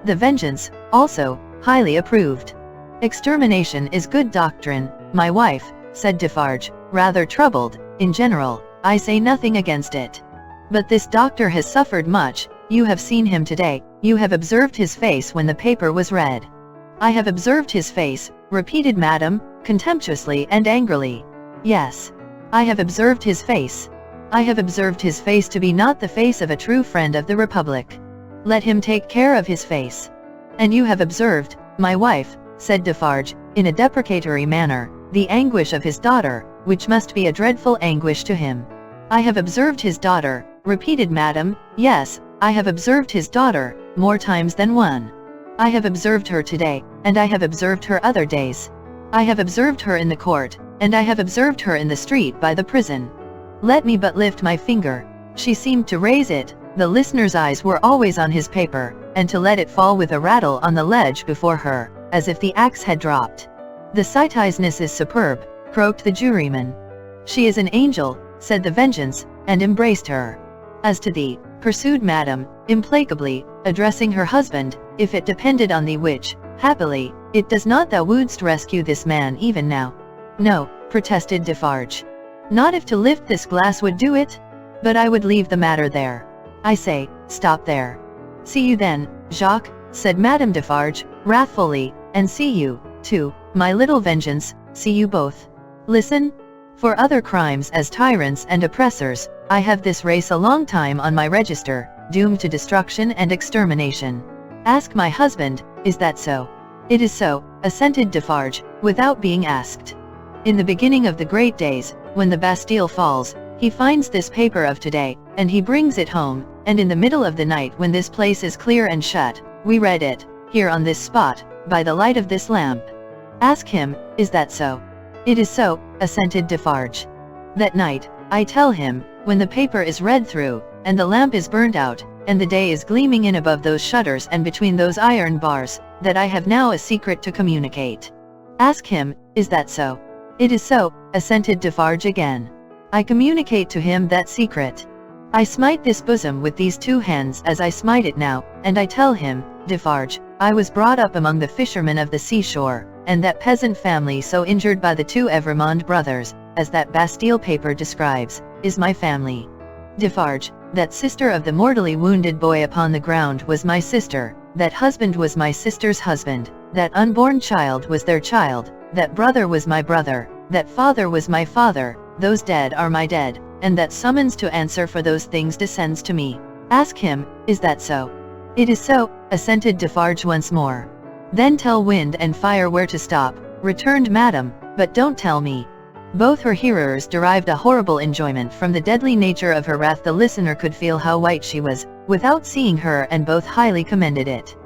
The Vengeance, also, highly approved. Extermination is good doctrine, my wife, said Defarge, rather troubled. In general, I say nothing against it. But this doctor has suffered much. You have seen him today, you have observed his face when the paper was read. I have observed his face, repeated Madame, contemptuously and angrily. Yes. I have observed his face. I have observed his face to be not the face of a true friend of the Republic. Let him take care of his face. And you have observed, my wife, said Defarge, in a deprecatory manner, the anguish of his daughter, which must be a dreadful anguish to him. I have observed his daughter, repeated Madame, yes, I have observed his daughter, more times than one. I have observed her today, and I have observed her other days. I have observed her in the court, and I have observed her in the street by the prison. Let me but lift my finger. She seemed to raise it, the listener's eyes were always on his paper, and to let it fall with a rattle on the ledge before her, as if the axe had dropped. The sightliness is superb, croaked the juryman. She is an angel, said the Vengeance, and embraced her. As to thee, pursued Madame, implacably, addressing her husband, if it depended on thee which, happily, it does not, thou wouldst rescue this man even now. No, protested Defarge. Not if to lift this glass would do it? But I would leave the matter there. I say, stop there. See you then, Jacques, said Madame Defarge, wrathfully, and see you, too, my little Vengeance, see you both. Listen. For other crimes as tyrants and oppressors, I have this race a long time on my register, doomed to destruction and extermination. Ask my husband, is that so? It is so, assented Defarge, without being asked. In the beginning of the great days, when the Bastille falls, he finds this paper of today, and he brings it home, and in the middle of the night when this place is clear and shut, we read it, here on this spot, by the light of this lamp. Ask him, is that so? It is so, assented Defarge. That night, I tell him, when the paper is read through, and the lamp is burnt out, and the day is gleaming in above those shutters and between those iron bars, that I have now a secret to communicate. Ask him, is that so? It is so, assented Defarge again. I communicate to him that secret. I smite this bosom with these two hands as I smite it now, and I tell him, Defarge, I was brought up among the fishermen of the seashore, and that peasant family so injured by the two Evremond brothers, as that Bastille paper describes, is my family. Defarge, that sister of the mortally wounded boy upon the ground was my sister, that husband was my sister's husband, that unborn child was their child, that brother was my brother, that father was my father, those dead are my dead, and that summons to answer for those things descends to me. Ask him, is that so? It is so, assented Defarge once more. Then tell wind and fire where to stop, returned Madame, but don't tell me. Both her hearers derived a horrible enjoyment from the deadly nature of her wrath. The listener could feel how white she was, without seeing her, and both highly commended it.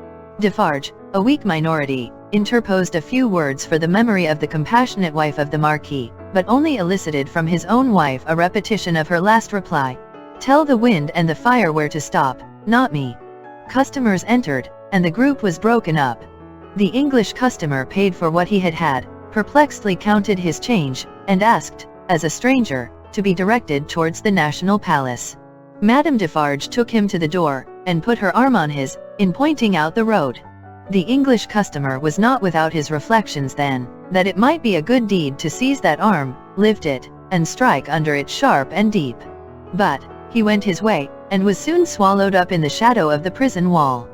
Defarge, a weak minority, interposed a few words for the memory of the compassionate wife of the Marquis, but only elicited from his own wife a repetition of her last reply. Tell the wind and the fire where to stop, not me. Customers entered, and the group was broken up. The English customer paid for what he had had, perplexedly counted his change, and asked, as a stranger, to be directed towards the National Palace. Madame Defarge took him to the door, and put her arm on his, in pointing out the road. The English customer was not without his reflections then, that it might be a good deed to seize that arm, lift it, and strike under it sharp and deep. But he went his way, and was soon swallowed up in the shadow of the prison wall.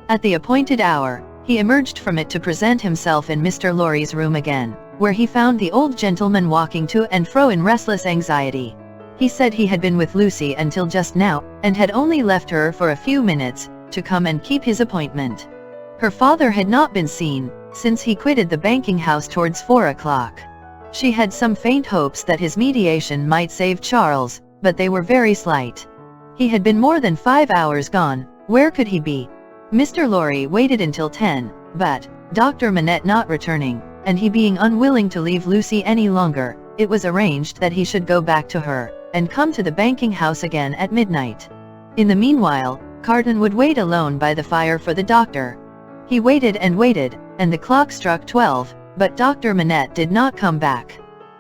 At the appointed hour, he emerged from it to present himself in Mr. Lorry's room again, where he found the old gentleman walking to and fro in restless anxiety. He said he had been with Lucy until just now, and had only left her for a few minutes, to come and keep his appointment. Her father had not been seen, since he quitted the banking house towards 4 o'clock. She had some faint hopes that his mediation might save Charles, but they were very slight. He had been more than 5 hours gone. Where could he be? Mr. Lorry waited until 10, but, Dr. Manette not returning, and he being unwilling to leave Lucy any longer, it was arranged that he should go back to her, and come to the banking house again at midnight. In the meanwhile, Carton would wait alone by the fire for the doctor. He waited and waited, and the clock struck 12, but Dr. Manette did not come back.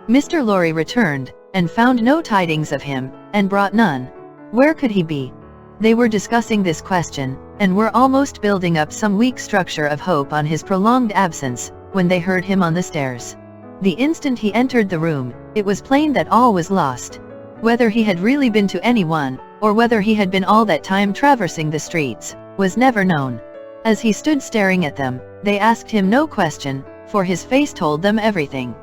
Mr. Lorry returned, and found no tidings of him, and brought none. Where could he be? They were discussing this question, and were almost building up some weak structure of hope on his prolonged absence, when they heard him on the stairs. The instant he entered the room, it was plain that all was lost. Whether he had really been to anyone, or whether he had been all that time traversing the streets, was never known. As he stood staring at them, they asked him no question, for his face told them everything.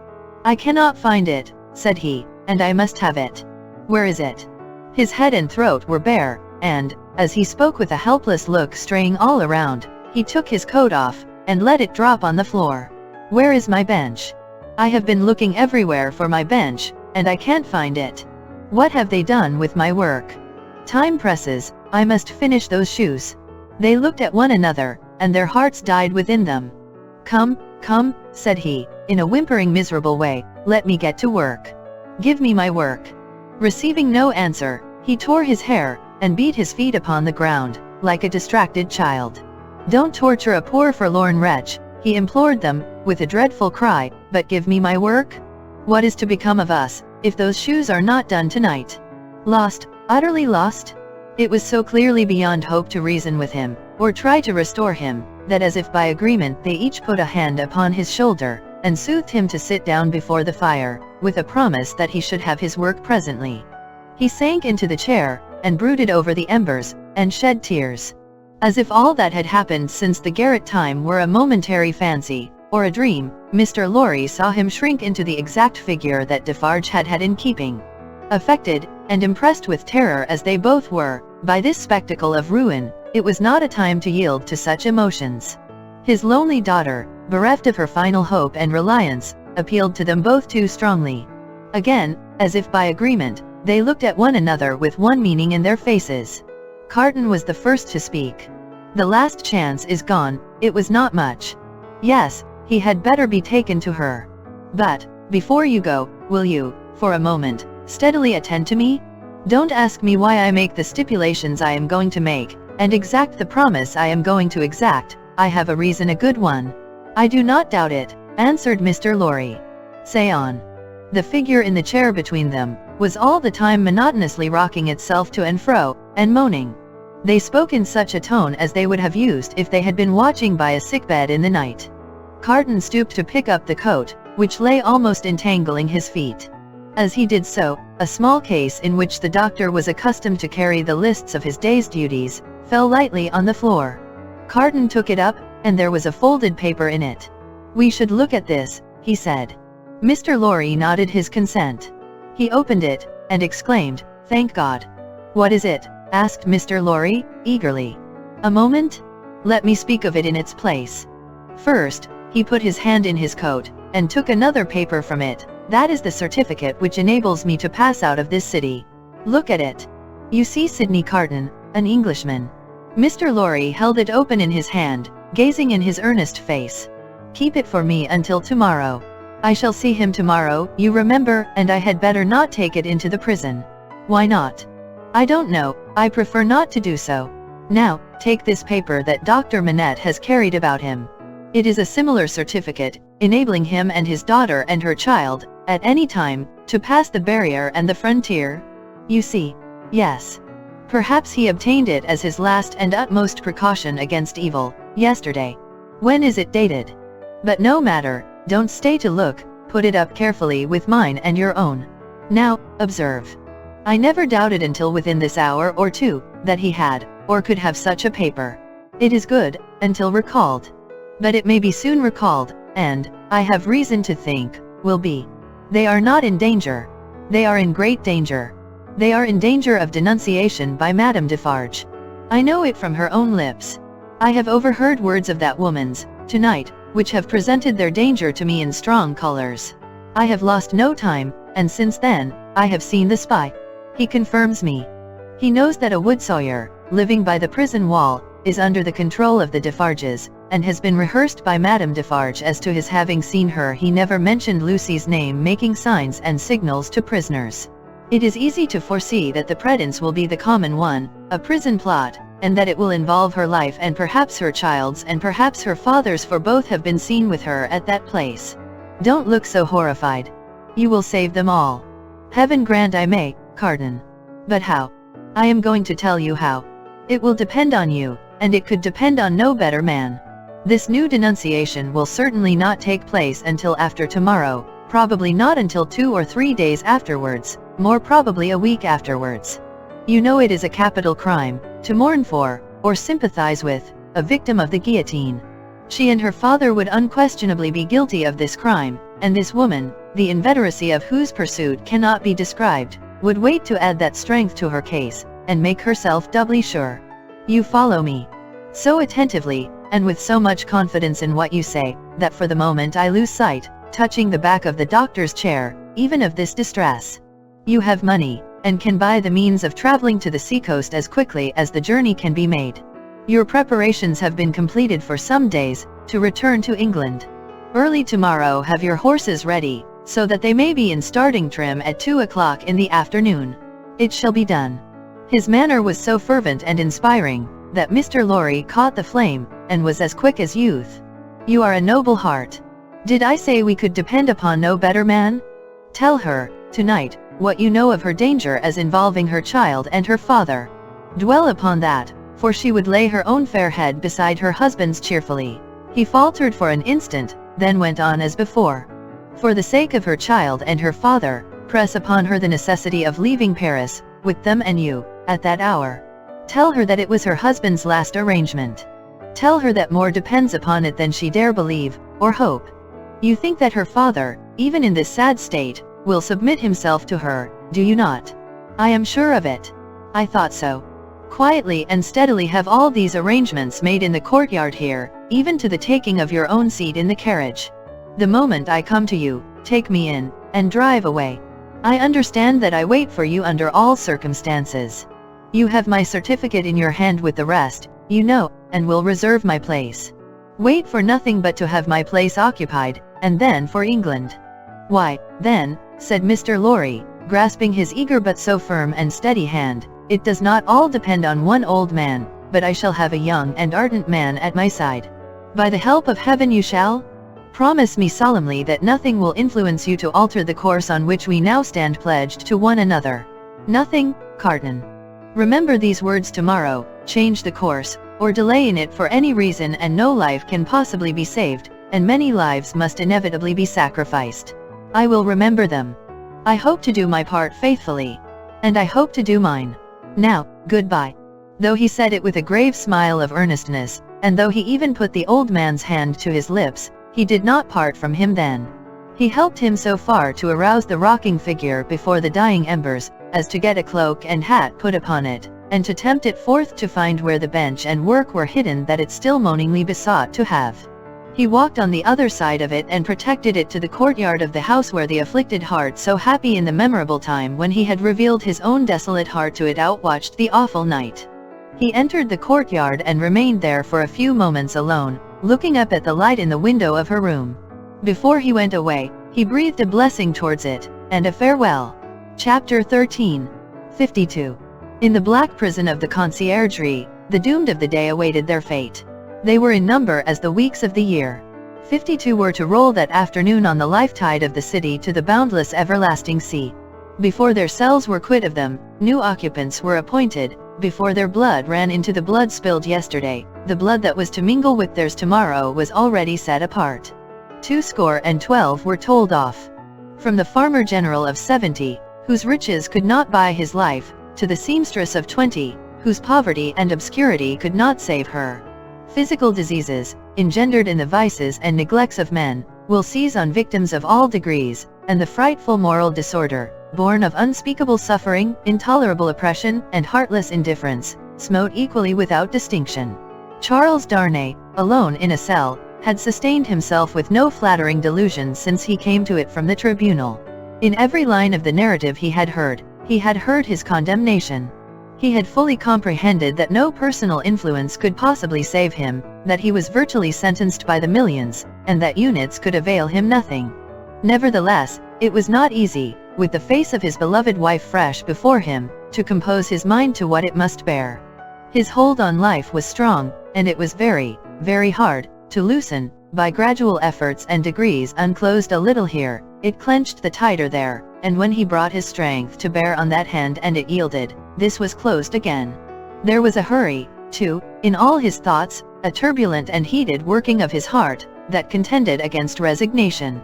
I cannot find it, said he, and I must have it. Where is it? His head and throat were bare, and, as he spoke with a helpless look straying all around, he took his coat off, and let it drop on the floor. Where is my bench? I have been looking everywhere for my bench, and I can't find it. What have they done with my work? Time presses, I must finish those shoes. They looked at one another, and their hearts died within them. Come, come, said he, in a whimpering miserable way, let me get to work. Give me my work. Receiving no answer, he tore his hair, and beat his feet upon the ground, like a distracted child. Don't torture a poor forlorn wretch, he implored them, with a dreadful cry, but give me my work? What is to become of us, if those shoes are not done tonight? Lost, utterly lost? It was so clearly beyond hope to reason with him, or try to restore him, that as if by agreement they each put a hand upon his shoulder, and soothed him to sit down before the fire, with a promise that he should have his work presently. He sank into the chair, and brooded over the embers, and shed tears. As if all that had happened since the garret time were a momentary fancy, or a dream, Mr. Lorry saw him shrink into the exact figure that Defarge had had in keeping. Affected, and impressed with terror as they both were, by this spectacle of ruin, it was not a time to yield to such emotions. His lonely daughter, bereft of her final hope and reliance, appealed to them both too strongly. Again, as if by agreement, they looked at one another with one meaning in their faces. Carton was the first to speak. The last chance is gone, it was not much. Yes, he had better be taken to her. But, before you go, will you, for a moment, steadily attend to me? Don't ask me why I make the stipulations I am going to make, and exact the promise I am going to exact. I have a reason, a good one." "I do not doubt it," answered Mr. Lorry. "Say on." The figure in the chair between them was all the time monotonously rocking itself to and fro, and moaning. They spoke in such a tone as they would have used if they had been watching by a sickbed in the night. Carton stooped to pick up the coat, which lay almost entangling his feet. As he did so, a small case in which the doctor was accustomed to carry the lists of his day's duties, fell lightly on the floor. Carton took it up, and there was a folded paper in it. "We should look at this," he said. Mr. Lorry nodded his consent. He opened it, and exclaimed, "Thank God." "What is it?" asked Mr. Lorry, eagerly. "A moment? Let me speak of it in its place." First, he put his hand in his coat, and took another paper from it. "That is the certificate which enables me to pass out of this city. Look at it. You see Sidney Carton, an Englishman." Mr. Lorry held it open in his hand, gazing in his earnest face. "Keep it for me until tomorrow. I shall see him tomorrow, you remember, and I had better not take it into the prison." "Why not?" "I don't know, I prefer not to do so. Now, take this paper that Dr. Manette has carried about him. It is a similar certificate, enabling him and his daughter and her child, at any time, to pass the barrier and the frontier. You see." "Yes. Perhaps he obtained it as his last and utmost precaution against evil, yesterday." "When is it dated?" "But no matter, don't stay to look, put it up carefully with mine and your own. Now, observe. I never doubted until within this hour or two, that he had, or could have such a paper. It is good, until recalled. But it may be soon recalled, and, I have reason to think, will be. They are not in danger. They are in great danger. They are in danger of denunciation by Madame Defarge. I know it from her own lips. I have overheard words of that woman's, tonight, which have presented their danger to me in strong colors. I have lost no time, and since then, I have seen the spy. He confirms me. He knows that a Wood-Sawyer, living by the prison wall, is under the control of the Defarges, and has been rehearsed by Madame Defarge as to his having seen her. He never mentioned Lucy's name, making signs and signals to prisoners. It is easy to foresee that the pretence will be the common one, a prison plot, and that it will involve her life and perhaps her child's and perhaps her father's, for both have been seen with her at that place. Don't look so horrified. You will save them all. Heaven grant I may, Carton. But how? I am going to tell you how. It will depend on you, and it could depend on no better man. This new denunciation will certainly not take place until after tomorrow, probably not until 2 or 3 days afterwards, more probably a week afterwards. You know it is a capital crime, to mourn for, or sympathize with, a victim of the guillotine. She and her father would unquestionably be guilty of this crime, and this woman, the inveteracy of whose pursuit cannot be described, would wait to add that strength to her case, and make herself doubly sure. You follow me? So attentively, and with so much confidence in what you say, that for the moment I lose sight, touching the back of the doctor's chair, even of this distress. You have money, and can buy the means of traveling to the seacoast as quickly as the journey can be made. Your preparations have been completed for some days, to return to England. Early tomorrow have your horses ready, so that they may be in starting trim at 2 o'clock in the afternoon. It shall be done. His manner was so fervent and inspiring, that Mr. Lorry caught the flame, and was as quick as youth. You are a noble heart. Did I say we could depend upon no better man? Tell her, tonight, what you know of her danger as involving her child and her father. Dwell upon that, for she would lay her own fair head beside her husband's cheerfully. He faltered for an instant, then went on as before. For the sake of her child and her father, press upon her the necessity of leaving Paris, with them and you, at that hour. Tell her that it was her husband's last arrangement. Tell her that more depends upon it than she dare believe, or hope. You think that her father, even in this sad state, will submit himself to her, do you not? I am sure of it. I thought so. Quietly and steadily have all these arrangements made in the courtyard here, even to the taking of your own seat in the carriage. The moment I come to you, take me in, and drive away. I understand that I wait for you under all circumstances. You have my certificate in your hand with the rest, you know, and will reserve my place. Wait for nothing but to have my place occupied, and then for England. Why, then, said Mr. Lorry, grasping his eager but so firm and steady hand, it does not all depend on one old man, but I shall have a young and ardent man at my side. By the help of heaven you shall? Promise me solemnly that nothing will influence you to alter the course on which we now stand pledged to one another. Nothing, Carton. Remember these words tomorrow, change the course, or delay in it for any reason and no life can possibly be saved, and many lives must inevitably be sacrificed. I will remember them. I hope to do my part faithfully. And I hope to do mine. Now, goodbye. Though he said it with a grave smile of earnestness, and though he even put the old man's hand to his lips, he did not part from him then. He helped him so far to arouse the rocking figure before the dying embers, as to get a cloak and hat put upon it, and to tempt it forth to find where the bench and work were hidden that it still moaningly besought to have. He walked on the other side of it and protected it to the courtyard of the house where the afflicted heart so happy in the memorable time when he had revealed his own desolate heart to it outwatched the awful night. He entered the courtyard and remained there for a few moments alone, looking up at the light in the window of her room. Before he went away, he breathed a blessing towards it, and a farewell. Chapter 13. 52. In the black prison of the conciergerie, the doomed of the day awaited their fate. They were in number as the weeks of the year. 52 were to roll that afternoon on the life tide of the city to the boundless everlasting sea. Before their cells were quit of them, new occupants were appointed. Before their blood ran into the blood spilled yesterday, the blood that was to mingle with theirs tomorrow was already set apart. 212 were told off. From the farmer general of 70, whose riches could not buy his life, to the seamstress of 20, whose poverty and obscurity could not save her. Physical diseases, engendered in the vices and neglects of men, will seize on victims of all degrees, and the frightful moral disorder, born of unspeakable suffering, intolerable oppression, and heartless indifference, smote equally without distinction. Charles Darnay, alone in a cell, had sustained himself with no flattering delusions since he came to it from the tribunal. In every line of the narrative he had heard his condemnation. He had fully comprehended that no personal influence could possibly save him, that he was virtually sentenced by the millions, and that units could avail him nothing. Nevertheless, it was not easy, with the face of his beloved wife fresh before him, to compose his mind to what it must bear. His hold on life was strong, and it was very, very hard to loosen. By gradual efforts and degrees unclosed a little here, it clenched the tighter there, and when he brought his strength to bear on that hand and it yielded, this was closed again. There was a hurry, too, in all his thoughts, a turbulent and heated working of his heart, that contended against resignation.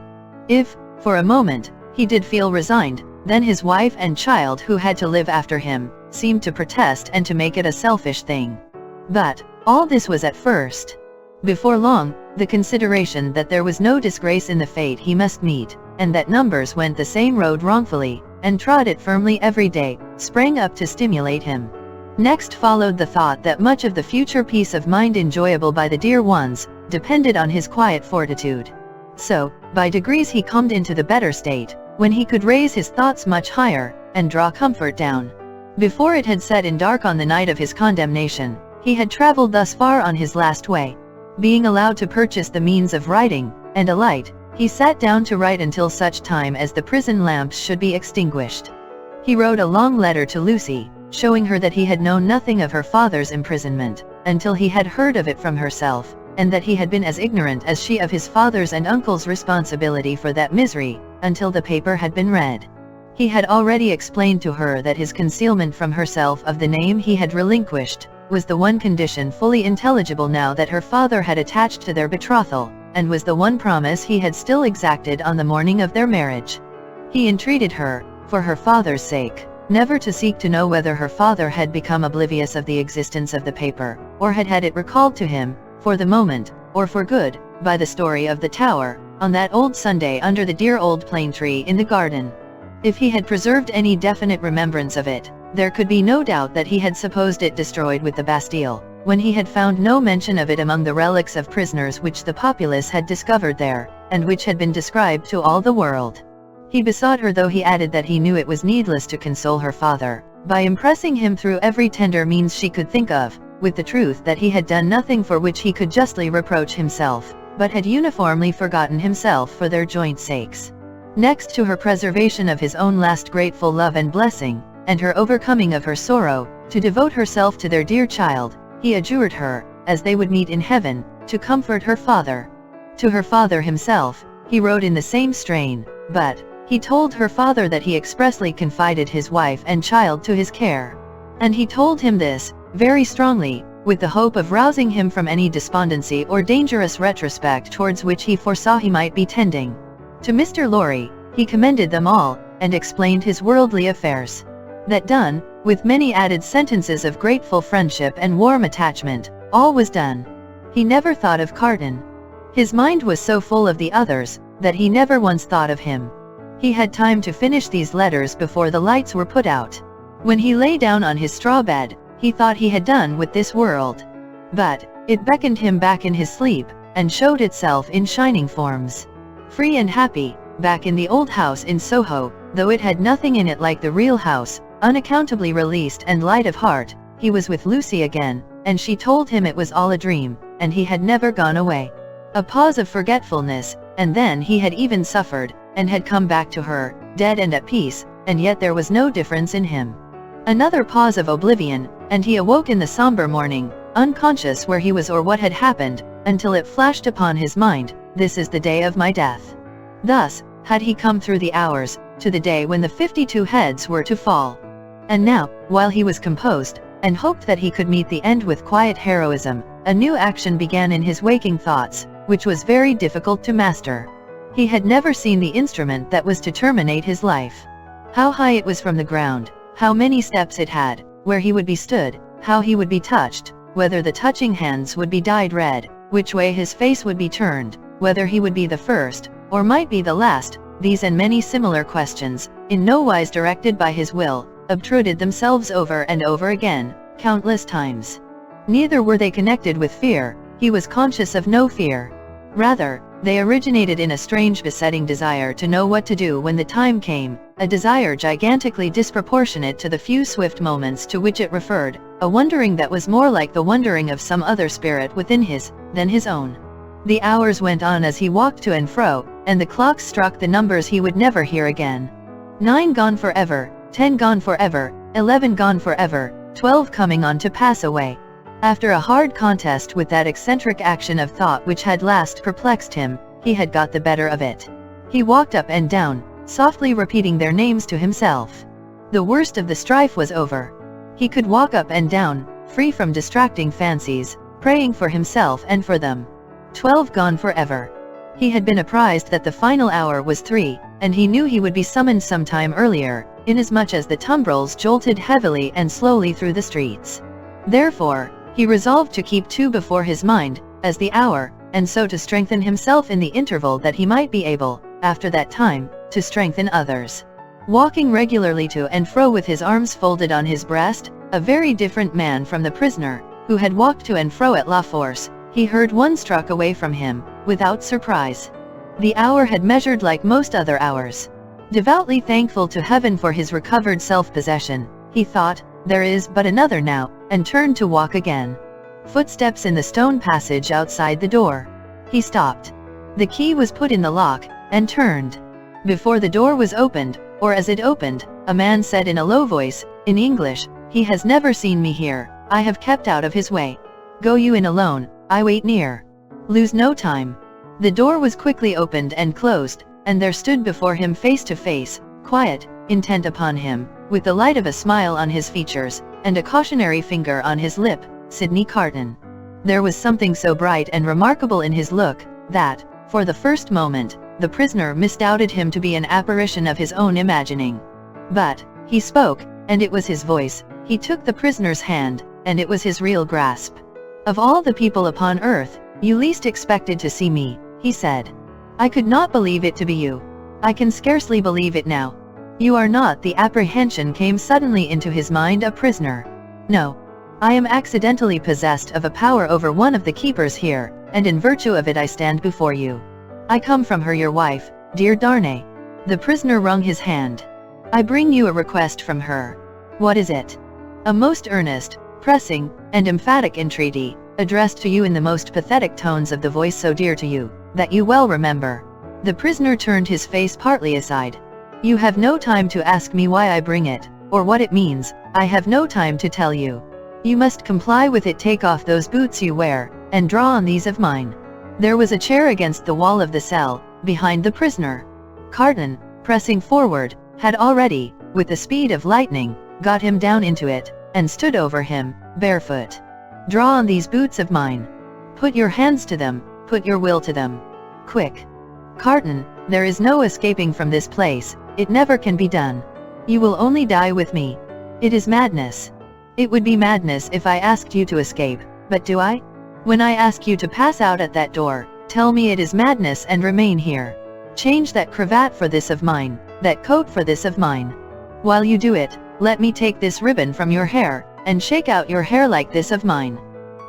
If, for a moment, he did feel resigned, then his wife and child who had to live after him, seemed to protest and to make it a selfish thing. But, all this was at first. Before long, the consideration that there was no disgrace in the fate he must meet, and that numbers went the same road wrongfully, and trod it firmly every day, sprang up to stimulate him. Next followed the thought that much of the future peace of mind enjoyable by the dear ones, depended on his quiet fortitude. So, by degrees he calmed into the better state, when he could raise his thoughts much higher, and draw comfort down. Before it had set in dark on the night of his condemnation, he had traveled thus far on his last way. Being allowed to purchase the means of writing, and a light, he sat down to write until such time as the prison lamps should be extinguished. He wrote a long letter to Lucy, showing her that he had known nothing of her father's imprisonment, until he had heard of it from herself, and that he had been as ignorant as she of his father's and uncle's responsibility for that misery, until the paper had been read. He had already explained to her that his concealment from herself of the name he had relinquished, was the one condition fully intelligible now that her father had attached to their betrothal, and was the one promise he had still exacted on the morning of their marriage. He entreated her, for her father's sake, never to seek to know whether her father had become oblivious of the existence of the paper, or had had it recalled to him, for the moment, or for good, by the story of the tower, on that old Sunday under the dear old plane tree in the garden. If he had preserved any definite remembrance of it, there could be no doubt that he had supposed it destroyed with the Bastille, when he had found no mention of it among the relics of prisoners which the populace had discovered there, and which had been described to all the world. He besought her, though he added that he knew it was needless to console her father, by impressing him through every tender means she could think of, with the truth that he had done nothing for which he could justly reproach himself, but had uniformly forgotten himself for their joint sakes. Next to her preservation of his own last grateful love and blessing, and her overcoming of her sorrow, to devote herself to their dear child, he adjured her, as they would meet in heaven, to comfort her father. To her father himself, he wrote in the same strain, but he told her father that he expressly confided his wife and child to his care. And he told him this, very strongly, with the hope of rousing him from any despondency or dangerous retrospect towards which he foresaw he might be tending. To Mr. Lorry, he commended them all, and explained his worldly affairs. That done, with many added sentences of grateful friendship and warm attachment, all was done. He never thought of Carton. His mind was so full of the others, that he never once thought of him. He had time to finish these letters before the lights were put out. When he lay down on his straw bed, he thought he had done with this world. But it beckoned him back in his sleep, and showed itself in shining forms. Free and happy, back in the old house in Soho, though it had nothing in it like the real house, unaccountably released and light of heart, he was with Lucy again, and she told him it was all a dream, and he had never gone away. A pause of forgetfulness, and then he had even suffered, and had come back to her, dead and at peace, and yet there was no difference in him. Another pause of oblivion, and he awoke in the somber morning, unconscious where he was or what had happened, until it flashed upon his mind, "This is the day of my death." Thus had he come through the hours, to the day when the 52 heads were to fall. And now, while he was composed, and hoped that he could meet the end with quiet heroism, a new action began in his waking thoughts, which was very difficult to master. He had never seen the instrument that was to terminate his life. How high it was from the ground, how many steps it had, where he would be stood, how he would be touched, whether the touching hands would be dyed red, which way his face would be turned, whether he would be the first, or might be the last. These and many similar questions, in no wise directed by his will, obtruded themselves over and over again, countless times. Neither were they connected with fear. He was conscious of no fear. Rather, they originated in a strange besetting desire to know what to do when the time came, a desire gigantically disproportionate to the few swift moments to which it referred, a wondering that was more like the wondering of some other spirit within his, than his own. The hours went on as he walked to and fro, and the clocks struck the numbers he would never hear again. 9 gone forever, 10 gone forever, 11 gone forever, 12 coming on to pass away. After a hard contest with that eccentric action of thought which had last perplexed him, he had got the better of it. He walked up and down, softly repeating their names to himself. The worst of the strife was over. He could walk up and down, free from distracting fancies, praying for himself and for them. 12 gone forever. He had been apprised that the final hour was 3, and he knew he would be summoned some time earlier, inasmuch as the tumbrils jolted heavily and slowly through the streets. Therefore, he resolved to keep 2 before his mind, as the hour, and so to strengthen himself in the interval that he might be able, after that time, to strengthen others. Walking regularly to and fro with his arms folded on his breast, a very different man from the prisoner, who had walked to and fro at La Force, he heard one struck away from him, without surprise. The hour had measured like most other hours. Devoutly thankful to heaven for his recovered self-possession, he thought, "There is but another now," and turned to walk again. Footsteps in the stone passage outside the door. He stopped. The key was put in the lock, and turned. Before the door was opened, or as it opened, a man said in a low voice, in English, "He has never seen me here, I have kept out of his way. Go you in alone, I wait near. Lose no time." The door was quickly opened and closed, and there stood before him face to face, quiet, intent upon him, with the light of a smile on his features, and a cautionary finger on his lip, Sidney Carton. There was something so bright and remarkable in his look, that, for the first moment, the prisoner misdoubted him to be an apparition of his own imagining. But he spoke, and it was his voice. He took the prisoner's hand, and it was his real grasp. "Of all the people upon earth, you least expected to see me," he said. "I could not believe it to be you. I can scarcely believe it now. You are not." The apprehension came suddenly into his mind. "A prisoner? No. I am accidentally possessed of a power over one of the keepers here, and in virtue of it I stand before you. I come from her, your wife, dear Darnay." The prisoner wrung his hand. "I bring you a request from her." "What is it?" "A most earnest, pressing, and emphatic entreaty, addressed to you in the most pathetic tones of the voice so dear to you, that you well remember." The prisoner turned his face partly aside. "You have no time to ask me why I bring it, or what it means. I have no time to tell you. You must comply with it. Take off those boots you wear, and draw on these of mine." There was a chair against the wall of the cell, behind the prisoner. Carton, pressing forward, had already, with the speed of lightning, got him down into it, and stood over him, barefoot. "Draw on these boots of mine. Put your hands to them, put your will to them. Quick. Carton, there is no escaping from this place, it never can be done. You will only die with me. It is madness. It would be madness if I asked you to escape, but do I? When I ask you to pass out at that door, tell me it is madness and remain here. Change that cravat for this of mine, that coat for this of mine. While you do it, let me take this ribbon from your hair, and shake out your hair like this of mine."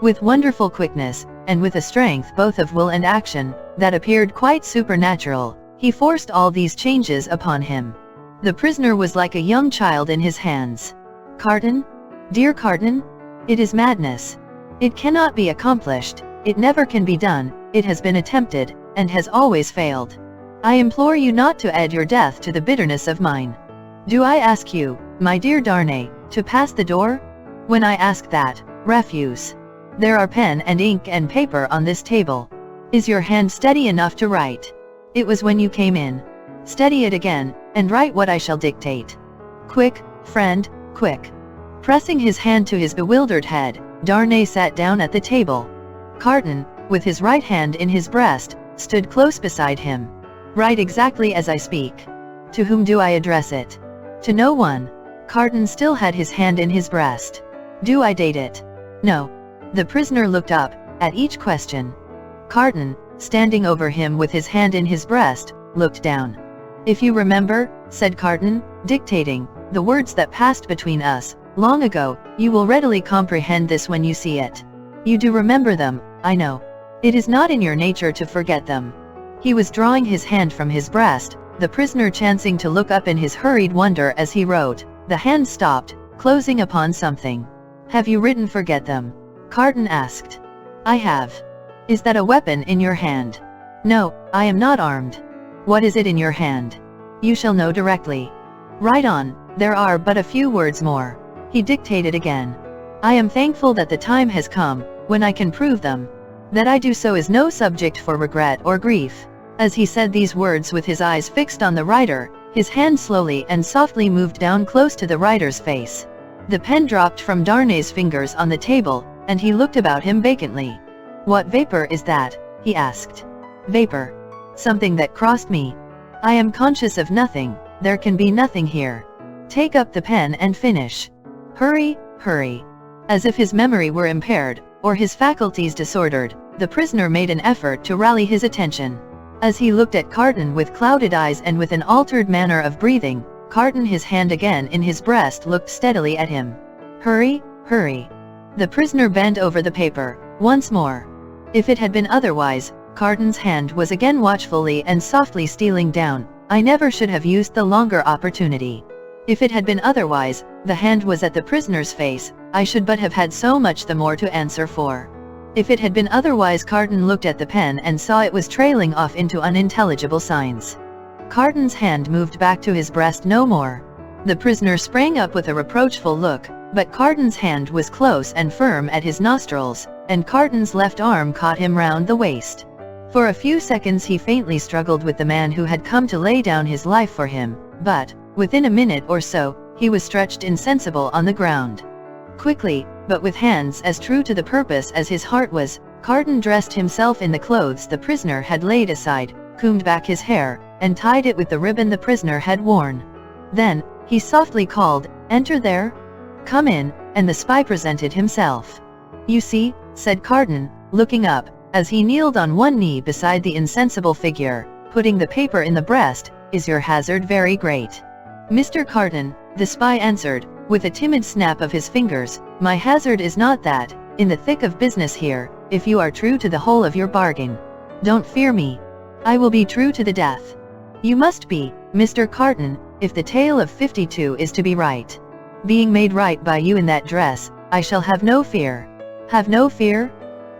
With wonderful quickness, and with a strength both of will and action, that appeared quite supernatural, he forced all these changes upon him. The prisoner was like a young child in his hands. "Carton? Dear Carton? It is madness. It cannot be accomplished, it never can be done, it has been attempted, and has always failed. I implore you not to add your death to the bitterness of mine. Do I ask you, my dear Darnay, to pass the door? When I ask that, refuse. There are pen and ink and paper on this table. Is your hand steady enough to write? It was when you came in. Steady it again, and write what I shall dictate. Quick, friend, quick." Pressing his hand to his bewildered head, Darnay sat down at the table. Carton, with his right hand in his breast, stood close beside him. "Write exactly as I speak. To whom do I address it?" "To no one." Carton still had his hand in his breast. "Do I date it?" "No." The prisoner looked up, at each question. Carton, standing over him with his hand in his breast, looked down. "If you remember," said Carton, dictating, "the words that passed between us, long ago, you will readily comprehend this when you see it. You do remember them, I know. It is not in your nature to forget them." He was drawing his hand from his breast, the prisoner chancing to look up in his hurried wonder as he wrote. The hand stopped, closing upon something. "Have you written 'forget them'?" Carton asked. "I have." "Is that a weapon in your hand?" "No, I am not armed." "What is it in your hand?" "You shall know directly." "Write on, there are but a few words more." He dictated again. "I am thankful that the time has come, when I can prove them. That I do so is no subject for regret or grief." As he said these words with his eyes fixed on the writer, his hand slowly and softly moved down close to the writer's face. The pen dropped from Darnay's fingers on the table, and he looked about him vacantly. "What vapor is that?" he asked. "Vapor. Something that crossed me. I am conscious of nothing, there can be nothing here. Take up the pen and finish. Hurry, hurry." As if his memory were impaired, or his faculties disordered, the prisoner made an effort to rally his attention. As he looked at Carton with clouded eyes and with an altered manner of breathing, Carton, his hand again in his breast, looked steadily at him. "Hurry, hurry." The prisoner bent over the paper, once more. If it had been otherwise, Carton's hand was again watchfully and softly stealing down. "I never should have used the longer opportunity. If it had been otherwise, the hand was at the prisoner's face, I should but have had so much the more to answer for. If it had been otherwise." Carton looked at the pen and saw it was trailing off into unintelligible signs. Carton's hand moved back to his breast no more. The prisoner sprang up with a reproachful look, but Carton's hand was close and firm at his nostrils, and Carton's left arm caught him round the waist. For a few seconds he faintly struggled with the man who had come to lay down his life for him, but, within a minute or so, he was stretched insensible on the ground. Quickly, but with hands as true to the purpose as his heart was, Carton dressed himself in the clothes the prisoner had laid aside, combed back his hair, and tied it with the ribbon the prisoner had worn. Then, he softly called, "Enter there. Come in," and the spy presented himself. "You see," said Carton, looking up, as he kneeled on one knee beside the insensible figure, putting the paper in the breast, "is your hazard very great?" "Mr. Carton," the spy answered, with a timid snap of his fingers, "my hazard is not that, in the thick of business here, if you are true to the whole of your bargain. Don't fear me. I will be true to the death. You must be, Mr. Carton, if the tale of 52 is to be right. Being made right by you in that dress, I shall have no fear." "Have no fear?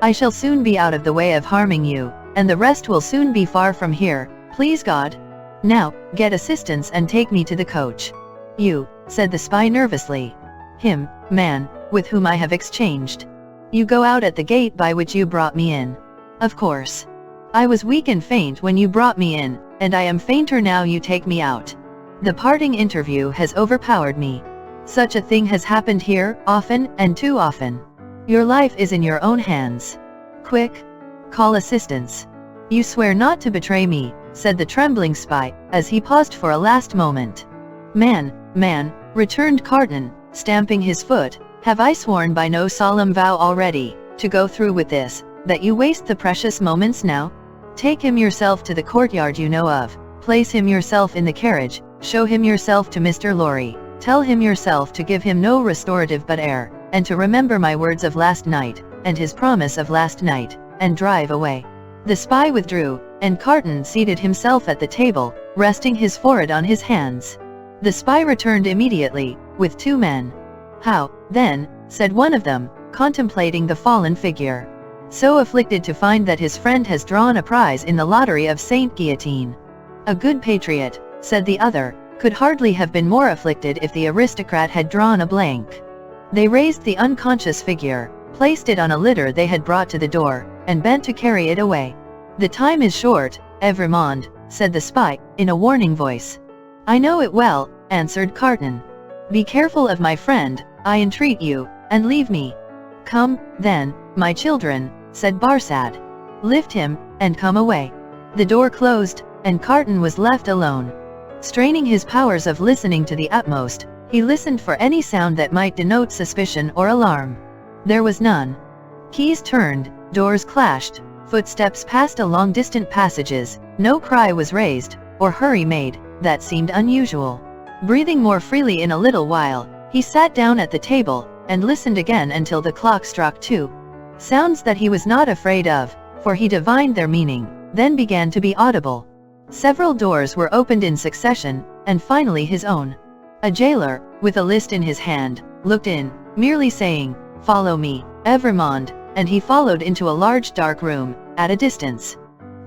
I shall soon be out of the way of harming you, and the rest will soon be far from here, please God. Now, get assistance and take me to the coach." "You," said the spy nervously. "Him, man, with whom I have exchanged." You go out at the gate by which you brought me in. Of course. I was weak and faint when you brought me in, and I am fainter now you take me out. The parting interview has overpowered me. Such a thing has happened here, often, and too often. Your life is in your own hands. Quick! Call assistance. You swear not to betray me, said the trembling spy, as he paused for a last moment. Man, returned Carton, stamping his foot, have I sworn by no solemn vow already, to go through with this, that you waste the precious moments now? Take him yourself to the courtyard you know of, place him yourself in the carriage, show him yourself to Mr. Lorry, tell him yourself to give him no restorative but air, and to remember my words of last night, and his promise of last night, and drive away. The spy withdrew, and Carton seated himself at the table, resting his forehead on his hands. The spy returned immediately, with 2 men. How, then, said one of them, contemplating the fallen figure. So afflicted to find that his friend has drawn a prize in the lottery of Saint Guillotine. A good patriot, said the other, could hardly have been more afflicted if the aristocrat had drawn a blank. They raised the unconscious figure, placed it on a litter they had brought to the door, and bent to carry it away. The time is short, Evrémonde, said the spy, in a warning voice. I know it well, answered Carton. Be careful of my friend, I entreat you, and leave me. Come, then, my children, said Barsad. Lift him, and come away. The door closed, and Carton was left alone. Straining his powers of listening to the utmost, he listened for any sound that might denote suspicion or alarm. There was none. Keys turned, doors clashed, footsteps passed along distant passages, no cry was raised, or hurry made, that seemed unusual. Breathing more freely in a little while, he sat down at the table, and listened again until the clock struck 2. Sounds that he was not afraid of, for he divined their meaning, then began to be audible. Several doors were opened in succession, and finally his own. A jailer, with a list in his hand, looked in, merely saying, "Follow me, Evrémonde," and he followed into a large dark room, at a distance.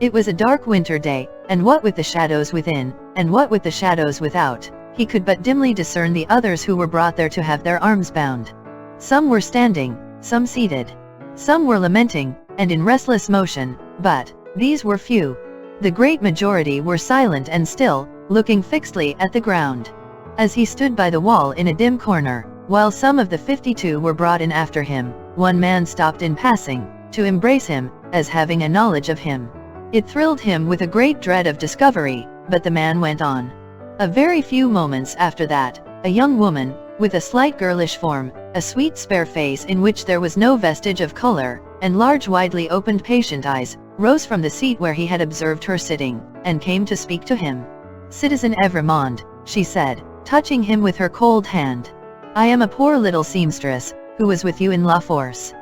It was a dark winter day, and what with the shadows within, and what with the shadows without, he could but dimly discern the others who were brought there to have their arms bound. Some were standing, some seated. Some were lamenting, and in restless motion, but these were few. The great majority were silent and still, looking fixedly at the ground. As he stood by the wall in a dim corner, while some of the 52 were brought in after him, one man stopped in passing, to embrace him, as having a knowledge of him. It thrilled him with a great dread of discovery, but the man went on. A very few moments after that, a young woman, with a slight girlish form, a sweet spare face in which there was no vestige of color, and large widely opened patient eyes, rose from the seat where he had observed her sitting, and came to speak to him. "Citizen Evrémonde," she said, touching him with her cold hand. "I am a poor little seamstress, who was with you in La Force."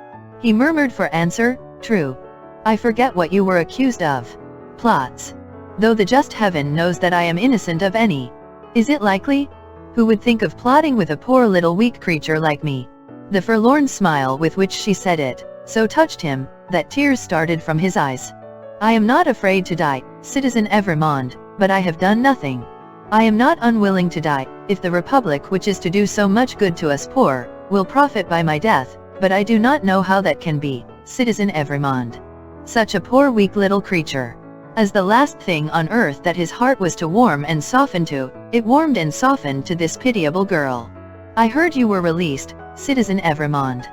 He murmured for answer, "True. I forget what you were accused of." "Plots. Though the just heaven knows that I am innocent of any. Is it likely? Who would think of plotting with a poor little weak creature like me?" The forlorn smile with which she said it, so touched him, that tears started from his eyes. "I am not afraid to die, Citizen Evrémonde, but I have done nothing. I am not unwilling to die, if the Republic which is to do so much good to us poor, will profit by my death, but I do not know how that can be, Citizen Evrémonde. Such a poor weak little creature. As the last thing on earth that his heart was to warm and soften to, it warmed and softened to this pitiable girl. I heard you were released, Citizen Evrémonde.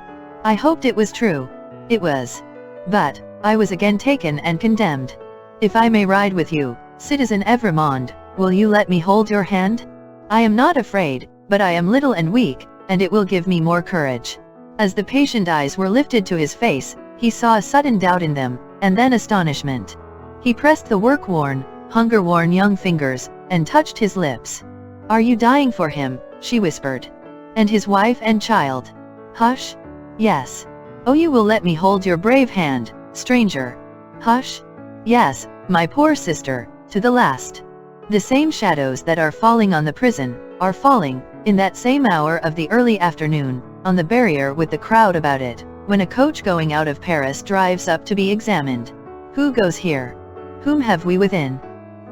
I hoped it was true. It was. But I was again taken and condemned. If I may ride with you, Citizen Evrémonde, will you let me hold your hand? I am not afraid, but I am little and weak, and it will give me more courage." As the patient eyes were lifted to his face, he saw a sudden doubt in them, and then astonishment. He pressed the work-worn, hunger-worn young fingers, and touched his lips. "Are you dying for him?" she whispered. "And his wife and child?" "Hush. Yes. Oh, you will let me hold your brave hand, stranger." "Hush. Yes, my poor sister, to the last. The same shadows that are falling on the prison, are falling, in that same hour of the early afternoon, on the barrier with the crowd about it, when a coach going out of Paris drives up to be examined. Who goes here? Whom have we within?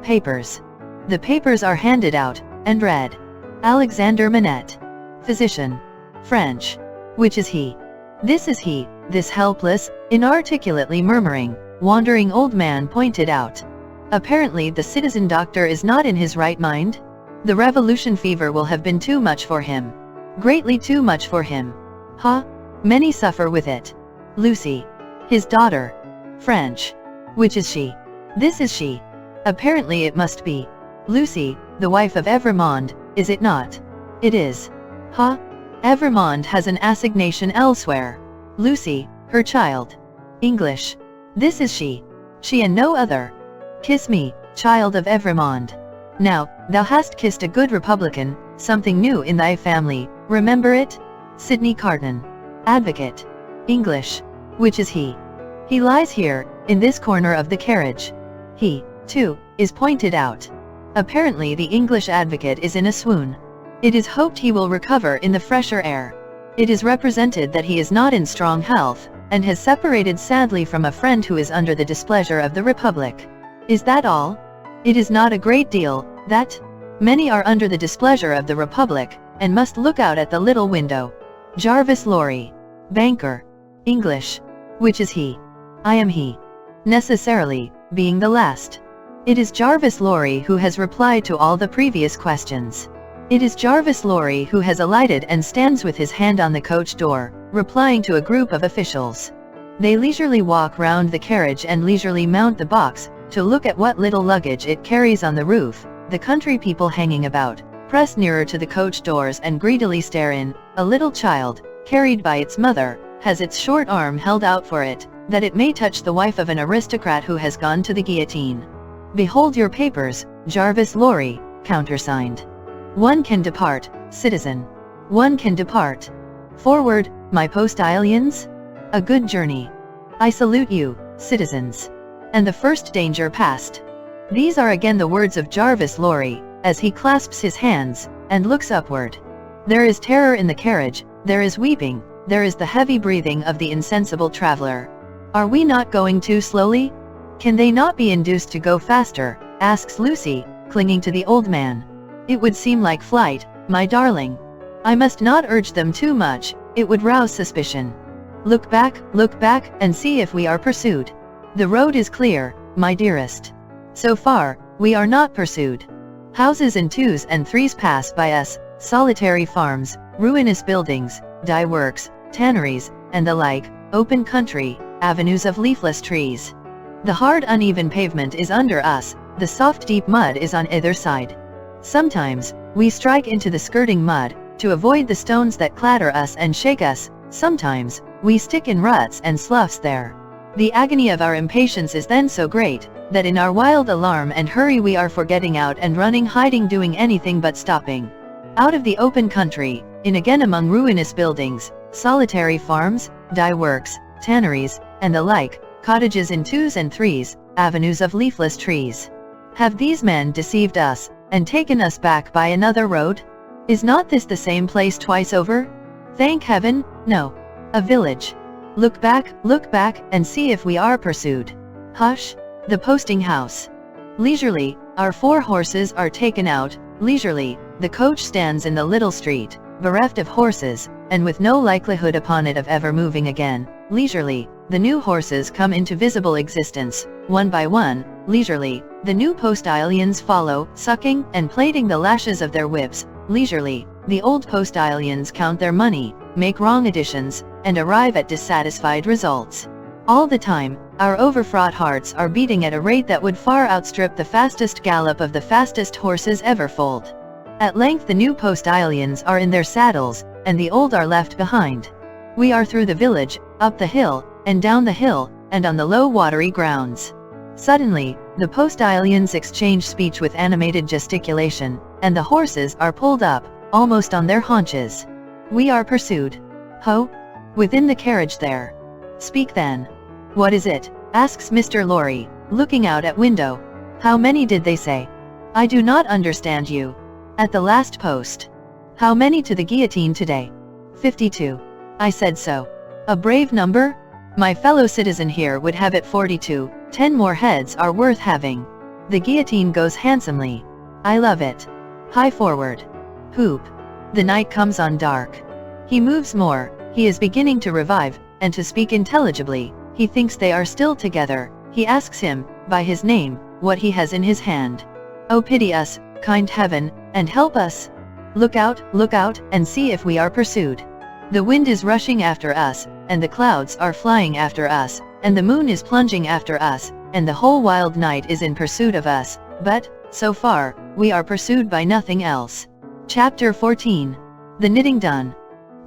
Papers. The papers are handed out, and read. Alexander Manette. Physician. French. Which is he? This is he, this helpless, inarticulately murmuring, wandering old man pointed out. Apparently the citizen doctor is not in his right mind? The revolution fever will have been too much for him. Greatly too much for him. Huh? Many suffer with it. Lucy. His daughter. French. Which is she? This is she. Apparently it must be. Lucy, the wife of Evrémonde, is it not? It is. Huh? Evrémonde has an assignation elsewhere. Lucy, her child. English. This is she. She and no other. Kiss me, child of Evrémonde. Now, thou hast kissed a good Republican, something new in thy family, remember it? Sidney Carton. Advocate. English. Which is he? He lies here, in this corner of the carriage. He, too, is pointed out. Apparently the English advocate is in a swoon. It is hoped he will recover in the fresher air. It is represented that he is not in strong health, and has separated sadly from a friend who is under the displeasure of the Republic. Is that all? It is not a great deal, that? Many are under the displeasure of the Republic, and must look out at the little window. Jarvis Lorry. Banker. English. Which is he? I am he. Necessarily, being the last. It is Jarvis Lorry who has replied to all the previous questions. It is Jarvis Lorry who has alighted and stands with his hand on the coach door, replying to a group of officials. They leisurely walk round the carriage and leisurely mount the box, to look at what little luggage it carries on the roof. The country people hanging about, press nearer to the coach doors and greedily stare in. A little child, carried by its mother, has its short arm held out for it, that it may touch the wife of an aristocrat who has gone to the guillotine. Behold your papers, Jarvis Lorry, countersigned. One can depart, citizen. One can depart. Forward, my postillions. A good journey. I salute you, citizens. And the first danger past. These are again the words of Jarvis Lorry, as he clasps his hands, and looks upward. There is terror in the carriage, there is weeping, there is the heavy breathing of the insensible traveler. Are we not going too slowly? Can they not be induced to go faster? Asks Lucy, clinging to the old man. It would seem like flight, my darling. I must not urge them too much, it would rouse suspicion. Look back, and see if we are pursued. The road is clear, my dearest. So far, we are not pursued. Houses in twos and threes pass by us, solitary farms, ruinous buildings, dye works, tanneries, and the like, open country, avenues of leafless trees. The hard uneven pavement is under us, the soft deep mud is on either side. Sometimes, we strike into the skirting mud, to avoid the stones that clatter us and shake us. Sometimes, we stick in ruts and sloughs there. The agony of our impatience is then so great, that in our wild alarm and hurry we are forgetting out and running, hiding, doing anything but stopping. Out of the open country, in again among ruinous buildings, solitary farms, dye works, tanneries, and the like, cottages in twos and threes, avenues of leafless trees. Have these men deceived us, and taken us back by another road? Is not this the same place twice over? Thank heaven, no. A village. Look back, and see if we are pursued. Hush! The posting house. Leisurely, our 4 horses are taken out. Leisurely, the coach stands in the little street, bereft of horses, and with no likelihood upon it of ever moving again. Leisurely, the new horses come into visible existence, one by one. Leisurely, the new postillions follow, sucking and plaiting the lashes of their whips. Leisurely, the old postillions count their money, make wrong additions, and arrive at dissatisfied results. All the time, our overfraught hearts are beating at a rate that would far outstrip the fastest gallop of the fastest horses ever foaled. At length the new postillions are in their saddles, and the old are left behind. We are through the village, up the hill, and down the hill, and on the low watery grounds. Suddenly, the postillions exchange speech with animated gesticulation, and the horses are pulled up, almost on their haunches. We are pursued. Ho! Within the carriage there. Speak then. What is it? Asks Mr. Lorry, looking out at window. How many did they say? I do not understand you. At the last post. How many to the guillotine today? 52. I said so. A brave number? My fellow citizen here would have it 42. 10 more heads are worth having. The guillotine goes handsomely. I love it. High forward. Hoop. The night comes on dark. He moves more, he is beginning to revive, and to speak intelligibly. He thinks they are still together. He asks him, by his name, what he has in his hand. Oh, pity us, kind heaven, and help us. Look out, and see if we are pursued. The wind is rushing after us, and the clouds are flying after us, and the moon is plunging after us, and the whole wild night is in pursuit of us, but, so far, we are pursued by nothing else. Chapter 14. The knitting done.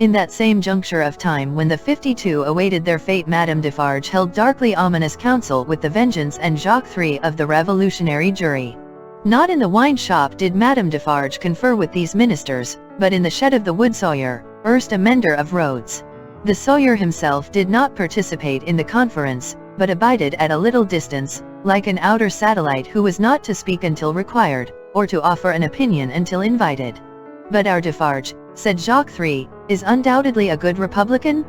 In that same juncture of time when the 52 awaited their fate, Madame Defarge held darkly ominous counsel with the Vengeance and Jacques III of the revolutionary jury. Not in the wine shop did Madame Defarge confer with these ministers, but in the shed of the Wood-Sawyer, erst a mender of roads. The Sawyer himself did not participate in the conference, but abided at a little distance, like an outer satellite who was not to speak until required, or to offer an opinion until invited. But our Defarge, said Jacques III, is undoubtedly a good Republican?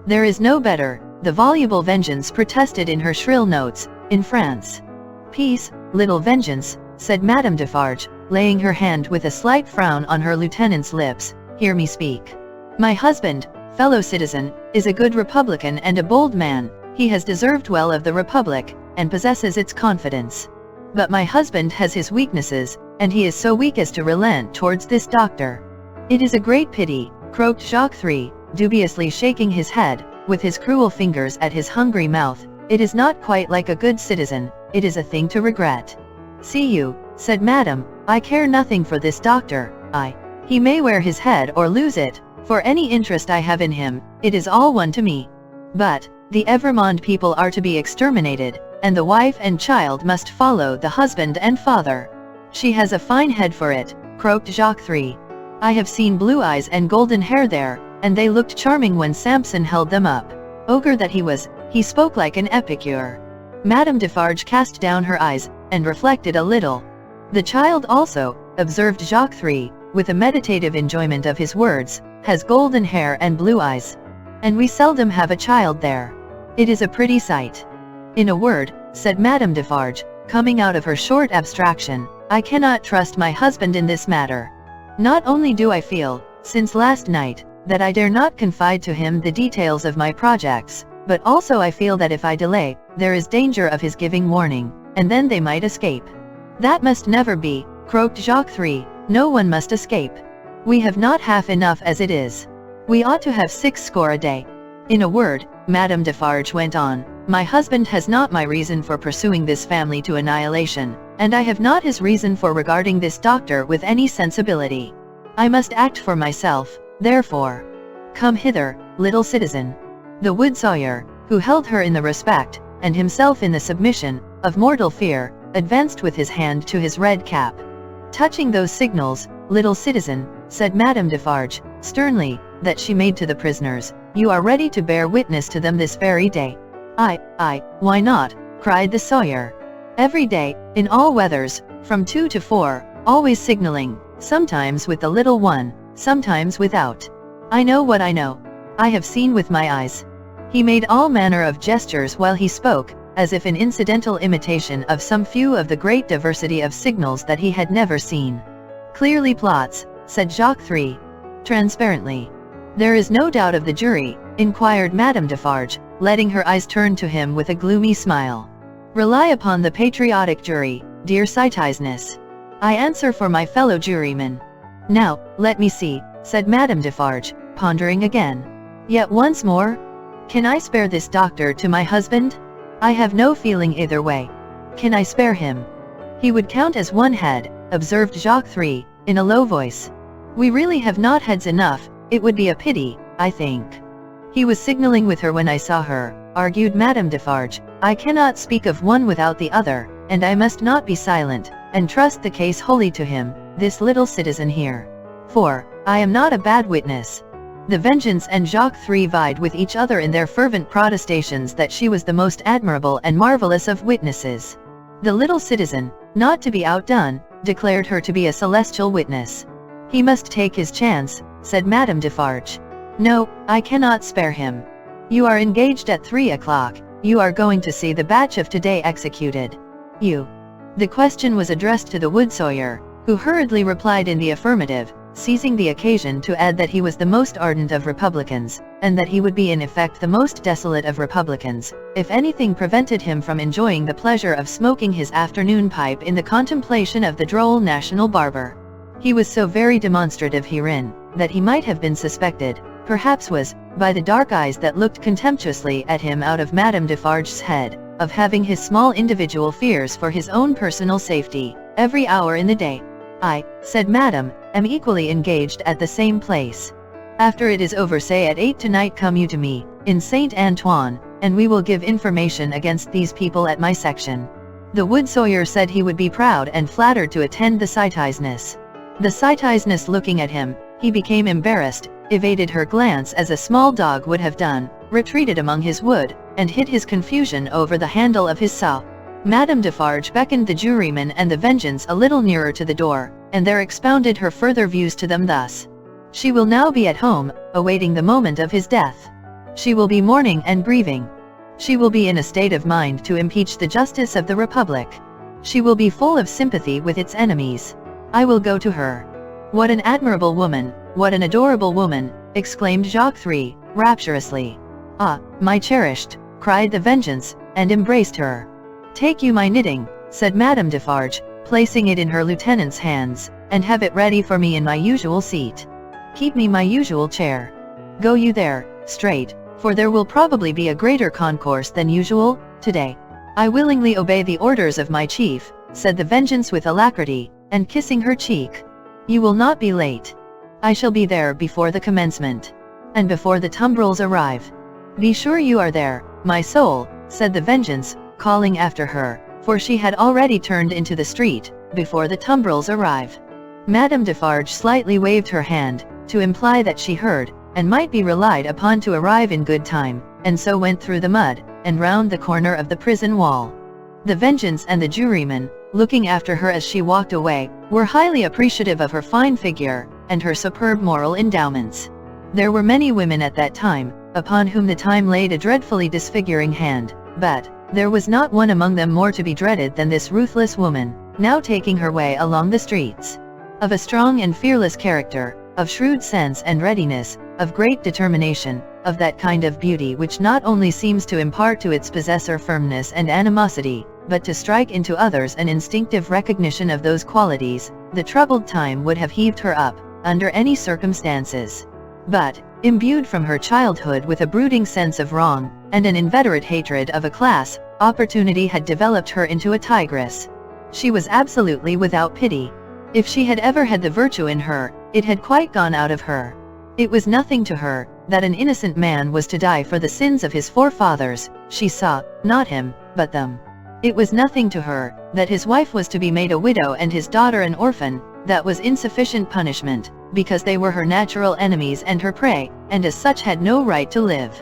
There is no better, the voluble Vengeance protested in her shrill notes, in France. Peace, little Vengeance, said Madame Defarge, laying her hand with a slight frown on her lieutenant's lips, hear me speak. My husband, fellow citizen, is a good Republican and a bold man. He has deserved well of the Republic, and possesses its confidence. But my husband has his weaknesses, and he is so weak as to relent towards this doctor. It is a great pity, croaked Jacques III, dubiously shaking his head, with his cruel fingers at his hungry mouth. It is not quite like a good citizen, it is a thing to regret. See you, said Madame, I care nothing for this doctor. He may wear his head or lose it, for any interest I have in him, it is all one to me. But, the Evrémonde people are to be exterminated, and the wife and child must follow the husband and father. She has a fine head for it, croaked Jacques III. I have seen blue eyes and golden hair there, and they looked charming when Samson held them up. Ogre that he was, he spoke like an epicure. Madame Defarge cast down her eyes, and reflected a little. The child also, observed Jacques III, with a meditative enjoyment of his words, has golden hair and blue eyes. And we seldom have a child there. It is a pretty sight. In a word, said Madame Defarge, coming out of her short abstraction, I cannot trust my husband in this matter. Not only do I feel, since last night, that I dare not confide to him the details of my projects, but also I feel that if I delay, there is danger of his giving warning, and then they might escape. That must never be, croaked Jacques III, no one must escape. We have not half enough as it is. We ought to have 60 a day. In a word, Madame Defarge went on, my husband has not my reason for pursuing this family to annihilation, and I have not his reason for regarding this doctor with any sensibility. I must act for myself, therefore. Come hither, little citizen. The Wood-Sawyer, who held her in the respect, and himself in the submission, of mortal fear, advanced with his hand to his red cap. Touching those signals, little citizen, said Madame Defarge, sternly, that she made to the prisoners, you are ready to bear witness to them this very day. Why not, cried the Sawyer. Every day, in all weathers, from 2 to 4, always signaling, sometimes with the little one, sometimes without. I know what I know. I have seen with my eyes. He made all manner of gestures while he spoke, as if in incidental imitation of some few of the great diversity of signals that he had never seen. Clearly plots, said Jacques III. Transparently. There is no doubt of the jury, inquired Madame Defarge, letting her eyes turn to him with a gloomy smile. Rely upon the patriotic jury, dear citizeness. I answer for my fellow jurymen. Now, let me see, said Madame Defarge, pondering again. Yet once more? Can I spare this doctor to my husband? I have no feeling either way. Can I spare him? He would count as one head, observed Jacques III, in a low voice. We really have not heads enough, it would be a pity, I think. He was signaling with her when I saw her, argued Madame Defarge. I cannot speak of one without the other, and I must not be silent, and trust the case wholly to him, this little citizen here. For, I am not a bad witness. The Vengeance and Jacques III vied with each other in their fervent protestations that she was the most admirable and marvelous of witnesses. The little citizen, not to be outdone, declared her to be a celestial witness. He must take his chance, said Madame Defarge. No, I cannot spare him. You are engaged at 3 o'clock, you are going to see the batch of today executed. You. The question was addressed to the Wood-Sawyer, who hurriedly replied in the affirmative, seizing the occasion to add that he was the most ardent of Republicans, and that he would be in effect the most desolate of republicans, if anything prevented him from enjoying the pleasure of smoking his afternoon pipe in the contemplation of the droll national barber. He was so very demonstrative herein, that he might have been suspected, perhaps was, by the dark eyes that looked contemptuously at him out of Madame Defarge's head, of having his small individual fears for his own personal safety, every hour in the day. "I," said Madame, "am equally engaged at the same place. After it is over, say at 8 tonight, come you to me, in Saint Antoine, and we will give information against these people at my section." The Wood-Sawyer said he would be proud and flattered to attend the Citizeness. The Citizeness, looking at him, he became embarrassed, evaded her glance as a small dog would have done, retreated among his wood, and hid his confusion over the handle of his saw. Madame Defarge beckoned the juryman and the Vengeance a little nearer to the door, and there expounded her further views to them thus. She will now be at home, awaiting the moment of his death. She will be mourning and grieving. She will be in a state of mind to impeach the justice of the Republic. She will be full of sympathy with its enemies. I will go to her. What an admirable woman, what an adorable woman, exclaimed Jacques III, rapturously. Ah, my cherished, cried the Vengeance, and embraced her. Take you my knitting, said Madame Defarge, placing it in her lieutenant's hands, and have it ready for me in my usual seat. Keep me my usual chair. Go you there, straight, for there will probably be a greater concourse than usual, today. I willingly obey the orders of my chief, said the Vengeance with alacrity, and kissing her cheek. You will not be late. I shall be there before the commencement, and before the tumbrils arrive. Be sure you are there, my soul, said the Vengeance, calling after her, for she had already turned into the street, before the tumbrils arrive. Madame Defarge slightly waved her hand, to imply that she heard, and might be relied upon to arrive in good time, and so went through the mud, and round the corner of the prison wall. The Vengeance and the juryman, looking after her as she walked away, were highly appreciative of her fine figure, and her superb moral endowments. There were many women at that time, upon whom the time laid a dreadfully disfiguring hand, but there was not one among them more to be dreaded than this ruthless woman, now taking her way along the streets. Of a strong and fearless character, of shrewd sense and readiness, of great determination, of that kind of beauty which not only seems to impart to its possessor firmness and animosity, but to strike into others an instinctive recognition of those qualities, the troubled time would have heaved her up, under any circumstances. But, imbued from her childhood with a brooding sense of wrong, and an inveterate hatred of a class, opportunity had developed her into a tigress. She was absolutely without pity. If she had ever had the virtue in her, it had quite gone out of her. It was nothing to her, that an innocent man was to die for the sins of his forefathers. She saw, not him, but them. It was nothing to her, that his wife was to be made a widow and his daughter an orphan. That was insufficient punishment, because they were her natural enemies and her prey, and as such had no right to live.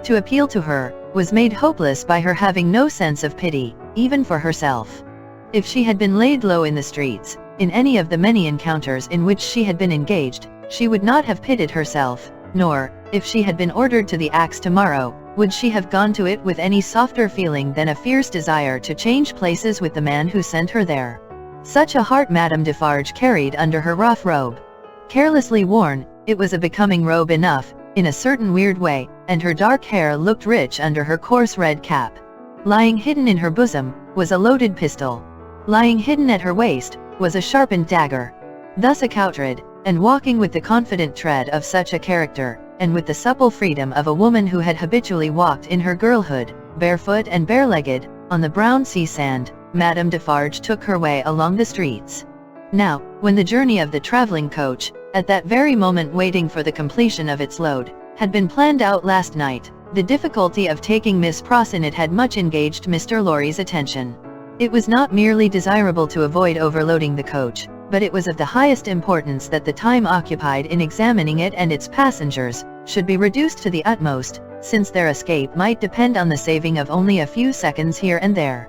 To appeal to her, was made hopeless by her having no sense of pity, even for herself. If she had been laid low in the streets, in any of the many encounters in which she had been engaged, she would not have pitied herself, nor, if she had been ordered to the axe tomorrow, would she have gone to it with any softer feeling than a fierce desire to change places with the man who sent her there. Such a heart Madame Defarge carried under her rough robe. Carelessly worn, it was a becoming robe enough, in a certain weird way, and her dark hair looked rich under her coarse red cap. Lying hidden in her bosom, was a loaded pistol. Lying hidden at her waist, was a sharpened dagger. Thus accoutred, and walking with the confident tread of such a character, and with the supple freedom of a woman who had habitually walked in her girlhood, barefoot and bare-legged, on the brown sea sand, Madame Defarge took her way along the streets. Now, when the journey of the travelling coach, at that very moment waiting for the completion of its load, had been planned out last night, the difficulty of taking Miss Pross in it had much engaged Mr. Lorry's attention. It was not merely desirable to avoid overloading the coach, but it was of the highest importance that the time occupied in examining it and its passengers should be reduced to the utmost, since their escape might depend on the saving of only a few seconds here and there.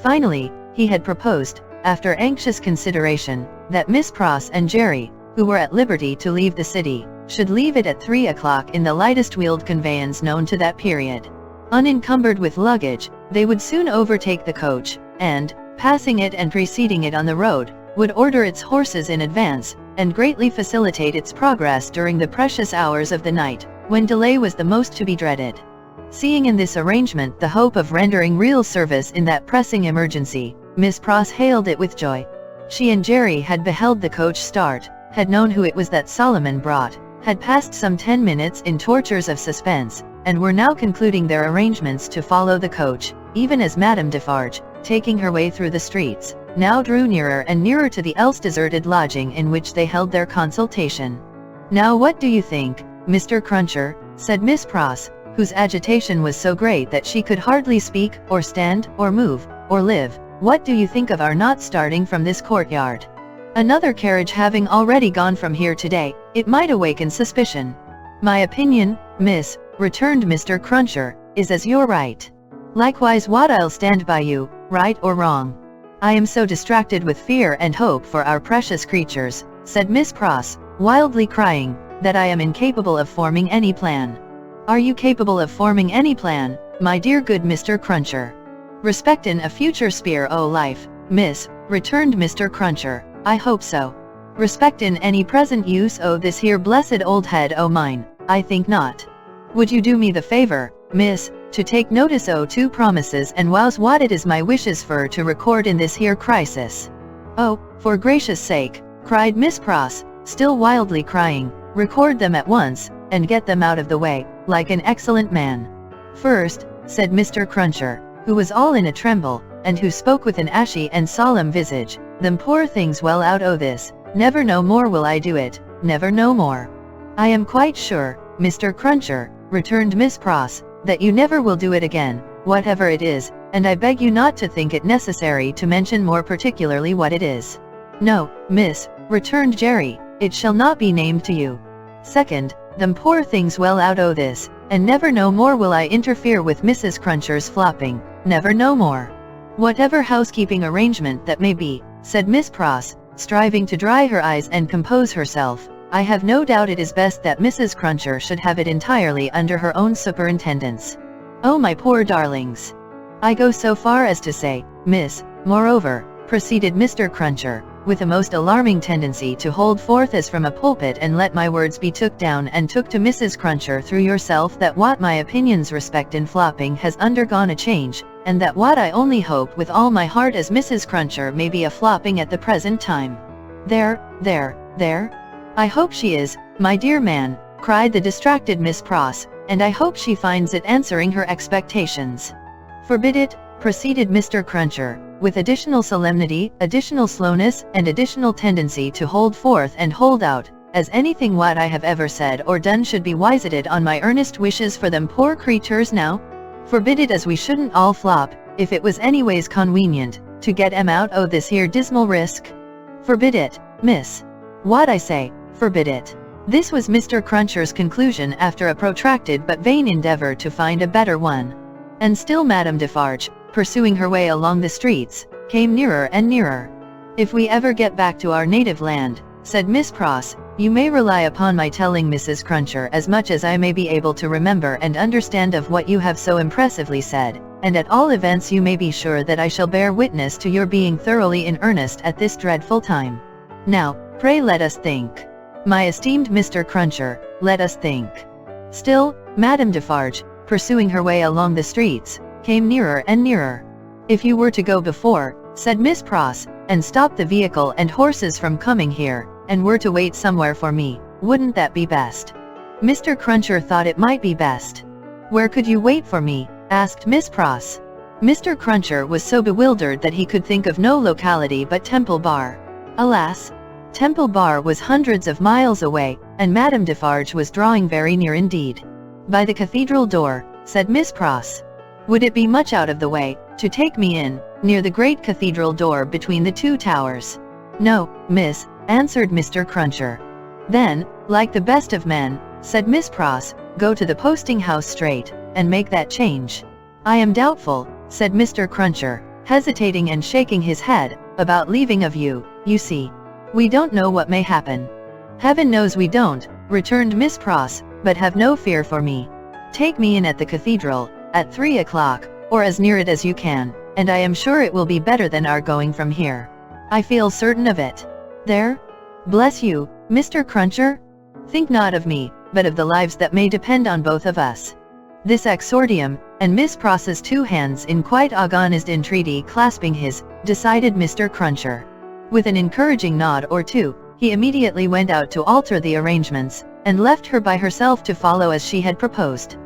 Finally, he had proposed, after anxious consideration, that Miss Pross and Jerry, who were at liberty to leave the city, should leave it at 3 o'clock in the lightest wheeled conveyance known to that period. Unencumbered with luggage, they would soon overtake the coach, and, passing it and preceding it on the road, would order its horses in advance, and greatly facilitate its progress during the precious hours of the night, when delay was the most to be dreaded. Seeing in this arrangement the hope of rendering real service in that pressing emergency, Miss Pross hailed it with joy. She and Jerry had beheld the coach start, had known who it was that Solomon brought, had passed some 10 minutes in tortures of suspense, and were now concluding their arrangements to follow the coach, even as Madame Defarge, taking her way through the streets, now drew nearer and nearer to the else deserted lodging in which they held their consultation. "Now what do you think, Mr. Cruncher?" said Miss Pross, whose agitation was so great that she could hardly speak, or stand, or move, or live. "What do you think of our not starting from this courtyard? Another carriage having already gone from here today, it might awaken suspicion." "My opinion, miss," returned Mr. Cruncher, "is as you're right. Likewise what I'll stand by you, right or wrong. I am so distracted with fear and hope for our precious creatures," said Miss Pross, wildly crying, "that I am incapable of forming any plan." "Are you capable of forming any plan, my dear good Mr. Cruncher?" "Respectin' a future spear o' life, miss," returned Mr. Cruncher, "I hope so. Respectin' any present use o' this here blessed old head o' mine, I think not. Would you do me the favor, miss, to take notice o' 2 promises and wows what it is my wishes fur to record in this here crisis?" "Oh, for gracious sake," cried Miss Pross, still wildly crying, "record them at once, and get them out of the way, like an excellent man." "First," said Mr. Cruncher, who was all in a tremble, and who spoke with an ashy and solemn visage, "them poor things well out o' this, never no more will I do it, never no more." "I am quite sure, Mr. Cruncher," returned Miss Pross, "that you never will do it again, whatever it is, and I beg you not to think it necessary to mention more particularly what it is." "No, miss," returned Jerry, "it shall not be named to you." "Second, them poor things well out o' this, and never no more will I interfere with Mrs. Cruncher's flopping, never no more." "Whatever housekeeping arrangement that may be," said Miss Pross, striving to dry her eyes and compose herself, "I have no doubt it is best that Mrs. Cruncher should have it entirely under her own superintendence. Oh my poor darlings! I go so far as to say, miss, moreover," proceeded Mr. Cruncher, with a most alarming tendency to hold forth as from a pulpit and let my words be took down and took to Mrs. Cruncher through yourself, "that what my opinions respectin' flopping has undergone a change, and that what I only hope with all my heart as Mrs. Cruncher may be a flopping at the present time." "There, there. I hope she is, my dear man," cried the distracted Miss Pross, "and I hope she finds it answering her expectations." "Forbid it," proceeded Mr. Cruncher, with additional solemnity, additional slowness, and additional tendency to hold forth and hold out, "as anything what I have ever said or done should be wiseted on my earnest wishes for them poor creatures now. Forbid it as we shouldn't all flop, if it was anyways conwenient, to get 'em out o' this here dismal risk. Forbid it, miss. What I say, forbid it." This was Mr. Cruncher's conclusion after a protracted but vain endeavor to find a better one. And still Madame Defarge, pursuing her way along the streets, came nearer and nearer. "If we ever get back to our native land," said Miss Pross, "you may rely upon my telling Mrs. Cruncher as much as I may be able to remember and understand of what you have so impressively said, and at all events you may be sure that I shall bear witness to your being thoroughly in earnest at this dreadful time. Now, pray let us think. My esteemed Mr. Cruncher, let us think." Still, Madame Defarge, pursuing her way along the streets, came nearer and nearer. "If you were to go before," said Miss Pross, "and stop the vehicle and horses from coming here, and were to wait somewhere for me, wouldn't that be best?" Mr. Cruncher thought it might be best. "Where could you wait for me?" asked Miss Pross. Mr. Cruncher was so bewildered that he could think of no locality but Temple Bar. Alas! Temple Bar was hundreds of miles away, and Madame Defarge was drawing very near indeed. "By the cathedral door," said Miss Pross. "Would it be much out of the way, to take me in, near the great cathedral door between the 2 towers?" "No, miss," answered Mr. Cruncher. "Then, like the best of men," said Miss Pross, "go to the posting house straight, and make that change." "I am doubtful," said Mr. Cruncher, hesitating and shaking his head, "about leaving of you, you see. We don't know what may happen." "Heaven knows we don't," returned Miss Pross, "but have no fear for me. Take me in at the cathedral, at 3 o'clock, or as near it as you can, and I am sure it will be better than our going from here. I feel certain of it. There? Bless you, Mr. Cruncher. Think not of me, but of the lives that may depend on both of us." This exordium, and Miss Pross's 2 hands in quite agonized entreaty clasping his, decided Mr. Cruncher. With an encouraging nod or two, he immediately went out to alter the arrangements, and left her by herself to follow as she had proposed.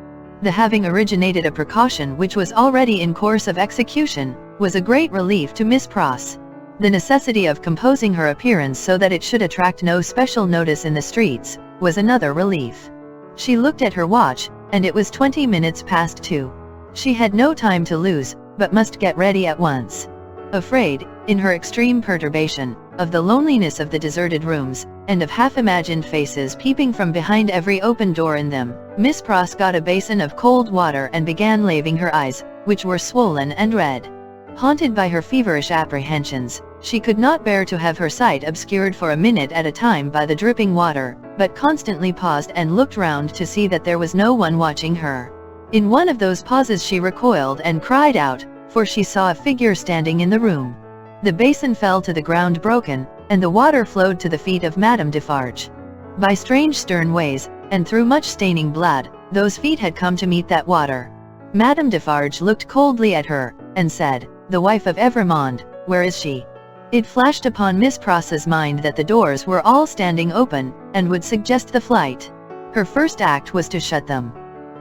The having originated a precaution which was already in course of execution, was a great relief to Miss Pross. The necessity of composing her appearance so that it should attract no special notice in the streets, was another relief. She looked at her watch, and it was 20 minutes past 2. She had no time to lose, but must get ready at once. Afraid, in her extreme perturbation, of the loneliness of the deserted rooms, and of half-imagined faces peeping from behind every open door in them, Miss Pross got a basin of cold water and began laving her eyes, which were swollen and red. Haunted by her feverish apprehensions, she could not bear to have her sight obscured for a minute at a time by the dripping water, but constantly paused and looked round to see that there was no one watching her. In one of those pauses she recoiled and cried out, for she saw a figure standing in the room. The basin fell to the ground broken, and the water flowed to the feet of Madame Defarge. By strange stern ways, and through much staining blood, those feet had come to meet that water. Madame Defarge looked coldly at her, and said, "The wife of Evrémonde, where is she?" It flashed upon Miss Pross's mind that the doors were all standing open, and would suggest the flight. Her first act was to shut them.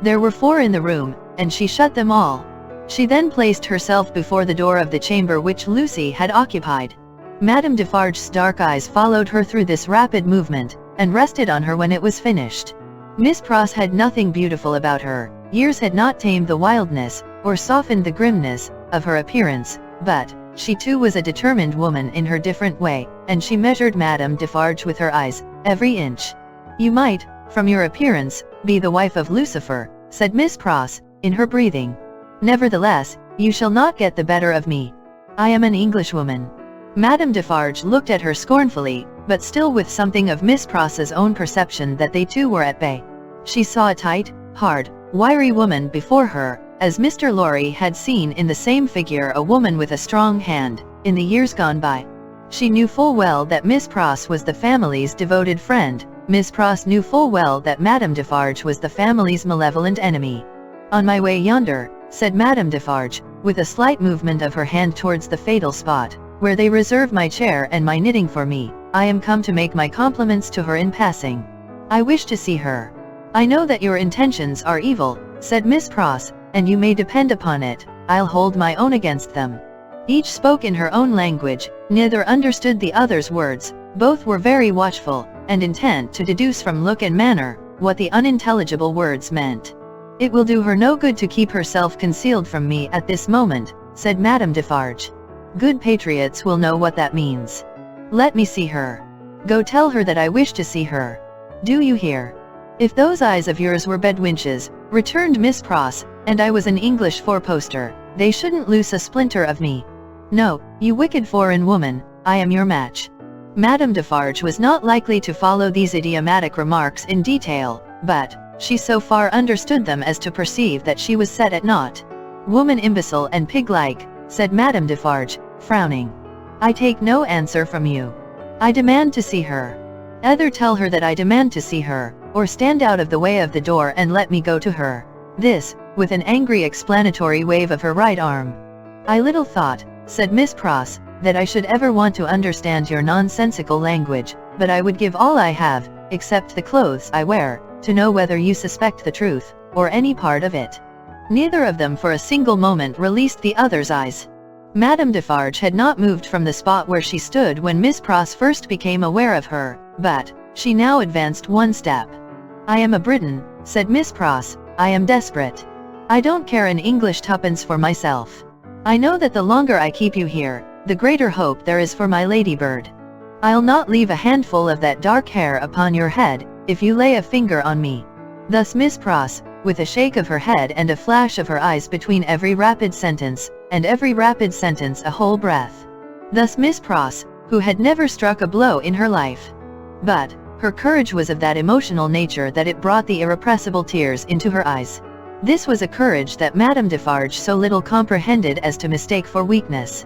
There were 4 in the room, and she shut them all. She then placed herself before the door of the chamber which Lucy had occupied. Madame Defarge's dark eyes followed her through this rapid movement, and rested on her when it was finished. Miss Pross had nothing beautiful about her. Years had not tamed the wildness, or softened the grimness, of her appearance, but she too was a determined woman in her different way, and she measured Madame Defarge with her eyes, every inch. "You might, from your appearance, be the wife of Lucifer," said Miss Pross, in her breathing. "Nevertheless, you shall not get the better of me. I am an Englishwoman." Madame Defarge looked at her scornfully, but still with something of Miss Pross's own perception that they too were at bay. She saw a tight, hard, wiry woman before her, as Mr. Lorry had seen in the same figure a woman with a strong hand, in the years gone by. She knew full well that Miss Pross was the family's devoted friend. Miss Pross knew full well that Madame Defarge was the family's malevolent enemy. "On my way yonder," said Madame Defarge, with a slight movement of her hand towards the fatal spot, "where they reserve my chair and my knitting for me, I am come to make my compliments to her in passing. I wish to see her." "I know that your intentions are evil," said Miss Pross, "and you may depend upon it, I'll hold my own against them." Each spoke in her own language, neither understood the other's words, both were very watchful, and intent to deduce from look and manner, what the unintelligible words meant. "It will do her no good to keep herself concealed from me at this moment," said Madame Defarge. "Good patriots will know what that means. Let me see her. Go tell her that I wish to see her. Do you hear?" "If those eyes of yours were bedwinches," returned Miss Pross, "and I was an English four-poster, they shouldn't loose a splinter of me. No, you wicked foreign woman, I am your match." Madame Defarge was not likely to follow these idiomatic remarks in detail, but she so far understood them as to perceive that she was set at naught. "Woman imbecile and pig-like," said Madame Defarge, frowning. "I take no answer from you. I demand to see her. Either tell her that I demand to see her, or stand out of the way of the door and let me go to her." This, with an angry explanatory wave of her right arm. "I little thought," said Miss Pross, "that I should ever want to understand your nonsensical language, but I would give all I have, except the clothes I wear, to know whether you suspect the truth, or any part of it." Neither of them for a single moment released the other's eyes. Madame Defarge had not moved from the spot where she stood when Miss Pross first became aware of her, but she now advanced 1 step. "I am a Briton," said Miss Pross. "I am desperate. I don't care an English tuppence for myself. I know that the longer I keep you here, the greater hope there is for my ladybird. I'll not leave a handful of that dark hair upon your head, if you lay a finger on me." Thus Miss Pross, with a shake of her head and a flash of her eyes between every rapid sentence, and every rapid sentence a whole breath. Thus Miss Pross, who had never struck a blow in her life. But her courage was of that emotional nature that it brought the irrepressible tears into her eyes. This was a courage that Madame Defarge so little comprehended as to mistake for weakness.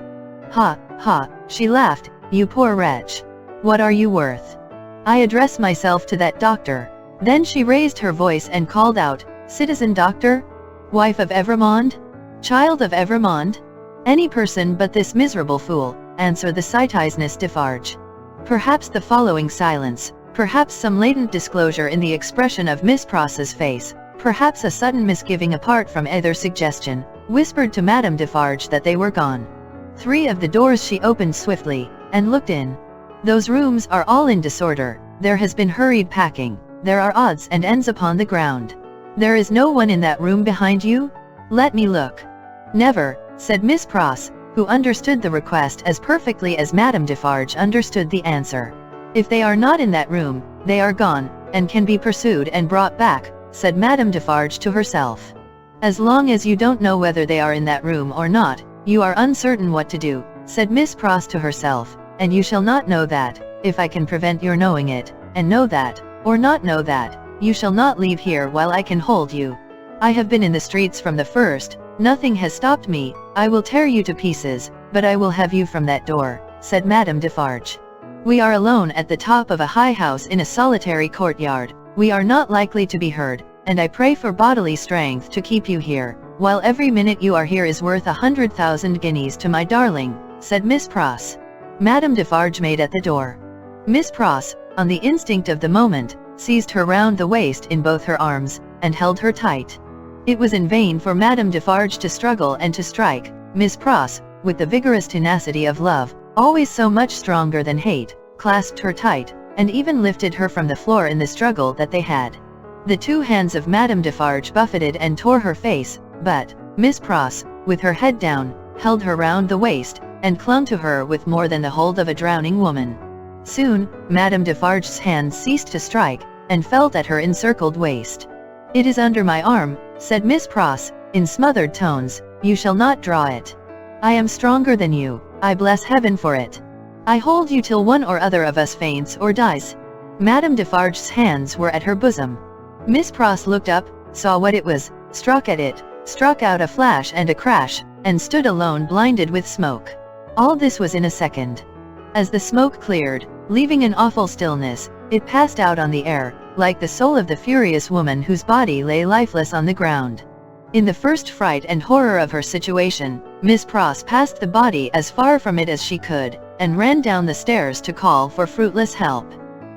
"Ha, ha," she laughed, "you poor wretch. What are you worth? I address myself to that doctor. Then she raised her voice and called out, "Citizen Doctor? Wife of Evremond? Child of Evremond? Any person but this miserable fool," answered the citizeness Defarge. Perhaps the following silence, perhaps some latent disclosure in the expression of Miss Pross's face, perhaps a sudden misgiving apart from either suggestion, whispered to Madame Defarge that they were gone. 3 of the doors she opened swiftly, and looked in. Those rooms are all in disorder, there has been hurried packing, there are odds and ends upon the ground. There is no one in that room behind you? Let me look. Never, said Miss Pross, who understood the request as perfectly as Madame Defarge understood the answer. If they are not in that room, they are gone, and can be pursued and brought back, said Madame Defarge to herself. As long as you don't know whether they are in that room or not, you are uncertain what to do, said Miss Pross to herself, and you shall not know that, if I can prevent your knowing it, and know that, or not know that, you shall not leave here while I can hold you. I have been in the streets from the first, nothing has stopped me, I will tear you to pieces, but I will have you from that door, said Madame Defarge. We are alone at the top of a high house in a solitary courtyard, we are not likely to be heard, and I pray for bodily strength to keep you here, while every minute you are here is worth 100,000 guineas to my darling, said Miss Pross. Madame Defarge made at the door. Miss Pross, on the instinct of the moment, seized her round the waist in both her arms, and held her tight. It was in vain for Madame Defarge to struggle and to strike. Miss Pross, with the vigorous tenacity of love, always so much stronger than hate, clasped her tight, and even lifted her from the floor in the struggle that they had. The 2 hands of Madame Defarge buffeted and tore her face, but Miss Pross, with her head down, held her round the waist, and clung to her with more than the hold of a drowning woman. Soon, Madame Defarge's hands ceased to strike, and felt at her encircled waist. "It is under my arm," said Miss Pross, in smothered tones, "you shall not draw it. I am stronger than you, I bless heaven for it. I hold you till one or other of us faints or dies." Madame Defarge's hands were at her bosom. Miss Pross looked up, saw what it was, struck at it, struck out a flash and a crash, and stood alone blinded with smoke. All this was in a second. As the smoke cleared, leaving an awful stillness, it passed out on the air, like the soul of the furious woman whose body lay lifeless on the ground. In the first fright and horror of her situation, Miss Pross passed the body as far from it as she could, and ran down the stairs to call for fruitless help.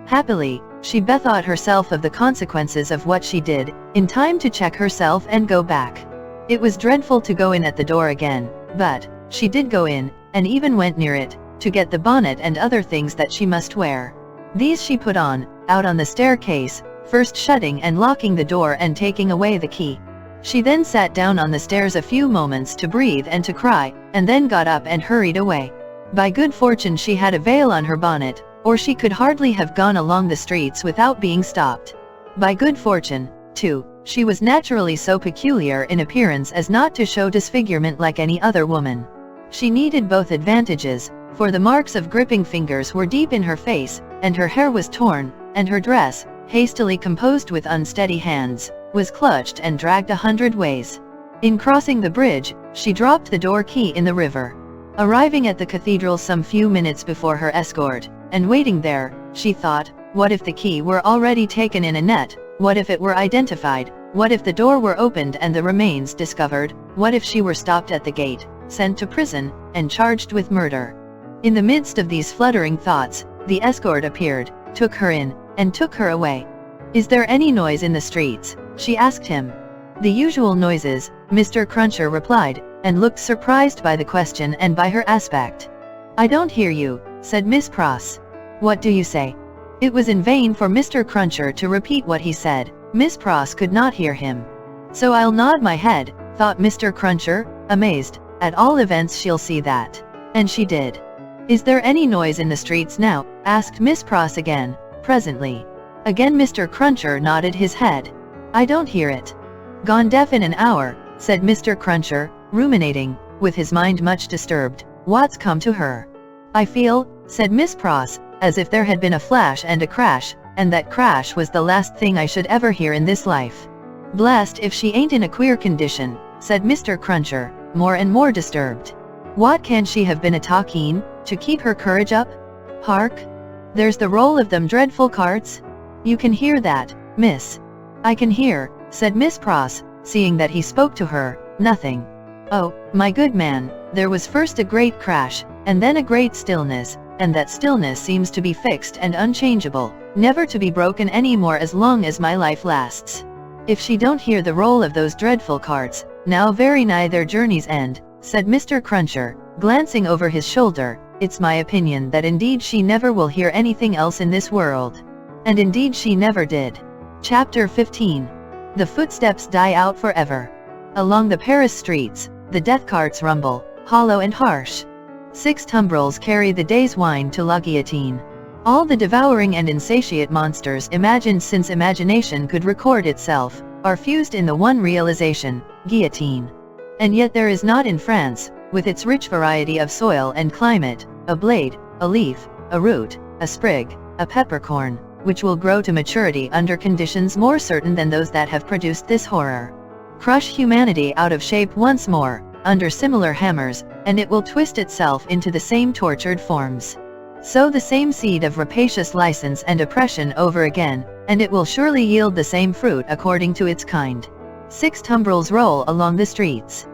Happily, she bethought herself of the consequences of what she did, in time to check herself and go back. It was dreadful to go in at the door again, but she did go in, and even went near it, to get the bonnet and other things that she must wear. These she put on, out on the staircase, first shutting and locking the door and taking away the key. She then sat down on the stairs a few moments to breathe and to cry, and then got up and hurried away. By good fortune she had a veil on her bonnet, or she could hardly have gone along the streets without being stopped. By good fortune, too, she was naturally so peculiar in appearance as not to show disfigurement like any other woman. She needed both advantages, for the marks of gripping fingers were deep in her face, and her hair was torn, and her dress, hastily composed with unsteady hands, was clutched and dragged 100 ways. In crossing the bridge, she dropped the door key in the river. Arriving at the cathedral some few minutes before her escort, and waiting there, she thought, what if the key were already taken in a net? What if it were identified? What if the door were opened and the remains discovered? What if she were stopped at the gate, sent to prison, and charged with murder? In the midst of these fluttering thoughts, the escort appeared, took her in, and took her away. "Is there any noise in the streets?" she asked him. "The usual noises," Mr. Cruncher replied, and looked surprised by the question and by her aspect. "I don't hear you," said Miss Pross. "What do you say?" It was in vain for Mr. Cruncher to repeat what he said. Miss Pross could not hear him. "So I'll nod my head," thought Mr. Cruncher, amazed. "At all events she'll see that." And she did. "Is there any noise in the streets now?" asked Miss Pross again, presently. Again Mr. Cruncher nodded his head. "I don't hear it." "Gone deaf in an hour," said Mr. Cruncher, ruminating, with his mind much disturbed. "What's come to her?" "I feel," said Miss Pross, "as if there had been a flash and a crash, and that crash was the last thing I should ever hear in this life." "Blest if she ain't in a queer condition," said Mr. Cruncher, more and more disturbed. "What can she have been a-talking, to keep her courage up? Hark! There's the roll of them dreadful carts. You can hear that." Miss. I can hear, said Miss Pross, seeing that he spoke to her, nothing. Oh, my good man, there was first a great crash, and then a great stillness, and that stillness seems to be fixed and unchangeable, never to be broken any more as long as my life lasts. If she don't hear the roll of those dreadful carts, now very nigh their journey's end, said Mr. Cruncher, glancing over his shoulder, it's my opinion that indeed she never will hear anything else in this world. And indeed she never did. Chapter 15. The footsteps die out forever. Along the Paris streets, the death carts rumble, hollow and harsh. 6 tumbrils carry the day's wine to la guillotine. All the devouring and insatiate monsters imagined since imagination could record itself, are fused in the one realization, guillotine. And yet there is not in France, with its rich variety of soil and climate, a blade, a leaf, a root, a sprig, a peppercorn, which will grow to maturity under conditions more certain than those that have produced this horror. Crush humanity out of shape once more, under similar hammers, and it will twist itself into the same tortured forms. Sow the same seed of rapacious license and oppression over again, and it will surely yield the same fruit according to its kind. 6 tumbrils roll along the streets.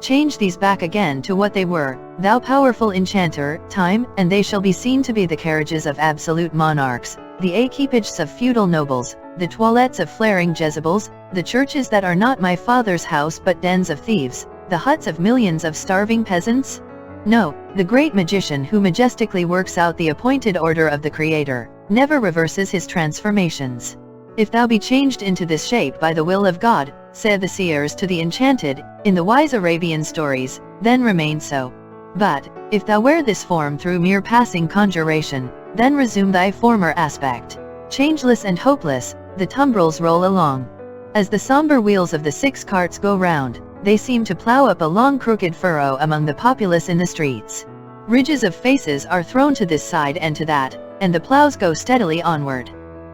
Change these back again to what they were, thou powerful enchanter, time, and they shall be seen to be the carriages of absolute monarchs, the equipages of feudal nobles, the toilettes of flaring Jezebels, the churches that are not my father's house but dens of thieves, the huts of millions of starving peasants? No, the great magician who majestically works out the appointed order of the Creator, never reverses his transformations. If thou be changed into this shape by the will of God, said the seers to the enchanted, in the wise Arabian stories, then remain so. But, if thou wear this form through mere passing conjuration, then resume thy former aspect. Changeless and hopeless, the tumbrils roll along. As the somber wheels of the 6 carts go round, they seem to plow up a long crooked furrow among the populace in the streets. Ridges of faces are thrown to this side and to that, and the plows go steadily onward.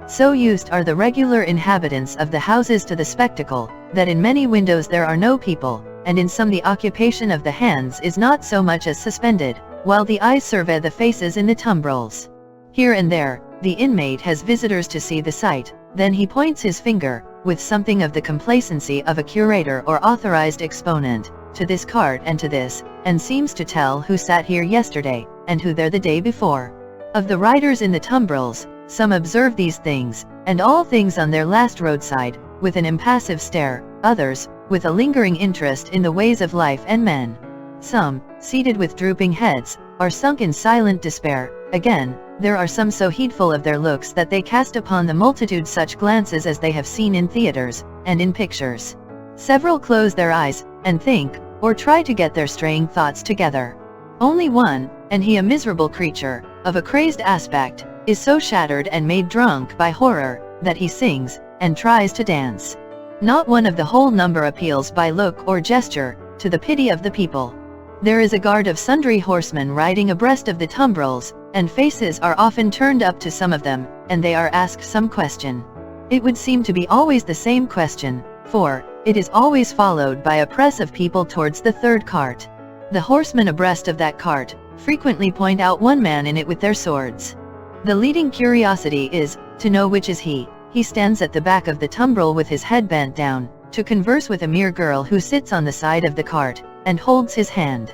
So used are the regular inhabitants of the houses to the spectacle, that in many windows there are no people, and in some the occupation of the hands is not so much as suspended, while the eyes survey the faces in the tumbrils. Here and there, the inmate has visitors to see the sight, then he points his finger, with something of the complacency of a curator or authorized exponent, to this cart and to this, and seems to tell who sat here yesterday, and who there the day before. Of the riders in the tumbrils, some observe these things, and all things on their last roadside, with an impassive stare, others, with a lingering interest in the ways of life and men. Some, seated with drooping heads, are sunk in silent despair. Again, there are some so heedful of their looks that they cast upon the multitude such glances as they have seen in theaters, and in pictures. Several close their eyes, and think, or try to get their straying thoughts together. Only one, and he a miserable creature, of a crazed aspect, is so shattered and made drunk by horror, that he sings, and tries to dance. Not one of the whole number appeals by look or gesture, to the pity of the people. There is a guard of sundry horsemen riding abreast of the tumbrils, and faces are often turned up to some of them, and they are asked some question. It would seem to be always the same question, for it is always followed by a press of people towards the 3rd cart. The horsemen abreast of that cart frequently point out one man in it with their swords. The leading curiosity is, to know which is he. He stands at the back of the tumbril with his head bent down, to converse with a mere girl who sits on the side of the cart, and holds his hand.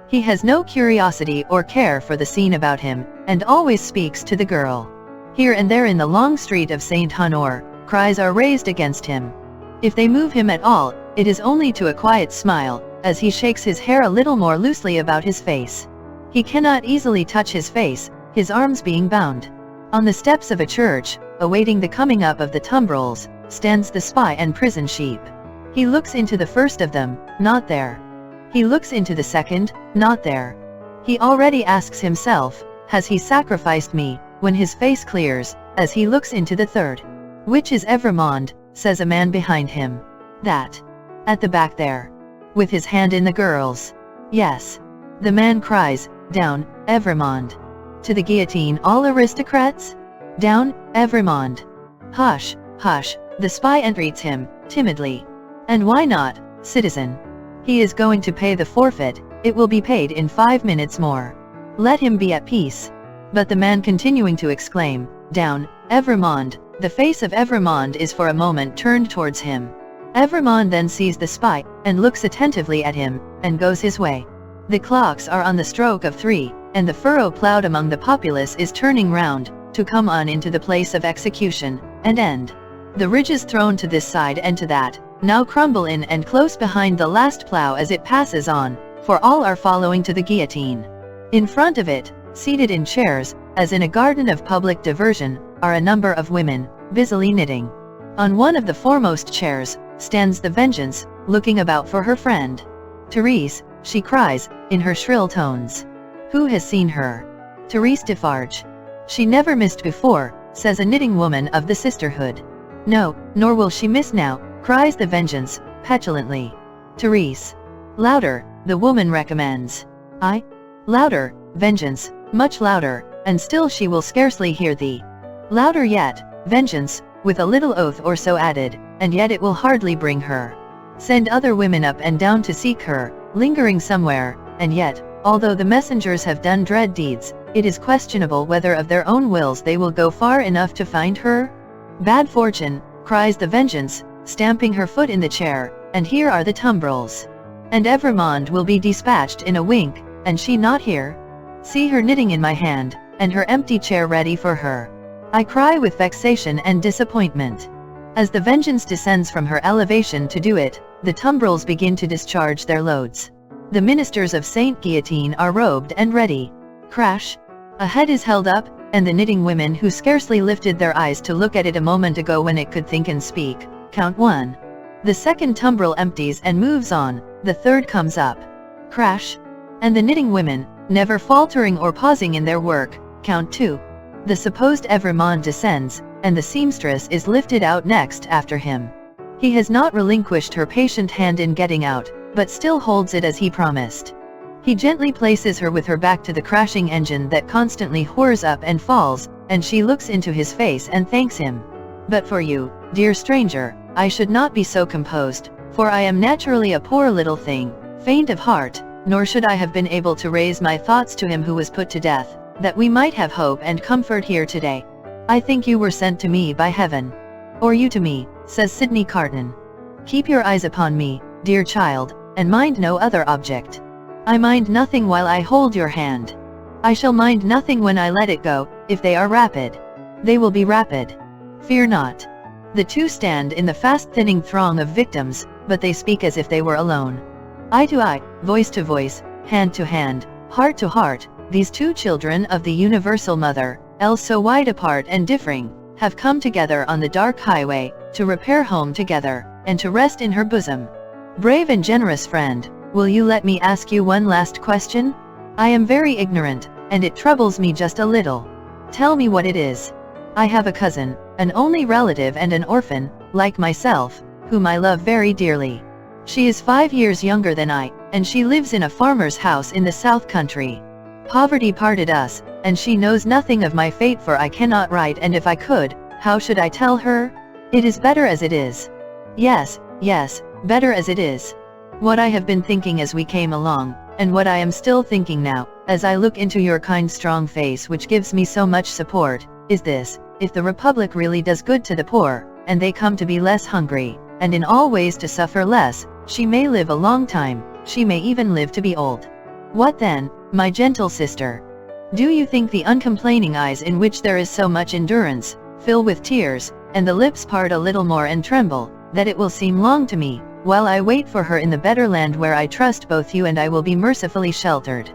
He has no curiosity or care for the scene about him, and always speaks to the girl. Here and there in the long street of Saint Honore, cries are raised against him. If they move him at all, it is only to a quiet smile, as he shakes his hair a little more loosely about his face. He cannot easily touch his face, his arms being bound. On the steps of a church, awaiting the coming up of the tumbrils, stands the spy and prison sheep. He looks into the first of them, not there. He looks into the second, not there. He already asks himself, has he sacrificed me, when his face clears, as he looks into the third. Which is Evrémonde, says a man behind him. That. At the back there. With his hand in the girl's. Yes. The man cries, down, Evrémonde. To the guillotine all aristocrats? Down, Evrémonde. Hush, hush, the spy entreats him, timidly. And why not, citizen? He is going to pay the forfeit, it will be paid in 5 minutes more. Let him be at peace. But the man continuing to exclaim, down, Evrémonde, The face of Evrémonde is for a moment turned towards him. Evrémonde then sees the spy, and looks attentively at him, and goes his way. The clocks are on the stroke of 3, and the furrow ploughed among the populace is turning round, to come on into the place of execution, and end. The ridges thrown to this side and to that, now crumble in and close behind the last plough as it passes on, for all are following to the guillotine. In front of it, seated in chairs, as in a garden of public diversion, are a number of women, busily knitting. On one of the foremost chairs, stands the Vengeance, looking about for her friend. "Therese," she cries, in her shrill tones. "Who has seen her?" "Therese Defarge. She never missed before," says a knitting woman of the sisterhood. "No, nor will she miss now," cries the Vengeance, petulantly. "Therese." "Louder," the woman recommends. "I?" "Louder, Vengeance, much louder, and still she will scarcely hear thee." "Louder yet," Vengeance, with a little oath or so added, "and yet it will hardly bring her. Send other women up and down to seek her, lingering somewhere, and yet, although the messengers have done dread deeds, it is questionable whether of their own wills they will go far enough to find her." "Bad fortune," cries the Vengeance, stamping her foot in the chair, "and here are the tumbrils. And Evrémonde will be dispatched in a wink, and she not here? See her knitting in my hand, and her empty chair ready for her." I cry with vexation and disappointment. As the Vengeance descends from her elevation to do it, the tumbrils begin to discharge their loads. The ministers of Saint Guillotine are robed and ready. Crash! A head is held up, and the knitting women who scarcely lifted their eyes to look at it a moment ago when it could think and speak, count 1. The second tumbril empties and moves on, the third comes up. Crash! And the knitting women, never faltering or pausing in their work, count 2. The supposed Evrémonde descends, and the seamstress is lifted out next after him. He has not relinquished her patient hand in getting out, but still holds it as he promised. He gently places her with her back to the crashing engine that constantly whirs up and falls, and she looks into his face and thanks him. "But for you, dear stranger, I should not be so composed, for I am naturally a poor little thing, faint of heart, nor should I have been able to raise my thoughts to him who was put to death, that we might have hope and comfort here today. I think you were sent to me by heaven." "Or you to me," says Sidney Carton. "Keep your eyes upon me, dear child, and mind no other object." "I mind nothing while I hold your hand. I shall mind nothing when I let it go, if they are rapid. They will be rapid. Fear not." The two stand in the fast-thinning throng of victims, but they speak as if they were alone. Eye to eye, voice to voice, hand to hand, heart to heart, these two children of the universal mother, else so wide apart and differing, have come together on the dark highway, to repair home together, and to rest in her bosom. "Brave and generous friend, will you let me ask you one last question? I am very ignorant, and it troubles me just a little. Tell me what it is." "I have a cousin, an only relative and an orphan, like myself, whom I love very dearly. She is 5 years younger than I, and she lives in a farmer's house in the south country. Poverty parted us, and she knows nothing of my fate, for I cannot write, and if I could, how should I tell her? It is better as it is." "Yes, yes, better as it is. What I have been thinking as we came along, and what I am still thinking now, as I look into your kind strong face which gives me so much support, is this: if the Republic really does good to the poor, and they come to be less hungry, and in all ways to suffer less, she may live a long time, she may even live to be old. What then, my gentle sister? Do you think the uncomplaining eyes in which there is so much endurance, fill with tears, and the lips part a little more and tremble, that it will seem long to me, while I wait for her in the better land where I trust both you and I will be mercifully sheltered?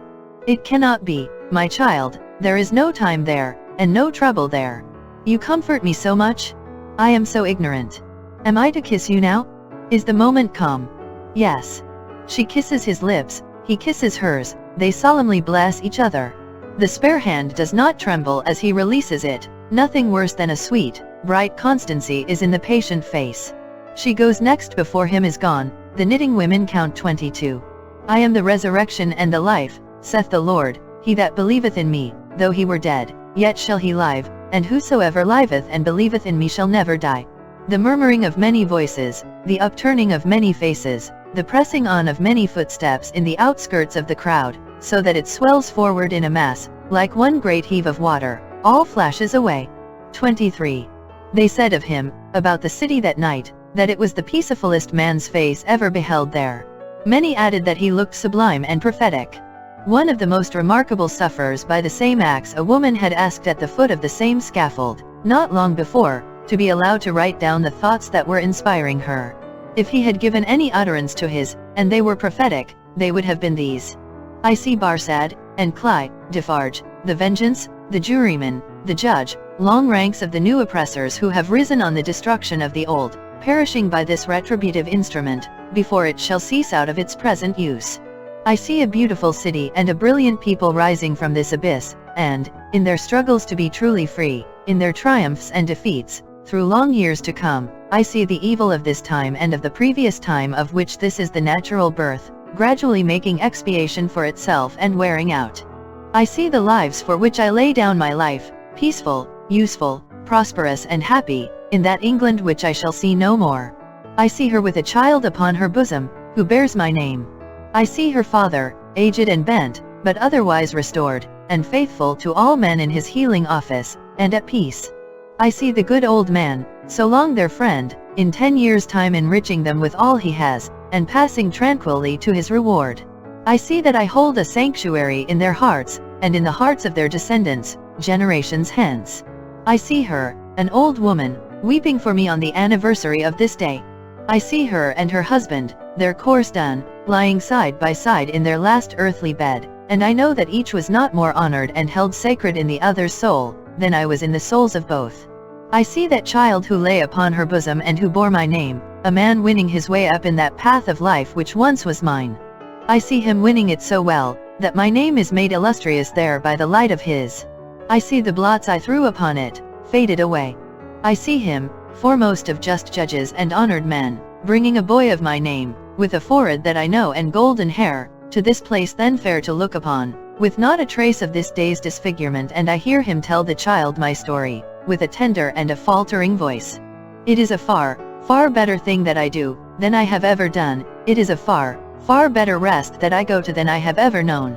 It cannot be, my child, there is no time there, and no trouble there. You comfort me so much. I am so ignorant. Am I to kiss you now? Is the moment come?" "Yes." She kisses his lips, he kisses hers, they solemnly bless each other. The spare hand does not tremble as he releases it, nothing worse than a sweet, bright constancy is in the patient face. She goes next before him is gone, the knitting women count 22. "I am the resurrection and the life, saith the Lord, he that believeth in me, though he were dead, yet shall he live, and whosoever liveth and believeth in me shall never die." The murmuring of many voices, the upturning of many faces, the pressing on of many footsteps in the outskirts of the crowd, so that it swells forward in a mass, like one great heave of water, all flashes away. 23. They said of him, about the city that night, that it was the peacefullest man's face ever beheld there. Many added that he looked sublime and prophetic. One of the most remarkable sufferers by the same axe a woman had asked at the foot of the same scaffold, not long before, to be allowed to write down the thoughts that were inspiring her. If he had given any utterance to his, and they were prophetic, they would have been these: I see Barsad, and Cly, Defarge, the vengeance, the juryman, the judge, long ranks of the new oppressors who have risen on the destruction of the old, perishing by this retributive instrument, before it shall cease out of its present use. I see a beautiful city and a brilliant people rising from this abyss, and, in their struggles to be truly free, in their triumphs and defeats, through long years to come, I see the evil of this time and of the previous time of which this is the natural birth, gradually making expiation for itself and wearing out. I see the lives for which I lay down my life, peaceful, useful, prosperous and happy, in that England which I shall see no more. I see her with a child upon her bosom, who bears my name. I see her father, aged and bent, but otherwise restored, and faithful to all men in his healing office, and at peace. I see the good old man, so long their friend, in 10 years' time enriching them with all he has, and passing tranquilly to his reward. I see that I hold a sanctuary in their hearts, and in the hearts of their descendants, generations hence. I see her, an old woman, weeping for me on the anniversary of this day. I see her and her husband, their course done, lying side by side in their last earthly bed, and I know that each was not more honored and held sacred in the other's soul, than I was in the souls of both. I see that child who lay upon her bosom and who bore my name, a man winning his way up in that path of life which once was mine. I see him winning it so well, that my name is made illustrious there by the light of his. I see the blots I threw upon it, faded away. I see him, foremost of just judges and honored men, bringing a boy of my name, with a forehead that I know and golden hair, to this place then fair to look upon, with not a trace of this day's disfigurement, and I hear him tell the child my story, with a tender and a faltering voice. It is a far, far better thing that I do, than I have ever done, it is a far, far better rest that I go to than I have ever known.